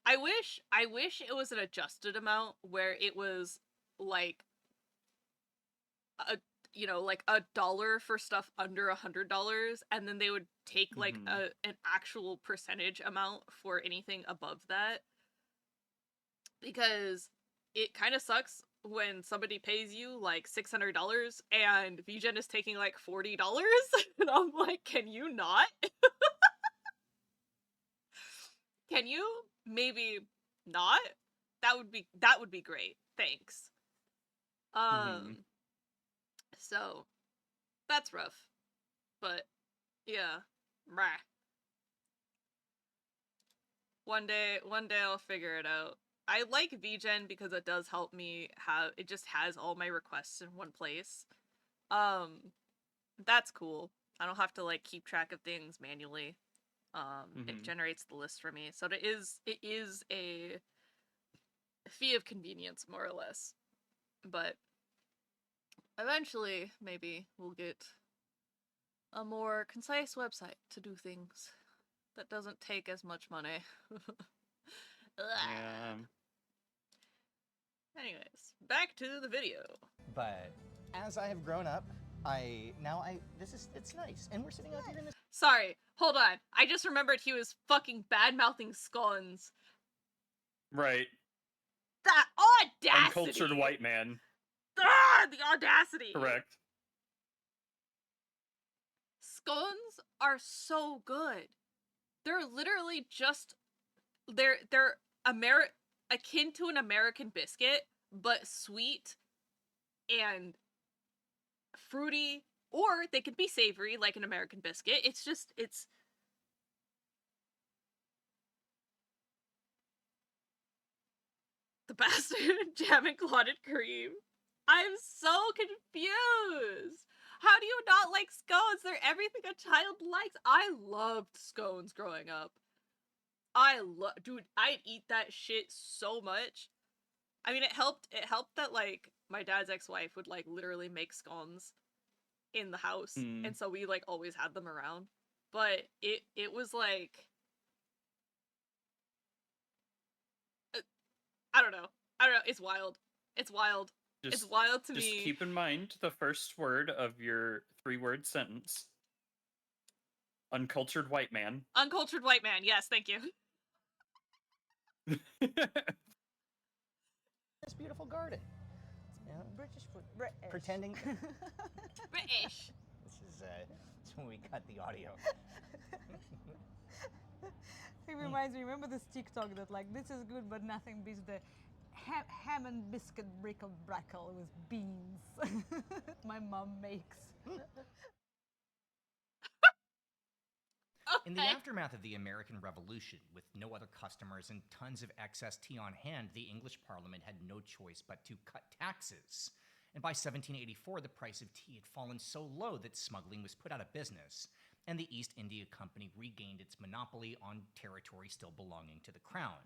Speaker 1: I wish it was an adjusted amount where it was like like $1 for stuff under $100, and then they would take like an actual percentage amount for anything above that. Because it kind of sucks when somebody pays you like $600 and VGen is taking like $40, and I'm like, can you not? Can you maybe not? That would be great. Thanks. So that's rough. But yeah. Rah. One day I'll figure it out. I like VGen because it does help me it just has all my requests in one place. That's cool. I don't have to like keep track of things manually. It generates the list for me. So it is a fee of convenience, more or less. But eventually, maybe we'll get a more concise website to do things that doesn't take as much money.
Speaker 7: Yeah.
Speaker 1: Anyways, back to the video.
Speaker 10: But as I have grown up, it's nice, and we're sitting out here in this.
Speaker 1: Sorry, hold on. I just remembered he was fucking bad-mouthing scones.
Speaker 7: Right.
Speaker 1: That audacity!
Speaker 7: Uncultured white man.
Speaker 1: Ah, the audacity!
Speaker 7: Correct.
Speaker 1: Scones are so good. They're literally just they're akin to an American biscuit, but sweet and fruity, or they could be savory like an American biscuit. It's the bastard jam and clotted cream. I'm so confused. How do you not like scones? They're everything a child likes. I loved scones growing up. Dude, I'd eat that shit so much. I mean, it helped that, like, my dad's ex-wife would, like, literally make scones in the house, and so we, like, always had them around. But it was, like... I don't know. It's wild. It's wild. It's wild to me.
Speaker 7: Just keep in mind the first word of your 3-word sentence. Uncultured white man.
Speaker 1: Uncultured white man, yes, thank you.
Speaker 10: This beautiful garden. Yeah.
Speaker 2: British food. British.
Speaker 10: Pretending.
Speaker 1: British.
Speaker 10: This is when we cut the audio.
Speaker 2: It reminds me, remember this TikTok that like, this is good, but nothing beats the ham and biscuit brickle brackle with beans my mom makes.
Speaker 10: In the aftermath of the American Revolution, with no other customers and tons of excess tea on hand, the English Parliament had no choice but to cut taxes. And by 1784, the price of tea had fallen so low that smuggling was put out of business, and the East India Company regained its monopoly on territory still belonging to the crown.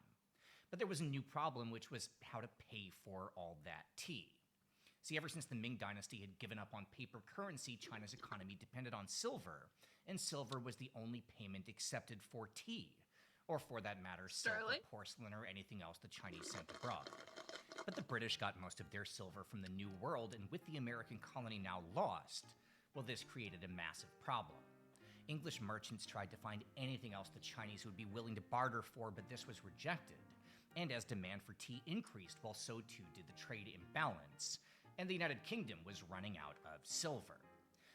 Speaker 10: But there was a new problem, which was how to pay for all that tea. See, ever since the Ming Dynasty had given up on paper currency, China's economy depended on silver, and silver was the only payment accepted for tea, or for that matter, silver, porcelain, or anything else the Chinese sent abroad. But the British got most of their silver from the New World, and with the American colony now lost, well, this created a massive problem. English merchants tried to find anything else the Chinese would be willing to barter for, but this was rejected. And as demand for tea increased, well, so too did the trade imbalance, and the United Kingdom was running out of silver.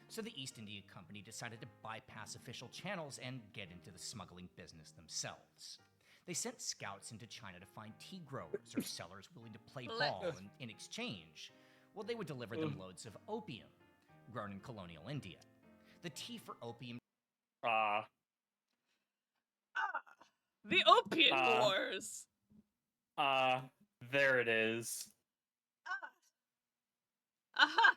Speaker 10: So the East India Company decided to bypass official channels and get into the smuggling business themselves. They sent scouts into China to find tea growers or sellers willing to play ball, and in exchange, well, they would deliver them loads of opium, grown in colonial India. The tea for opium...
Speaker 4: The Opium Wars.
Speaker 7: There it is.
Speaker 4: Aha!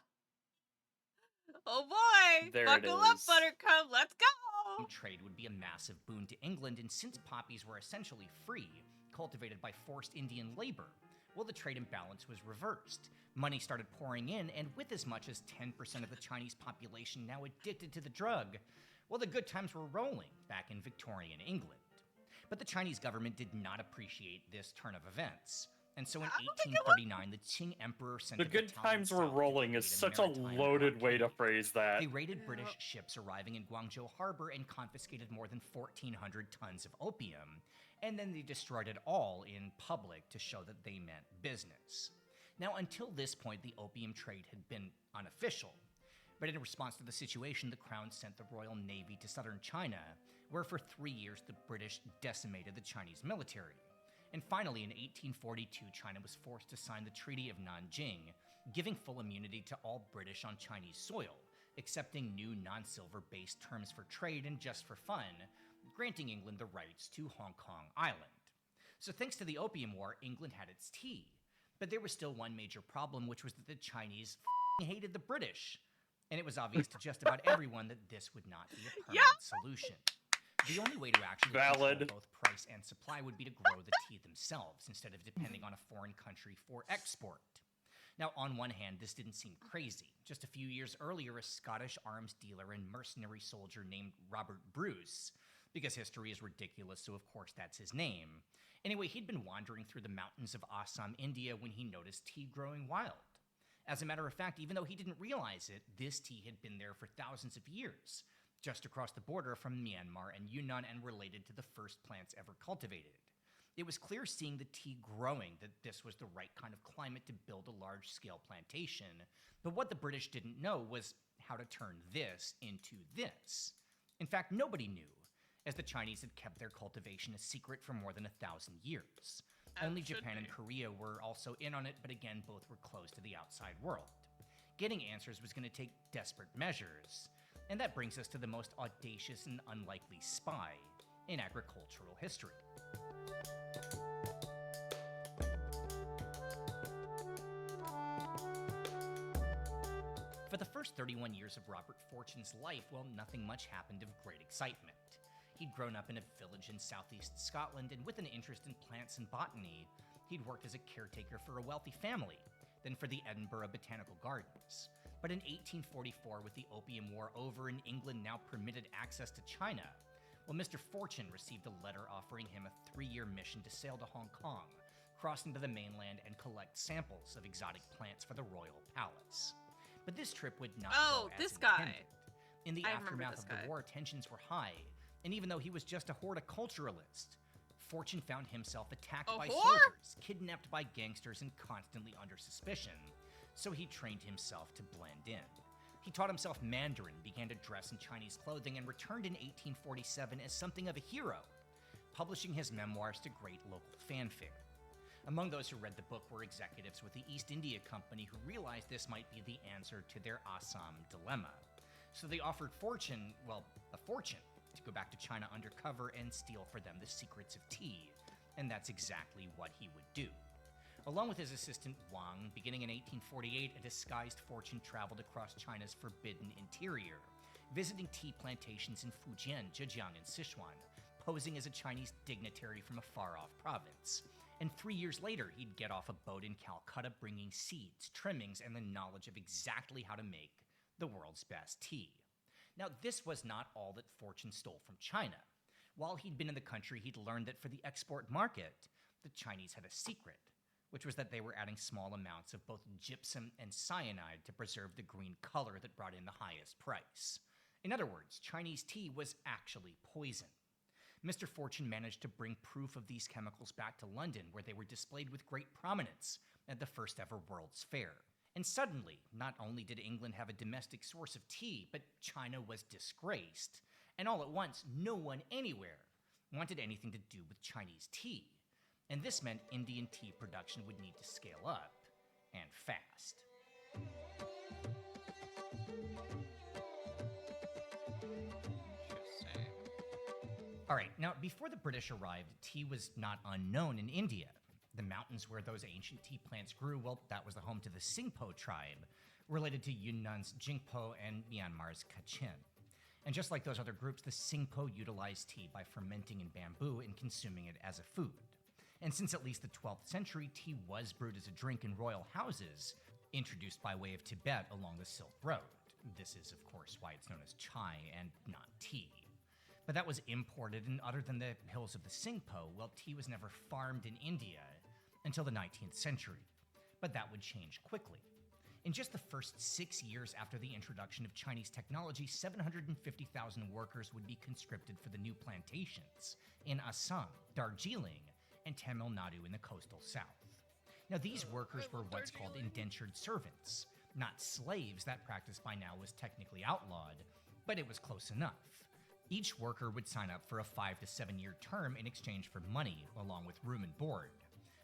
Speaker 4: Oh boy!
Speaker 7: There it
Speaker 4: Buckle up,
Speaker 7: is.
Speaker 4: Buttercup. Let's go!
Speaker 10: Trade would be a massive boon to England, and since poppies were essentially free, cultivated by forced Indian labor, well, the trade imbalance was reversed. Money started pouring in, and with as much as 10% of the Chinese population now addicted to the drug, well, the good times were rolling back in Victorian England. But the Chinese government did not appreciate this turn of events. And so in 1839, the Qing Emperor sent
Speaker 7: The good times were rolling is such a loaded way to phrase that.
Speaker 10: They raided British ships arriving in Guangzhou Harbor and confiscated more than 1,400 tons of opium, and then they destroyed it all in public to show that they meant business. Now, until this point, the opium trade had been unofficial, but in response to the situation, the Crown sent the Royal Navy to southern China, where for 3 years the British decimated the Chinese military. And finally, in 1842, China was forced to sign the Treaty of Nanjing, giving full immunity to all British on Chinese soil, accepting new non-silver-based terms for trade and just for fun, granting England the rights to Hong Kong Island. So thanks to the Opium War, England had its tea. But there was still one major problem, which was that the Chinese hated the British. And it was obvious to just about everyone that this would not be a permanent solution. The only way to actually control both price and supply would be to grow the tea themselves, instead of depending on a foreign country for export. Now, on one hand, this didn't seem crazy. Just a few years earlier, a Scottish arms dealer and mercenary soldier named Robert Bruce, because history is ridiculous, so of course that's his name. Anyway, he'd been wandering through the mountains of Assam, India, when he noticed tea growing wild. As a matter of fact, even though he didn't realize it, this tea had been there for thousands of years, just across the border from Myanmar and Yunnan, and related to the first plants ever cultivated. It was clear seeing the tea growing that this was the right kind of climate to build a large-scale plantation, but what the British didn't know was how to turn this into this. In fact, nobody knew, as the Chinese had kept their cultivation a secret for more than 1,000 years. Only Japan and Korea were also in on it, but again, both were closed to the outside world. Getting answers was going to take desperate measures, and that brings us to the most audacious and unlikely spy in agricultural history. For the first 31 years of Robert Fortune's life, well, nothing much happened of great excitement. He'd grown up in a village in southeast Scotland, and with an interest in plants and botany, he'd worked as a caretaker for a wealthy family, then for the Edinburgh Botanical Gardens. But in 1844, with the Opium War over and England now permitted access to China, well, Mr. Fortune received a letter offering him a 3-year mission to sail to Hong Kong, cross into the mainland, and collect samples of exotic plants for the royal palace. But this trip would not go as intended. In the aftermath of the war, tensions were high, and even though he was just a horticulturalist, Fortune found himself attacked by soldiers, kidnapped by gangsters, and constantly under suspicion, so he trained himself to blend in. He taught himself Mandarin, began to dress in Chinese clothing, and returned in 1847 as something of a hero, publishing his memoirs to great local fanfare. Among those who read the book were executives with the East India Company who realized this might be the answer to their Assam dilemma. So they offered Fortune, well, a fortune, to go back to China undercover and steal for them the secrets of tea, and that's exactly what he would do. Along with his assistant Wang, beginning in 1848, a disguised Fortune traveled across China's forbidden interior, visiting tea plantations in Fujian, Zhejiang, and Sichuan, posing as a Chinese dignitary from a far-off province. And 3 years later, he'd get off a boat in Calcutta bringing seeds, trimmings, and the knowledge of exactly how to make the world's best tea. Now, this was not all that Fortune stole from China. While he'd been in the country, he'd learned that for the export market, the Chinese had a secret, which was that they were adding small amounts of both gypsum and cyanide to preserve the green color that brought in the highest price. In other words, Chinese tea was actually poison. Mr. Fortune managed to bring proof of these chemicals back to London, where they were displayed with great prominence at the first ever World's Fair. And suddenly, not only did England have a domestic source of tea, but China was disgraced. And all at once, no one anywhere wanted anything to do with Chinese tea. And this meant Indian tea production would need to scale up, and fast. All right, now before the British arrived, tea was not unknown in India. The mountains where those ancient tea plants grew, well, that was the home to the Singpo tribe, related to Yunnan's Jingpo and Myanmar's Kachin. And just like those other groups, the Singpo utilized tea by fermenting in bamboo and consuming it as a food. And since at least the 12th century, tea was brewed as a drink in royal houses, introduced by way of Tibet along the Silk Road. This is, of course, why it's known as chai and not tea. But that was imported, and other than the hills of the Singpo, well, tea was never farmed in India until the 19th century. But that would change quickly. In just the first 6 years after the introduction of Chinese technology, 750,000 workers would be conscripted for the new plantations in Assam, Darjeeling, and Tamil Nadu in the coastal south. Now, these workers were what's called indentured servants, not slaves. That practice by now was technically outlawed, but it was close enough. Each worker would sign up for a 5 to 7 year term in exchange for money, along with room and board.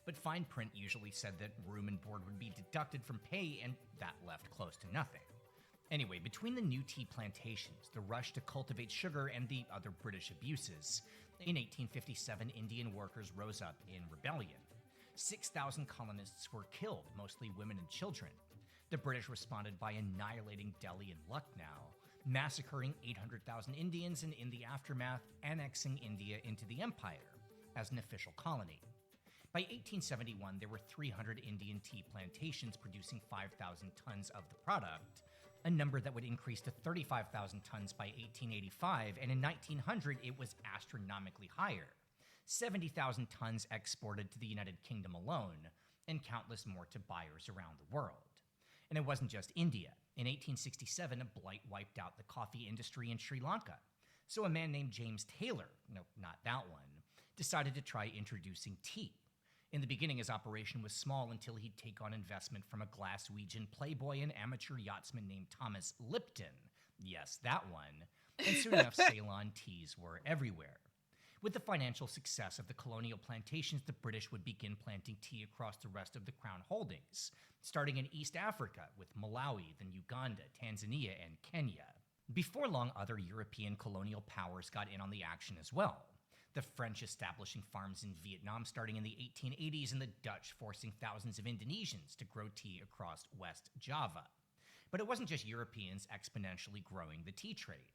Speaker 10: But fine print usually said that room and board would be deducted from pay, and that left close to nothing. Anyway, between the new tea plantations, the rush to cultivate sugar, and the other British abuses, in 1857 Indian workers rose up in rebellion. 6,000 colonists were killed, mostly women and children. The British responded by annihilating Delhi and Lucknow, massacring 800,000 Indians, and in the aftermath, annexing India into the empire as an official colony. By 1871, there were 300 Indian tea plantations producing 5,000 tons of the product, a number that would increase to 35,000 tons by 1885, and in 1900 it was astronomically higher. 70,000 tons exported to the United Kingdom alone, and countless more to buyers around the world. And it wasn't just India. In 1867, a blight wiped out the coffee industry in Sri Lanka. So a man named James Taylor, no, not that one, decided to try introducing tea. In the beginning, his operation was small until he'd take on investment from a Glaswegian playboy and amateur yachtsman named Thomas Lipton. Yes, that one. And soon enough, Ceylon teas were everywhere. With the financial success of the colonial plantations, the British would begin planting tea across the rest of the Crown holdings, starting in East Africa with Malawi, then Uganda, Tanzania, and Kenya. Before long, other European colonial powers got in on the action as well. The French establishing farms in Vietnam starting in the 1880s, and the Dutch forcing thousands of Indonesians to grow tea across West Java. But it wasn't just Europeans exponentially growing the tea trade.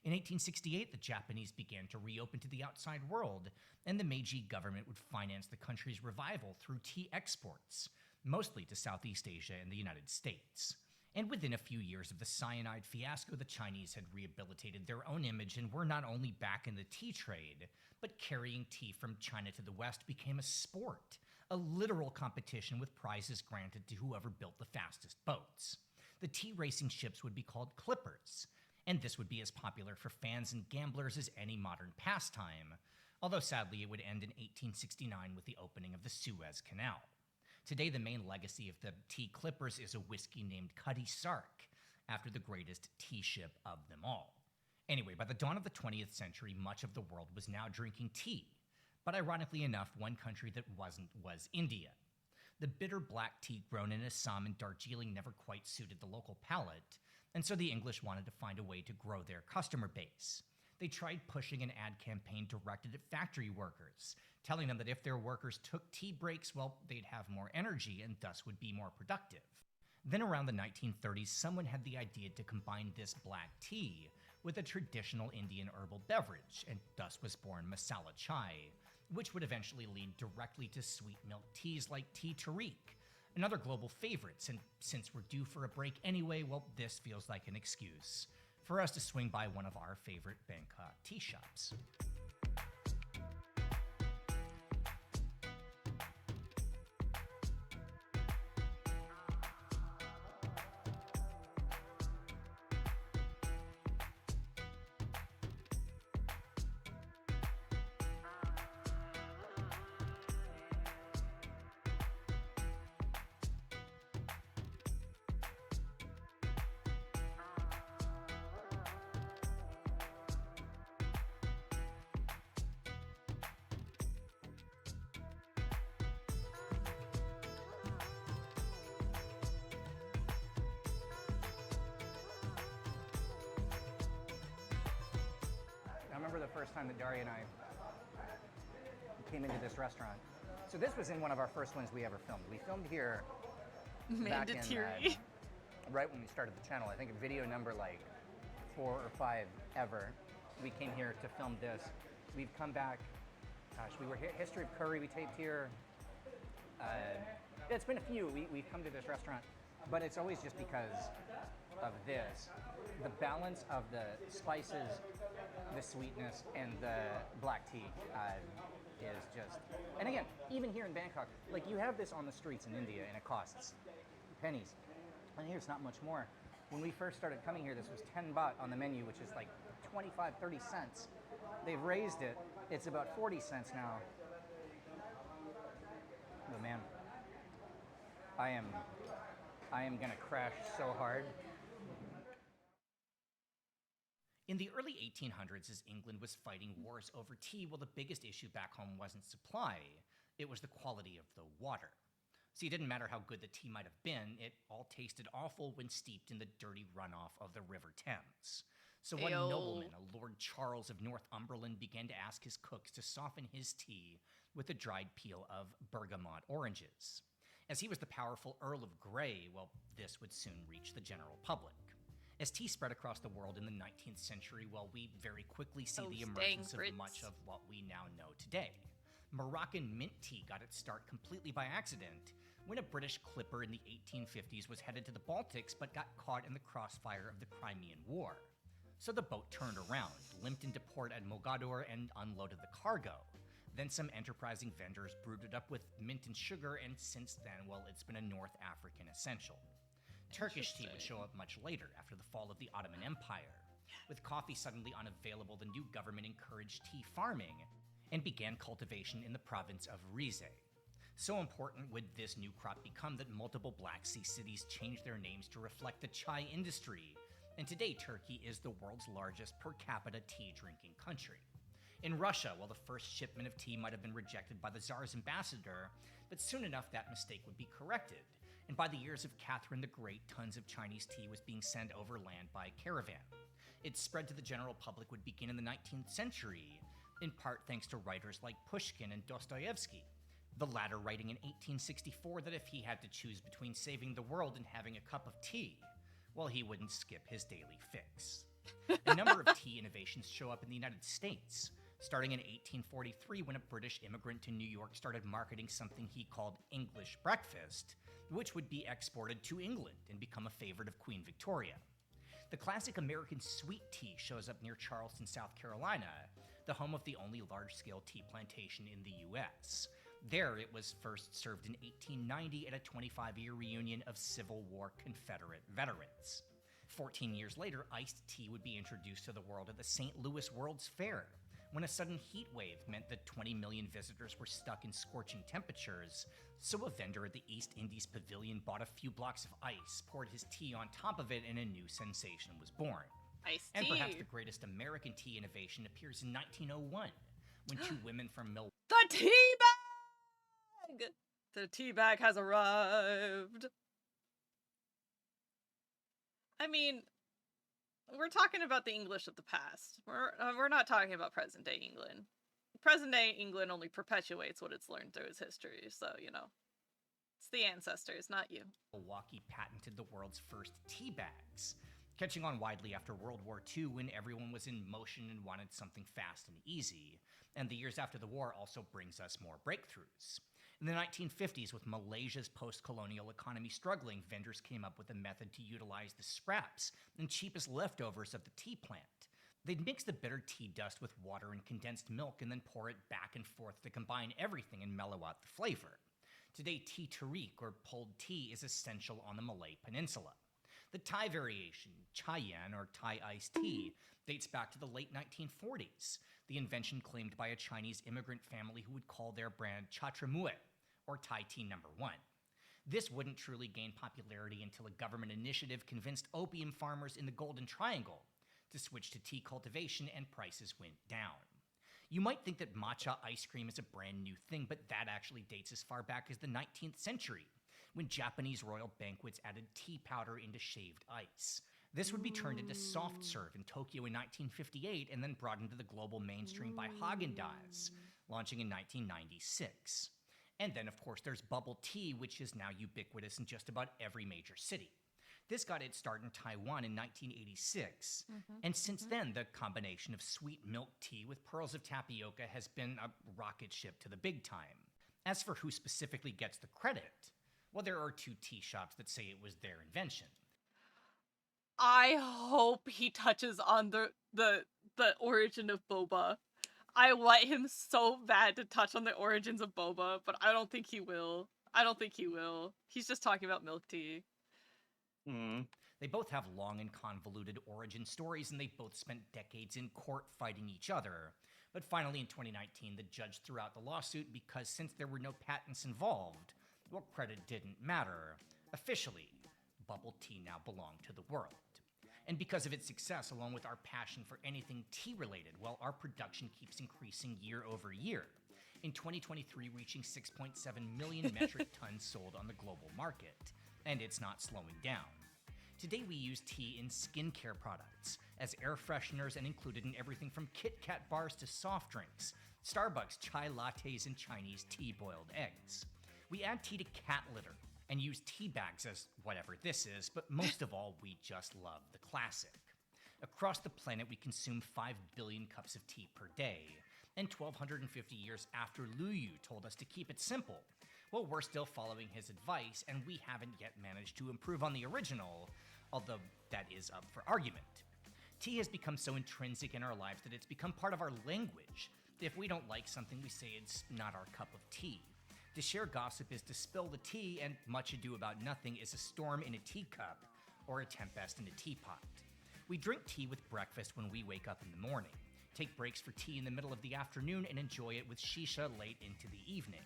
Speaker 10: In 1868, the Japanese began to reopen to the outside world, and the Meiji government would finance the country's revival through tea exports, mostly to Southeast Asia and the United States. And within a few years of the cyanide fiasco, the Chinese had rehabilitated their own image and were not only back in the tea trade, but carrying tea from China to the West became a sport, a literal competition with prizes granted to whoever built the fastest boats. The tea racing ships would be called clippers, and this would be as popular for fans and gamblers as any modern pastime, although sadly it would end in 1869 with the opening of the Suez Canal. Today, the main legacy of the tea clippers is a whiskey named Cutty Sark, after the greatest tea ship of them all. Anyway, by the dawn of the 20th century, much of the world was now drinking tea. But ironically enough, one country that wasn't was India. The bitter black tea grown in Assam and Darjeeling never quite suited the local palate, and so the English wanted to find a way to grow their customer base. They tried pushing an ad campaign directed at factory workers, telling them that if their workers took tea breaks, well, they'd have more energy and thus would be more productive. Then around the 1930s, someone had the idea to combine this black tea with a traditional Indian herbal beverage, and thus was born masala chai, which would eventually lead directly to sweet milk teas like tea tarik, another global favorite. And since we're due for a break anyway, well, this feels like an excuse for us to swing by one of our favorite Bangkok tea shops.
Speaker 15: first time that Daria and I came into this restaurant. So this was in one of our first ones we ever filmed. We filmed here back in, right when we started the channel. I think video number like 4 or 5 ever. We came here to film this. We've come back, gosh, we were here, History of Curry we taped here. It's been a few, we've come to this restaurant, but it's always just because of this. The balance of the spices, the sweetness, and the black tea is just, and again, even here in Bangkok, like you have this on the streets in India and it costs pennies. And here it's not much more. When we first started coming here, this was 10 baht on the menu, which is like 25, 30 cents. They've raised it. It's about 40 cents now. Oh man, I am gonna crash so hard.
Speaker 10: In the early 1800s, as England was fighting wars over tea, well, the biggest issue back home wasn't supply, it was the quality of the water. See, it didn't matter how good the tea might have been, it all tasted awful when steeped in the dirty runoff of the River Thames. So one nobleman, a Lord Charles of Northumberland, began to ask his cooks to soften his tea with the dried peel of bergamot oranges. As he was the powerful Earl of Grey, well, this would soon reach the general public. As tea spread across the world in the 19th century, well, we very quickly see the emergence of much of what we now know today. Moroccan mint tea got its start completely by accident when a British clipper in the 1850s was headed to the Baltics but got caught in the crossfire of the Crimean War. So the boat turned around, limped into port at Mogador, and unloaded the cargo. Then some enterprising vendors brewed it up with mint and sugar, and since then, well, it's been a North African essential. Turkish tea would show up much later, after the fall of the Ottoman Empire. With coffee suddenly unavailable, the new government encouraged tea farming and began cultivation in the province of Rize. So important would this new crop become that multiple Black Sea cities changed their names to reflect the chai industry, and today Turkey is the world's largest per capita tea drinking country. In Russia, well, the first shipment of tea might have been rejected by the Tsar's ambassador, but soon enough that mistake would be corrected, and by the years of Catherine the Great, tons of Chinese tea was being sent overland by caravan. Its spread to the general public would begin in the 19th century, in part thanks to writers like Pushkin and Dostoevsky, the latter writing in 1864 that if he had to choose between saving the world and having a cup of tea, well, he wouldn't skip his daily fix. A number of tea innovations show up in the United States, starting in 1843 when a British immigrant to New York started marketing something he called English breakfast, which would be exported to England and become a favorite of Queen Victoria. The classic American sweet tea shows up near Charleston, South Carolina, the home of the only large-scale tea plantation in the U.S. There, it was first served in 1890 at a 25-year reunion of Civil War Confederate veterans. 14 years later, iced tea would be introduced to the world at the St. Louis World's Fair, when a sudden heat wave meant that 20 million visitors were stuck in scorching temperatures, so a vendor at the East Indies Pavilion bought a few blocks of ice, poured his tea on top of it, and a new sensation was born.
Speaker 1: Iced
Speaker 10: and
Speaker 1: tea.
Speaker 10: Perhaps the greatest American tea innovation appears in 1901, when two women from Milwaukee...
Speaker 1: The tea bag! The tea bag has arrived. I mean, we're talking about the English of the past. We're not talking about present day England. Present day England only perpetuates what it's learned through its history, so, you know. It's the ancestors, not you.
Speaker 10: Milwaukee patented the world's first tea bags, catching on widely after World War II when everyone was in motion and wanted something fast and easy. And the years after the war also brings us more breakthroughs. In the 1950s, with Malaysia's post-colonial economy struggling, vendors came up with a method to utilize the scraps and cheapest leftovers of the tea plant. They'd mix the bitter tea dust with water and condensed milk and then pour it back and forth to combine everything and mellow out the flavor. Today, tea tarik, or pulled tea, is essential on the Malay Peninsula. The Thai variation, chayan, or Thai iced tea, dates back to the late 1940s, the invention claimed by a Chinese immigrant family who would call their brand Chatramuet, or Thai tea number 1. This wouldn't truly gain popularity until a government initiative convinced opium farmers in the Golden Triangle to switch to tea cultivation, and prices went down. You might think that matcha ice cream is a brand new thing, but that actually dates as far back as the 19th century, when Japanese royal banquets added tea powder into shaved ice. This would be turned into soft serve in Tokyo in 1958 and then brought into the global mainstream by Haagen-Dazs, launching in 1996. And then, of course, there's bubble tea, which is now ubiquitous in just about every major city. This got its start in Taiwan in 1986, and since then, the combination of sweet milk tea with pearls of tapioca has been a rocket ship to the big time. As for who specifically gets the credit, well, there are 2 tea shops that say it was their invention.
Speaker 1: I hope he touches on the origin of boba. I want him so bad to touch on the origins of boba, but I don't think he will. He's just talking about milk tea.
Speaker 10: They both have long and convoluted origin stories, and they both spent decades in court fighting each other. But finally, in 2019, the judge threw out the lawsuit because since there were no patents involved, well, credit didn't matter. Officially, bubble tea now belonged to the world. And because of its success, along with our passion for anything tea-related, well, our production keeps increasing year over year. In 2023, reaching 6.7 million metric tons sold on the global market. And it's not slowing down. Today we use tea in skincare products, as air fresheners and included in everything from Kit Kat bars to soft drinks, Starbucks chai lattes and Chinese tea boiled eggs. We add tea to cat litter and use tea bags as whatever this is, but most of all, we just love the classic. Across the planet, we consume 5 billion cups of tea per day, and 1,250 years after Lu Yu told us to keep it simple, well, we're still following his advice, and we haven't yet managed to improve on the original, although that is up for argument. Tea has become so intrinsic in our lives that it's become part of our language. If we don't like something, we say it's not our cup of tea. To share gossip is to spill the tea, and much ado about nothing is a storm in a teacup or a tempest in a teapot. We drink tea with breakfast when we wake up in the morning, take breaks for tea in the middle of the afternoon, and enjoy it with shisha late into the evening.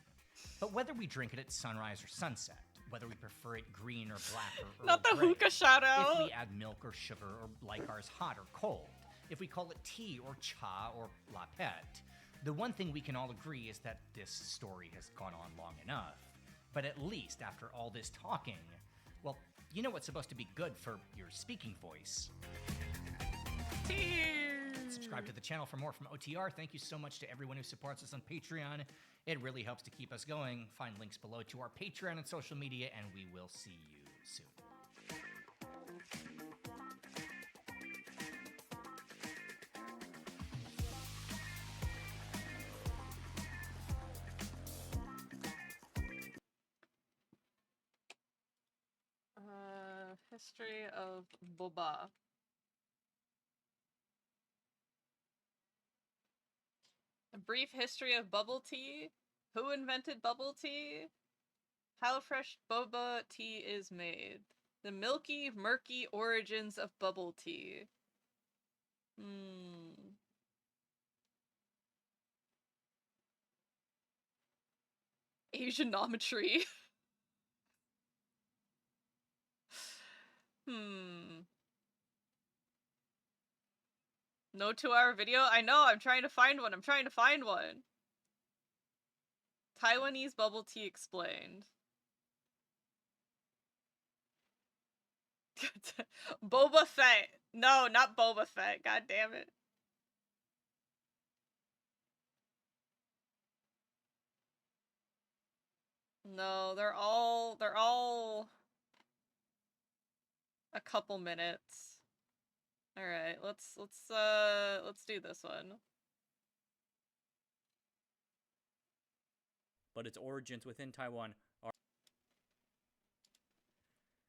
Speaker 10: But whether we drink it at sunrise or sunset, whether we prefer it green or black or
Speaker 1: not the
Speaker 10: Earl Grey,
Speaker 1: hookah shout out.
Speaker 10: if we add milk or sugar or like ours hot or cold, if we call it tea or cha or la pet, the one thing we can all agree is that this story has gone on long enough. But at least after all this talking, well, you know what's supposed to be good for your speaking voice. Subscribe to the channel for more from OTR. Thank you so much to everyone who supports us on Patreon. It really helps to keep us going. Find links below to our Patreon and social media, and we will see you soon.
Speaker 1: History of boba. A brief history of bubble tea. Who invented bubble tea? How fresh boba tea is made. The milky, murky origins of bubble tea. Asianometry. No 2-hour video? I know, I'm trying to find one. Taiwanese bubble tea explained. Boba Fett. No, not Boba Fett. God damn it. No, they're all a couple minutes. All right, let's do this one.
Speaker 7: But its origins within Taiwan are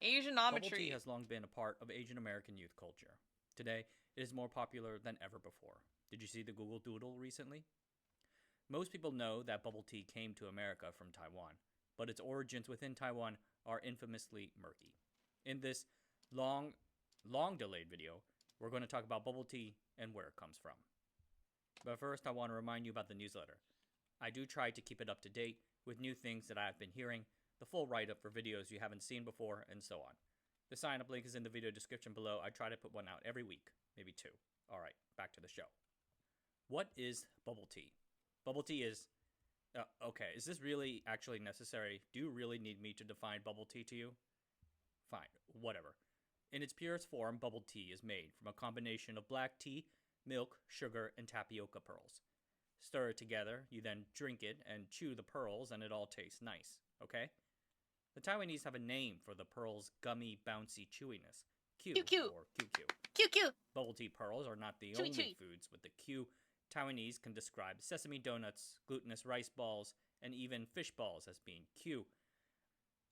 Speaker 1: Asianometry.
Speaker 7: Bubble tea has long been a part of Asian American youth culture. Today, it is more popular than ever before. Did you see the Google Doodle recently? Most people know that bubble tea came to America from Taiwan, but its origins within Taiwan are infamously murky. In this long delayed video, we're going to talk about bubble tea and where it comes from. But first, I want to remind you about the newsletter. I do try to keep it up to date with new things that I've been hearing, the full write-up for videos you haven't seen before, and so on. The sign-up link is in the video description below. I try to put one out every week, maybe 2. Alright, back to the show. What is bubble tea? Bubble tea is... okay, is this really actually necessary? Do you really need me to define bubble tea to you? Fine, whatever.
Speaker 16: In its purest form, bubble tea is made from a combination of black tea, milk, sugar, and tapioca pearls. Stir it together, you then drink it and chew the pearls, and it all tastes nice, okay? The Taiwanese have a name for the pearl's gummy, bouncy chewiness. Q, or QQ.
Speaker 1: QQ.
Speaker 16: Bubble tea pearls are not the only foods with the Q. Taiwanese can describe sesame donuts, glutinous rice balls, and even fish balls as being Q.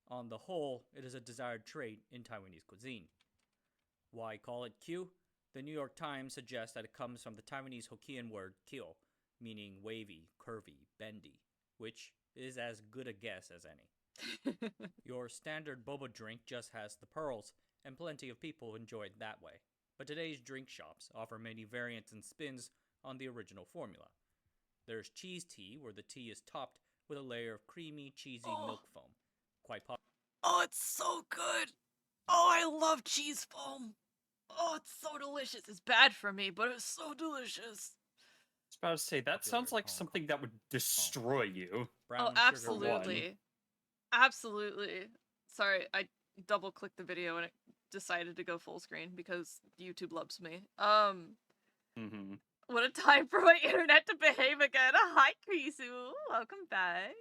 Speaker 16: On the whole, it is a desired trait in Taiwanese cuisine. Why call it Q? The New York Times suggests that it comes from the Taiwanese Hokkien word kyo, meaning wavy, curvy, bendy, which is as good a guess as any. Your standard boba drink just has the pearls, and plenty of people enjoy it that way. But today's drink shops offer many variants and spins on the original formula. There's cheese tea, where the tea is topped with a layer of creamy, cheesy milk foam. Quite popular.
Speaker 1: Oh, it's so good. Oh, I love cheese foam. Oh, it's so delicious. It's bad for me, but it's so delicious.
Speaker 7: I was about to say, that sounds like something that would destroy you.
Speaker 1: Oh, absolutely. Absolutely. Sorry, I double-clicked the video and it decided to go full screen because YouTube loves me. What a time for my internet to behave again. Hi, Krisu. Welcome back.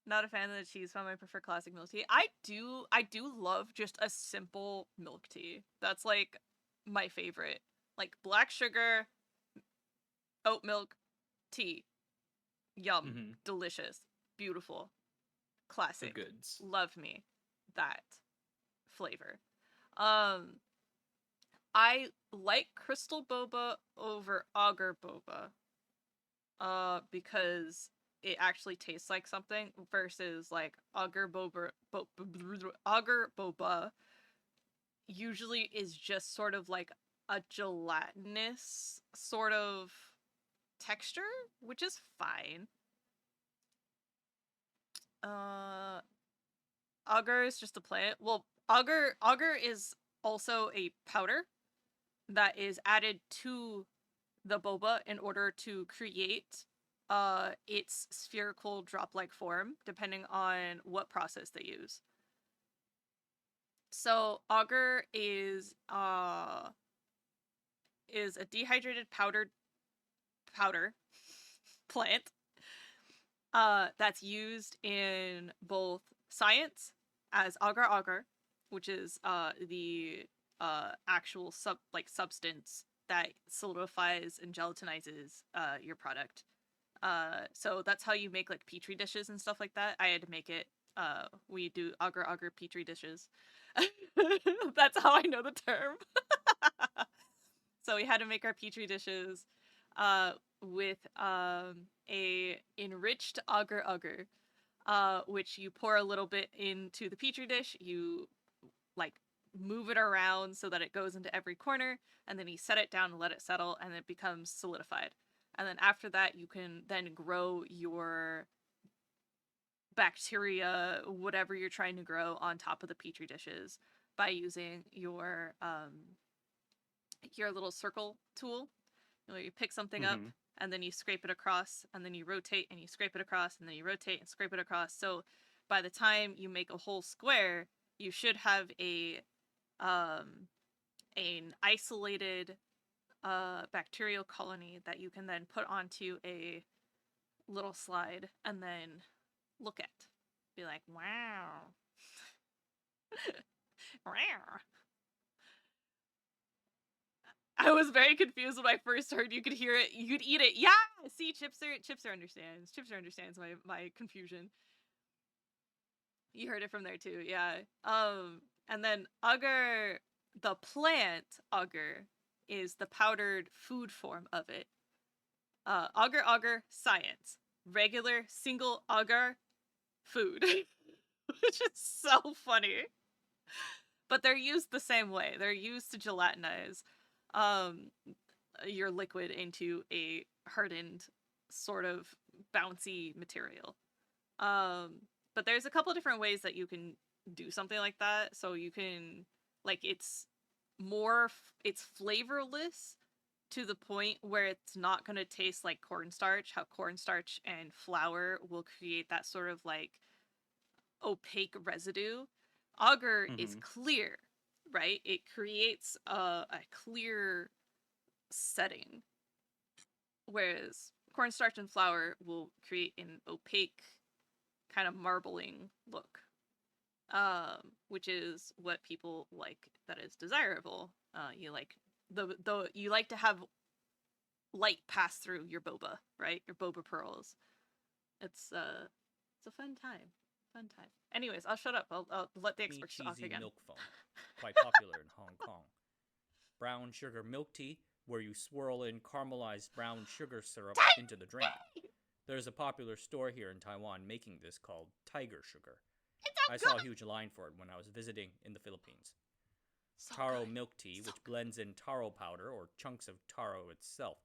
Speaker 1: Not a fan of the cheese foam. I prefer classic milk tea. I do love just a simple milk tea. That's like my favorite. Like black sugar, oat milk, tea. Yum. Delicious. Beautiful. Classic.
Speaker 7: The goods.
Speaker 1: Love me. That flavor. I like crystal boba over auger boba. Because it actually tastes like something versus like auger boba usually is just sort of like a gelatinous sort of texture, which is fine. Auger is just a plant. Well, auger is also a powder that is added to the boba in order to create its spherical drop-like form, depending on what process they use. So auger is a dehydrated powder plant that's used in both science as agar-agar, which is the actual substance that solidifies and gelatinizes your product. So that's how you make like petri dishes and stuff like that. I had to make it. We do agar-agar petri dishes. That's how I know the term. So we had to make our petri dishes with a enriched agar-agar, which you pour a little bit into the petri dish. You like move it around so that it goes into every corner, and then you set it down and let it settle, and it becomes solidified. And then after that, you can then grow your bacteria, whatever you're trying to grow, on top of the petri dishes by using your little circle tool. You pick something up, and then you scrape it across, and then you rotate, and you scrape it across, and then you rotate and scrape it across. So by the time you make a whole square, you should have an isolated bacterial colony that you can then put onto a little slide and then look at. Be like, wow. Wow. I was very confused when I first heard you could hear it. You could eat it. Yeah! See, Chipster understands. Chipster understands my confusion. You heard it from there too, yeah. And then agar, the plant agar, is the powdered food form of it. Agar, science. Regular, single agar, food. Which is so funny. But they're used the same way. They're used to gelatinize your liquid into a hardened, sort of bouncy material. But there's a couple different ways that you can do something like that. So you can, like, it's flavorless to the point where it's not going to taste like cornstarch, how cornstarch and flour will create that sort of like opaque residue. Agar is clear. right? It creates a clear setting, whereas cornstarch and flour will create an opaque kind of marbling look, which is what people like. That is desirable. You like you like to have light pass through your boba, right? Your boba pearls. It's a fun time. Fun time. Anyways, I'll shut up. I'll let the experts talk
Speaker 16: cheesy
Speaker 1: again.
Speaker 16: milk foam, quite popular in Hong Kong. Brown sugar milk tea, where you swirl in caramelized brown sugar syrup into the drink. There's a popular store here in Taiwan making this called Tiger Sugar. I saw a huge line for it when I was visiting in the Philippines. Taro milk tea, which blends in taro powder or chunks of taro itself.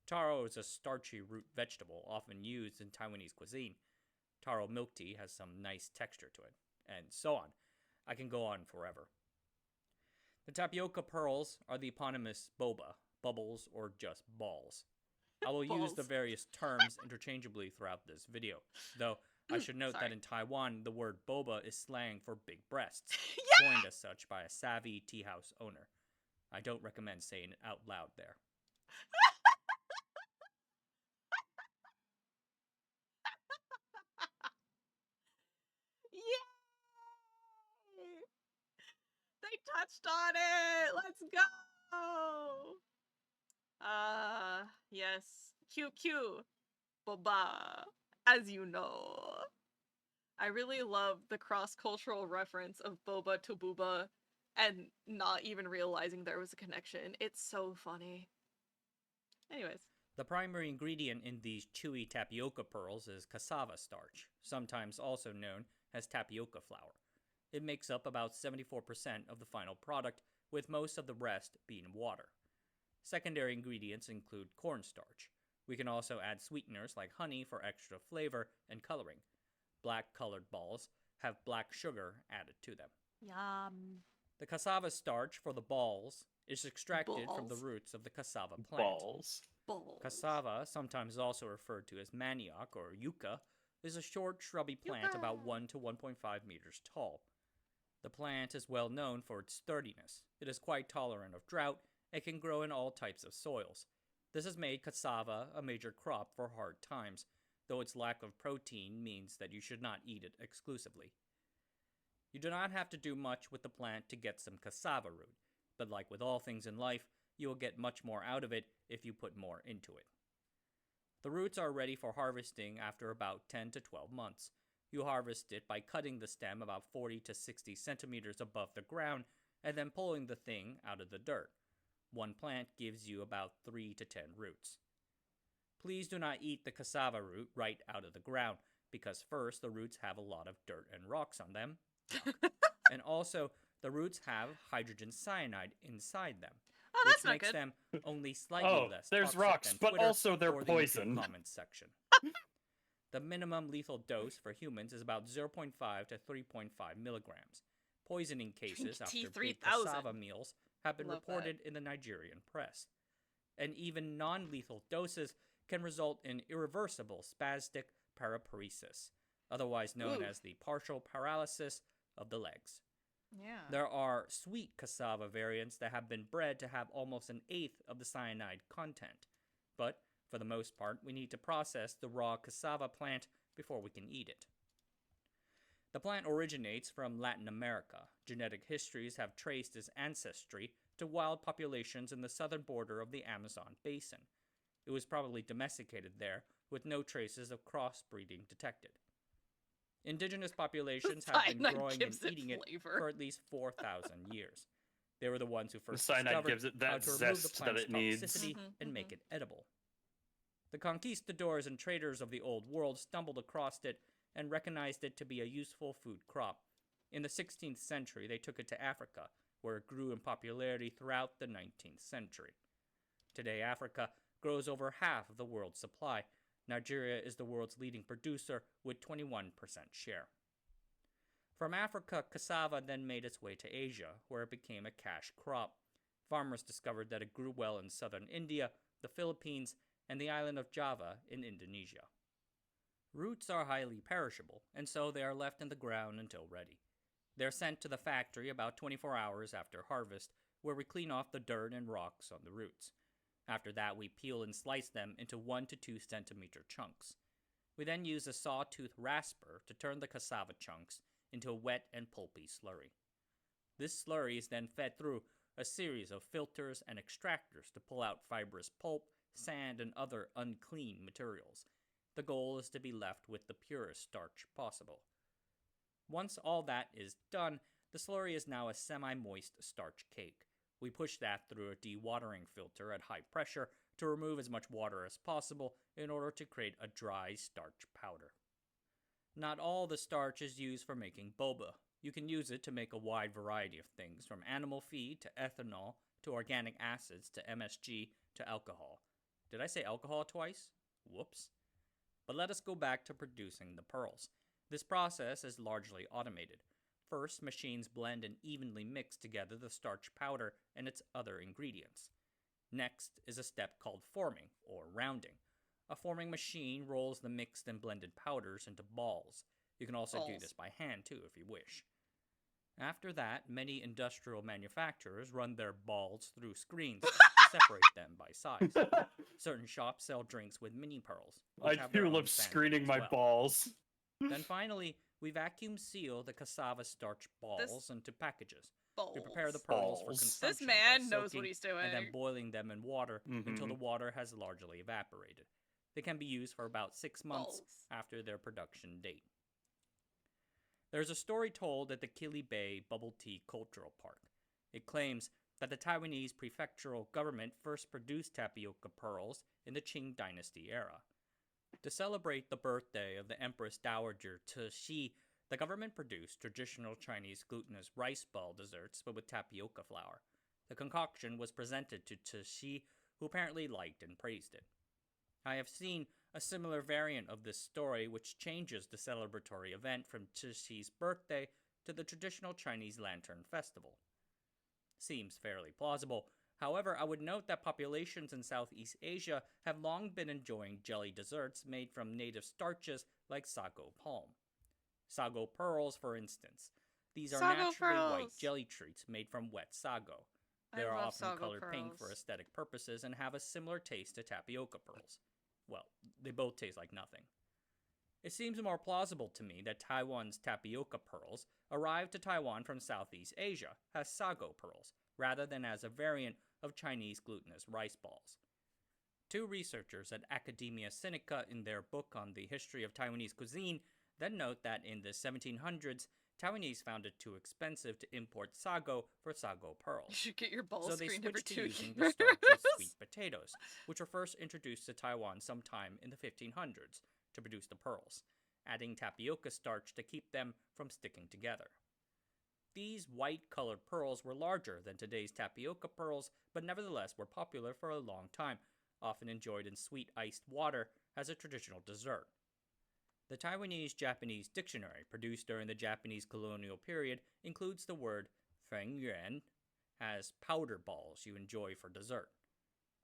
Speaker 16: Taro is a starchy root vegetable often used in Taiwanese cuisine. Taro milk tea has some nice texture to it, and so on. I can go on forever. The tapioca pearls are the eponymous boba, bubbles, or just balls. I will use the various terms interchangeably throughout this video, though I should note that in Taiwan, the word boba is slang for big breasts, coined as such by a savvy tea house owner. I don't recommend saying it out loud there.
Speaker 1: Yay! They touched on it! Let's go! Yes. QQ. Boba. As you know. I really love the cross-cultural reference of boba to booba and not even realizing there was a connection. It's so funny. Anyways.
Speaker 16: The primary ingredient in these chewy tapioca pearls is cassava starch, sometimes also known as tapioca flour. It makes up about 74% of the final product, with most of the rest being water. Secondary ingredients include cornstarch. We can also add sweeteners like honey for extra flavor and coloring. Black-colored balls have black sugar added to them.
Speaker 1: Yum.
Speaker 16: The cassava starch for the balls is extracted from the roots of the cassava plant.
Speaker 7: Balls.
Speaker 16: Cassava, sometimes also referred to as manioc or yucca, is a short, shrubby plant about 1 to 1.5 meters tall. The plant is well known for its sturdiness. It is quite tolerant of drought and can grow in all types of soils. This has made cassava a major crop for hard times, though its lack of protein means that you should not eat it exclusively. You do not have to do much with the plant to get some cassava root, but like with all things in life, you will get much more out of it if you put more into it. The roots are ready for harvesting after about 10 to 12 months. You harvest it by cutting the stem about 40 to 60 centimeters above the ground and then pulling the thing out of the dirt. One plant gives you about 3 to 10 roots. Please do not eat the cassava root right out of the ground, because first, the roots have a lot of dirt and rocks on them, and also, the roots have hydrogen cyanide inside them, which makes them only slightly less
Speaker 7: there's
Speaker 16: toxic
Speaker 7: rocks,
Speaker 16: than
Speaker 7: but
Speaker 16: Twitter
Speaker 7: also they're
Speaker 16: or the YouTube
Speaker 7: poison.
Speaker 16: comments section. The minimum lethal dose for humans is about 0.5 to 3.5 milligrams. Poisoning cases after big cassava meals have been reported in the Nigerian press. And even non-lethal doses can result in irreversible spastic paraparesis, otherwise known as the partial paralysis of the legs.
Speaker 1: Yeah.
Speaker 16: There are sweet cassava variants that have been bred to have almost an eighth of the cyanide content, but for the most part, we need to process the raw cassava plant before we can eat it. The plant originates from Latin America. Genetic histories have traced its ancestry to wild populations in the southern border of the Amazon basin. It was probably domesticated there, with no traces of crossbreeding detected. Indigenous populations have been growing and eating it for at least 4,000 years. They were the ones who first discovered
Speaker 7: gives it that
Speaker 16: how to remove the
Speaker 7: zest that
Speaker 16: plant's
Speaker 7: it needs.
Speaker 16: toxicity and make it edible. The conquistadors and traders of the Old World stumbled across it and recognized it to be a useful food crop. In the 16th century, they took it to Africa, where it grew in popularity throughout the 19th century. Today, Africa grows over half of the world's supply. Nigeria is the world's leading producer with 21% share. From Africa, cassava then made its way to Asia, where it became a cash crop. Farmers discovered that it grew well in southern India, the Philippines, and the island of Java in Indonesia. Roots are highly perishable, and so they are left in the ground until ready. They're sent to the factory about 24 hours after harvest, where we clean off the dirt and rocks on the roots. After that, we peel and slice them into 1 to 2 centimeter chunks. We then use a sawtooth rasper to turn the cassava chunks into a wet and pulpy slurry. This slurry is then fed through a series of filters and extractors to pull out fibrous pulp, sand, and other unclean materials. The goal is to be left with the purest starch possible. Once all that is done, the slurry is now a semi-moist starch cake. We push that through a dewatering filter at high pressure to remove as much water as possible in order to create a dry starch powder. Not all the starch is used for making boba. You can use it to make a wide variety of things, from animal feed to ethanol to organic acids to MSG to alcohol. Did I say alcohol twice? Whoops. But let us go back to producing the pearls. This process is largely automated. First, machines blend and evenly mix together the starch powder and its other ingredients. Next is a step called forming, or rounding. A forming machine rolls the mixed and blended powders into balls. You can also do this by hand too if you wish. After that, many industrial manufacturers run their balls through screens to separate them by size. Certain shops sell drinks with mini pearls, which have their own
Speaker 7: screening
Speaker 16: as
Speaker 7: my
Speaker 16: well.
Speaker 7: balls.
Speaker 16: Then finally, we vacuum seal the cassava starch balls into packages. We prepare the pearls for consumption
Speaker 1: This man
Speaker 16: by
Speaker 1: knows what
Speaker 16: soaking
Speaker 1: he's doing.
Speaker 16: and then boiling them in water until the water has largely evaporated. They can be used for about 6 months after their production date. There's a story told at the Kili Bay Bubble Tea Cultural Park. It claims that the Taiwanese prefectural government first produced tapioca pearls in the Qing Dynasty era. To celebrate the birthday of the Empress Dowager Cixi, the government produced traditional Chinese glutinous rice ball desserts but with tapioca flour. The concoction was presented to Cixi, who apparently liked and praised it. I have seen a similar variant of this story which changes the celebratory event from Cixi's birthday to the traditional Chinese Lantern Festival. Seems fairly plausible. However, I would note that populations in Southeast Asia have long been enjoying jelly desserts made from native starches like sago palm. Sago pearls, for instance. These are naturally white jelly treats made from wet sago. They are often colored pink for aesthetic purposes and have a similar taste to tapioca pearls. Well, they both taste like nothing. It seems more plausible to me that Taiwan's tapioca pearls arrived to Taiwan from Southeast Asia as sago pearls, rather than as a variant of Chinese glutinous rice balls. Two researchers at Academia Sinica in their book on the history of Taiwanese cuisine then note that in the 1700s, Taiwanese found it too expensive to import sago for sago pearls.
Speaker 1: You should get your balls
Speaker 16: so they
Speaker 1: screened every
Speaker 16: switched to
Speaker 1: 2
Speaker 16: using
Speaker 1: years.
Speaker 16: the starch of sweet potatoes, which were first introduced to Taiwan sometime in the 1500s to produce the pearls, adding tapioca starch to keep them from sticking together. These white-colored pearls were larger than today's tapioca pearls, but nevertheless were popular for a long time, often enjoyed in sweet iced water as a traditional dessert. The Taiwanese-Japanese dictionary produced during the Japanese colonial period includes the word fengyuan as powder balls you enjoy for dessert.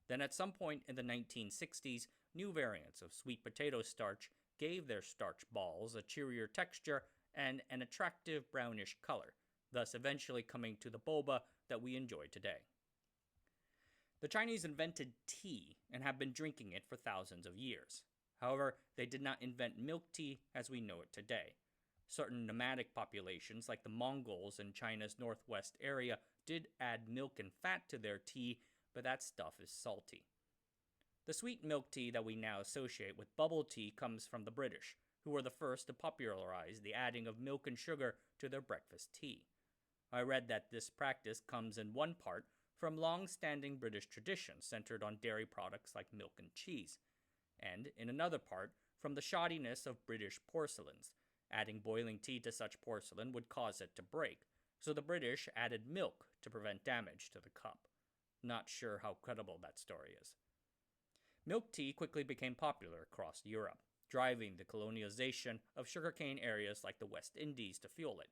Speaker 16: Then at some point in the 1960s, new variants of sweet potato starch gave their starch balls a cheerier texture and an attractive brownish color, thus eventually coming to the boba that we enjoy today. The Chinese invented tea and have been drinking it for thousands of years. However, they did not invent milk tea as we know it today. Certain nomadic populations, like the Mongols in China's northwest area, did add milk and fat to their tea, but that stuff is salty. The sweet milk tea that we now associate with bubble tea comes from the British, who were the first to popularize the adding of milk and sugar to their breakfast tea. I read that this practice comes in one part from long-standing British traditions centered on dairy products like milk and cheese, and in another part from the shoddiness of British porcelains. Adding boiling tea to such porcelain would cause it to break, so the British added milk to prevent damage to the cup. Not sure how credible that story is. Milk tea quickly became popular across Europe, driving the colonialization of sugarcane areas like the West Indies to fuel it,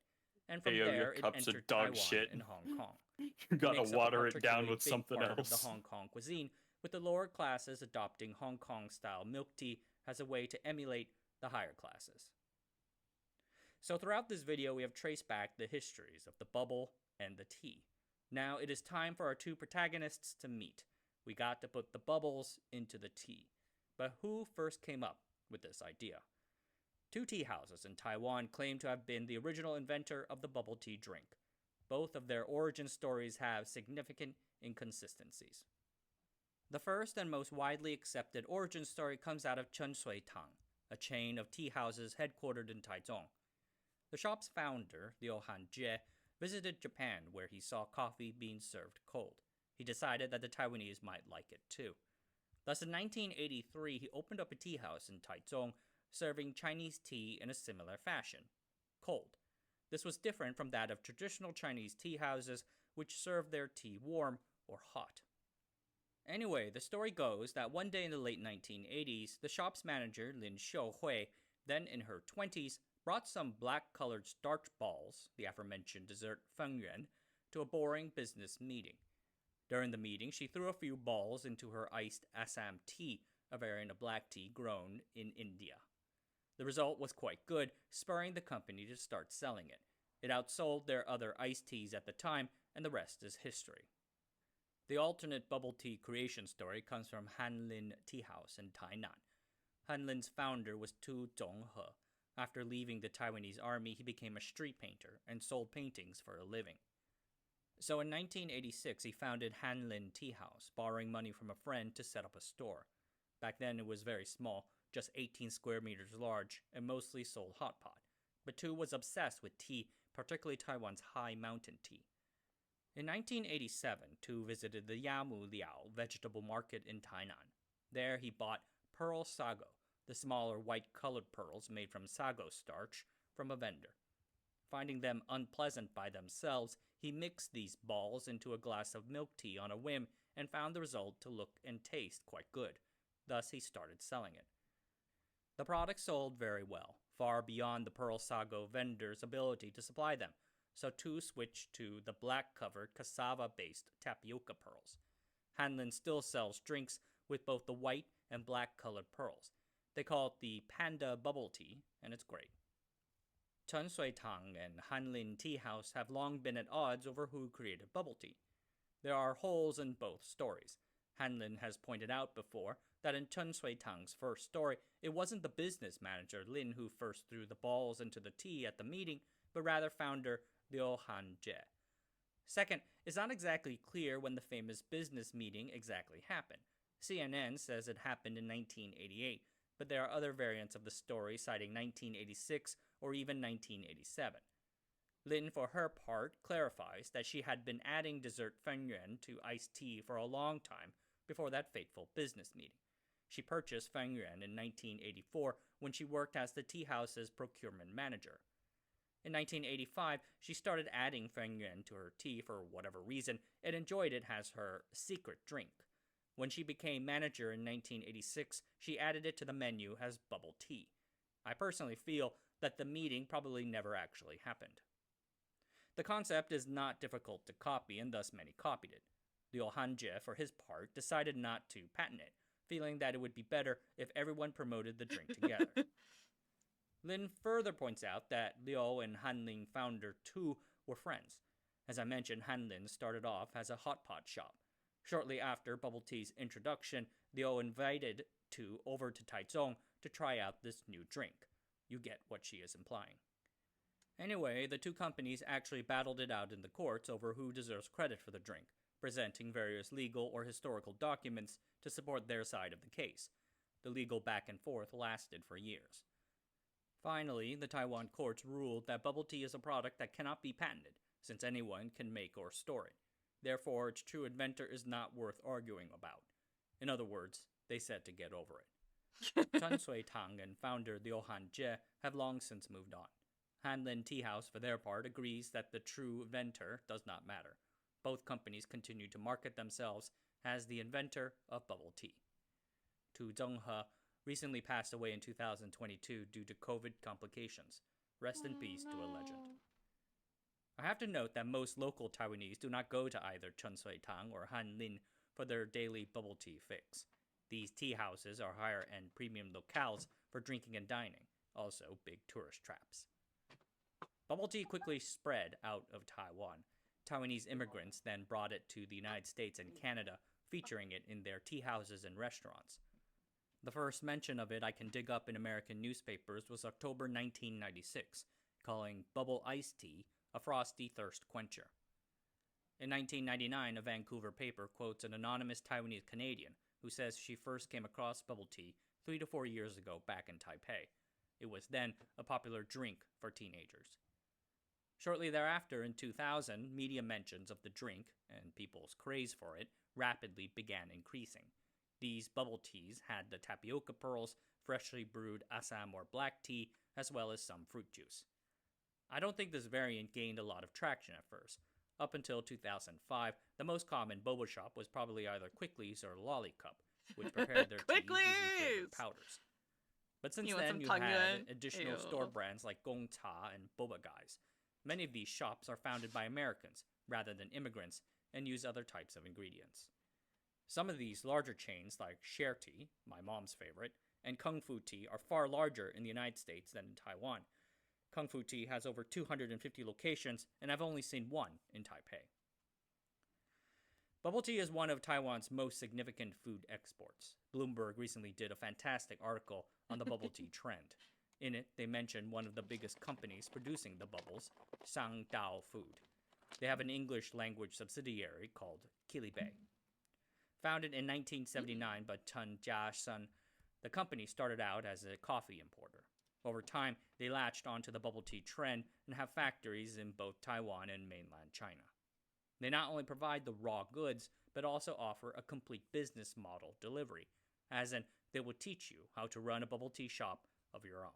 Speaker 16: and from there it entered Taiwan and Hong Kong.
Speaker 7: You gotta
Speaker 16: Makes up a
Speaker 7: water it down
Speaker 16: particularly
Speaker 7: with
Speaker 16: big
Speaker 7: something
Speaker 16: part
Speaker 7: else.
Speaker 16: of the Hong Kong cuisine, with the lower classes adopting Hong Kong-style milk tea as a way to emulate the higher classes. So throughout this video, we have traced back the histories of the bubble and the tea. Now it is time for our two protagonists to meet. We got to put the bubbles into the tea. But who first came up with this idea? Two tea houses in Taiwan claim to have been the original inventor of the bubble tea drink. Both of their origin stories have significant inconsistencies. The first and most widely accepted origin story comes out of Chen Sui Tang, a chain of tea houses headquartered in Taichung. The shop's founder, Liu Hanjie, visited Japan where he saw coffee being served cold. He decided that the Taiwanese might like it too. Thus in 1983, he opened up a tea house in Taichung, serving Chinese tea in a similar fashion, cold. This was different from that of traditional Chinese tea houses, which served their tea warm or hot. Anyway, the story goes that one day in the late 1980s, the shop's manager, Lin Xiuhui, then in her 20s, brought some black-colored starch balls, the aforementioned dessert fengyuan, to a boring business meeting. During the meeting, she threw a few balls into her iced Assam tea, a variant of black tea grown in India. The result was quite good, spurring the company to start selling it. It outsold their other iced teas at the time, and the rest is history. The alternate bubble tea creation story comes from Hanlin Tea House in Tainan. Hanlin's founder was Tu Zhonghe. After leaving the Taiwanese army, he became a street painter and sold paintings for a living. So in 1986, he founded Hanlin Tea House, borrowing money from a friend to set up a store. Back then, it was very small, just 18 square meters large, and mostly sold hot pot. But Tu was obsessed with tea, particularly Taiwan's high mountain tea. In 1987, Tu visited the Yamu Liao vegetable market in Tainan. There, he bought pearl sago, the smaller white-colored pearls made from sago starch, from a vendor. Finding them unpleasant by themselves, he mixed these balls into a glass of milk tea on a whim and found the result to look and taste quite good. Thus, he started selling it. The product sold very well, far beyond the pearl sago vendor's ability to supply them, so Tu switched to the black-covered cassava-based tapioca pearls. Hanlin still sells drinks with both the white and black-colored pearls. They call it the Panda Bubble Tea, and it's great. Chen Sui Tang and Hanlin Tea House have long been at odds over who created bubble tea. There are holes in both stories. Hanlin has pointed out before that in Chen Sui Tang's first story, it wasn't the business manager Lin who first threw the balls into the tea at the meeting, but rather founder Liu Hanjie. Second, it's not exactly clear when the famous business meeting exactly happened. CNN says it happened in 1988, but there are other variants of the story citing 1986 or even 1987. Lin, for her part, clarifies that she had been adding dessert fengyuan to iced tea for a long time before that fateful business meeting. She purchased fengyuan in 1984 when she worked as the tea house's procurement manager. In 1985, she started adding fengyuan to her tea for whatever reason and enjoyed it as her secret drink. When she became manager in 1986, she added it to the menu as bubble tea. I personally feel that the meeting probably never actually happened. The concept is not difficult to copy, and thus many copied it. Liu Hanjie, for his part, decided not to patent it, feeling that it would be better if everyone promoted the drink together. Lin further points out that Liu and Hanlin founder Tu were friends. As I mentioned, Hanlin started off as a hot pot shop. Shortly after bubble tea's introduction, Liu invited Tu over to Taichung to try out this new drink. You get what she is implying. Anyway, the two companies actually battled it out in the courts over who deserves credit for the drink, presenting various legal or historical documents to support their side of the case. The legal back and forth lasted for years. Finally, the Taiwan courts ruled that bubble tea is a product that cannot be patented, since anyone can make or store it. Therefore, its true inventor is not worth arguing about. In other words, they said to get over it. Chen Sui Tang and founder Liu Hanjie have long since moved on. Hanlin Tea House, for their part, agrees that the true inventor does not matter. Both companies continue to market themselves as the inventor of bubble tea. Tu Zhonghe recently passed away in 2022 due to COVID complications. Rest in peace to a legend. I have to note that most local Taiwanese do not go to either Chen Sui Tang or Hanlin for their daily bubble tea fix. These tea houses are higher-end premium locales for drinking and dining, also big tourist traps. Bubble tea quickly spread out of Taiwan. Taiwanese immigrants then brought it to the United States and Canada, featuring it in their tea houses and restaurants. The first mention of it I can dig up in American newspapers was October 1996, calling bubble iced tea a frosty thirst quencher. In 1999, a Vancouver paper quotes an anonymous Taiwanese Canadian who says she first came across bubble tea 3 to 4 years ago back in Taipei. It was then a popular drink for teenagers. Shortly thereafter, in 2000, media mentions of the drink, and people's craze for it, rapidly began increasing. These bubble teas had the tapioca pearls, freshly brewed Assam or black tea, as well as some fruit juice. I don't think this variant gained a lot of traction at first. Up until 2005, the most common boba shop was probably either Quickly's or Lollycup, which prepared their teas using flavored powders. But since then, you had additional store brands like Gong Cha and Boba Guys. Many of these shops are founded by Americans rather than immigrants and use other types of ingredients. Some of these larger chains like Share Tea, my mom's favorite, and Kung Fu Tea are far larger in the United States than in Taiwan. Kung Fu Tea has over 250 locations, and I've only seen one in Taipei. Bubble tea is one of Taiwan's most significant food exports. Bloomberg recently did a fantastic article on the bubble tea trend. In it, they mention one of the biggest companies producing the bubbles, Shangdao Food. They have an English language subsidiary called Kilibei. Founded in 1979 by Chen Jia-sun, the company started out as a coffee importer. Over time, they latched onto the bubble tea trend and have factories in both Taiwan and mainland China. They not only provide the raw goods, but also offer a complete business model delivery, as in they will teach you how to run a bubble tea shop of your own.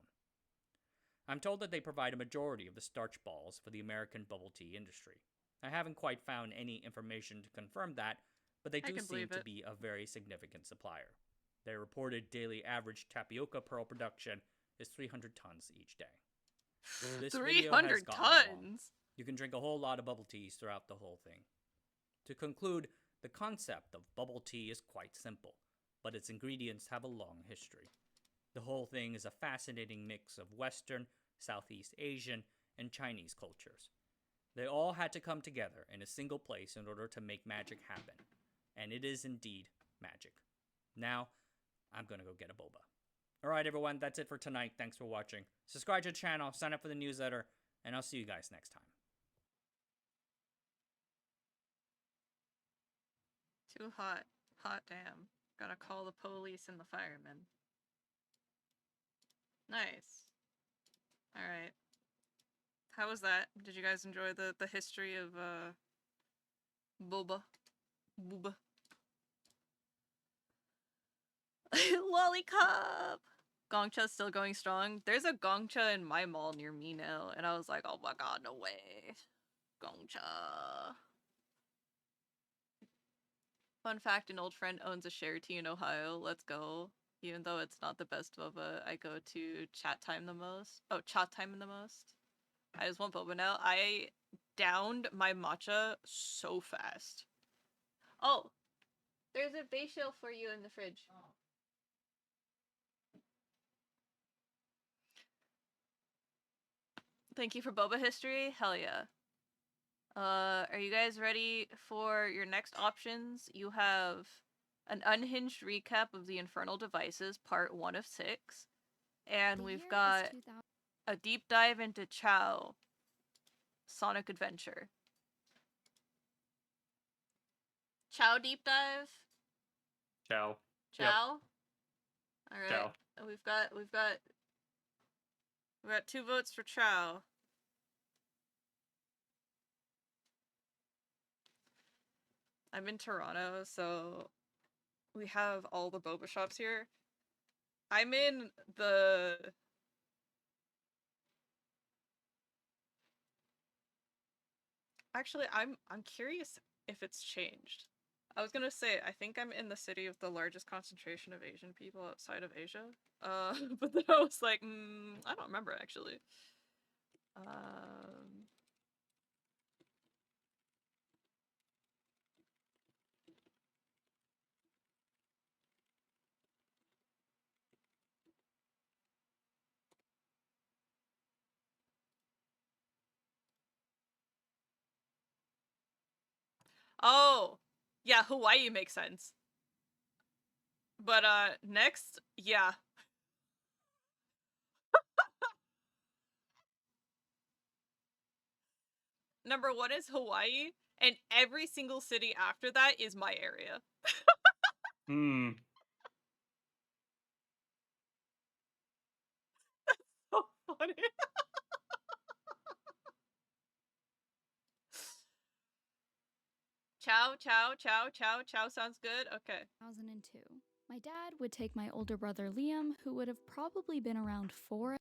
Speaker 16: I'm told that they provide a majority of the starch balls for the American bubble tea industry. I haven't quite found any information to confirm that, but they do seem to be a very significant supplier. Their reported daily average tapioca pearl production is 300 tons each day. This
Speaker 4: 300 tons?
Speaker 16: You can drink a whole lot of bubble teas throughout the whole thing. To conclude, the concept of bubble tea is quite simple, but its ingredients have a long history. The whole thing is a fascinating mix of Western, Southeast Asian, and Chinese cultures. They all had to come together in a single place in order to make magic happen. And it is indeed magic. Now, I'm gonna go get a boba. Alright everyone, that's it for tonight. Thanks for watching. Subscribe to the channel, sign up for the newsletter, and I'll see you guys next time.
Speaker 4: Too hot. Hot damn. Gotta call the police and the firemen. Nice. Alright. How was that? Did you guys enjoy the history of, boba? Booba. Lollycup! Gongcha's still going strong. There's a Gongcha in my mall near me now, and I was like, oh my god, no way. Gongcha. Fun fact, an old friend owns a Share Tea in Ohio. Let's go. Even though it's not the best boba, I go to chat time the most. Oh, chat time the most. I just want boba now. I downed my matcha so fast. Oh, there's a base shell for you in the fridge. Thank you for boba history. Hell yeah. Are you guys ready for your next options? You have an unhinged recap of the Infernal Devices, part 1 of 6. And we've got a deep dive into Chow, Sonic Adventure. Chow deep dive?
Speaker 7: Chow.
Speaker 4: Chow?
Speaker 7: Yep.
Speaker 4: Alright.
Speaker 7: Chow.
Speaker 4: We've got 2 votes for Chow. I'm in Toronto, so we have all the boba shops here. I'm in the... Actually, I'm curious if it's changed. I was gonna say, I think I'm in the city with the largest concentration of Asian people outside of Asia. But then I was like, I don't remember actually. Oh, yeah, Hawaii makes sense. But next, yeah. Number 1 is Hawaii, and every single city after that is my area.
Speaker 7: Hmm.
Speaker 4: So funny. Chow, chow, chow, chow, chow sounds good. Okay.
Speaker 17: 2002. My dad would take my older brother Liam, who would have probably been around 4.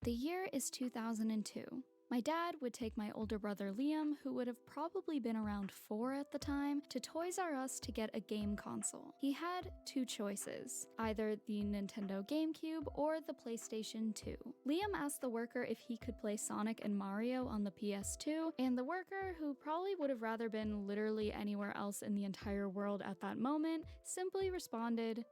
Speaker 17: The year is 2002. My dad would take my older brother Liam, who would have probably been around 4 at the time, to Toys R Us to get a game console. He had 2 choices, either the Nintendo GameCube or the PlayStation 2. Liam asked the worker if he could play Sonic and Mario on the PS2, and the worker, who probably would have rather been literally anywhere else in the entire world at that moment, simply responded,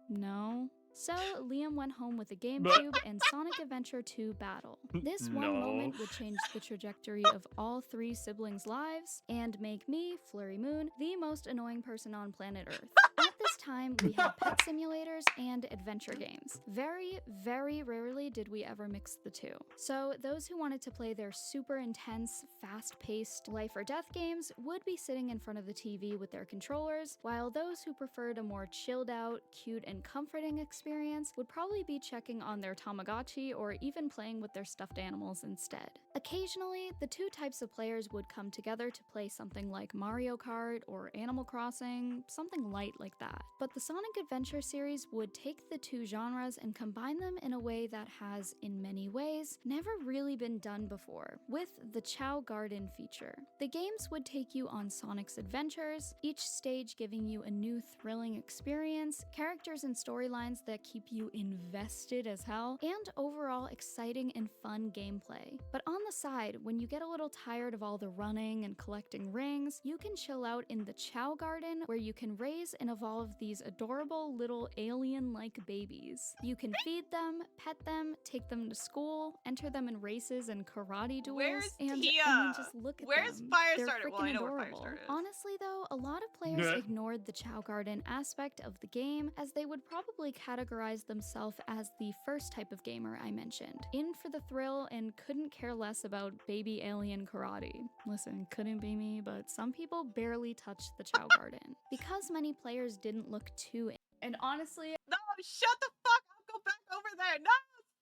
Speaker 17: no. So, Liam went home with a GameCube and Sonic Adventure 2 Battle. This one moment would change the trajectory of all 3 siblings' lives and make me, Flurry Moon, the most annoying person on planet Earth. At this time, we had pet simulators and adventure games. Very, very rarely did we ever mix the two. So, those who wanted to play their super intense, fast-paced life or death games would be sitting in front of the TV with their controllers, while those who preferred a more chilled out, cute, and comforting experience would probably be checking on their Tamagotchi or even playing with their stuffed animals instead. Occasionally, the 2 types of players would come together to play something like Mario Kart or Animal Crossing, something light like that. But the Sonic Adventure series would take the 2 genres and combine them in a way that has, in many ways, never really been done before, with the Chow Garden feature. The games would take you on Sonic's adventures, each stage giving you a new thrilling experience, characters and storylines that keep you invested as hell, and overall exciting and fun gameplay. But on the side, when you get a little tired of all the running and collecting rings, you can chill out in the Chow Garden, where you can raise and evolve these adorable little alien-like babies. You can feed them, pet them, take them to school, enter them in races and karate duels,
Speaker 4: Where's
Speaker 17: and
Speaker 4: Tia?
Speaker 17: I mean, just look at
Speaker 4: Where's
Speaker 17: them.
Speaker 4: Firestarter?
Speaker 17: They're
Speaker 4: Well, I
Speaker 17: freaking
Speaker 4: know where
Speaker 17: adorable.
Speaker 4: Firestarter is.
Speaker 17: Honestly though, a lot of players ignored the Chow Garden aspect of the game, as they would probably categorize themselves as the first type of gamer I mentioned, in for the thrill and couldn't care less about baby alien karate. Listen, couldn't be me, but some people barely touched the Chow Garden. Because many players didn't look too and honestly,
Speaker 4: No, shut the fuck up. Go back over there. No,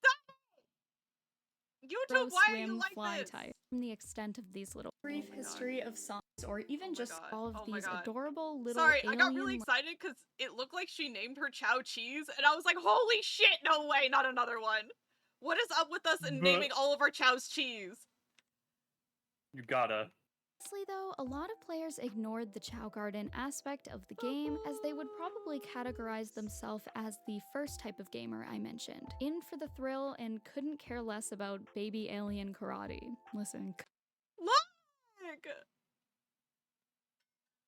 Speaker 4: stop it. YouTube, why are you like
Speaker 17: fly
Speaker 4: this?
Speaker 17: type from the extent of these little brief history of songs, or even just
Speaker 4: God.
Speaker 17: all of
Speaker 4: Oh my
Speaker 17: these
Speaker 4: God.
Speaker 17: adorable little
Speaker 4: Sorry, I got
Speaker 17: alien
Speaker 4: really excited because it looked like she named her Chow Cheese, and I was like, holy shit, no way, not another one. What is up with us in naming all of our Chow's cheese?
Speaker 7: You gotta.
Speaker 17: Honestly though, a lot of players ignored the Chow Garden aspect of the game, as they would probably categorize themselves as the first type of gamer I mentioned, in for the thrill and couldn't care less about baby alien karate. Listen,
Speaker 4: Look! There's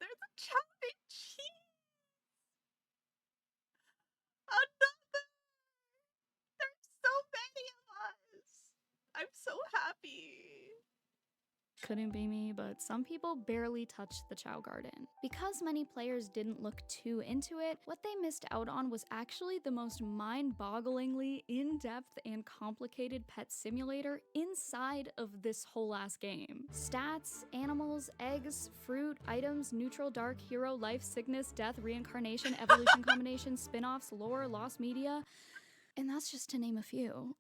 Speaker 4: a Chow cheese! Another! There's so many of us! I'm so happy.
Speaker 17: couldn't be me, but some people barely touched the Chow Garden. Because many players didn't look too into it, what they missed out on was actually the most mind-bogglingly in-depth and complicated pet simulator inside of this whole ass game. Stats, animals, eggs, fruit, items, neutral, dark, hero, life, sickness, death, reincarnation, evolution combination, spin-offs, lore, lost media. And that's just to name a few.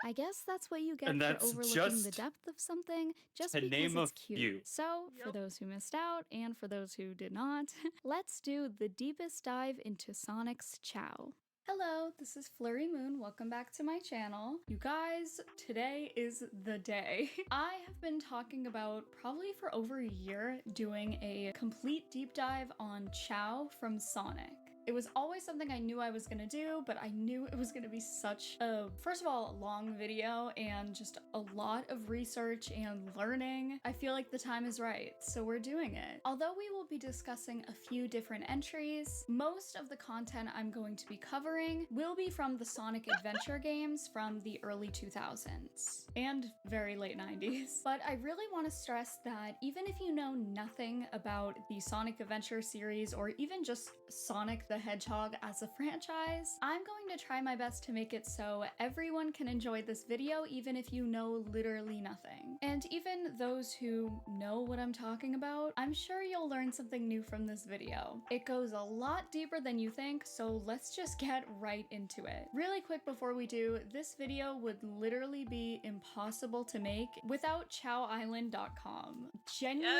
Speaker 17: I guess that's what you get
Speaker 7: And
Speaker 17: for
Speaker 7: that's
Speaker 17: overlooking the
Speaker 7: just
Speaker 17: depth of something just
Speaker 7: to
Speaker 17: because
Speaker 7: name a
Speaker 17: it's cute.
Speaker 7: few.
Speaker 17: So, for those who missed out, and for those who did not, let's do the deepest dive into Sonic's Chow. Hello, this is Flurry Moon. Welcome back to my channel. You guys, today is the day. I have been talking about, probably for over a year, doing a complete deep dive on Chow from Sonic. It was always something I knew I was gonna do, but I knew it was gonna be such a, first of all, long video and just a lot of research and learning. I feel like the time is right, so we're doing it. Although we will be discussing a few different entries, most of the content I'm going to be covering will be from the Sonic Adventure games from the early 2000s and very late 90s. But I really want to stress that even if you know nothing about the Sonic Adventure series or even just Sonic the Hedgehog as a franchise, I'm going to try my best to make it so everyone can enjoy this video even if you know literally nothing. And even those who know what I'm talking about, I'm sure you'll learn something new from this video. It goes a lot deeper than you think, so let's just get right into it. Really quick before we do, this video would literally be impossible to make without ChowIsland.com. Genuinely,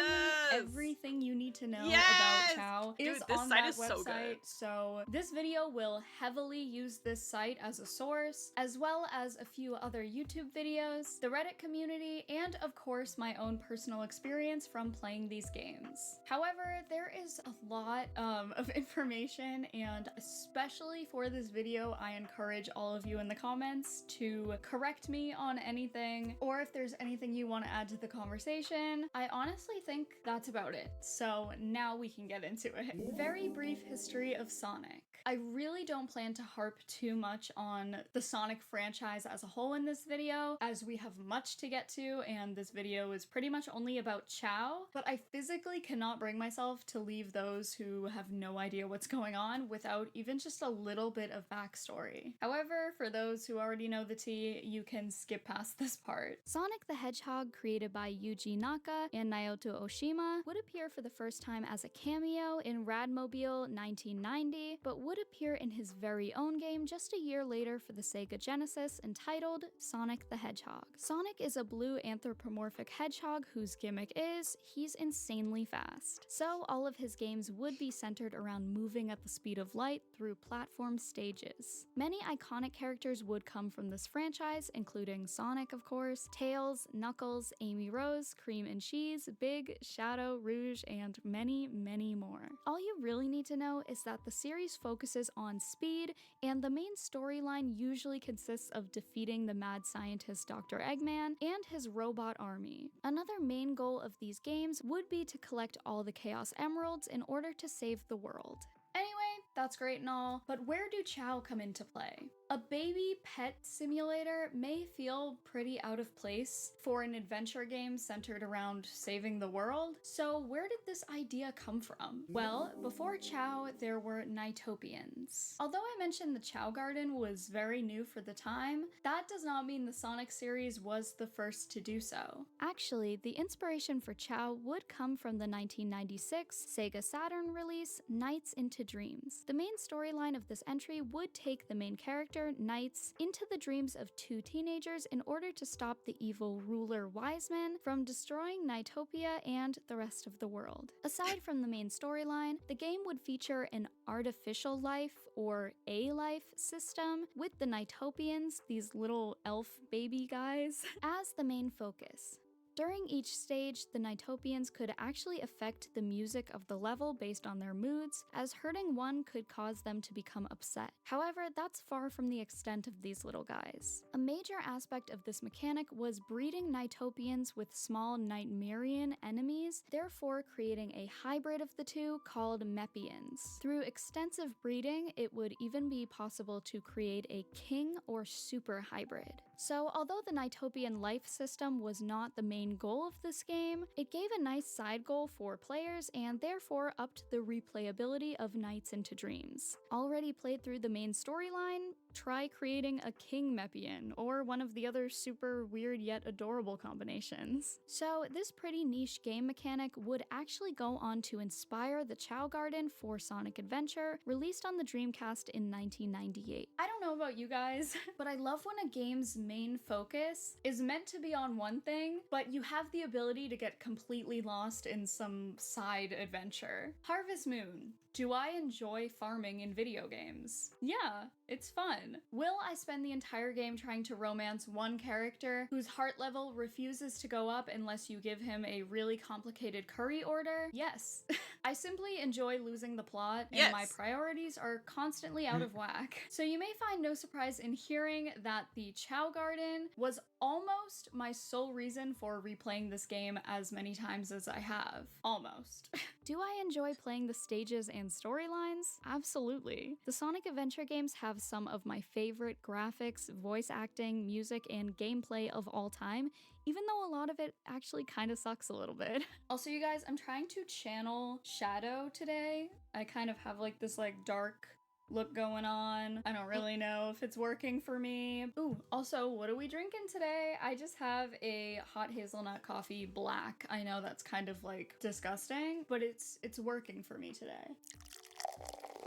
Speaker 17: everything you need to know about Chow is on that website, so this video will heavily use this site as a source, as well as a few other YouTube videos, the Reddit community, and of course my own personal experience from playing these games. However, there is a lot of information, and especially for this video, I encourage all of you in the comments to correct me on anything, or if there's anything you want to add to the conversation. I honestly think that's about it, so now we can get into it. Very brief history of Sonic. I really don't plan to harp too much on the Sonic franchise as a whole in this video, as we have much to get to, and this video is pretty much only about Chow, but I physically cannot bring myself to leave those who have no idea what's going on without even just a little bit of backstory. However, for those who already know the tea, you can skip past this part. Sonic the Hedgehog, created by Yuji Naka and Naoto Oshima, would appear for the first time as a cameo in Radmobile 1990, but would appear in his very own game just a year later for the Sega Genesis, entitled Sonic the Hedgehog. Sonic is a blue anthropomorphic hedgehog whose gimmick is he's insanely fast. So all of his games would be centered around moving at the speed of light through platform stages. Many iconic characters would come from this franchise, including Sonic, of course, Tails, Knuckles, Amy Rose, Cream and Cheese, Big, Shadow, Rouge, and many, many more. All you really need to know is that the series focuses on speed, and the main storyline usually consists of defeating the mad scientist Dr. Eggman and his robot army. Another main goal of these games would be to collect all the Chaos Emeralds in order to save the world. Anyway, that's great and all, but where do Chow come into play? A baby pet simulator may feel pretty out of place for an adventure game centered around saving the world, so where did this idea come from? Well, before Chow, there were Nighttopians. Although I mentioned the Chow Garden was very new for the time, that does not mean the Sonic series was the first to do so. Actually, the inspiration for Chow would come from the 1996 Sega Saturn release, Nights into Dreams. The main storyline of this entry would take the main character, Knights, into the dreams of two teenagers in order to stop the evil ruler Wiseman from destroying Nightopia and the rest of the world. Aside from the main storyline, the game would feature an artificial life, or A-life, system with the Nighttopians, these little elf baby guys, as the main focus. During each stage, the Nighttopians could actually affect the music of the level based on their moods, as hurting one could cause them to become upset. However, that's far from the extent of these little guys. A major aspect of this mechanic was breeding Nighttopians with small Nightmarian enemies, therefore creating a hybrid of the two called Meppians. Through extensive breeding, it would even be possible to create a king or super hybrid. So although the Nighttopian life system was not the main goal of this game, it gave a nice side goal for players and therefore upped the replayability of Nights into Dreams. Already played through the main storyline? Try creating a King Meppian, or one of the other super weird yet adorable combinations. So this pretty niche game mechanic would actually go on to inspire the Chow Garden for Sonic Adventure, released on the Dreamcast in 1998. I don't know about you guys, but I love when a game's main focus is meant to be on one thing, but you have the ability to get completely lost in some side adventure. Harvest Moon. Do I enjoy farming in video games? Yeah, it's fun. Will I spend the entire game trying to romance one character whose heart level refuses to go up unless you give him a really complicated curry order? Yes. I simply enjoy losing the plot, and my priorities are constantly out of whack. So you may find no surprise in hearing that the Chow Garden was almost my sole reason for replaying this game as many times as I have. Almost. Do I enjoy playing the stages and storylines? Absolutely. The Sonic Adventure games have some of my favorite graphics, voice acting, music, and gameplay of all time, even though a lot of it actually kind of sucks a little bit. Also, you guys, I'm trying to channel Shadow today. I kind of have like this like dark look going on. I don't really know if it's working for me. Ooh, also, what are we drinking today? I just have a hot hazelnut coffee black. I know that's kind of like disgusting, but it's working for me today.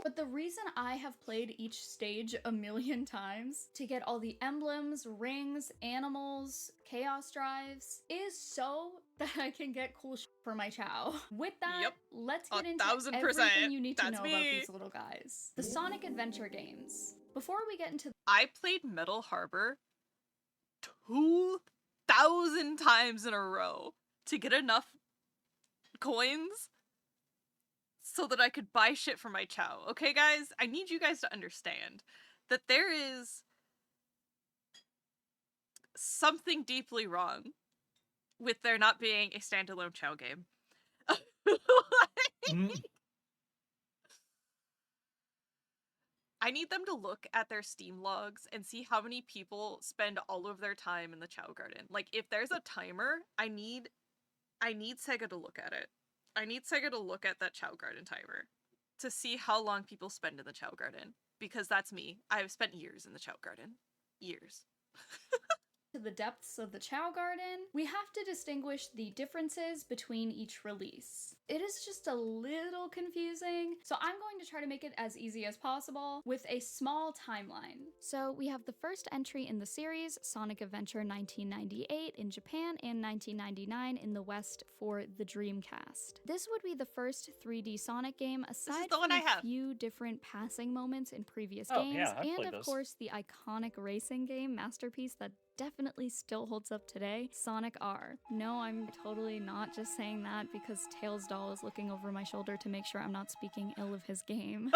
Speaker 17: But the reason I have played each stage a million times to get all the emblems, rings, animals, chaos drives is so that I can get cool for my Chow. With that, let's get into everything you need to know about these little guys. The Sonic Adventure games. Before we get into
Speaker 1: I played Metal Harbor 2,000 times in a row to get enough coins so that I could buy shit for my Chow. Okay, guys? I need you guys to understand that there is something deeply wrong with there not being a standalone Chow game. I need them to look at their Steam logs and see how many people spend all of their time in the Chow Garden. Like, if there's a timer, I need Sega to look at it. I need Sega to look at that Chow Garden timer to see how long people spend in the Chow Garden. Because that's me. I've spent years in the Chow Garden. Years.
Speaker 17: to the depths of the Chow Garden, we have to distinguish the differences between each release. It is just a little confusing, so I'm going to try to make it as easy as possible with a small timeline. So we have the first entry in the series, Sonic Adventure 1998 in Japan and 1999 in the West for the Dreamcast. This would be the first 3D Sonic game aside from a few different passing moments in previous games, and of course the iconic racing game masterpiece that definitely still holds up today, Sonic R. No, I'm totally not just saying that because Tails Doll is looking over my shoulder to make sure I'm not speaking ill of his game.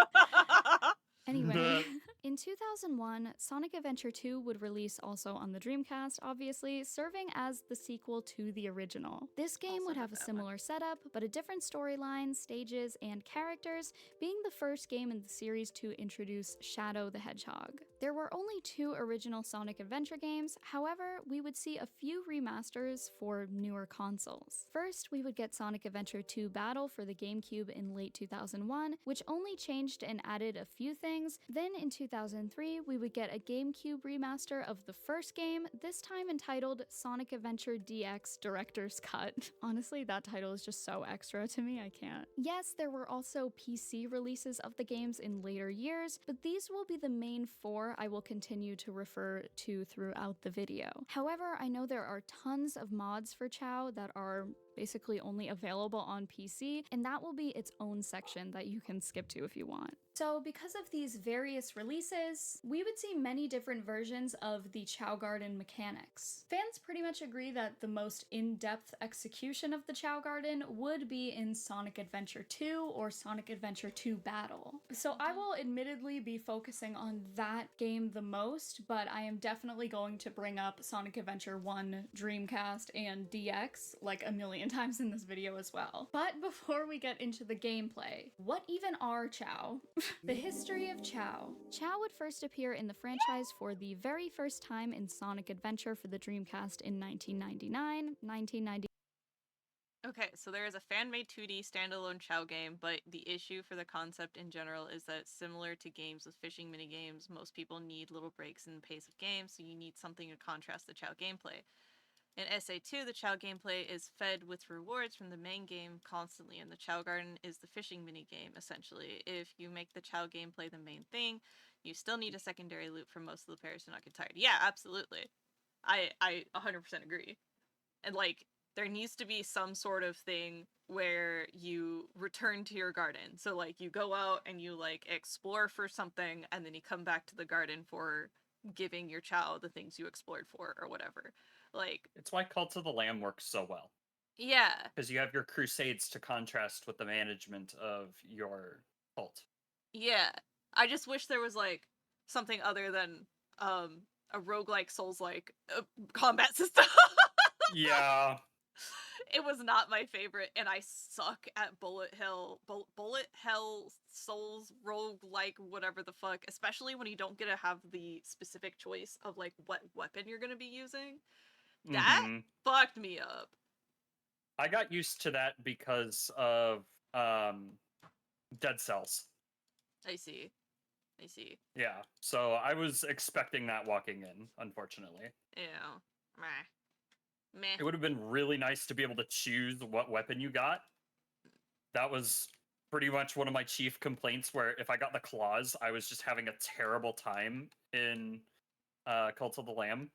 Speaker 17: Anyway, in 2001, Sonic Adventure 2 would release also on the Dreamcast, obviously, serving as the sequel to the original. This game would have a similar setup, but a different storyline, stages, and characters, being the first game in the series to introduce Shadow the Hedgehog. There were only 2 original Sonic Adventure games, however, we would see a few remasters for newer consoles. First, we would get Sonic Adventure 2 Battle for the GameCube in late 2001, which only changed and added a few things. Then in 2003, we would get a GameCube remaster of the first game, this time entitled Sonic Adventure DX Director's Cut. Honestly, that title is just so extra to me, I can't. Yes, there were also PC releases of the games in later years, but these will be the main 4 I will continue to refer to throughout the video. However, I know there are tons of mods for Chow that are basically only available on PC, and that will be its own section that you can skip to if you want. So because of these various releases, we would see many different versions of the Chow Garden mechanics. Fans pretty much agree that the most in-depth execution of the Chow Garden would be in Sonic Adventure 2 or Sonic Adventure 2 Battle. So I will admittedly be focusing on that game the most, but I am definitely going to bring up Sonic Adventure 1 Dreamcast and DX like a million times in this video as well. But before we get into the gameplay, what even are Chow? The history of Chow. Chow would first appear in the franchise for the very first time in Sonic Adventure for the Dreamcast in 1999, 1990.
Speaker 1: Okay, so there is a fan-made 2D standalone Chow game, but the issue for the concept in general is that similar to games with fishing minigames, most people need little breaks in the pace of games, so you need something to contrast the Chow gameplay. In SA2, the Chow gameplay is fed with rewards from the main game constantly, and the Chow Garden is the fishing minigame, essentially. If you make the Chow gameplay the main thing, you still need a secondary loop for most of the players to not get tired. Yeah, absolutely. I 100% agree. And, like, there needs to be some sort of thing where you return to your garden. So like you go out and you like explore for something, and then you come back to the garden for giving your child the things you explored for or whatever. Like,
Speaker 7: it's why Cult of the Lamb works so well.
Speaker 1: Yeah.
Speaker 7: Because you have your crusades to contrast with the management of your cult.
Speaker 1: Yeah. I just wish there was like something other than a roguelike Souls-like combat system.
Speaker 7: Yeah.
Speaker 1: It was not my favorite, and I suck at bullet hell Souls roguelike whatever the fuck, especially when you don't get to have the specific choice of like what weapon you're going to be using. That fucked me up.
Speaker 7: I got used to that because of Dead Cells.
Speaker 1: I see.
Speaker 7: Yeah, so I was expecting that walking in, unfortunately.
Speaker 1: Yeah. Meh.
Speaker 7: It would have been really nice to be able to choose what weapon you got. That was pretty much one of my chief complaints, where if I got the claws, I was just having a terrible time in Cult of the Lamb.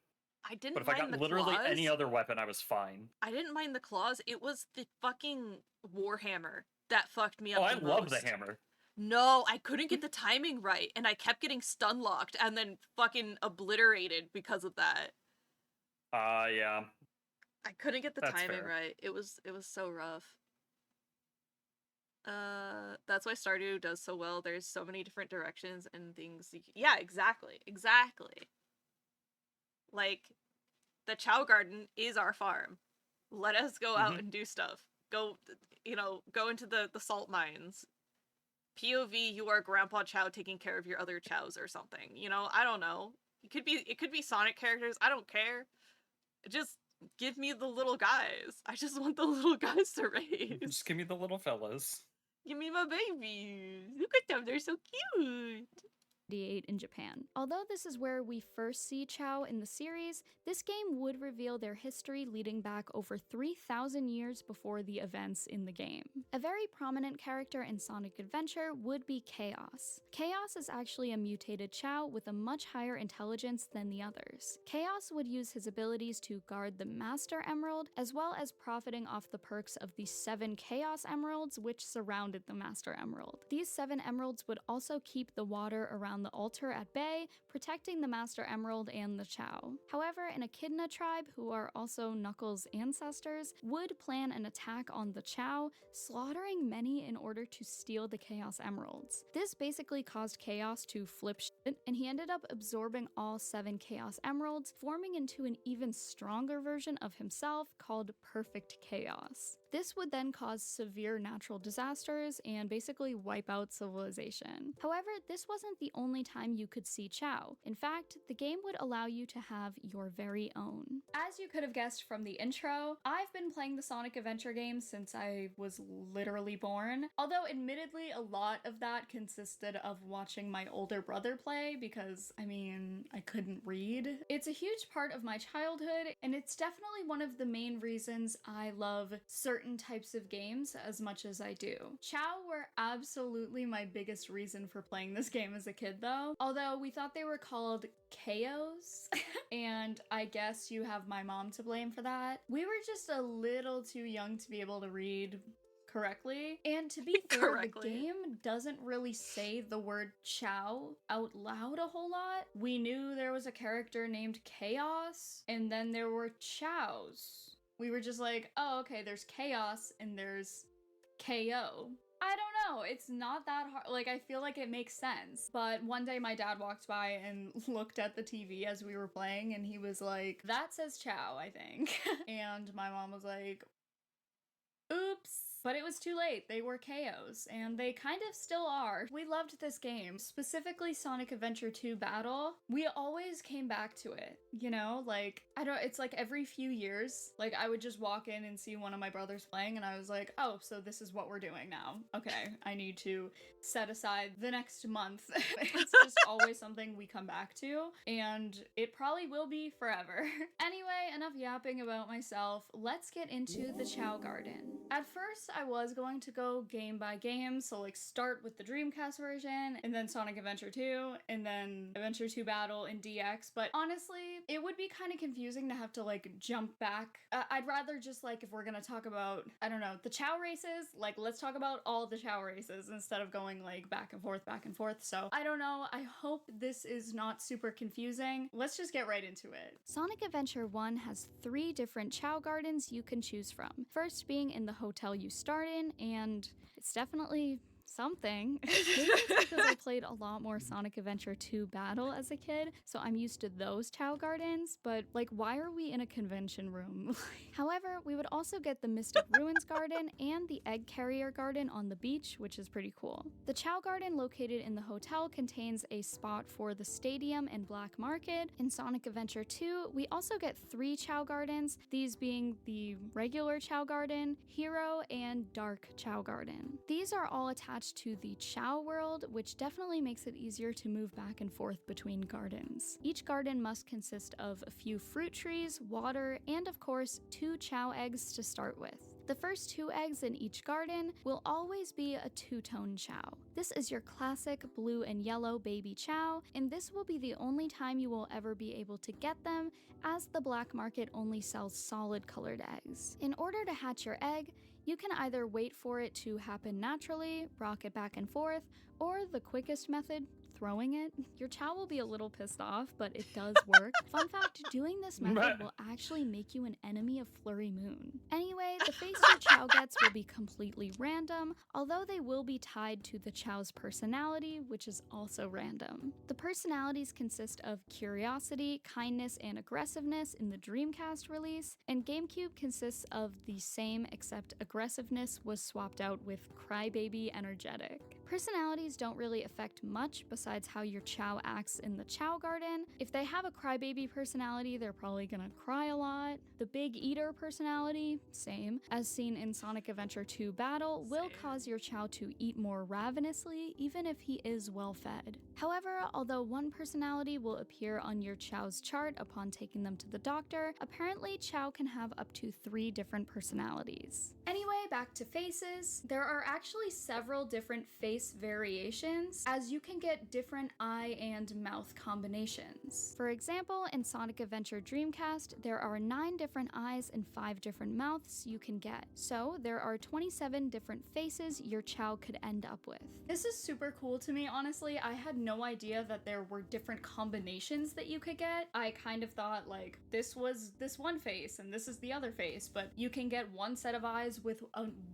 Speaker 1: I didn't
Speaker 7: But if I got literally any other weapon, I was fine.
Speaker 1: I didn't mind the claws. It was the fucking Warhammer that fucked me up.
Speaker 7: Oh, I love the hammer.
Speaker 1: No, I couldn't get the timing right, and I kept getting stun locked and then fucking obliterated because of that.
Speaker 7: Yeah.
Speaker 1: I couldn't get the
Speaker 7: That's
Speaker 1: timing
Speaker 7: fair.
Speaker 1: right. It was so rough. That's why Stardew does so well. There's so many different directions and things. Yeah, exactly. Like, the Chow Garden is our farm. Let us go out and do stuff. Go into the salt mines. POV, you are Grandpa Chow taking care of your other chows or something. I don't know. It could be Sonic characters. I don't care. Just give me the little guys. I just want the little guys to raise.
Speaker 7: Just give me the little fellas.
Speaker 1: Give me my babies. Look at them. They're so cute.
Speaker 17: In Japan. Although this is where we first see Chow in the series, this game would reveal their history leading back over 3,000 years before the events in the game. A very prominent character in Sonic Adventure would be Chaos. Chaos is actually a mutated Chow with a much higher intelligence than the others. Chaos would use his abilities to guard the Master Emerald, as well as profiting off the perks of the 7 Chaos Emeralds which surrounded the Master Emerald. These 7 emeralds would also keep the water around the altar at bay, protecting the Master Emerald and the Chow. However, an Echidna tribe, who are also Knuckles' ancestors, would plan an attack on the Chow, slaughtering many in order to steal the Chaos Emeralds. This basically caused Chaos to flip shit, and he ended up absorbing all 7 Chaos Emeralds, forming into an even stronger version of himself called Perfect Chaos. This would then cause severe natural disasters and basically wipe out civilization. However, this wasn't the only time you could see Chow. In fact, the game would allow you to have your very own. As you could have guessed from the intro, I've been playing the Sonic Adventure games since I was literally born. Although admittedly, a lot of that consisted of watching my older brother play because, I couldn't read. It's a huge part of my childhood, and it's definitely one of the main reasons I love certain types of games as much as I do. Chow were absolutely my biggest reason for playing this game as a kid though, although we thought they were called KOs, and I guess you have my mom to blame for that. We were just a little too young to be able to read correctly, and to be fair, the game doesn't really say the word Chow out loud a whole lot. We knew there was a character named Chaos, and then there were Chows. We were just like, oh, okay, there's Chaos and there's KO. I don't know, it's not that hard. Like, I feel like it makes sense. But one day my dad walked by and looked at the TV as we were playing, and he was like, that says Chow, I think. And my mom was like, oops. But it was too late. They were KOs, and they kind of still are. We loved this game, specifically Sonic Adventure 2 Battle. We always came back to it, it's like every few years, like I would just walk in and see one of my brothers playing, and I was like, oh, so this is what we're doing now. Okay, I need to set aside the next month. It's just always always something we come back to, and it probably will be forever. Anyway, enough yapping about myself. Let's get into the Chow Garden. At first, I was going to go game by game, so like start with the Dreamcast version, and then Sonic Adventure 2, and then Adventure 2 Battle in DX, but honestly, it would be kind of confusing to have to like jump back. I'd rather just like, if we're gonna talk about, I don't know, the Chow races, like let's talk about all the Chow races instead of going like back and forth. So I don't know, I hope this is not super confusing. Let's just get right into it. Sonic Adventure 1 has 3 different Chow Gardens you can choose from. First being in the hotel you start in, and it's definitely something. Maybe it's because I played a lot more Sonic Adventure 2 Battle as a kid, so I'm used to those Chow Gardens, but like, why are we in a convention room? However, we would also get the Mystic Ruins Garden and the Egg Carrier Garden on the beach, which is pretty cool. The Chow Garden located in the hotel contains a spot for the stadium and black market. In Sonic Adventure 2, we also get 3 Chow Gardens, these being the regular Chow Garden, Hero, and Dark Chow Garden. These are all attached to the Chow world, which definitely makes it easier to move back and forth between gardens. Each garden must consist of a few fruit trees, water, and of course 2 Chow eggs to start with. The first 2 eggs in each garden will always be a 2-tone Chow. This is your classic blue and yellow baby Chow, and this will be the only time you will ever be able to get them, as the black market only sells solid colored eggs. In order to hatch your egg, you can either wait for it to happen naturally, rock it back and forth, or the quickest method, throwing it. Your Chow will be a little pissed off, but it does work. Fun fact, doing this method will actually make you an enemy of Flurry Moon. Anyway, the face your Chow gets will be completely random, although they will be tied to the Chow's personality, which is also random. The personalities consist of curiosity, kindness, and aggressiveness in the Dreamcast release, and GameCube consists of the same except aggressiveness was swapped out with Crybaby Energetic. Personalities don't really affect much besides how your Chow acts in the Chow Garden. If they have a crybaby personality, they're probably gonna cry a lot. The Big Eater personality, same, as seen in Sonic Adventure 2 Battle, will cause your Chow to eat more ravenously, even if he is well fed. However, although one personality will appear on your Chow's chart upon taking them to the doctor, apparently Chow can have up to 3 different personalities. Anyway, back to faces. There are actually several different face variations, as you can get different eye and mouth combinations. For example, in Sonic Adventure Dreamcast, there are 9 different eyes and 5 different mouths you can get. So there are 27 different faces your Chow could end up with. This is super cool to me, honestly. I had no idea that there were different combinations that you could get. I kind of thought like this was this one face and this is the other face, but you can get one set of eyes with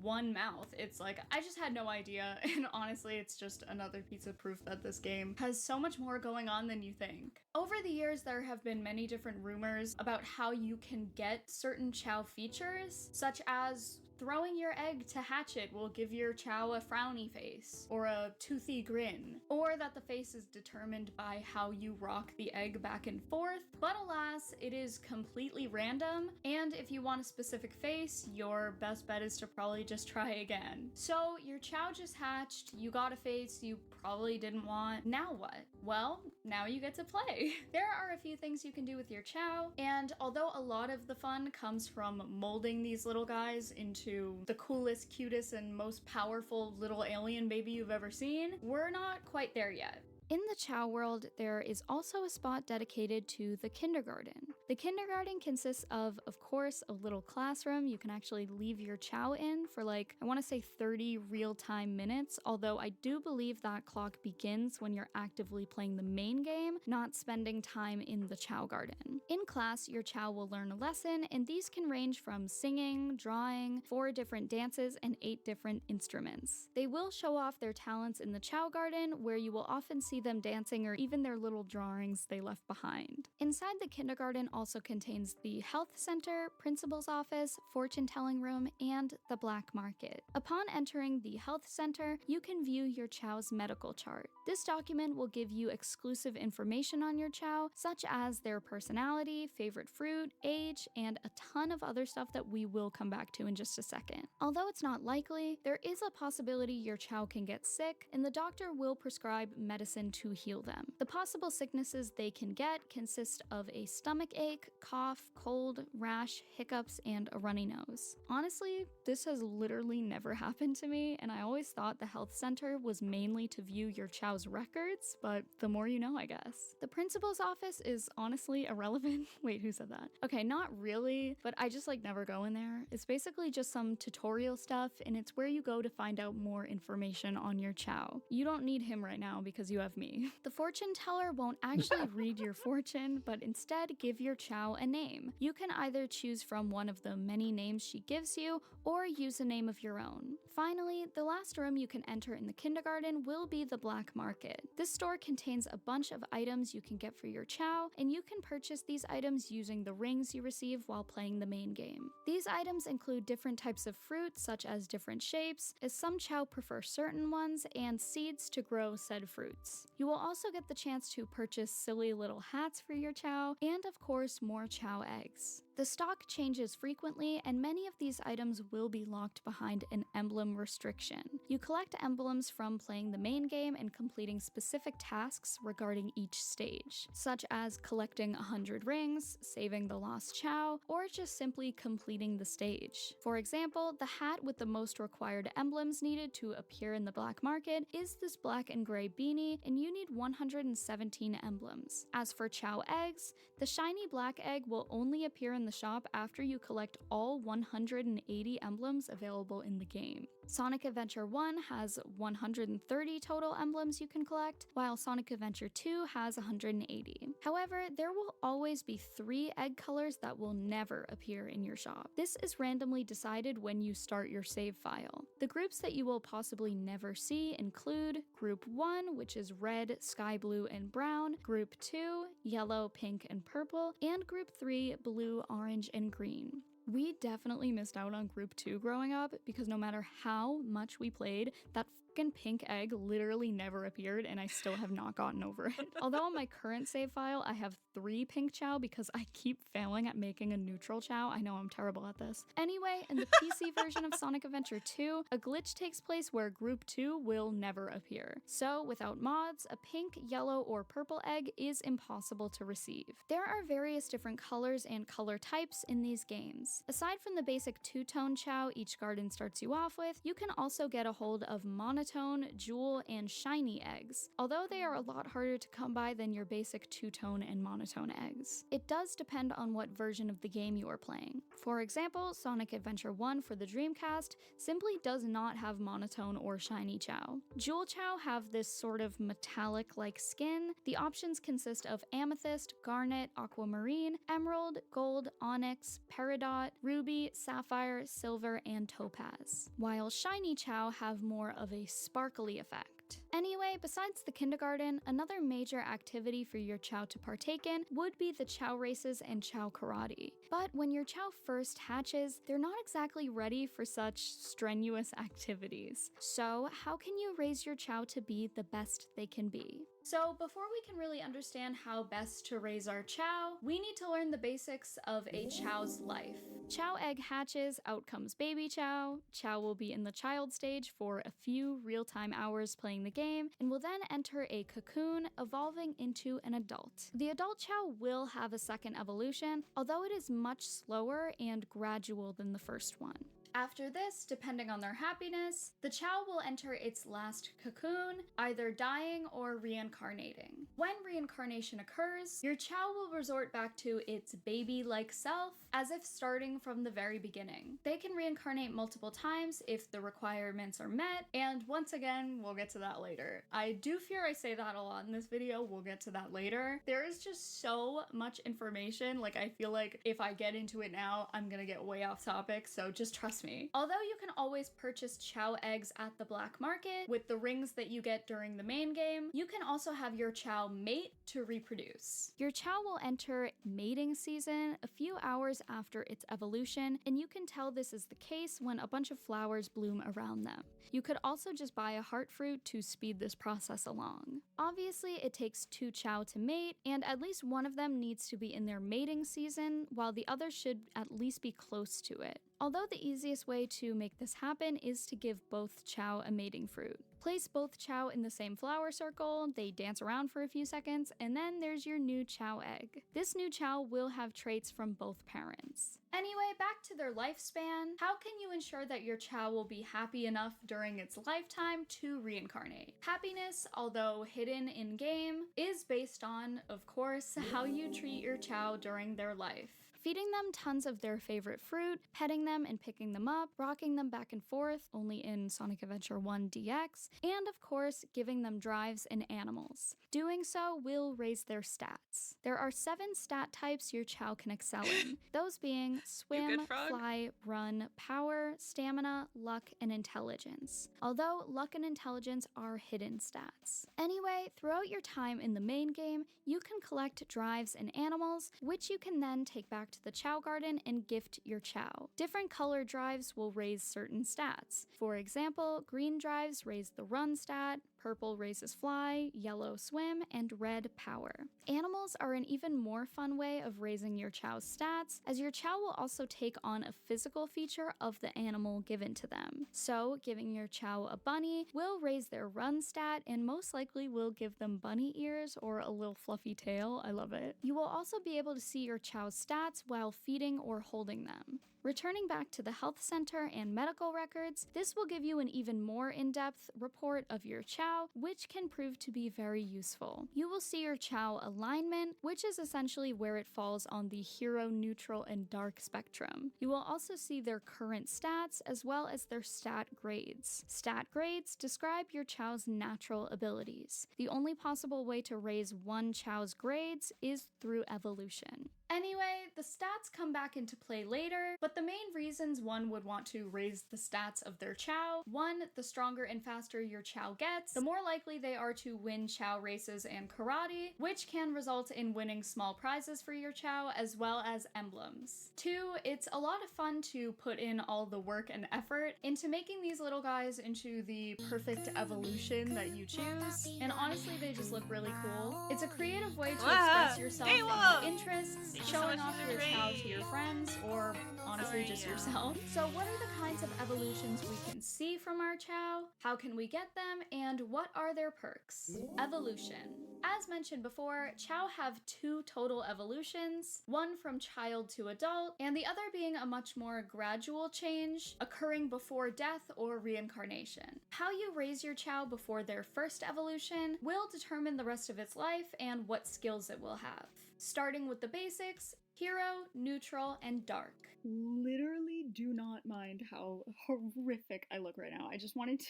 Speaker 17: one mouth. It's like, I just had no idea, and honestly, it's just another piece of proof that this game has so much more going on than you think. Over the years, there have been many different rumors about how you can get certain Chow features, such as throwing your egg to hatch it will give your Chow a frowny face, or a toothy grin, or that the face is determined by how you rock the egg back and forth, but alas, it is completely random, and if you want a specific face, your best bet is to probably just try again. So your Chow just hatched, you got a face you probably didn't want, now what? Well, now you get to play. There are a few things you can do with your Chow, and although a lot of the fun comes from molding these little guys into the coolest, cutest, and most powerful little alien baby you've ever seen, we're not quite there yet. In the Chow world, there is also a spot dedicated to the kindergarten. The kindergarten consists of course, a little classroom you can actually leave your Chow in for like, I want to say 30 real-time minutes, although I do believe that clock begins when you're actively playing the main game, not spending time in the Chow garden. In class, your Chow will learn a lesson, and these can range from singing, drawing, 4 different dances, and 8 different instruments. They will show off their talents in the Chow garden, where you will often see them dancing or even their little drawings they left behind. Inside the kindergarten also contains the health center, principal's office, fortune-telling room, and the black market. Upon entering the health center, you can view your chow's medical chart. This document will give you exclusive information on your chow, such as their personality, favorite fruit, age, and a ton of other stuff that we will come back to in just a second. Although it's not likely, there is a possibility your chow can get sick, and the doctor will prescribe medicine to heal them. The possible sicknesses they can get consist of a stomach ache, cough, cold, rash, hiccups, and a runny nose. Honestly, this has literally never happened to me, and I always thought the health center was mainly to view your chow's records, but the more you know, I guess. The principal's office is honestly irrelevant. Wait, who said that? Okay, not really, but I just never go in there. It's basically just some tutorial stuff, and it's where you go to find out more information on your chow. You don't need him right now because you have me. The fortune teller won't actually read your fortune, but instead give your chow a name. You can either choose from one of the many names she gives you, or use a name of your own. Finally, the last room you can enter in the kindergarten will be the black market. This store contains a bunch of items you can get for your chow, and you can purchase these items using the rings you receive while playing the main game. These items include different types of fruit, such as different shapes, as some chow prefer certain ones, and seeds to grow said fruits. You will also get the chance to purchase silly little hats for your chow, and of course more chow eggs. The stock changes frequently, and many of these items will be locked behind an emblem restriction. You collect emblems from playing the main game and completing specific tasks regarding each stage, such as collecting 100 rings, saving the lost chow, or just simply completing the stage. For example, the hat with the most required emblems needed to appear in the black market is this black and gray beanie, and you need 117 emblems. As for chow eggs, the shiny black egg will only appear in the shop after you collect all 180 emblems available in the game. Sonic Adventure 1 has 130 total emblems you can collect, while Sonic Adventure 2 has 180. However, there will always be 3 egg colors that will never appear in your shop. This is randomly decided when you start your save file. The groups that you will possibly never see include Group 1, which is red, sky blue, and brown, Group 2, yellow, pink, and purple, and Group 3, blue, orange, and green. We definitely missed out on Group 2 growing up because no matter how much we played, that fucking pink egg literally never appeared, and I still have not gotten over it. Although on my current save file, I have 3 pink chow because I keep failing at making a neutral chow. I know I'm terrible at this. Anyway, in the PC version of Sonic Adventure 2, a glitch takes place where Group 2 will never appear. So without mods, a pink, yellow, or purple egg is impossible to receive. There are various different colors and color types in these games. Aside from the basic two-tone chow each garden starts you off with, you can also get a hold of monotone, jewel, and shiny eggs, although they are a lot harder to come by than your basic two-tone and monotone eggs. It does depend on what version of the game you are playing. For example, Sonic Adventure 1 for the Dreamcast simply does not have monotone or shiny chow. Jewel chow have this sort of metallic-like skin. The options consist of amethyst, garnet, aquamarine, emerald, gold, onyx, peridot, ruby, sapphire, silver, and topaz, while shiny chow have more of a sparkly effect. Anyway, besides the kindergarten, another major activity for your chow to partake in would be the chow races and chow karate. But when your chow first hatches, they're not exactly ready for such strenuous activities. So how can you raise your chow to be the best they can be? So before we can really understand how best to raise our chow, we need to learn the basics of a chow's life. Chow egg hatches, out comes baby chow. Chow will be in the child stage for a few real-time hours playing the game, and will then enter a cocoon, evolving into an adult. The adult chow will have a second evolution, although it is much slower and gradual than the first one. After this, depending on their happiness, the chow will enter its last cocoon, either dying or reincarnating. When reincarnation occurs, your chow will resort back to its baby-like self, as if starting from the very beginning. They can reincarnate multiple times if the requirements are met, and once again, we'll get to that later. I do fear I say that a lot in this video, we'll get to that later. There is just so much information, I feel like if I get into it now, I'm gonna get way off topic, so just trust me. Although you can always purchase chow eggs at the black market with the rings that you get during the main game, you can also have your chow chow mate to reproduce. Your chow will enter mating season a few hours after its evolution, and you can tell this is the case when a bunch of flowers bloom around them. You could also just buy a heart fruit to speed this process along. Obviously, it takes 2 chow to mate, and at least one of them needs to be in their mating season, while the other should at least be close to it. Although the easiest way to make this happen is to give both chow a mating fruit. Place both chow in the same flower circle, they dance around for a few seconds, and then there's your new chow egg. This new chow will have traits from both parents. Anyway, back to their lifespan. How can you ensure that your chow will be happy enough during its lifetime to reincarnate? Happiness, although hidden in-game, is based on, of course, how you treat your chow during their life. Feeding them tons of their favorite fruit, petting them and picking them up, rocking them back and forth, only in Sonic Adventure 1 DX, and of course, giving them drives and animals. Doing so will raise their stats. There are 7 stat types your chow can excel in, those being swim, fly, run, power, stamina, luck, and intelligence. Although luck and intelligence are hidden stats. Anyway, throughout your time in the main game, you can collect drives and animals, which you can then take back to the chow garden and gift your chow. Different color drives will raise certain stats. For example, green drives raise the run stat, purple raises fly, yellow swim, and red power. Animals are an even more fun way of raising your chow's stats, as your chow will also take on a physical feature of the animal given to them. So, giving your chow a bunny will raise their run stat and most likely will give them bunny ears or a little fluffy tail. I love it. You will also be able to see your chow's stats while feeding or holding them. Returning back to the health center and medical records, this will give you an even more in-depth report of your chow, which can prove to be very useful. You will see your chow alignment, which is essentially where it falls on the hero, neutral, and dark spectrum. You will also see their current stats as well as their stat grades. Stat grades describe your chow's natural abilities. The only possible way to raise one chow's grades is through evolution. Anyway, the stats come back into play later, but the main reasons one would want to raise the stats of their chow: 1, the stronger and faster your chow gets, the more likely they are to win chow races and karate, which can result in winning small prizes for your chow as well as emblems. 2, it's a lot of fun to put in all the work and effort into making these little guys into the perfect evolution that you choose, and honestly they just look really cool. It's a creative way to express yourself and your interests, showing off your chow to your friends, or honestly just yourself. So what are the kinds of evolutions we can see from our chow? How can we get them? And what are their perks? Evolution. As mentioned before, chow have 2 total evolutions, one from child to adult, and the other being a much more gradual change, occurring before death or reincarnation. How you raise your chow before their first evolution will determine the rest of its life and what skills it will have. Starting with the basics: hero, neutral, and dark. Literally do not mind how horrific I look right now. I just wanted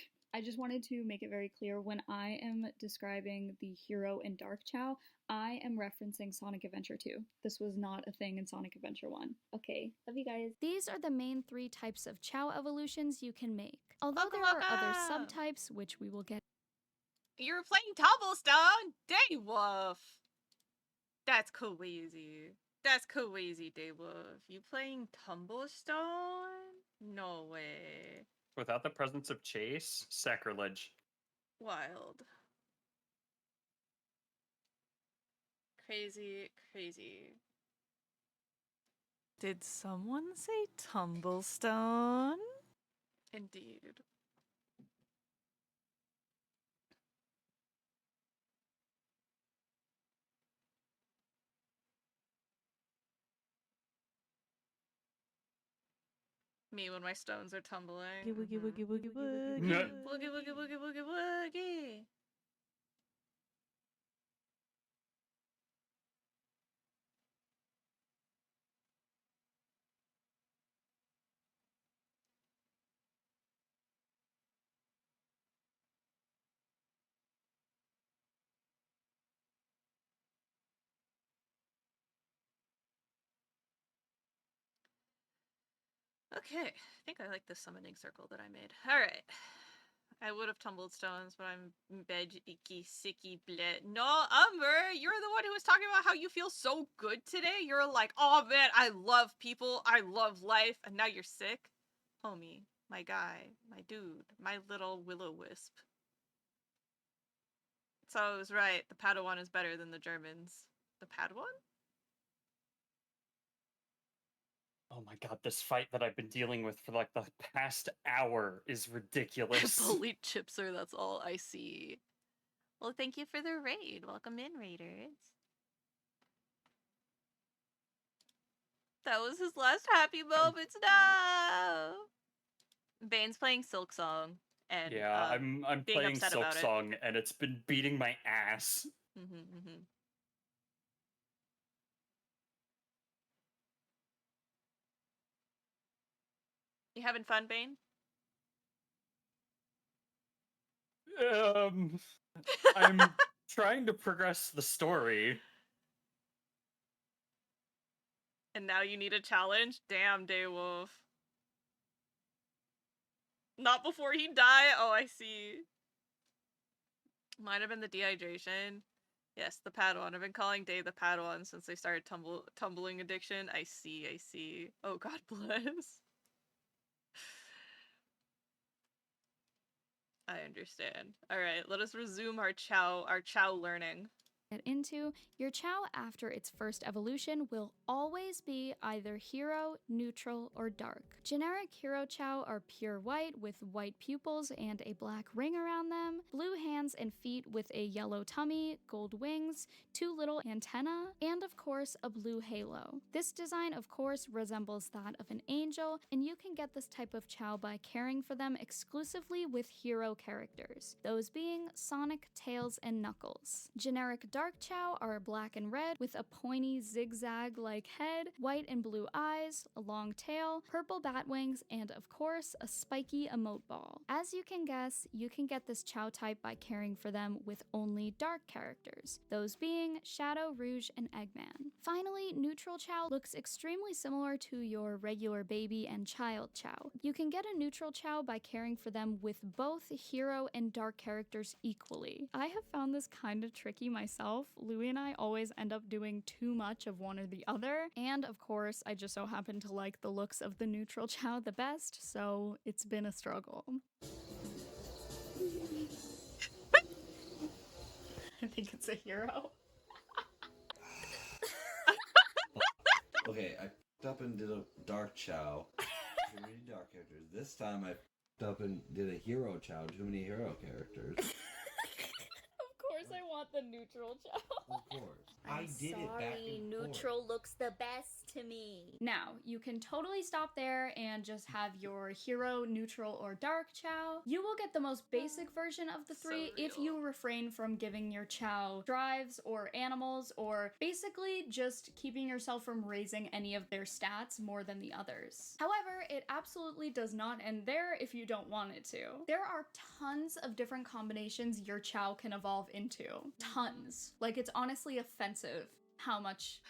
Speaker 17: to make it very clear, when I am describing the hero and dark chow, I am referencing Sonic Adventure 2. This was not a thing in Sonic Adventure 1. Okay, love you guys. These are the main 3 types of chow evolutions you can make. Although there are other subtypes, which we will get.
Speaker 1: You're playing Cobblestone? Daywolf! That's crazy. That's crazy, Daywolf. You playing Tumblestone? No way.
Speaker 7: Without the presence of Chase, sacrilege.
Speaker 1: Wild. Crazy, crazy. Did someone say Tumblestone? Indeed. Me when my stones are tumbling.
Speaker 8: Woogie, woogie, woogie, woogie, woogie.
Speaker 1: Woogie, woogie, woogie, woogie, woogie. Okay, I think I like the summoning circle that I made. All right.
Speaker 4: I would have tumbled stones, but I'm bed icky sicky bleh. No, Umber, you're the one who was talking about how you feel so good today. You're like, oh man, I love people, I love life, and now you're sick. Homie, my guy, my dude, my little will-o-wisp. So I was right, the Padawan is better than the Germans. The Padawan?
Speaker 7: Oh my god, this fight that I've been dealing with for like the past hour is ridiculous.
Speaker 4: Bullied Chipser, that's all I see. Well, thank you for the raid. Welcome in, raiders. That was his last happy moments. No! Bane's playing Silk Song. And,
Speaker 7: yeah, I'm
Speaker 4: being
Speaker 7: playing
Speaker 4: upset
Speaker 7: Silk
Speaker 4: about it.
Speaker 7: Song, and it's been beating my ass.
Speaker 4: You having fun, Bane?
Speaker 7: I'm trying to progress the story.
Speaker 4: And now you need a challenge? Damn, Daywolf. Not before he die? Oh, I see. Might have been the dehydration. Yes, the Padawan. I've been calling Day the Padawan since they started tumbling addiction. I see, I see. Oh, God bless. I understand. Alright, let us resume our Chow learning.
Speaker 17: Get into, your Chow after its first evolution will always be either hero, neutral, or dark. Generic hero Chow are pure white with white pupils and a black ring around them, blue hands and feet with a yellow tummy, gold wings, 2 little antennae, and of course a blue halo. This design of course resembles that of an angel, and you can get this type of Chow by caring for them exclusively with hero characters, those being Sonic, Tails, and Knuckles. Generic Dark Chow are black and red with a pointy zigzag-like head, white and blue eyes, a long tail, purple bat wings, and of course, a spiky emote ball. As you can guess, you can get this Chow type by caring for them with only dark characters, those being Shadow, Rouge, and Eggman. Finally, neutral Chow looks extremely similar to your regular baby and child Chow. You can get a neutral Chow by caring for them with both hero and dark characters equally. I have found this kind of tricky myself. Louie and I always end up doing too much of one or the other, and of course, I just so happen to like the looks of the neutral Chow the best, so it's been a struggle. I think it's a hero.
Speaker 18: Okay, I f***ed up and did a dark Chow. Too many dark characters. This time I f***ed up and did a hero Chow. Too many hero characters.
Speaker 17: Of course I want the neutral Chow.
Speaker 18: Of course. I did it back and
Speaker 19: neutral looks the best to me.
Speaker 17: Now, you can totally stop there and just have your hero, neutral, or dark Chow. You will get the most basic version of the three if you refrain from giving your Chow drives or animals, or basically just keeping yourself from raising any of their stats more than the others. However, it absolutely does not end there if you don't want it to. There are tons of different combinations your Chow can evolve into. Tons. Like, it's honestly offensive how much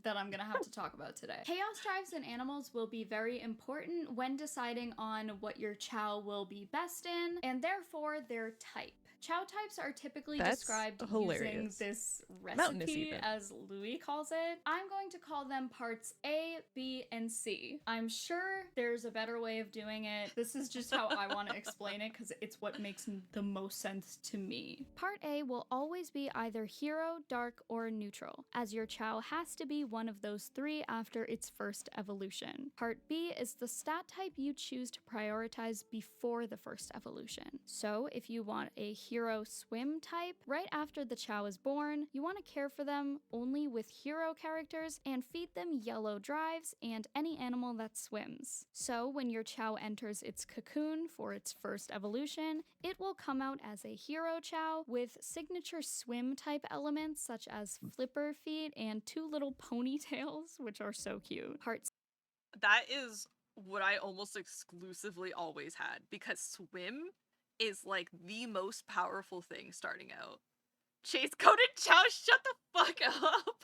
Speaker 17: that I'm gonna have to talk about today. Chaos drives and animals will be very important when deciding on what your Chow will be best in, and therefore their type. Chow types are typically described using this recipe, as Louis calls it. I'm going to call them parts A, B, and C. I'm sure there's a better way of doing it. This is just how I want to explain it because it's what makes the most sense to me. Part A will always be either hero, dark, or neutral, as your Chow has to be one of those three after its first evolution. Part B is the stat type you choose to prioritize before the first evolution. So if you want a hero swim type, right after the Chow is born, you want to care for them only with hero characters and feed them yellow drives and any animal that swims. So when your Chow enters its cocoon for its first evolution, it will come out as a hero Chow with signature swim type elements such as flipper feet and 2 little ponytails, which are so cute.
Speaker 4: That is what I almost exclusively always had, because swim is like the most powerful thing starting out. Chase coded Chow, shut the fuck up!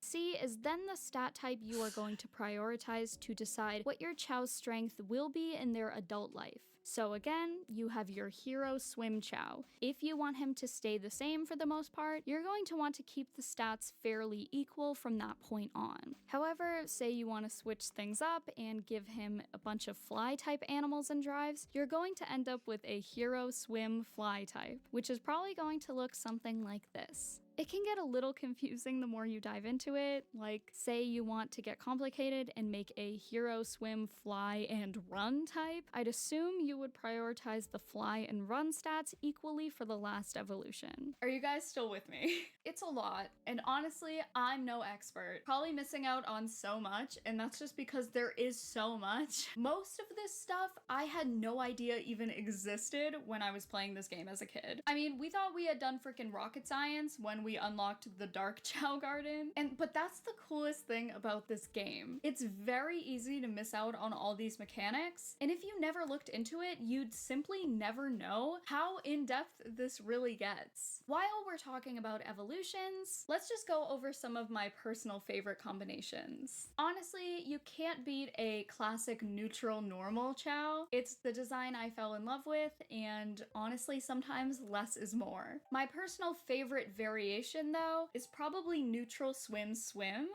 Speaker 17: C is is then the stat type you are going to prioritize to decide what your Chow's strength will be in their adult life. So again, you have your hero swim Chow. If you want him to stay the same for the most part, you're going to want to keep the stats fairly equal from that point on. However, say you want to switch things up and give him a bunch of fly type animals and drives, you're going to end up with a hero swim fly type, which is probably going to look something like this. It can get a little confusing the more you dive into it. Like, say you want to get complicated and make a hero swim, fly, and run type. I'd assume you would prioritize the fly and run stats equally for the last evolution. Are you guys still with me? It's a lot, and honestly, I'm no expert. Probably missing out on so much, and that's just because there is so much. Most of this stuff I had no idea even existed when I was playing this game as a kid. I mean, we thought we had done freaking rocket science when we unlocked the Dark Chow Garden, but that's the coolest thing about this game. It's very easy to miss out on all these mechanics, and if you never looked into it, you'd simply never know how in-depth this really gets. While we're talking about evolutions, let's just go over some of my personal favorite combinations. Honestly, you can't beat a classic neutral normal Chow. It's the design I fell in love with, and honestly, sometimes less is more. My personal favorite variation though is probably neutral swim.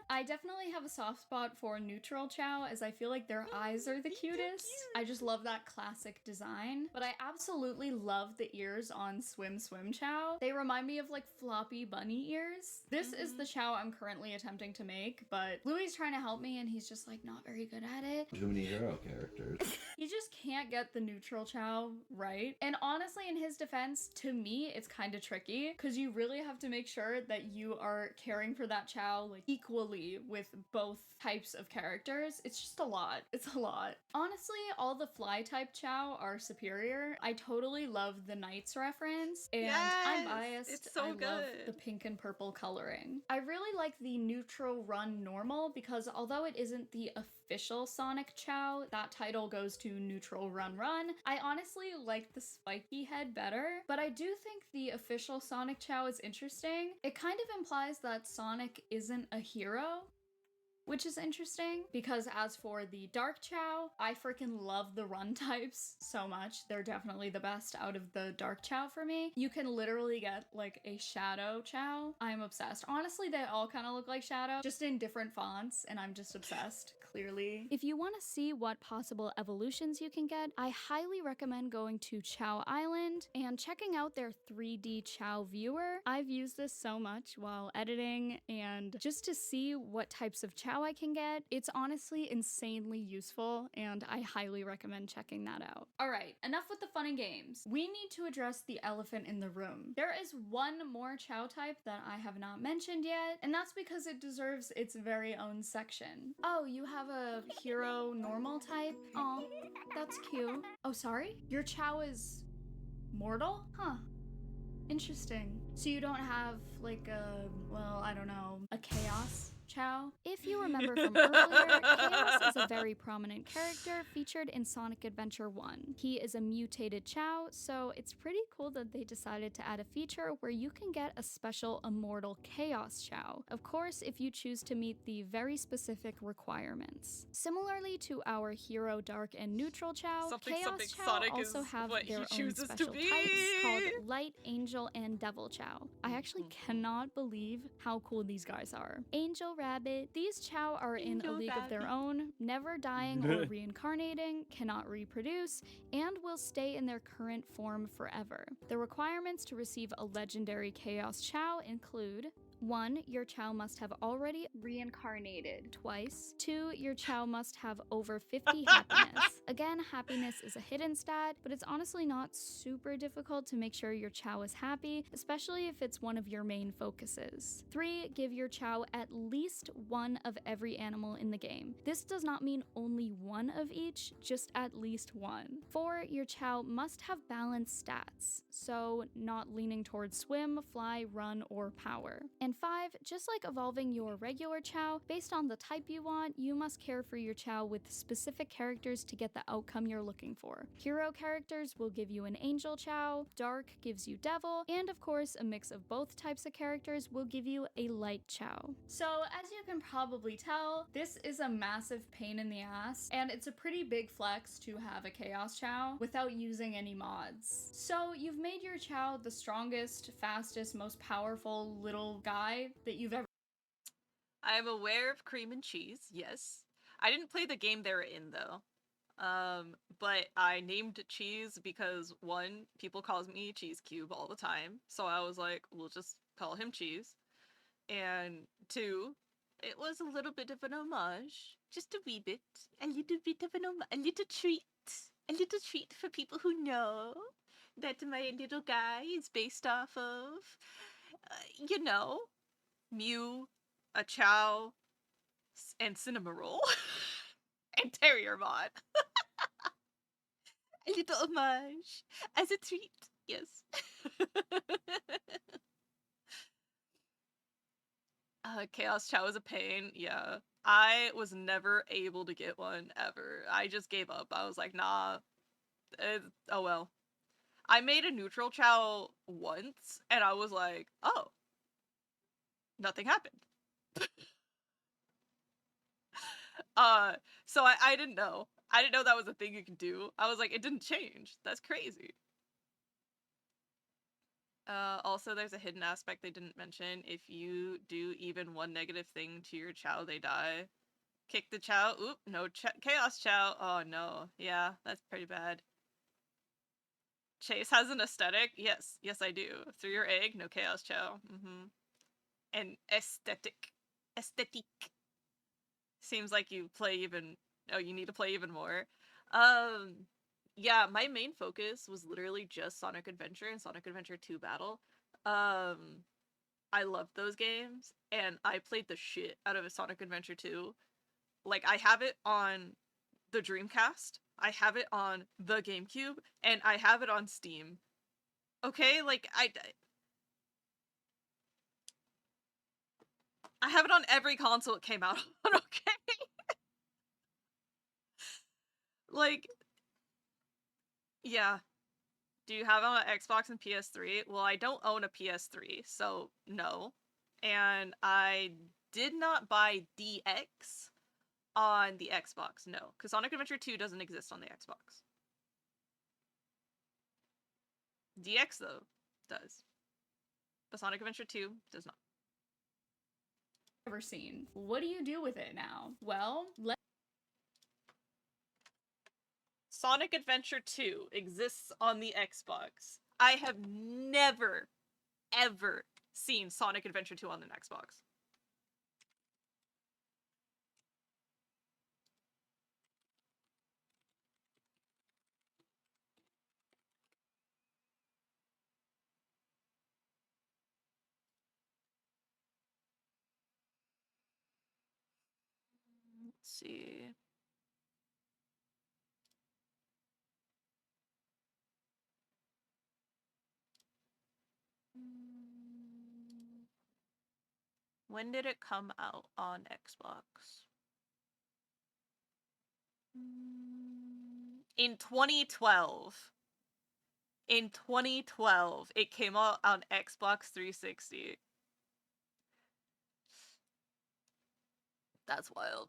Speaker 17: I definitely have a soft spot for neutral Chow as I feel like their eyes are the cutest. I just love that classic design, but I absolutely love the ears on swim Chow. They remind me of like floppy bunny ears. This is the Chow I'm currently attempting to make, but Louis trying to help me and he's just like not very good at it.
Speaker 18: Too many hero characters.
Speaker 17: He just can't get the neutral Chow right. And honestly, in his defense, to me, it's kind of tricky because you really have to make sure that you are caring for that Chow like equally with both types of characters. It's just a lot. It's a lot. Honestly, all the fly type Chow are superior. I totally love the Knights reference, and I'm biased.
Speaker 1: It's so
Speaker 17: I
Speaker 1: good.
Speaker 17: love the pink and purple coloring. I really like the neutral run normal because although it isn't the official Sonic Chow, that title goes to neutral run. I honestly like the spiky head better, but I do think the official Sonic Chow is interesting. It kind of implies that Sonic isn't a hero, which is interesting because as for the Dark Chow, I freaking love the run types so much. They're definitely the best out of the Dark Chow for me. You can literally get like a Shadow Chow. I'm obsessed. Honestly, they all kind of look like Shadow, just in different fonts, and I'm just obsessed, clearly. If you want to see what possible evolutions you can get, I highly recommend going to Chow Island and checking out their 3D Chow viewer. I've used this so much while editing and just to see what types of Chow I can get. It's honestly insanely useful, and I highly recommend checking that out. Alright, enough with the fun and games. We need to address the elephant in the room. There is one more Chow type that I have not mentioned yet, and that's because it deserves its very own section. Oh, you have a hero normal type? Aw, that's cute. Oh, sorry? Your Chow is mortal? Huh. Interesting. So you don't have like a, well, I don't know, a chaos Chow? If you remember from earlier, Chaos is a very prominent character featured in Sonic Adventure 1. He is a mutated Chow, so it's pretty cool that they decided to add a feature where you can get a special immortal Chaos Chow. Of course, if you choose to meet the very specific requirements. Similarly to our Hero Dark and Neutral Chow, Chaos Chow
Speaker 1: Sonic
Speaker 17: also
Speaker 1: is
Speaker 17: have
Speaker 1: what
Speaker 17: their
Speaker 1: he
Speaker 17: own
Speaker 1: chooses to
Speaker 17: special
Speaker 1: be.
Speaker 17: types called Light, Angel, and Devil Chow. I actually cannot believe how cool these guys are. Angel Rabbit. These Chow are in a league of their own, never dying or reincarnating, cannot reproduce, and will stay in their current form forever. The requirements to receive a legendary Chaos Chow include 1. Your Chow must have already reincarnated twice. 2. Your Chow must have over 50 happiness. Again, happiness is a hidden stat, but it's honestly not super difficult to make sure your Chow is happy, especially if it's one of your main focuses. 3. Give your Chow at least one of every animal in the game. This does not mean only one of each, just at least one. 4. Your Chow must have balanced stats, so not leaning towards swim, fly, run, or power. And And 5, just like evolving your regular Chow, based on the type you want, you must care for your Chow with specific characters to get the outcome you're looking for. Hero characters will give you an Angel Chow, Dark gives you Devil, and of course, a mix of both types of characters will give you a Light Chow. So, as you can probably tell, this is a massive pain in the ass, and it's a pretty big flex to have a Chaos Chow without using any mods. So, you've made your Chow the strongest, fastest, most powerful little guy that you've ever.
Speaker 1: I am aware of cream and cheese, yes. I didn't play the game they were in though. But I named Cheese because 1, people calls me Cheese Cube all the time, so I was like, we'll just call him Cheese. And 2, it was a little bit of an homage, just a wee bit, a little bit of an a little treat for people who know that my little guy is based off of, you know, Mew, a Chow, and Cinnamoroll, and Terrier Mod. A little homage as a treat, yes. Chaos Chow is a pain, yeah. I was never able to get one ever. I just gave up. I was like, nah. Oh well. I made a neutral Chow once, and I was like, oh. Nothing happened. So I didn't know. I didn't know that was a thing you could do. I was like, it didn't change. That's crazy. Also, there's a hidden aspect they didn't mention. If you do even one negative thing to your Chow, they die. Kick the Chow. Oop, no Chaos Chow. Oh no. Yeah, that's pretty bad. Chase has an aesthetic. Yes, yes I do. Through your egg, no Chaos Chow. And aesthetic. Aesthetic. Seems like you play even. Oh, you need to play even more. Yeah, my main focus was literally just Sonic Adventure and Sonic Adventure 2 Battle. I loved those games, and I played the shit out of a Sonic Adventure 2. Like, I have it on the Dreamcast, I have it on the GameCube, and I have it on Steam. Okay, like, I have it on every console it came out on, okay? Like, yeah. Do you have it on Xbox and PS3? Well, I don't own a PS3, so no. And I did not buy DX on the Xbox, no. Because Sonic Adventure 2 doesn't exist on the Xbox. DX, though, does. But Sonic Adventure 2 does not.
Speaker 17: Ever seen. What do you do with it now? Well,
Speaker 1: Sonic Adventure 2 exists on the Xbox. I have never, ever seen Sonic Adventure 2 on an Xbox. Let's see. When did it come out on Xbox? In 2012. In 2012, it came out on Xbox 360. That's wild.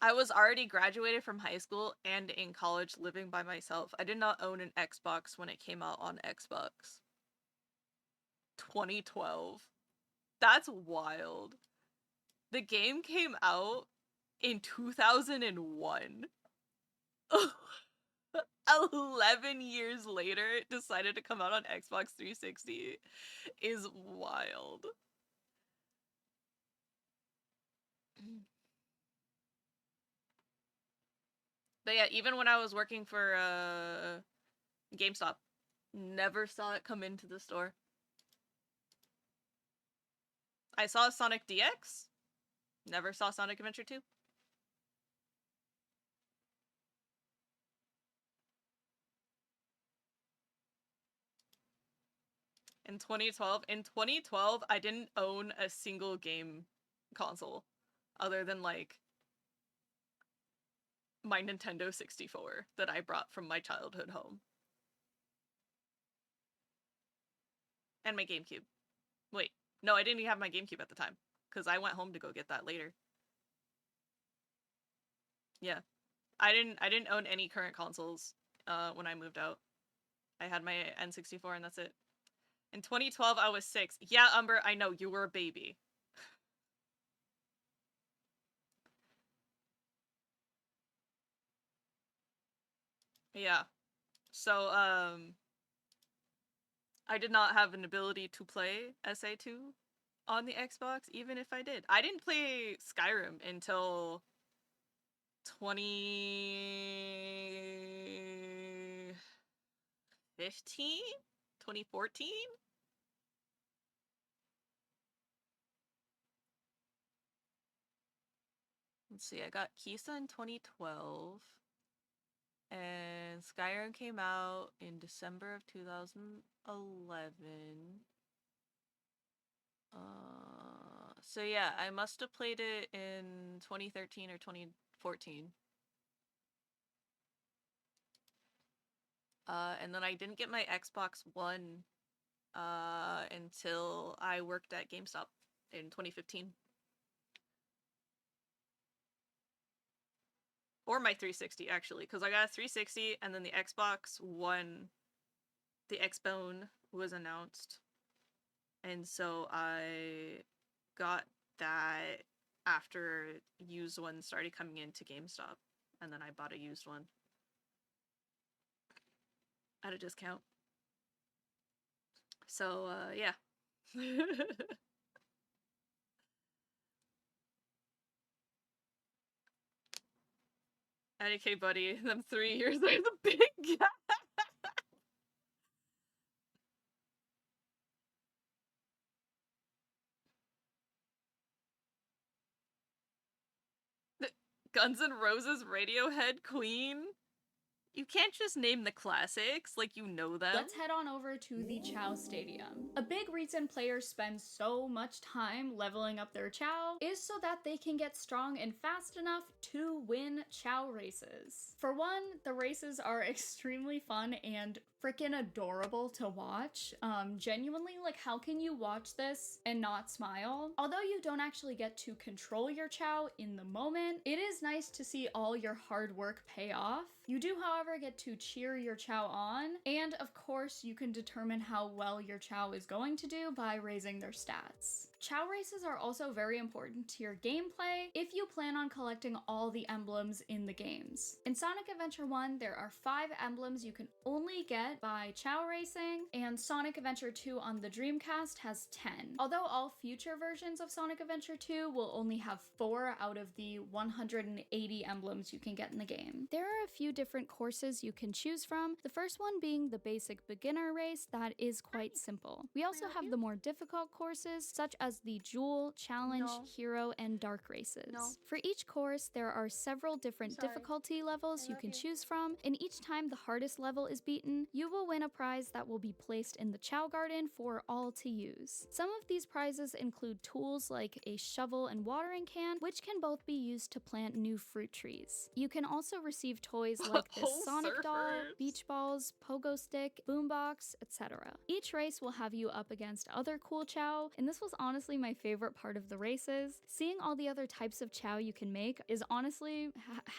Speaker 1: I was already graduated from high school and in college living by myself. I did not own an Xbox when it came out on Xbox. 2012. That's wild. The game came out in 2001. 11 years later, it decided to come out on Xbox 360 is wild. But yeah, even when I was working for GameStop, never saw it come into the store. I saw Sonic DX, never saw Sonic Adventure 2.
Speaker 4: In 2012? In 2012, I didn't own a single game console other than, like, my Nintendo 64 that I brought from my childhood home. And my GameCube. Wait, no, I didn't even have my GameCube at the time, because I went home to go get that later. Yeah. I didn't own any current consoles when I moved out. I had my N64 and that's it. In 2012, I was 6. Yeah, Umber, I know, you were a baby. Yeah. So, I did not have an ability to play SA2 on the Xbox, even if I did. I didn't play Skyrim until 2015? 2014? Let's see, I got Kisa in 2012. And Skyrim came out in December of 2011. So yeah, I must have played it in 2013 or 2014. And then I didn't get my Xbox One until I worked at GameStop in 2015. Or my 360, actually, because I got a 360 and then the Xbox One, the Xbone was announced. And so I got that after used ones started coming into GameStop. And then I bought a used one at a discount. So, yeah. Okay, buddy, them 3 years, there's a big gap. Guns N' Roses, Radiohead, Queen. You can't just name the classics like you know them.
Speaker 17: Let's head on over to the Chow Stadium. A big reason players spend so much time leveling up their Chow is so that they can get strong and fast enough to win Chow races. For one, the races are extremely fun and freaking adorable to watch. Genuinely, like, how can you watch this and not smile? Although you don't actually get to control your Chow in the moment, it is nice to see all your hard work pay off. You do, however, get to cheer your Chow on, and of course, you can determine how well your Chow is going to do by raising their stats. Chow races are also very important to your gameplay if you plan on collecting all the emblems in the games. In Sonic Adventure 1, there are 5 emblems you can only get by Chow racing, and Sonic Adventure 2 on the Dreamcast has 10. Although all future versions of Sonic Adventure 2 will only have 4 out of the 180 emblems you can get in the game. There are a few different courses you can choose from, the first one being the basic beginner race that is quite simple. We also have the more difficult courses, such as the Jewel, Challenge, Hero, and Dark races. For each course, there are several different difficulty levels you can choose from, and each time the hardest level is beaten, you will win a prize that will be placed in the Chow Garden for all to use. Some of these prizes include tools like a shovel and watering can, which can both be used to plant new fruit trees. You can also receive toys like this Sonic doll, beach balls, pogo stick, boombox, etc. Each race will have you up against other cool Chow, and this was honestly my favorite part of the races. Seeing all the other types of Chow you can make is honestly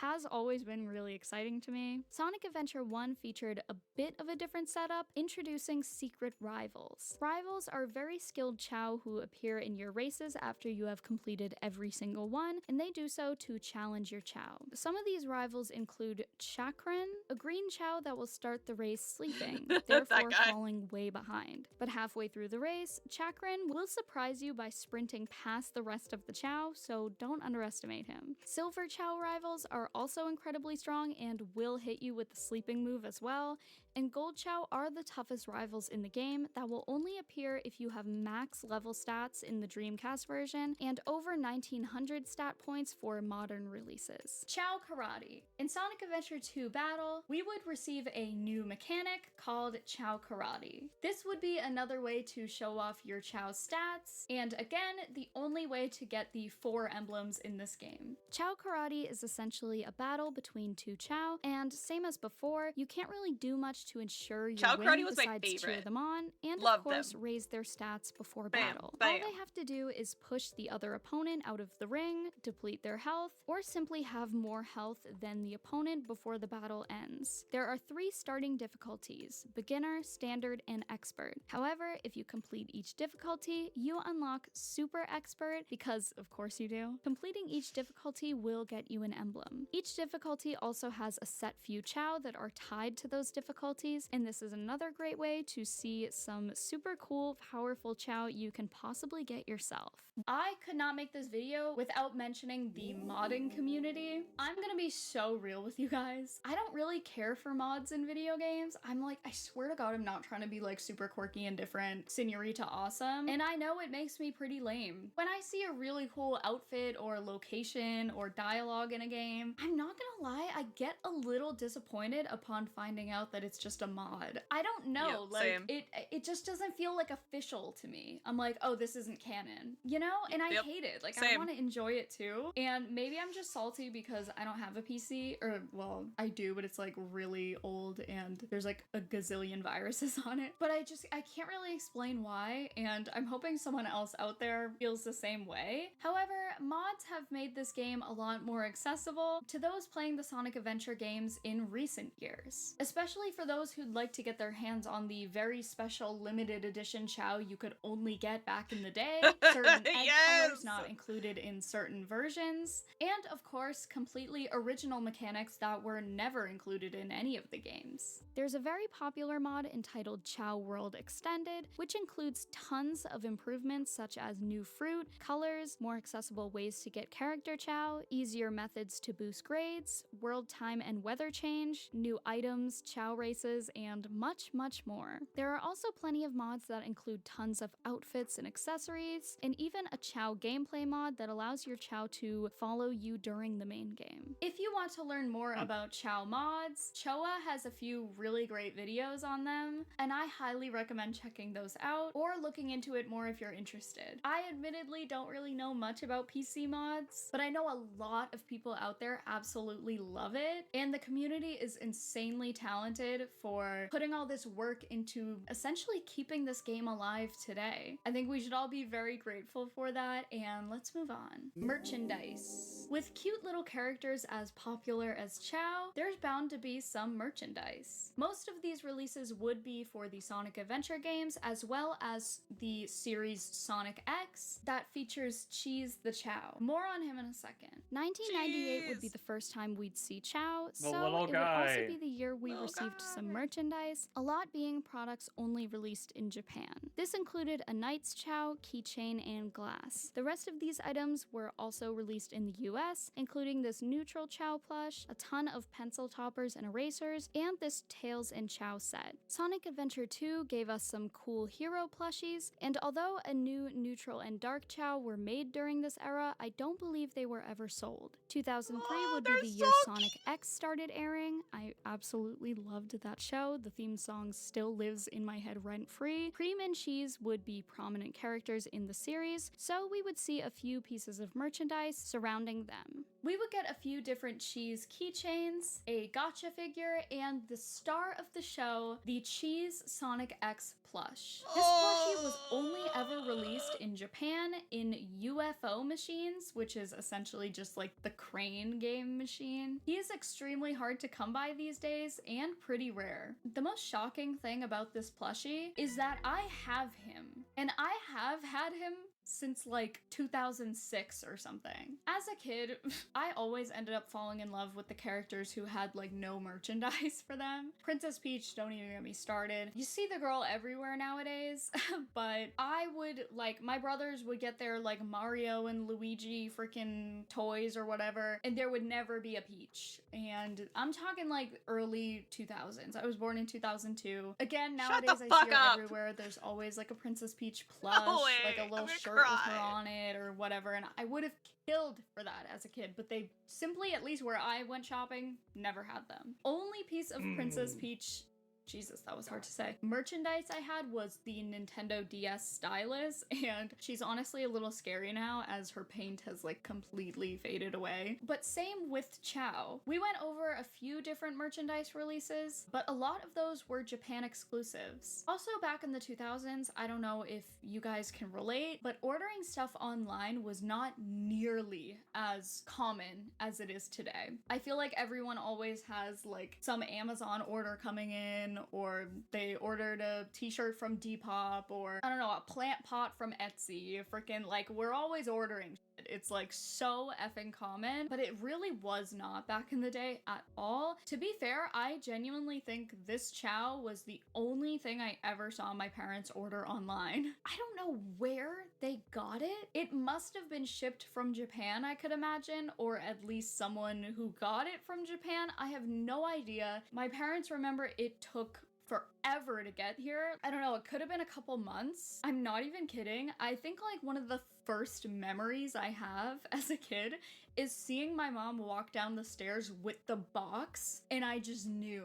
Speaker 17: has always been really exciting to me. Sonic Adventure 1 featured a bit of a different setup, introducing secret rivals. Rivals are very skilled Chow who appear in your races after you have completed every single one, and they do so to challenge your Chow. Some of these rivals include Chakran, a green Chow that will start the race sleeping, therefore falling way behind. But halfway through the race, Chakran will surprise you by sprinting past the rest of the Chow, so don't underestimate him. Silver Chow rivals are also incredibly strong and will hit you with the sleeping move as well, and Gold Chow are the toughest rivals in the game that will only appear if you have max level stats in the Dreamcast version and over 1900 stat points for modern releases. Chow Karate. In Sonic Adventure 2 Battle, we would receive a new mechanic called Chow Karate. This would be another way to show off your Chow stats, and again, the only way to get the 4 emblems in this game. Chow Karate is essentially a battle between two Chow, and same as before, you can't really do much to ensure you
Speaker 1: Chow
Speaker 17: win
Speaker 1: Karate was my
Speaker 17: besides cheer
Speaker 1: favorite.
Speaker 17: them on, and
Speaker 1: Love
Speaker 17: of course
Speaker 1: them.
Speaker 17: raise their stats before
Speaker 1: Bam,
Speaker 17: battle.
Speaker 1: bam.
Speaker 17: All they have to do is push the other opponent out of the ring, deplete their health, or simply have more health than the opponent before the battle ends. There are 3 starting difficulties: beginner, standard, and expert. However, if you complete each difficulty, you unlock super expert because of course you do. Completing each difficulty will get you an emblem. Each difficulty also has a set few Chow that are tied to those difficulties, and this is another great way to see some super cool, powerful Chow you can possibly get yourself. I could not make this video without mentioning the modding community. I'm gonna be so real with you guys. I don't really care for mods in video games. I'm like, I swear to God, I'm not trying to be like super quirky and different, senorita awesome. And I know it makes me pretty lame. When I see a really cool outfit or location or dialogue in a game, I'm not gonna lie, I get a little disappointed upon finding out that it's just a mod. I don't know,
Speaker 1: Yep,
Speaker 17: like
Speaker 1: same.
Speaker 17: it just doesn't feel like official to me. I'm like, oh, this isn't canon, you know? And I
Speaker 1: Yep,
Speaker 17: hate it. Like, I
Speaker 1: same.
Speaker 17: want to enjoy it too. And maybe I'm just salty because I don't have a PC, or well, I do, but it's like really old and there's like a gazillion viruses on it. But I can't really explain why, and I'm hoping someone else out there feels the same way. However, mods have made this game a lot more accessible to those playing the Sonic Adventure games in recent years, especially for those who'd like to get their hands on the very special limited edition Chow you could only get back in the day, certain egg colors not included in certain versions, and of course, completely original mechanics that were never included in any of the games. There's a very popular mod entitled Chow World Extended, which includes tons of improvements such as new fruit, colors, more accessible ways to get character Chow, easier methods to boost grades, world time and weather change, new items, Chow races, and much, much more. There are also plenty of mods that include tons of outfits and accessories, and even a Chow gameplay mod that allows your Chow to follow you during the main game. If you want to learn more about Chow mods, Choa has a few really great videos on them, and I highly recommend checking those out or looking into it more if you're interested. I admittedly don't really know much about PC mods, but I know a lot of people out there absolutely love it, and the community is insanely talented for putting all this work into essentially keeping this game alive today. I think we should all be very grateful for that, and let's move on. Merchandise. With cute little characters as popular as Chow, there's bound to be some merchandise. Most of these releases would be for the Sonic Adventure games, as well as the series Sonic X that features Cheese the Chow. More on him in a second. 1998 would be the first time we'd see Chow, so it would also be the year we received some merchandise, a lot being products only released in Japan. This included a Knight's Chow, keychain, and glass. The rest of these items were also released in the US, including this neutral Chow plush, a ton of pencil toppers and erasers, and this Tails and Chow set. Sonic Adventure 2 gave us some cool hero plushies, and although a new neutral and dark Chow were made during this era, I don't believe they were ever sold. 2003 would be the year Sonic X started airing. I absolutely loved that show. The theme song still lives in my head rent-free. Cream and Cheese would be prominent characters in the series, so we would see a few pieces of merchandise surrounding them. We would get a few different Cheese keychains, a gotcha figure, and the star of the show, the Cheese Sonic X plush. This plushie was only ever released in Japan in UFO machines, which is essentially just like the crane game machine. He is extremely hard to come by these days and pretty rare. The most shocking thing about this plushie is that I have him, and I have had him since like 2006 or something. As a kid, I always ended up falling in love with the characters who had like no merchandise for them. Princess Peach, don't even get me started. You see the girl everywhere nowadays, but I
Speaker 20: would, like, my brothers would get their, like, Mario and Luigi freaking toys or whatever, and there would never be a Peach. And I'm talking, like, early 2000s. I was born in 2002. Again, nowadays I see her everywhere. There's always, like, a Princess Peach plush, like a little shirt with her on it or whatever, and I would have killed for that as a kid, but they simply, at least where I went shopping, never had them. Only piece of Princess Peach, Jesus, that was hard to say, merchandise I had was the Nintendo DS stylus, and she's honestly a little scary now as her paint has like completely faded away. But same with Chao. We went over a few different merchandise releases, but a lot of those were Japan exclusives. Also back in the 2000s, I don't know if you guys can relate, but ordering stuff online was not nearly as common as it is today. I feel like everyone always has like some Amazon order coming in, or they ordered a t-shirt from Depop, or I don't know, a plant pot from Etsy. Freaking like, we're always ordering shit. It's like so effing common, but it really was not back in the day at all. To be fair, I genuinely think this Chao was the only thing I ever saw my parents order online. I don't know where they got it. It must have been shipped from Japan, I could imagine, or at least someone who got it from Japan. I have no idea. My parents remember it took forever to get here. I don't know, it could have been a couple months. I'm not even kidding. I think like one of the first memories I have as a kid is seeing my mom walk down the stairs with the box, and I just knew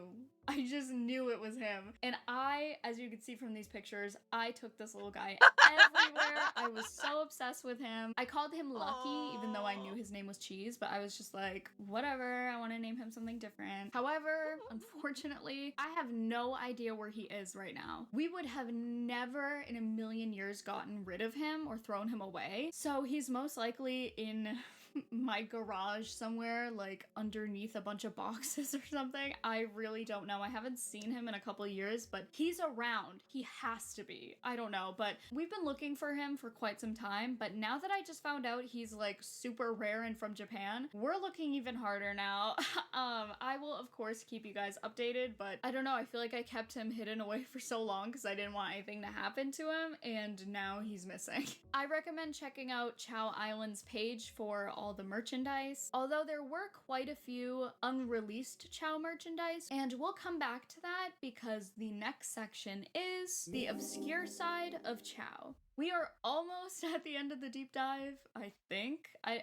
Speaker 20: it was him. And I, as you can see from these pictures, I took this little guy everywhere. I was so obsessed with him. I called him Lucky, even though I knew his name was Cheese, but I was just like, whatever, I want to name him something different. However, unfortunately, I have no idea where he is right now. We would have never in a million years gotten rid of him or thrown him away. So he's most likely in my garage somewhere, like underneath a bunch of boxes or something. I really don't know. I haven't seen him in a couple of years, but he's around. He has to be. I don't know, but we've been looking for him for quite some time, but now that I just found out he's like super rare and from Japan, we're looking even harder now. I will of course keep you guys updated, but I don't know, I feel like I kept him hidden away for so long because I didn't want anything to happen to him, and now he's missing. I recommend checking out Chao Island's page for all the merchandise, although there were quite a few unreleased Chao merchandise, and we'll come back to that because the next section is the obscure side of Chao. We are almost at the end of the deep dive, I think. I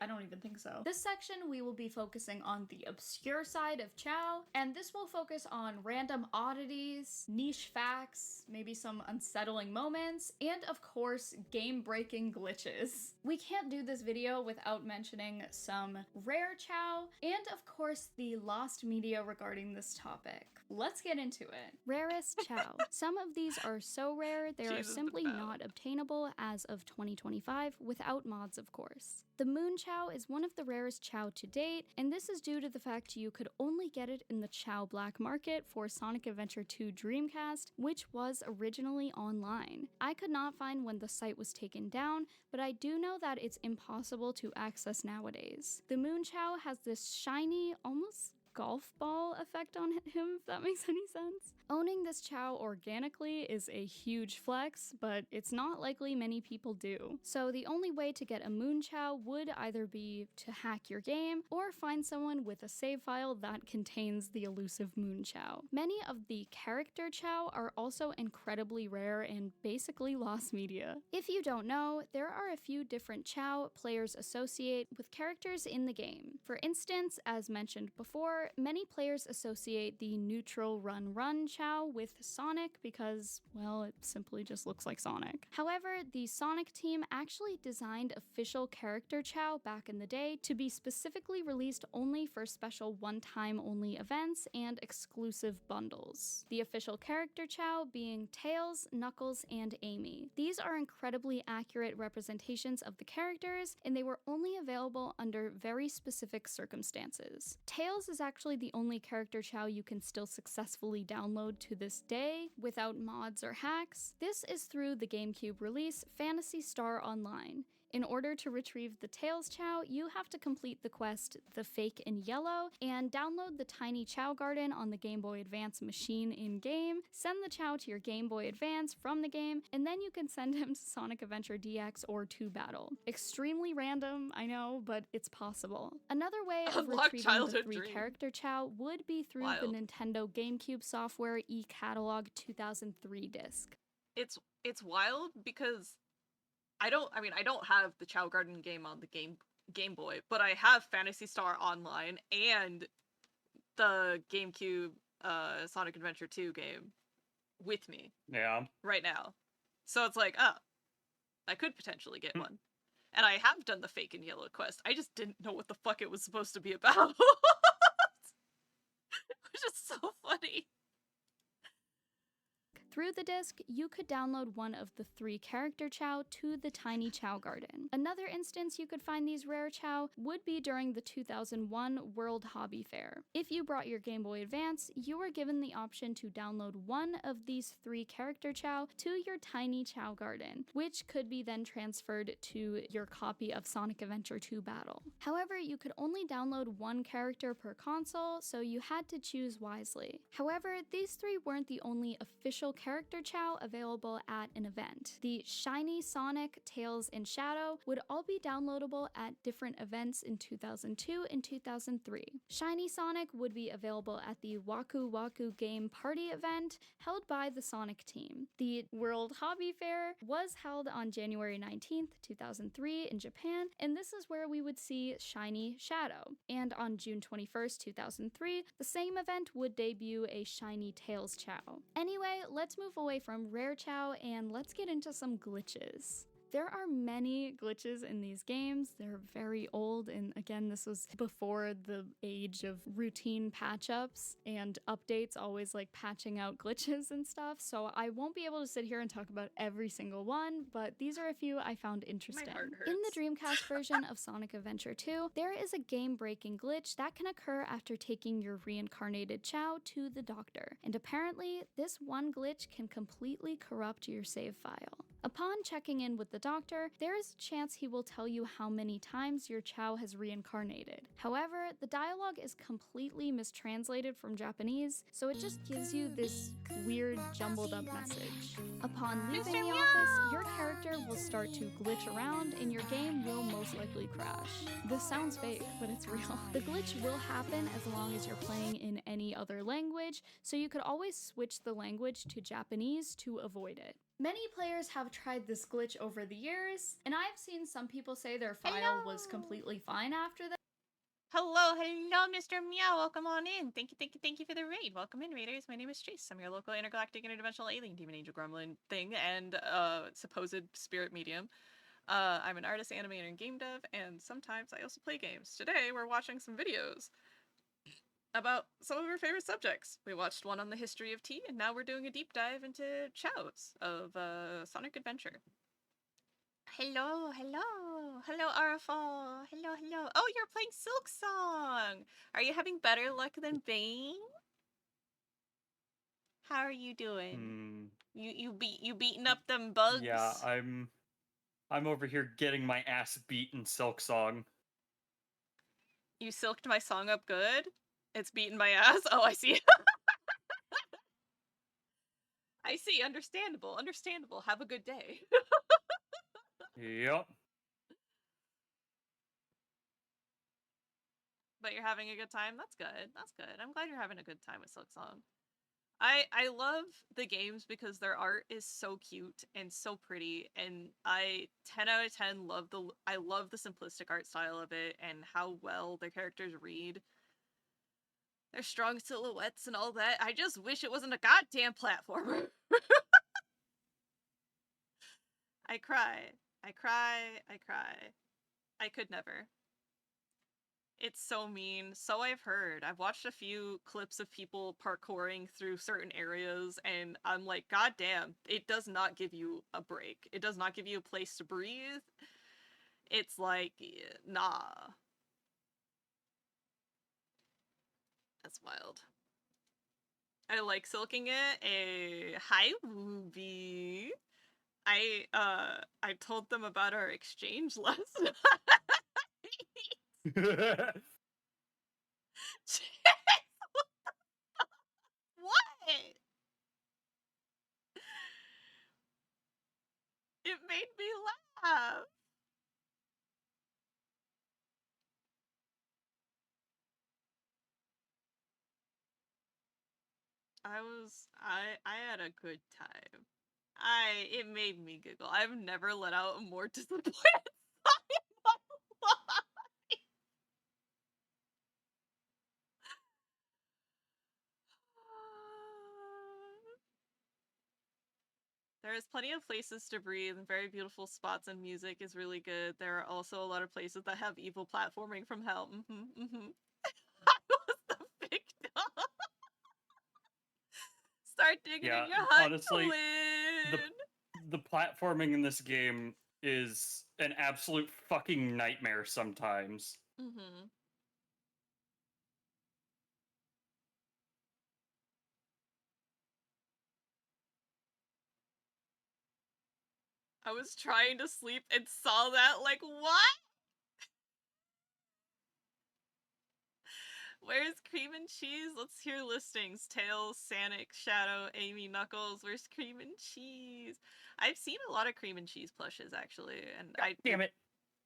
Speaker 20: don't even think so. This section, we will be focusing on the obscure side of Chao, and this will focus on random oddities, niche facts, maybe some unsettling moments, and of course, game-breaking glitches. We can't do this video without mentioning some rare Chao, and of course, the lost media regarding this topic. Let's get into it.
Speaker 17: Rarest Chao. Some of these are so rare, they are simply not obtainable as of 2025 without mods, of course. The Moon Chao is one of the rarest Chao to date, and this is due to the fact you could only get it in the Chao Black Market for Sonic Adventure 2 Dreamcast, which was originally online. I could not find when the site was taken down, but I do know that it's impossible to access nowadays. The Moon Chao has this shiny, almost golf ball effect on him, if that makes any sense. Owning this Chao organically is a huge flex, but it's not likely many people do. So the only way to get a Moon Chao would either be to hack your game or find someone with a save file that contains the elusive Moon Chao. Many of the character Chao are also incredibly rare and basically lost media. If you don't know, there are a few different Chao players associate with characters in the game. For instance, as mentioned before, many players associate the neutral run Chao with Sonic because, well, it simply just looks like Sonic. However, the Sonic team actually designed official character Chao back in the day to be specifically released only for special one-time only events and exclusive bundles. The official character Chao being Tails, Knuckles, and Amy. These are incredibly accurate representations of the characters, and they were only available under very specific circumstances. Tails is actually the only character Chao you can still successfully download to this day without mods or hacks. This is through the GameCube release Phantasy Star Online. In order to retrieve the Tails Chow, you have to complete the quest The Fake in Yellow and download the Tiny Chow Garden on the Game Boy Advance machine in-game, send the Chow to your Game Boy Advance from the game, and then you can send him to Sonic Adventure DX or 2 Battle. Extremely random, I know, but it's possible. Another way of
Speaker 1: Unlock
Speaker 17: retrieving the
Speaker 1: childhood
Speaker 17: 3
Speaker 1: dream.
Speaker 17: character Chow would be through the
Speaker 1: Wild.
Speaker 17: Nintendo GameCube software eCatalog 2003 disc.
Speaker 1: It's wild because I don't have the Chow Garden game on the Game Boy, but I have Phantasy Star Online and the GameCube Sonic Adventure 2 game with me.
Speaker 7: Yeah.
Speaker 1: Right now. So it's like, oh, I could potentially get one. And I have done the Fake in Yellow quest. I just didn't know what the fuck it was supposed to be about. Which is so funny.
Speaker 17: Through the disc, you could download one of the 3 character Chow to the Tiny Chow Garden. Another instance you could find these rare Chow would be during the 2001 World Hobby Fair. If you brought your Game Boy Advance, you were given the option to download one of these 3 character Chow to your Tiny Chow Garden, which could be then transferred to your copy of Sonic Adventure 2 Battle. However, you could only download 1 character per console, so you had to choose wisely. However, these 3 weren't the only official character Chow available at an event. The Shiny Sonic, Tails, and Shadow would all be downloadable at different events in 2002 and 2003. Shiny Sonic would be available at the Waku Waku Game Party event held by the Sonic team. The World Hobby Fair was held on January 19th, 2003 in Japan, and this is where we would see Shiny Shadow. And on June 21st, 2003, the same event would debut a Shiny Tails Chow. Anyway, let's move away from rare Chow and let's get into some glitches. There are many glitches in these games. They're very old, and again, this was before the age of routine patch-ups and updates, always like patching out glitches and stuff, so I won't be able to sit here and talk about every single one, but these are a few I found interesting. In the Dreamcast version of Sonic Adventure 2, there is a game-breaking glitch that can occur after taking your reincarnated Chow to the doctor, and apparently, this one glitch can completely corrupt your save file. Upon checking in with the doctor, there is a chance he will tell you how many times your Chow has reincarnated. However, the dialogue is completely mistranslated from Japanese, so it just gives you this weird jumbled up message. Upon leaving the office, your character will start to glitch around and your game will most likely crash. This sounds fake, but it's real. The glitch will happen as long as you're playing in any other language, so you could always switch the language to Japanese to avoid it. Many players have tried this glitch over the years, and I've seen some people say their file was completely fine after that.
Speaker 1: Hello, Mr. Meow. Welcome on in. Thank you for the raid. Welcome in, raiders. My name is Chase. I'm your local intergalactic interdimensional alien demon angel gremlin thing and supposed spirit medium. I'm an artist, animator, and game dev, and sometimes I also play games. Today, we're watching some videos about some of our favorite subjects. We watched one on the history of tea, and now we're doing a deep dive into Chows of Sonic Adventure. Hello, Arafal. Hello. Oh, you're playing Silk Song. Are you having better luck than Bane? How are you doing? You beating up them bugs?
Speaker 7: Yeah, I'm over here getting my ass beat in Silk Song.
Speaker 1: You silked my song up good? It's beating my ass? Oh, I see. I see. Understandable. Have a good day.
Speaker 7: Yep.
Speaker 1: But you're having a good time? That's good. I'm glad you're having a good time with Silk Song. I love the games because their art is so cute and so pretty, and I 10 out of 10 love the simplistic art style of it and how well the characters read. Their strong silhouettes and all that. I just wish it wasn't a goddamn platformer. I cry. I could never. It's so mean. So I've heard. I've watched a few clips of people parkouring through certain areas, and I'm like, God damn, it does not give you a break. It does not give you a place to breathe. It's like, nah. That's wild. I like silking it. Hi, Ruby.
Speaker 4: I told them about our exchange lesson. What? It made me laugh. I had a good time. It made me giggle. I've never let out a more disappointed sigh in my life. There is plenty of places to breathe and very beautiful spots, and music is really good. There are also a lot of places that have evil platforming from hell. I was the victim. Start digging in your hut,
Speaker 19: honestly,
Speaker 4: twin.
Speaker 19: the platforming in this game is an absolute fucking nightmare sometimes.
Speaker 4: I was trying to sleep and saw that, like, what? Where's Cream and Cheese? Let's hear listings. Tails, Sonic, Shadow, Amy, Knuckles. Where's Cream and Cheese? I've seen a lot of Cream and Cheese plushes, actually, and
Speaker 19: damn it.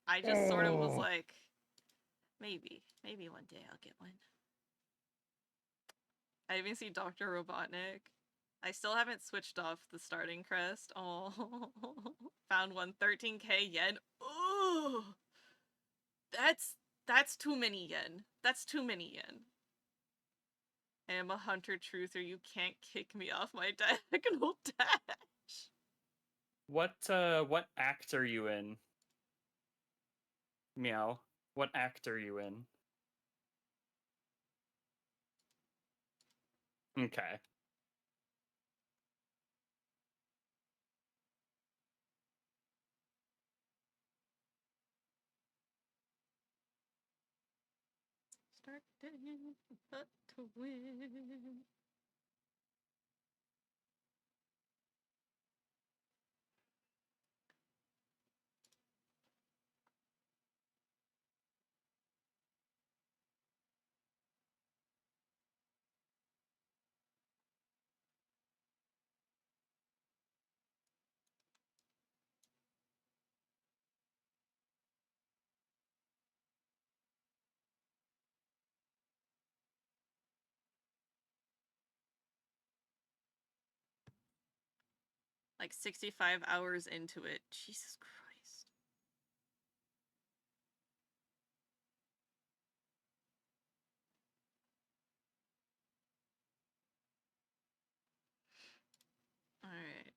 Speaker 4: I just sort of was like, maybe one day I'll get one. I even see Dr. Robotnik. I still haven't switched off the starting crest. Oh, found one, 13k yen. Ooh, that's too many yen. That's too many yen. I am a hunter truther. You can't kick me off my diagonal dash.
Speaker 19: What act are you in? Meow. What act are you in? Okay.
Speaker 4: Start digging but to win. Like 65 hours into it. Jesus Christ. Alright.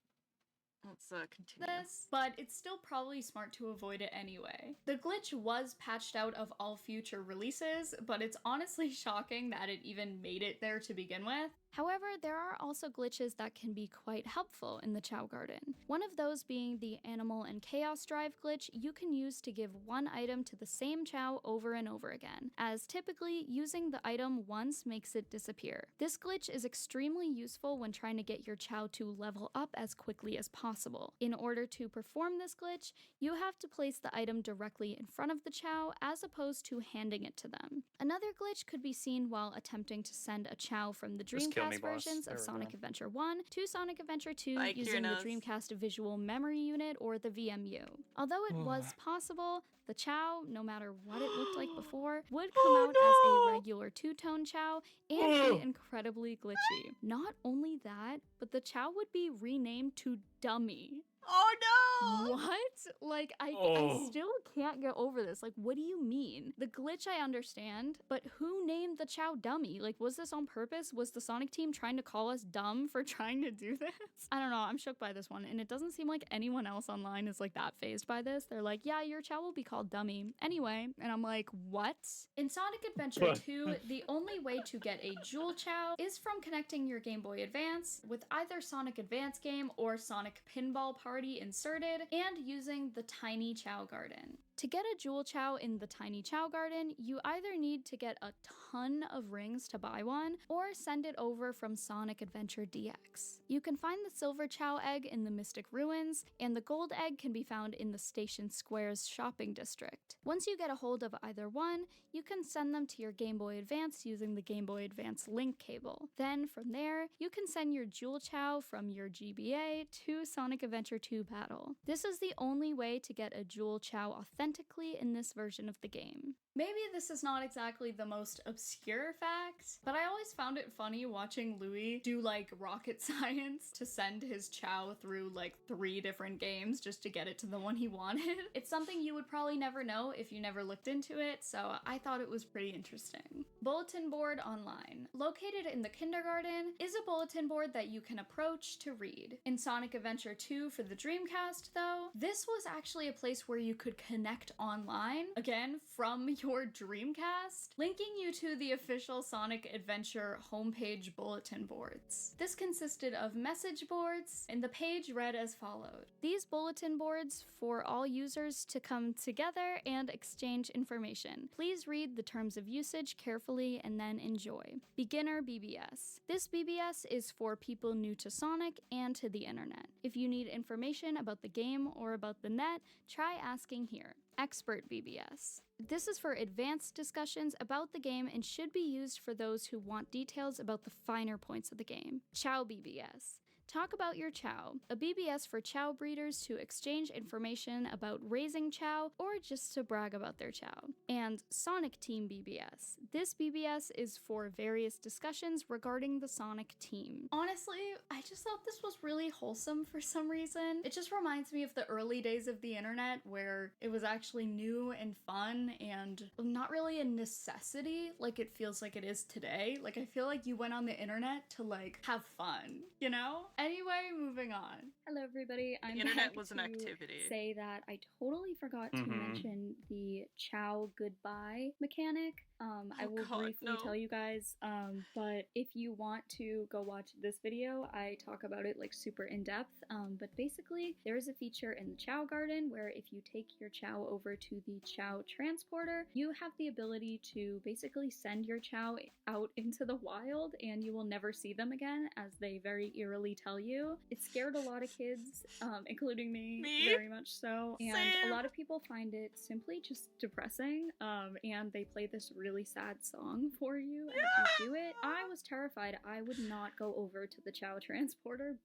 Speaker 4: Let's continue.
Speaker 20: This, but it's still probably smart to avoid it anyway. The glitch was patched out of all future releases, but it's honestly shocking that it even made it there to begin with.
Speaker 17: However, there are also glitches that can be quite helpful in the Chow Garden. One of those being the Animal and Chaos Drive glitch you can use to give one item to the same Chow over and over again, as typically using the item once makes it disappear. This glitch is extremely useful when trying to get your Chow to level up as quickly as possible. In order to perform this glitch, you have to place the item directly in front of the Chow as opposed to handing it to them. Another glitch could be seen while attempting to send a Chow from the Dreamcast versions of Sonic Adventure 1 to Sonic Adventure 2 using the Dreamcast Visual Memory Unit or the VMU. Although it was possible, the Chow, no matter what it looked like before, would come out as a regular two-tone Chow and be incredibly glitchy. Not only that, but the Chow would be renamed to Dummy.
Speaker 4: Oh no!
Speaker 17: What? Like, I still can't get over this. Like, what do you mean? The glitch I understand, but who named the Chow Dummy? Like, was this on purpose? Was the Sonic team trying to call us dumb for trying to do this? I don't know, I'm shook by this one, and it doesn't seem like anyone else online is like that phased by this. They're like, yeah, your Chow will be called Dummy. Anyway, and I'm like, what?
Speaker 20: In Sonic Adventure 2, the only way to get a Jewel Chow is from connecting your Game Boy Advance with either Sonic Advance game or Sonic Pinball Party inserted, and using the tiny Chow Garden.
Speaker 17: To get a Jewel Chow in the Tiny Chow Garden, you either need to get a ton of rings to buy one, or send it over from Sonic Adventure DX. You can find the Silver Chow egg in the Mystic Ruins, and the Gold egg can be found in the Station Square's shopping district. Once you get a hold of either one, you can send them to your Game Boy Advance using the Game Boy Advance link cable. Then, from there, you can send your Jewel Chow from your GBA to Sonic Adventure 2 Battle. This is the only way to get a Jewel Chow authentically in this version of the game.
Speaker 20: Maybe this is not exactly the most obscure fact, but I always found it funny watching Louis do like rocket science to send his Chow through like 3 different games just to get it to the one he wanted. It's something you would probably never know if you never looked into it, so I thought it was pretty interesting. Bulletin board online. Located in the kindergarten is a bulletin board that you can approach to read. In Sonic Adventure 2 for the Dreamcast, though, this was actually a place where you could connect online, again, from your Dreamcast, linking you to the official Sonic Adventure homepage bulletin boards. This consisted of message boards, and the page read as followed.
Speaker 17: These bulletin boards for all users to come together and exchange information. Please read the terms of usage carefully and then enjoy. Beginner BBS. This BBS is for people new to Sonic and to the internet. If you need information about the game or about the net, try asking here. Expert BBS. This is for advanced discussions about the game and should be used for those who want details about the finer points of the game. Chow BBS. Talk about your Chow, a BBS for Chow breeders to exchange information about raising Chow or just to brag about their Chow. And Sonic Team BBS. This BBS is for various discussions regarding the Sonic team.
Speaker 20: Honestly, I just thought this was really wholesome for some reason. It just reminds me of the early days of the internet where it was actually new and fun and not really a necessity like it feels like it is today. Like I feel like you went on the internet to like have fun, you know? Anyway, moving on.
Speaker 17: Hello everybody, I'm
Speaker 1: The internet
Speaker 17: back
Speaker 1: was an
Speaker 17: to
Speaker 1: activity.
Speaker 17: say that I totally forgot to mention the Chow goodbye mechanic. I will briefly tell you guys, but if you want to go watch this video, I talk about it like super in depth, but basically there is a feature in the Chow Garden where if you take your Chow over to the Chow transporter, you have the ability to basically send your Chow out into the wild and you will never see them again, as they very eerily tell you. It scared a lot of kids, including me, very much so, and a lot of people find it simply just depressing, and they play this really sad song for you as you do it. I was terrified. I would not go over to the Chow transporter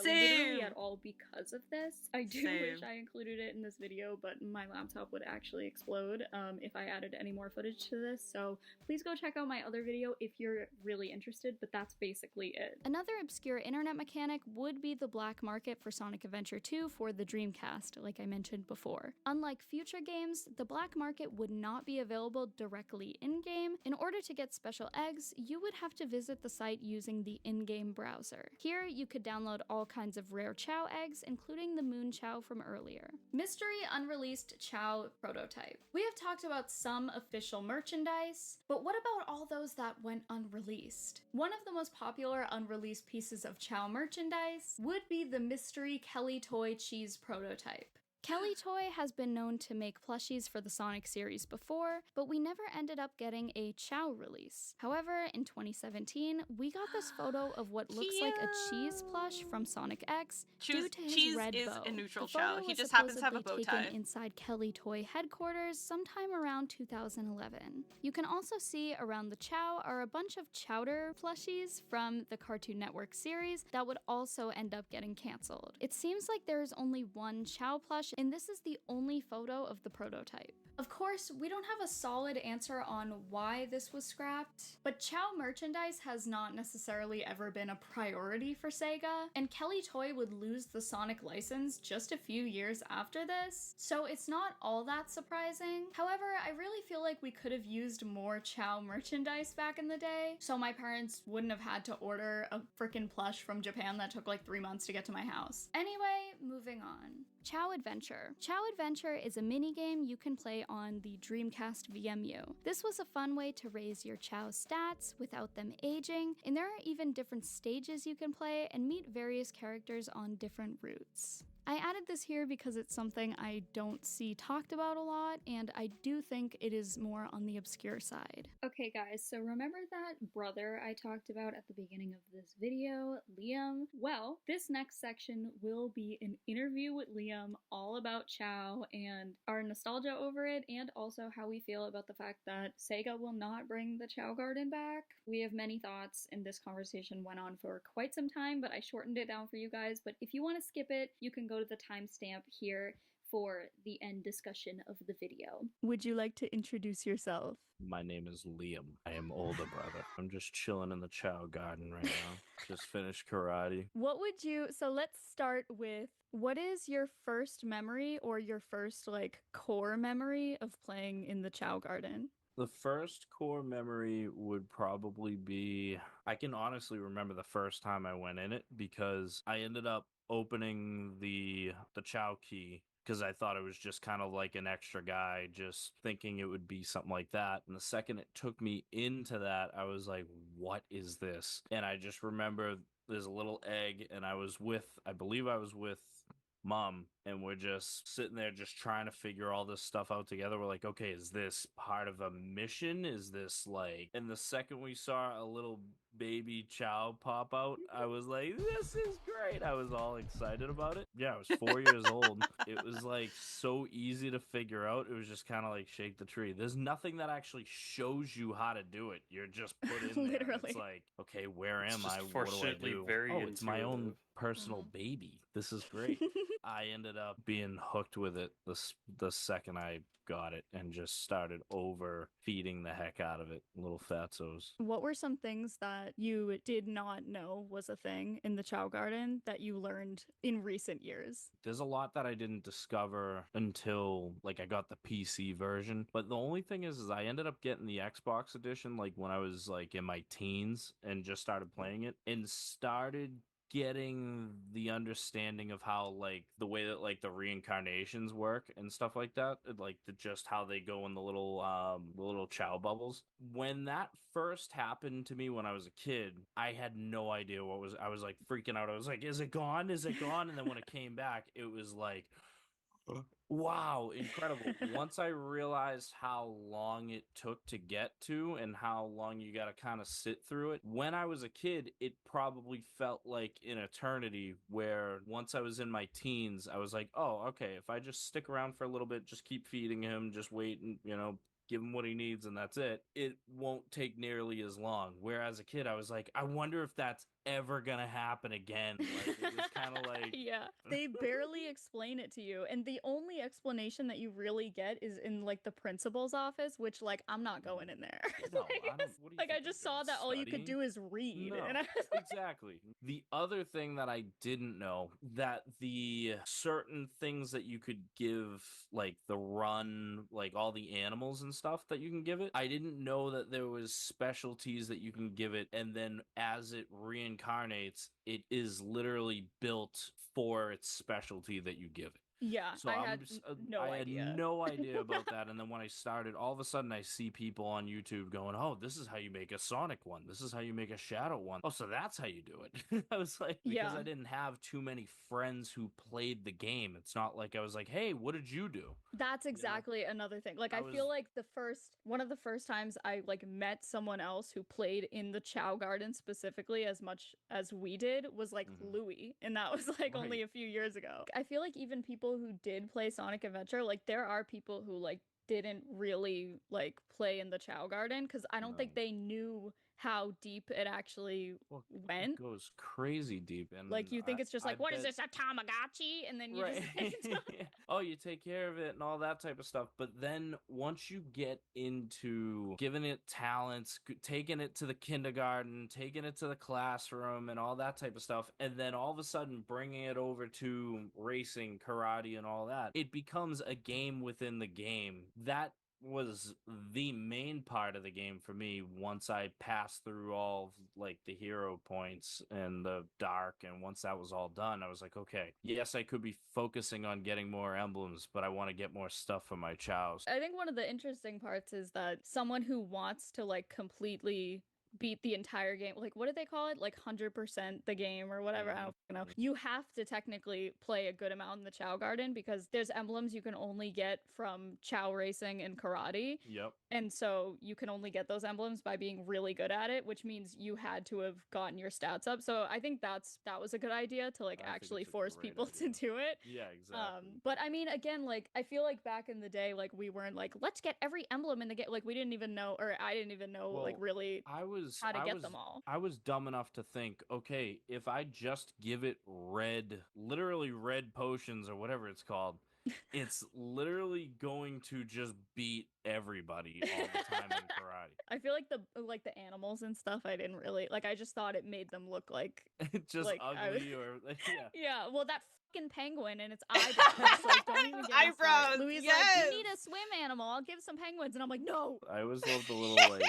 Speaker 17: literally at all because of this. I do wish I included it in this video, but my laptop would actually explode if I added any more footage to this, so please go check out my other video if you're really interested, but that's basically it. Another obscure internet mechanic would be the black market for Sonic Adventure 2 for the Dreamcast, like I mentioned before. Unlike future games, the black market would not be available directly in-game. In order to get special eggs, you would have to visit the site using the in-game browser. Here, you could download all kinds of rare Chow eggs, including the Moon Chow from earlier. Mystery unreleased Chow prototype. We have talked about some official merchandise, but what about all those that went unreleased? One of the most popular unreleased pieces of Chow merchandise would be the mystery Kelly Toy cheese prototype. Kelly Toy has been known to make plushies for the Sonic series before, but we never ended up getting a Chow release. However, in 2017, we got this photo of what looks like a cheese plush from Sonic X due to his
Speaker 1: cheese
Speaker 17: red
Speaker 1: is
Speaker 17: bow.
Speaker 1: a neutral
Speaker 17: The photo
Speaker 1: Chow. He
Speaker 17: was
Speaker 1: just happens to have a bow
Speaker 17: supposedly
Speaker 1: tie.
Speaker 17: taken inside Kelly Toy headquarters sometime around 2011. You can also see around the Chow are a bunch of Chowder plushies from the Cartoon Network series that would also end up getting cancelled. It seems like there is only one Chow plush, and this is the only photo of the prototype. Of course, we don't have a solid answer on why this was scrapped, but Chow merchandise has not necessarily ever been a priority for Sega, and Kelly Toy would lose the Sonic license just a few years after this, so it's not all that surprising. However, I really feel like we could have used more Chow merchandise back in the day, so my parents wouldn't have had to order a frickin' plush from Japan that took like 3 months to get to my house. Anyway, moving on. Chow Adventure. Chow Adventure is a minigame you can play on the Dreamcast VMU. This was a fun way to raise your Chow stats without them aging, and there are even different stages you can play and meet various characters on different routes. I added this here because it's something I don't see talked about a lot, and I do think it is more on the obscure side. Okay guys, so remember that brother I talked about at the beginning of this video, Liam? Well, this next section will be an interview with Liam all about Chow and our nostalgia over it, and also how we feel about the fact that Sega will not bring the Chow Garden back. We have many thoughts, and this conversation went on for quite some time, but I shortened it down for you guys. But if you want to skip it, you can go to the timestamp here for the end discussion of the video. Would you like to introduce yourself?
Speaker 21: My name is Liam. I am older brother. I'm just chilling in the Chow Garden right now. Just finished karate.
Speaker 17: What would you, so let's start with, what is your first memory or your first like core memory of playing in the Chow Garden?
Speaker 21: The first core memory would probably be, I can honestly remember the first time I went in it because I ended up opening the Chow key because I thought it was just kind of like an extra guy, just thinking it would be something like that. And the second it took me into that, I was like, what is this? And I just remember there's a little egg, and I believe I was with Mom, and we're just sitting there just trying to figure all this stuff out together. We're like, okay, is this part of a mission? Is this like, and the second we saw a little baby Chow pop out, I was like, this is great. I was all excited about it. Yeah, I was 4 years old. It was like so easy to figure out. It was just kind of like shake the tree. There's nothing that actually shows you how to do it. You're just put in there.
Speaker 17: Literally.
Speaker 21: It's like, okay, where
Speaker 19: It's
Speaker 21: am
Speaker 19: just
Speaker 21: I? What do I
Speaker 19: fortunately
Speaker 21: do?
Speaker 19: very
Speaker 21: Oh, it's my own
Speaker 19: intuitive.
Speaker 21: personal baby. This is great. I ended up being hooked with it the second I got it and just started overfeeding the heck out of it. Little fatzos.
Speaker 17: What were some things that you did not know was a thing in the Chow Garden that you learned in recent years?
Speaker 21: There's a lot that I didn't discover until like I got the PC version. But the only thing is I ended up getting the Xbox edition like when I was like in my teens and just started playing it and started getting the understanding of how like the way that like the reincarnations work and stuff like that, like just how they go in the little Chow bubbles. When that first happened to me when I was a kid, I had no idea I was like freaking out. I was like, is it gone? Is it gone? And then when it came back, it was like, wow, incredible. Once I realized how long it took to get to and how long you got to kind of sit through it, when I was a kid, it probably felt like an eternity, where once I was in my teens, I was like, oh, okay, if I just stick around for a little bit, just keep feeding him, just wait and, give him what he needs and that's it won't take nearly as long. Whereas a kid, I was like, I wonder if that's ever gonna happen again. Like, it was kind of like,
Speaker 17: Yeah, they barely explain it to you, and the only explanation that you really get is in like the principal's office, which like I'm not going in there.
Speaker 21: No,
Speaker 17: Like,
Speaker 21: I don't. What do you
Speaker 17: like I
Speaker 21: think
Speaker 17: just
Speaker 21: I'm
Speaker 17: saw that all you could
Speaker 21: studying?
Speaker 17: do is read,
Speaker 21: No,
Speaker 17: and I was like,
Speaker 21: exactly. The other thing that I didn't know, that the certain things that you could give, like the run, like all the animals and stuff that you can give it, I didn't know that there was specialties that you can give it, and then as it reincarnates, it is literally built for its specialty that you give it.
Speaker 17: yeah,
Speaker 21: So
Speaker 17: I
Speaker 21: I'm
Speaker 17: had
Speaker 21: just,
Speaker 17: no
Speaker 21: I had
Speaker 17: idea.
Speaker 21: no idea about that. And then when I started, all of a sudden I see people on YouTube going, oh, this is how you make a Sonic one. This is how you make a Shadow one. Oh, so that's how you do it. I was like, because
Speaker 17: Yeah.
Speaker 21: I didn't have too many friends who played the game. It's not like I was like, hey, what did you do?
Speaker 17: That's exactly another thing. Like
Speaker 21: I
Speaker 17: I feel
Speaker 21: was-
Speaker 17: like one of the first times I like met someone else who played in the Chow Garden specifically as much as we did was like Louis, and that was like only
Speaker 21: Right.
Speaker 17: a few years ago. I feel like even people who did play Sonic Adventure, like there are people who like didn't really like play in the Chow Garden because I don't think they knew how deep it actually went.
Speaker 21: It goes crazy deep. And
Speaker 17: Like you think it's just
Speaker 21: I
Speaker 17: like, what is
Speaker 21: bet-
Speaker 17: this, a Tamagotchi? And then you
Speaker 21: Right.
Speaker 17: just
Speaker 21: Oh, you take care of it and all that type of stuff. But then once you get into giving it talents, taking it to the kindergarten, taking it to the classroom and all that type of stuff, and then all of a sudden bringing it over to racing, karate, and all that, it becomes a game within the game. That was the main part of the game for me once I passed through all of, like the hero points and the dark, and once that was all done, I was like, okay, yes, I could be focusing on getting more emblems, but I want to get more stuff for my chows.
Speaker 17: I think one of the interesting parts is that someone who wants to like completely
Speaker 20: beat the entire game. Like, what did they call it? Like 100% the game or whatever. I don't know. You have to technically play a good amount in the Chow Garden because there's emblems you can only get from Chow racing and karate.
Speaker 21: Yep.
Speaker 20: And so you can only get those emblems by being really good at it, which means you had to have gotten your stats up. So I think that was a good idea to like actually force people to do it.
Speaker 21: Yeah, exactly.
Speaker 20: But I mean, again, like I feel like back in the day, like we weren't like, let's get every emblem in the game. Like we didn't even know, or I didn't even know like really how to get them all.
Speaker 21: I was dumb enough to think, okay, if I just give it literally red potions or whatever it's called, it's literally going to just beat everybody all the time in karate.
Speaker 20: I feel like the animals and stuff, I didn't really like. I just thought it made them look like
Speaker 21: just
Speaker 20: like,
Speaker 21: ugly or yeah.
Speaker 20: Yeah, well, that fucking penguin and its eyebrows. Like, don't even get
Speaker 1: eyebrows.
Speaker 20: Louis
Speaker 1: Yes.
Speaker 20: like, you need a swim animal. I'll give some penguins, and I'm like, no.
Speaker 21: I always loved the little like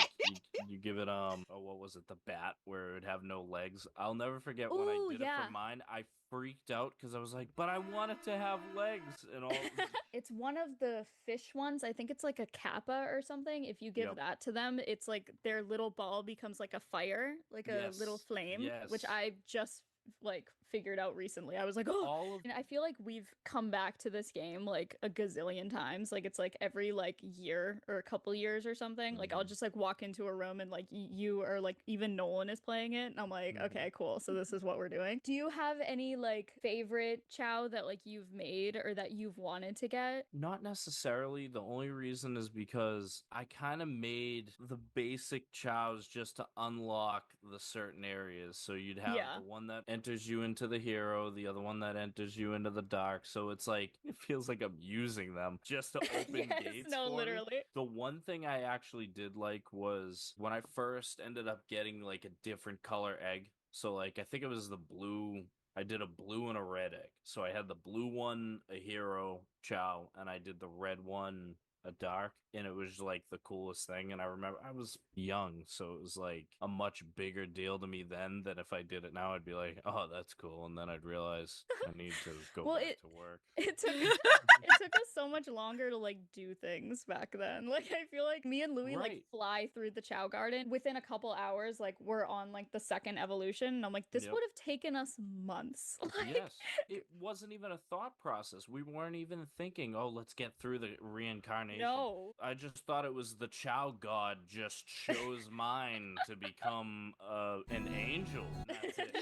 Speaker 21: you give it what was it, the bat where it would have no legs. I'll never forget when I did it for mine. I freaked out because I was like, but I want it to have legs and all.
Speaker 20: It's one of the fish ones. I think it's like a kappa or something. If you give that to them, it's like their little ball becomes like a fire, like a little flame, which I just like figured out recently. I was like, oh, and I feel like we've come back to this game like a gazillion times. Like it's like every like year or a couple years or something. Like I'll just like walk into a room and like you or like even Nolan is playing it, and I'm like, okay, cool. So this is what we're doing. Do you have any like favorite chow that like you've made or that you've wanted to get?
Speaker 21: Not necessarily. The only reason is because I kind of made the basic chows just to unlock the certain areas. So you'd have the one that enters you into the hero, the other one that enters you into the dark. So it's like, it feels like I'm using them just to open gates.
Speaker 20: No,
Speaker 21: for
Speaker 20: literally.
Speaker 21: me. The one thing I actually did like was when I first ended up getting like a different color egg. So like, I think it was the blue. I did a blue and a red egg. So I had the blue one, a hero chow, and I did the red one, a dark, and it was like the coolest thing. And I remember I was young, so it was like a much bigger deal to me then than if I did it now. I'd be like, oh, that's cool, and then I'd realize I need to go back to work.
Speaker 20: It took us so much longer to like do things back then. Like I feel like me and Louis like fly through the Chow Garden within a couple hours. Like we're on like the second evolution, and I'm like, this would have taken us months. Like,
Speaker 21: yes, it wasn't even a thought process. We weren't even thinking, oh, let's get through the reincarnation.
Speaker 20: No.
Speaker 21: I just thought it was the Chow God just chose mine to become an angel. That's it.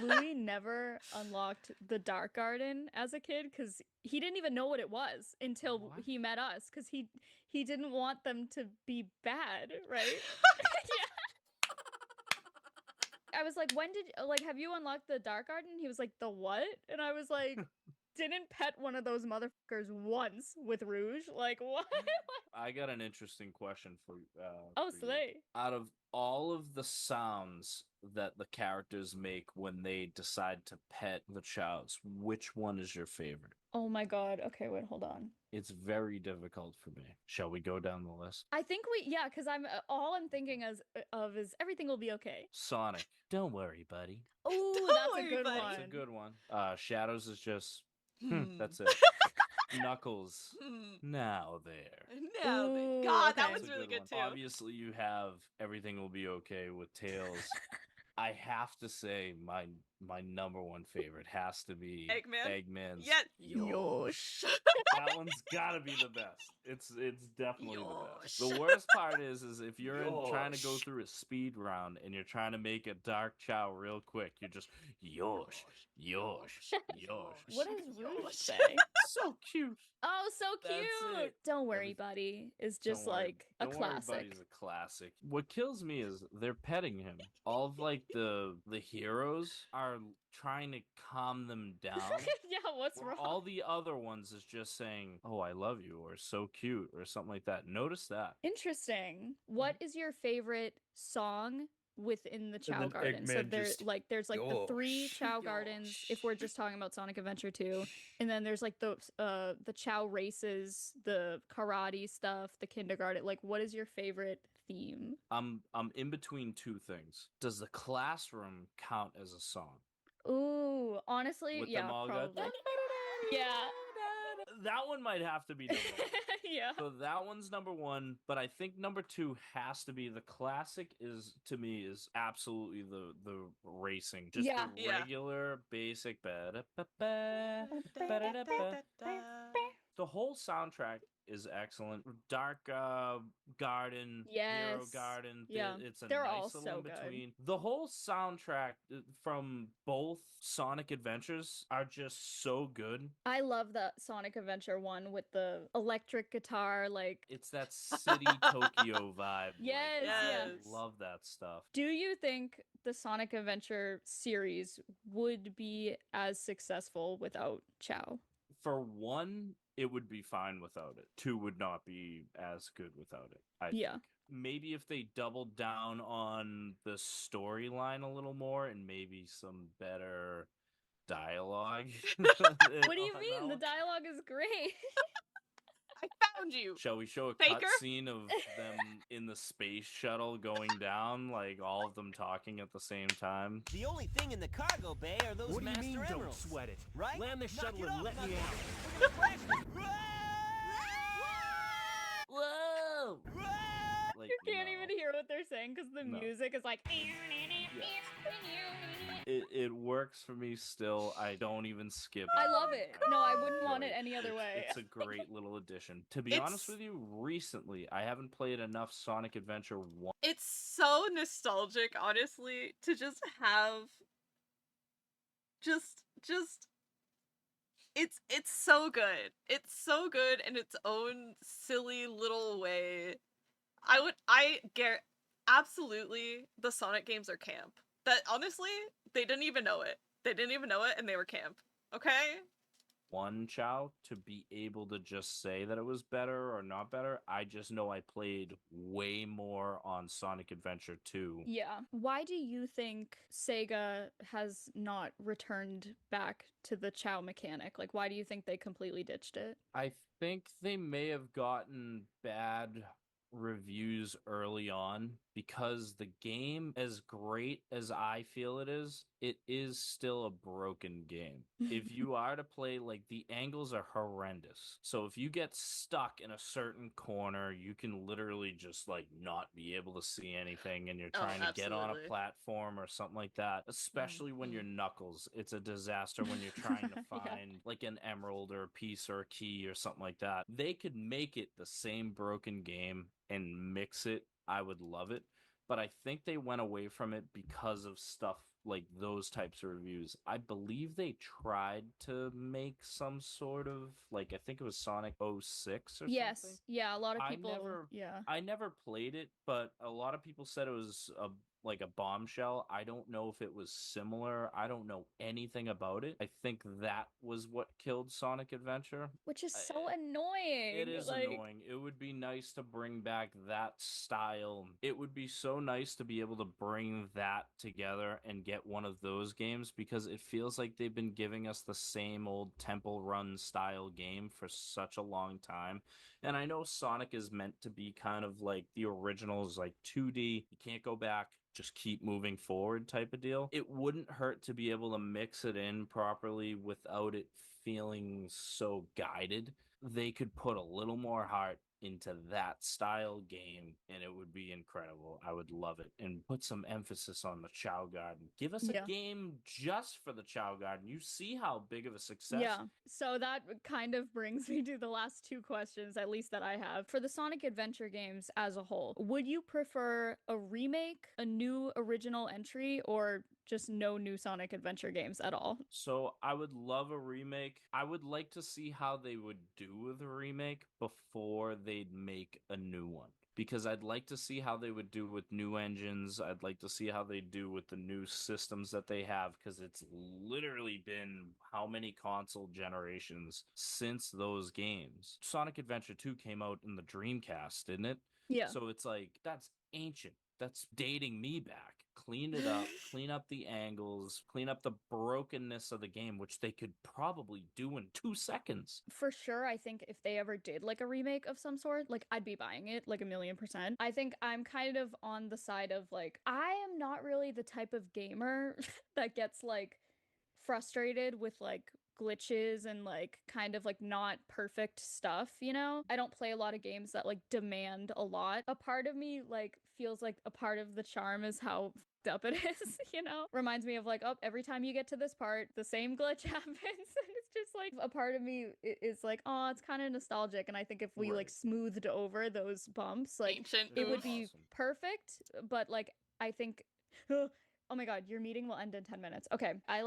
Speaker 20: Louis never unlocked the Dark Garden as a kid because he didn't even know what it was until he met us, because he didn't want them to be bad, right? I was like, have you unlocked the Dark Garden? He was like, the what? And I was like, didn't pet one of those motherfuckers once with Rouge. Like, what?
Speaker 21: I got an interesting question for
Speaker 20: Slay.
Speaker 21: Out of all of the sounds that the characters make when they decide to pet the chows, which one is your favorite?
Speaker 20: Oh my god. Okay, wait, hold on.
Speaker 21: It's very difficult for me. Shall we go down the list?
Speaker 20: I think because all I'm thinking is everything will be okay.
Speaker 21: Sonic. Don't worry, buddy.
Speaker 20: Oh, that's a good one.
Speaker 21: That's a good one. Shadows is just that's it. Knuckles. Now there.
Speaker 1: God, that was really good too.
Speaker 21: Obviously, you have Everything Will Be Okay with Tails. I have to say, my number one favorite has to be Eggman's.
Speaker 1: Yes.
Speaker 21: Yosh. That one's gotta be the best. It's definitely the best. The worst part is if you're trying to go through a speed round and you're trying to make a dark chow real quick, you're just yosh.
Speaker 20: What does Rouge say?
Speaker 21: So cute.
Speaker 20: Oh, so cute. Don't worry, buddy. Is just like a classic.
Speaker 21: Don't worry, buddy's a classic. What kills me is they're petting him. All of like the heroes are trying to calm them down.
Speaker 20: Yeah, what's wrong?
Speaker 21: All the other ones is just saying, "Oh, I love you," or "So cute," or something like that. Notice that.
Speaker 20: Interesting. What is your favorite song within the Chow Garden? So there's like the 3 Chow Gardens if we're just talking about Sonic Adventure 2, and then there's like the Chow races, the karate stuff, the kindergarten. Like, what is your favorite theme?
Speaker 21: I'm in between two things. Does the classroom count as a song?
Speaker 20: Ooh, honestly,
Speaker 21: With
Speaker 20: yeah,
Speaker 21: them all
Speaker 20: probably.
Speaker 21: good?
Speaker 20: Yeah.
Speaker 21: that one might have to be number one.
Speaker 20: Yeah.
Speaker 21: So that one's number one, but I think number two has to be the classic. Is to me is absolutely the racing, just
Speaker 20: Yeah.
Speaker 21: the
Speaker 1: Yeah.
Speaker 21: regular basic. The whole soundtrack is excellent. Dark Garden, Hero
Speaker 20: Yes.
Speaker 21: Garden.
Speaker 20: Yeah.
Speaker 21: It's a
Speaker 20: They're
Speaker 21: nice
Speaker 20: all
Speaker 21: little
Speaker 20: so
Speaker 21: in
Speaker 20: good.
Speaker 21: between. The whole soundtrack from both Sonic Adventures are just so good.
Speaker 20: I love the Sonic Adventure one with the electric guitar, like
Speaker 21: It's that city Tokyo vibe.
Speaker 20: Yes, yeah.
Speaker 21: I love that stuff.
Speaker 20: Do you think the Sonic Adventure series would be as successful without Chow?
Speaker 21: For one, it would be fine without it. Two would not be as good without it, I
Speaker 20: Yeah.
Speaker 21: think. Maybe if they doubled down on the storyline a little more and maybe some better dialogue.
Speaker 20: What do you mean? The dialogue is great.
Speaker 1: I found you.
Speaker 21: Shall we show a
Speaker 1: Faker?
Speaker 21: cutscene of them in the space shuttle going down, like all of them talking at the same time?
Speaker 5: The only thing in the cargo bay are those
Speaker 22: What do you
Speaker 5: master
Speaker 22: mean,
Speaker 5: emeralds.
Speaker 22: don't sweat it?
Speaker 5: Right?
Speaker 22: Land the
Speaker 5: Knock
Speaker 22: shuttle
Speaker 5: it
Speaker 22: and
Speaker 5: off,
Speaker 22: let me
Speaker 5: Knuckles.
Speaker 21: Whoa! Like,
Speaker 20: You can't even hear what they're saying because the
Speaker 21: No.
Speaker 20: music is like.
Speaker 21: It works for me still. I don't even skip it.
Speaker 20: I love it. No, I wouldn't want it
Speaker 21: Like,
Speaker 20: any other way.
Speaker 21: It's a great little addition. To be honest with you, recently I haven't played enough Sonic Adventure 1.
Speaker 1: It's so nostalgic, honestly, to just have just it's so good. It's so good in its own silly little way. I get absolutely the Sonic games are camp. That honestly, they didn't even know it. They didn't even know it and they were camp. Okay?
Speaker 21: One Chow to be able to just say that it was better or not better. I just know I played way more on Sonic Adventure 2.
Speaker 20: Yeah. Why do you think Sega has not returned back to the Chow mechanic? Like, why do you think they completely ditched it?
Speaker 21: I think they may have gotten bad reviews early on because the game, as great as I feel it is still a broken game. If you are to play, like, the angles are horrendous. So if you get stuck in a certain corner, you can literally just, like, not be able to see anything and you're trying to get on a
Speaker 1: absolutely.
Speaker 21: platform or something like that, especially when you're Knuckles. It's a disaster when you're trying to
Speaker 20: Yeah.
Speaker 21: find like an emerald or a piece or a key or something like that. They could make it the same broken game and mix it. I would love it. But I think they went away from it because of stuff like those types of reviews. I believe they tried to make some sort of, like, I think it was Sonic 06 or
Speaker 20: Yes.
Speaker 21: something.
Speaker 20: Yeah, a lot of people. Yeah.
Speaker 21: I never played it, but a lot of people said it was like a bombshell. I don't know if it was similar. I don't know anything about it. I think that was what killed Sonic Adventure.
Speaker 20: Which is so annoying.
Speaker 21: It is
Speaker 20: like...
Speaker 21: annoying. It would be nice to bring back that style. It would be so nice to be able to bring that together and get one of those games because it feels like they've been giving us the same old Temple Run style game for such a long time. And I know Sonic is meant to be kind of like the originals, like 2D. You can't go back. Just keep moving forward type of deal. It wouldn't hurt to be able to mix it in properly without it feeling so guided. They could put a little more heart into that style game and it would be incredible. I would love it. And put some emphasis on the Chow Garden. Give us a game just for the Chow Garden. You see how big of a success.
Speaker 20: Yeah. So that kind of brings me to the last two questions, at least that I have. For the Sonic Adventure games as a whole, would you prefer a remake, a new original entry, or just no new Sonic Adventure games at all?
Speaker 21: So I would love a remake. I would like to see how they would do with a remake before they'd make a new one. Because I'd like to see how they would do with new engines. I'd like to see how they do with the new systems that they have. Because it's literally been how many console generations since those games? Sonic Adventure 2 came out in the Dreamcast, didn't it?
Speaker 20: Yeah.
Speaker 21: So it's like, that's ancient. That's dating me back. Clean it up, clean up the angles, clean up the brokenness of the game, which they could probably do in 2 seconds.
Speaker 20: For sure, I think if they ever did like a remake of some sort, like I'd be buying it like 1,000,000%. I think I'm kind of on the side of like, I am not really the type of gamer that gets like frustrated with like glitches and like kind of like not perfect stuff, you know? I don't play a lot of games that like demand a lot. A part of me like feels like a part of the charm is how up it is, you know? Reminds me of like, oh, every time you get to this part, the same glitch happens. And it's just like a part of me is like, oh, it's kind of nostalgic. And I think if we like smoothed over those bumps, like it would be perfect. But like, I think, oh my God, your meeting will end in 10 minutes. Okay.
Speaker 1: I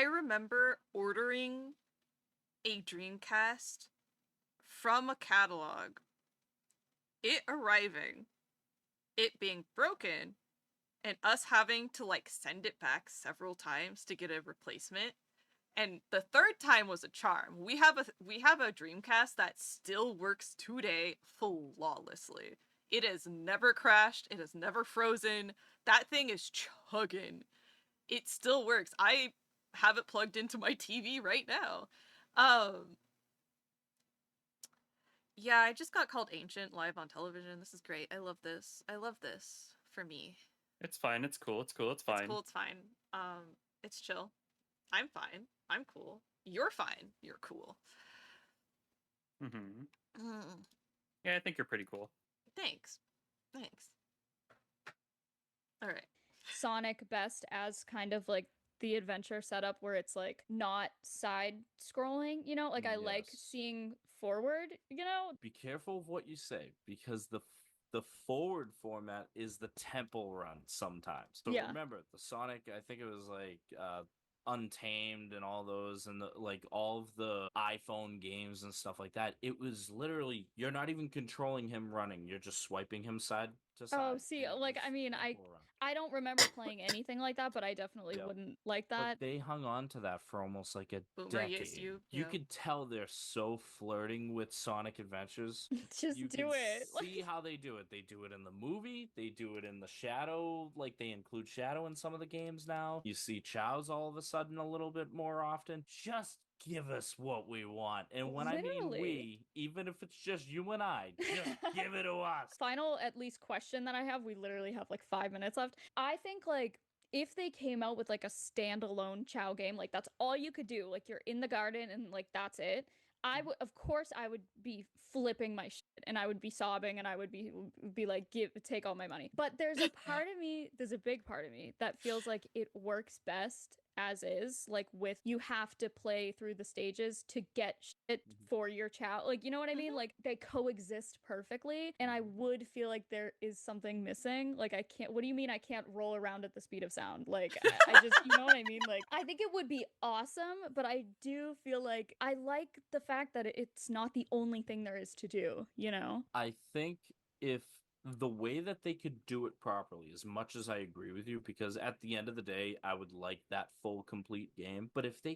Speaker 1: remember ordering a Dreamcast from a catalog, it arriving, it being broken, and us having to like send it back several times to get a replacement. And the third time was a charm. We have a Dreamcast that still works today flawlessly. It has never crashed, it has never frozen. That thing is chugging. It still works. I have it plugged into my TV right now. Yeah, I just got called ancient live on television. This is great. I love this. I love this for me.
Speaker 19: It's fine. It's cool. It's cool. It's fine.
Speaker 1: It's cool. It's fine. It's chill. I'm fine. I'm cool. You're fine. You're cool.
Speaker 19: Yeah, I think you're pretty cool.
Speaker 1: Thanks. Thanks. All right.
Speaker 20: Sonic best as kind of like the adventure setup where it's like not side scrolling, you know? Like I like seeing forward, you know?
Speaker 21: Be careful of what you say because the forward format is the temple run sometimes. So remember, the Sonic, I think it was like Untamed and all those and like all of the iPhone games and stuff like that. It was literally you're not even controlling him running. You're just swiping him side to side.
Speaker 20: Oh, see, like I mean, I don't remember playing anything like that, but I definitely wouldn't like that.
Speaker 21: But they hung on to that for almost like a
Speaker 1: Boomer,
Speaker 21: decade.
Speaker 1: yes, you
Speaker 21: could tell they're so flirting with Sonic Adventures.
Speaker 20: Just
Speaker 21: you
Speaker 20: do it.
Speaker 21: See how they do it. They do it in the movie. They do it in the Shadow. Like they include Shadow in some of the games now. You see Chow's all of a sudden a little bit more often. Just give us what we want. And when I mean we, even if it's just you and I, just give it to us.
Speaker 20: Final, at least, question that I have, we literally have like 5 minutes left. I think like if they came out with like a standalone Chow game, like that's all you could do, like you're in the garden and like that's it. Of course I would be flipping my shit and I would be sobbing and I would be like, take all my money. But there's a part of me, there's a big part of me that feels like it works best as is, like with you have to play through the stages to get shit for your Chow. Like, you know what I mean? Like they coexist perfectly. And I would feel like there is something missing. Like I can't, what do you mean I can't roll around at the speed of sound? Like I just, you know what I mean? Like I think it would be awesome, but I do feel like I like the fact that it's not the only thing there is to do, you know?
Speaker 21: I think if the way that they could do it properly, as much as I agree with you, because at the end of the day, I would like that full complete game. But if they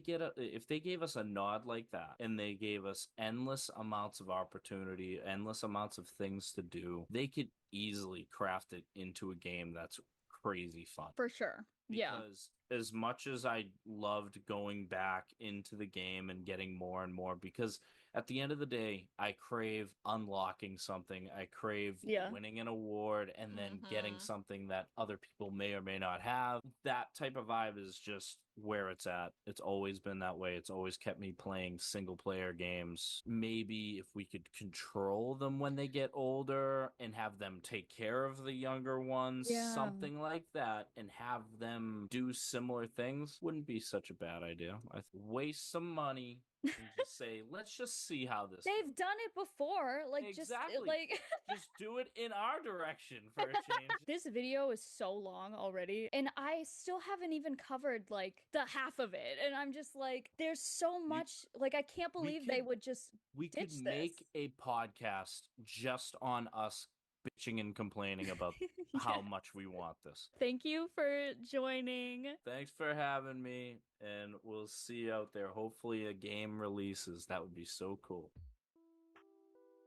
Speaker 21: gave us a nod like that and they gave us endless amounts of opportunity, endless amounts of things to do, they could easily craft it into a game that's crazy fun.
Speaker 20: For sure.
Speaker 21: Because as much as I loved going back into the game and getting more and more, because at the end of the day, I crave unlocking something. I crave winning an award and then getting something that other people may or may not have. That type of vibe is just where it's at. It's always been that way. It's always kept me playing single player games. Maybe if we could control them when they get older and have them take care of the younger ones, something like that, and have them do similar things wouldn't be such a bad idea. Waste some money and just say, let's just see how this
Speaker 20: They've
Speaker 21: goes.
Speaker 20: done it before. Like
Speaker 21: Exactly.
Speaker 20: just like
Speaker 21: just do it in our direction for a change.
Speaker 20: This video is so long already, and I still haven't even covered like the half of it. And I'm just like, there's so much. Like, I can't believe they would just
Speaker 21: We could
Speaker 20: ditch
Speaker 21: make a podcast just on us bitching and complaining about how much we want this.
Speaker 20: Thank you for joining.
Speaker 21: Thanks for having me, and we'll see you out there. Hopefully a game releases. That would be so cool.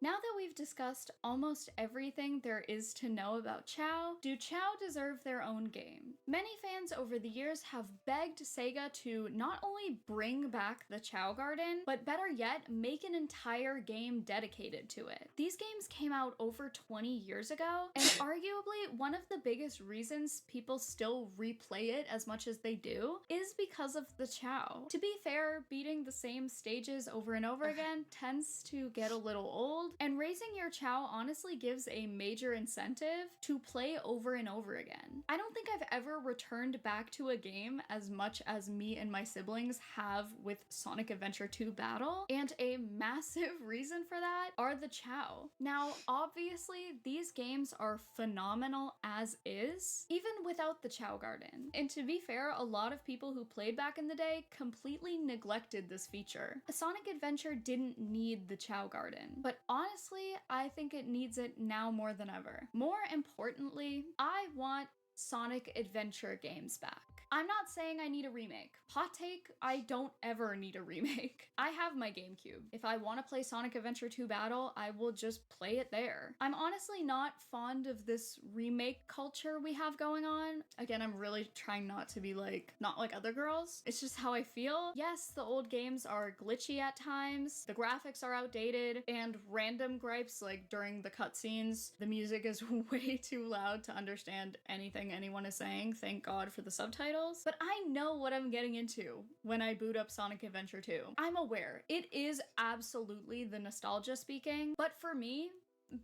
Speaker 20: Now that we've discussed almost everything there is to know about Chao, do Chao deserve their own game? Many fans over the years have begged Sega to not only bring back the Chao Garden, but better yet, make an entire game dedicated to it. These games came out over 20 years ago, and arguably one of the biggest reasons people still replay it as much as they do is because of the Chao. To be fair, beating the same stages over and over again tends to get a little old, and raising your Chao honestly gives a major incentive to play over and over again. I don't think I've ever returned back to a game as much as me and my siblings have with Sonic Adventure 2 Battle, and a massive reason for that are the Chao. Now, obviously, these games are phenomenal as is, even without the Chao Garden. And to be fair, a lot of people who played back in the day completely neglected this feature. Sonic Adventure didn't need the Chao Garden, but honestly, I think it needs it now more than ever. More importantly, I want Sonic Adventure games back. I'm not saying I need a remake. Hot take, I don't ever need a remake. I have my GameCube. If I want to play Sonic Adventure 2 Battle, I will just play it there. I'm honestly not fond of this remake culture we have going on. Again, I'm really trying not to be not like other girls. It's just how I feel. Yes, the old games are glitchy at times, the graphics are outdated, and random gripes like during the cutscenes, the music is way too loud to understand anything anyone is saying. Thank God for the subtitles. But I know what I'm getting into when I boot up Sonic Adventure 2. I'm aware it is absolutely the nostalgia speaking, but for me,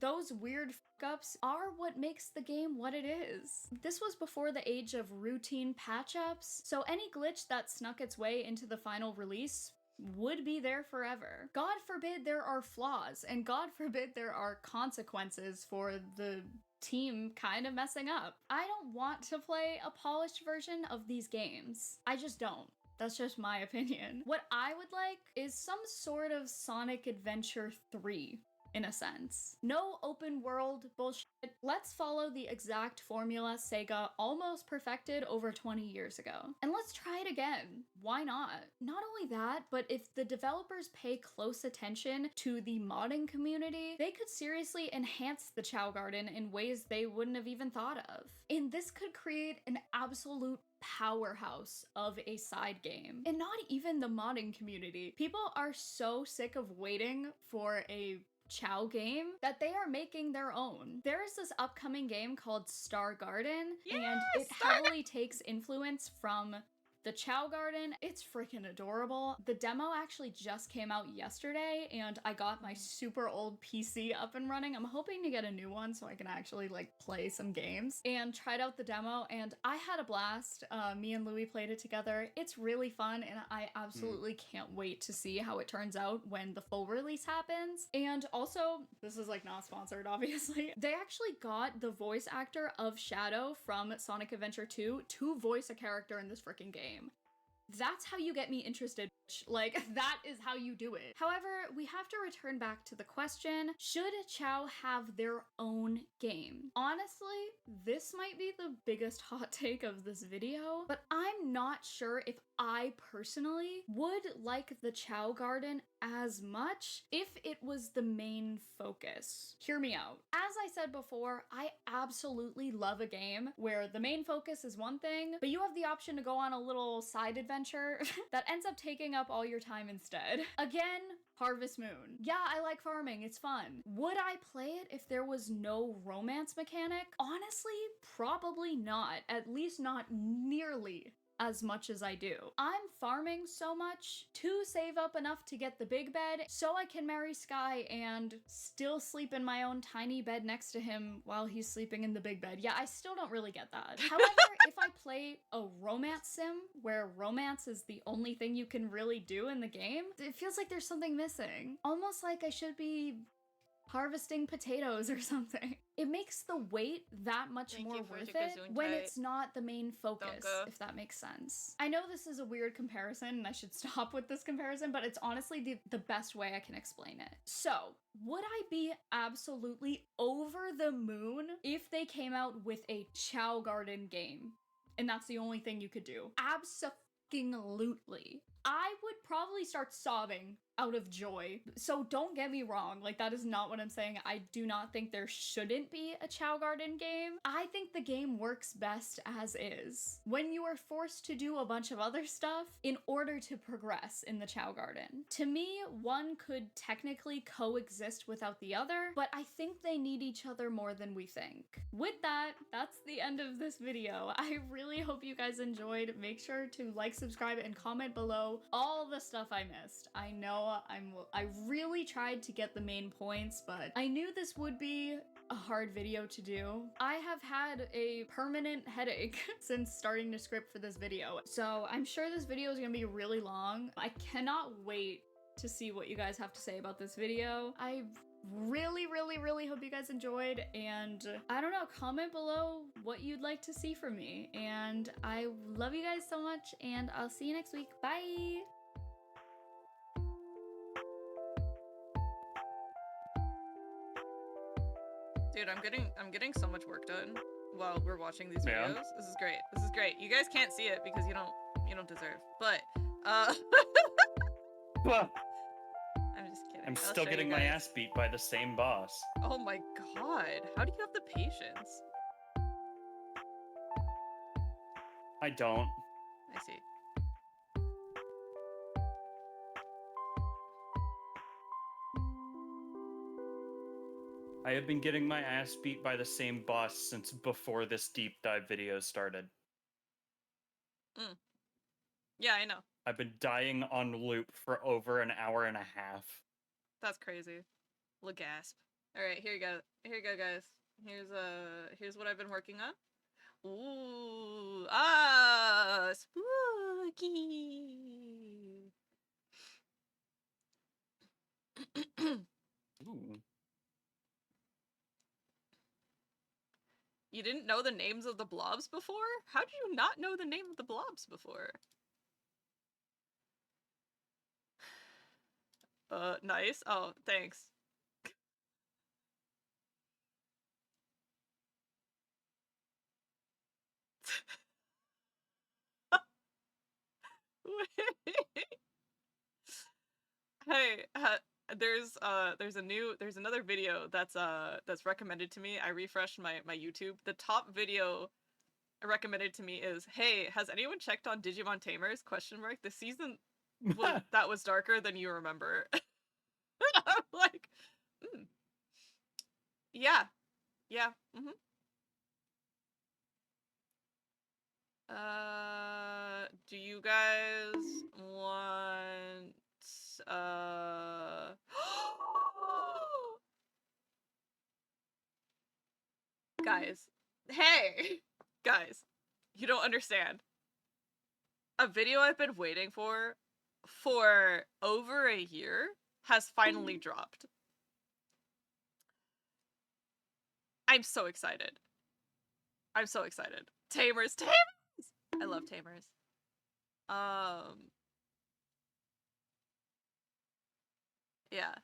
Speaker 20: those weird fuck-ups are what makes the game what it is. This was before the age of routine patch-ups, so any glitch that snuck its way into the final release would be there forever. God forbid there are flaws, and God forbid there are consequences for the team kind of messing up. I don't want to play a polished version of these games. I just don't. That's just my opinion. What I would like is some sort of Sonic Adventure 3. In a sense. No open world bullshit. Let's follow the exact formula Sega almost perfected over 20 years ago. And let's try it again. Why not? Not only that, but if the developers pay close attention to the modding community, they could seriously enhance the Chao Garden in ways they wouldn't have even thought of. And this could create an absolute powerhouse of a side game. And not even the modding community. People are so sick of waiting for a Chao game that they are making their own. There is this upcoming game called Star Garden, and it heavily takes influence from the Chao Garden. It's freaking adorable. The demo actually just came out yesterday, and I got my super old PC up and running. I'm hoping to get a new one so I can actually play some games, and tried out the demo, and I had a blast. Me and Louie played it together. It's really fun, and I absolutely can't wait to see how it turns out when the full release happens. And also, this is not sponsored, obviously. They actually got the voice actor of Shadow from Sonic Adventure 2 to voice a character in this freaking game. That's how you get me interested. That is how you do it. However, we have to return back to the question, should Chao have their own game? Honestly, this might be the biggest hot take of this video, but I'm not sure if I personally would like the Chao Garden as much if it was the main focus. Hear me out. As I said before, I absolutely love a game where the main focus is one thing, but you have the option to go on a little side adventure that ends up taking up all your time instead. Again, Harvest Moon. Yeah, I like farming, it's fun. Would I play it if there was no romance mechanic? Honestly, probably not. At least not nearly as much as I do. I'm farming so much to save up enough to get the big bed so I can marry Sky and still sleep in my own tiny bed next to him while he's sleeping in the big bed. Yeah, I still don't really get that. However, if I play a romance sim where romance is the only thing you can really do in the game, it feels like there's something missing. Almost like I should be harvesting potatoes or something. It makes the wait that much more worth it when it's not the main focus, if that makes sense. I know this is a weird comparison and I should stop with this comparison, but it's honestly the best way I can explain it. So, would I be absolutely over the moon if they came out with a Chao Garden game? And that's the only thing you could do. Absolutely. I would probably start sobbing out of joy. So don't get me wrong, like that is not what I'm saying. I do not think there shouldn't be a Chow Garden game. I think the game works best as is. When you are forced to do a bunch of other stuff in order to progress in the Chow Garden. To me, one could technically coexist without the other, but I think they need each other more than we think. With that, that's the end of this video. I really hope you guys enjoyed. Make sure to like, subscribe, and comment below all the stuff I missed. I know I really tried to get the main points, but I knew this would be a hard video to do. I have had a permanent headache since starting to script for this video, so I'm sure this video is gonna be really long. I cannot wait to see what you guys have to say about this video. I really hope you guys enjoyed, and I don't know, comment below what you'd like to see from me, and I love you guys so much, and I'll see you next week. Bye!
Speaker 4: Dude, I'm getting so much work done while we're watching these
Speaker 19: Yeah.
Speaker 4: videos. This is great. This is great. You guys can't see it because you don't deserve. But
Speaker 19: Well,
Speaker 4: I'm just kidding.
Speaker 19: I'm
Speaker 4: I'll
Speaker 19: still
Speaker 4: show you
Speaker 19: getting my
Speaker 4: guys.
Speaker 19: ass beat by the same boss.
Speaker 4: Oh my god. How do you have the patience?
Speaker 19: I don't.
Speaker 4: I see.
Speaker 19: I have been getting my ass beat by the same boss since before this deep dive video started.
Speaker 4: Mm. Yeah, I know.
Speaker 19: I've been dying on loop for over an hour and a half.
Speaker 4: That's crazy. Gasp. All right, here you go. Here you go, guys. Here's what I've been working on. Ooh, spooky.
Speaker 19: Ooh.
Speaker 4: You didn't know the names of the blobs before? How did you not know the name of the blobs before? Nice. Oh, thanks. Hey, there's another video that's recommended to me. I refreshed my YouTube. The top video recommended to me is, "Hey, has anyone checked on Digimon Tamers?" ? The season that was darker than you remember. I'm like, yeah, yeah. Do you guys want guys, hey, guys, you don't understand. A video I've been waiting for over a year has finally dropped. I'm so excited. I'm so excited. Tamers! I love Tamers. Yeah.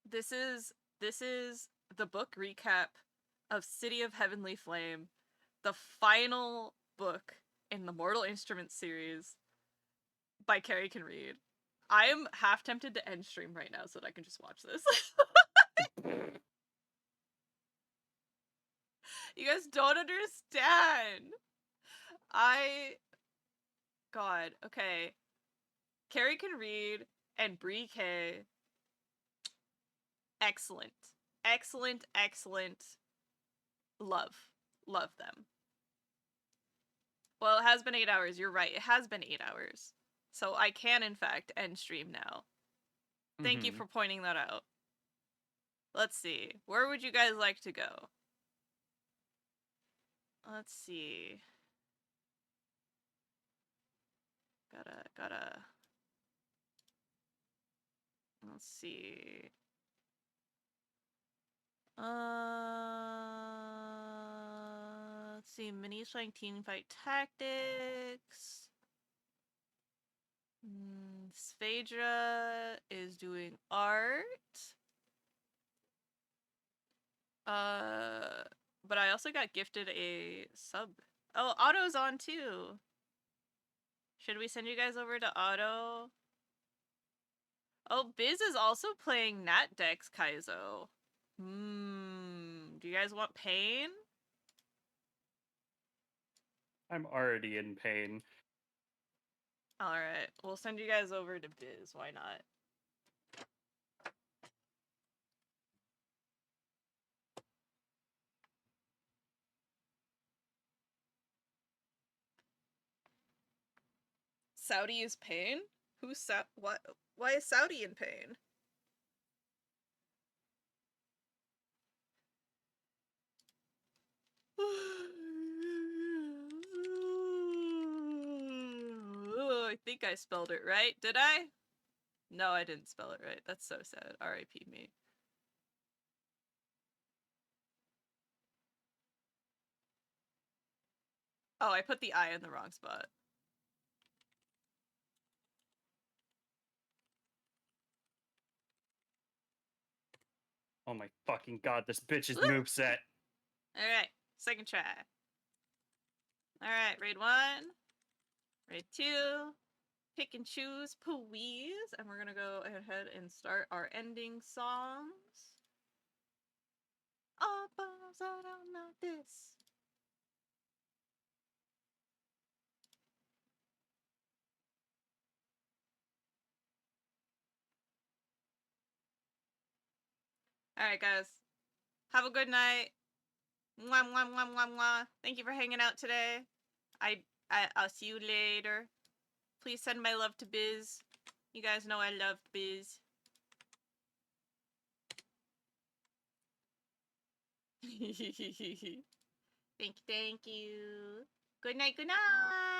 Speaker 4: This is the book recap of City of Heavenly Flame, the final book in the Mortal Instruments series by Carrie Can Read. I am half tempted to end stream right now so that I can just watch this. You guys don't understand. God, okay. Carrie Can Read and Brie K. Excellent. Excellent. Love them. Well, it has been 8 hours. You're right. It has been 8 hours. So I can, in fact, end stream now. Thank you for pointing that out. Let's see. Where would you guys like to go? Let's see. Gotta. Let's see. Let's see. Minis playing Team Fight Tactics. Sphaedra is doing art. But I also got gifted a sub. Oh, Otto's on too. Should we send you guys over to Otto? Oh, Biz is also playing Nat Dex Kaizo. Do you guys want pain?
Speaker 19: I'm already in pain.
Speaker 4: Alright, we'll send you guys over to Biz. Why not? Saudi is pain? Who's what? Why is Saudi in pain? I think I spelled it right. Did I? No, I didn't spell it right. That's so sad. R.I.P. me. Oh, I put the I in the wrong spot.
Speaker 19: Oh my fucking god, this bitch's moveset.
Speaker 4: Alright, second try. Alright, raid 1. Raid 2. Pick and choose, please. And we're gonna go ahead and start our ending songs. Oh, bombs, I don't know this. Alright, guys. Have a good night. Mwah, mwah, mwah, mwah, mwah. Thank you for hanging out today. I'll see you later. Please send my love to Biz. You guys know I love Biz. Thank you, thank you. Good night, good night.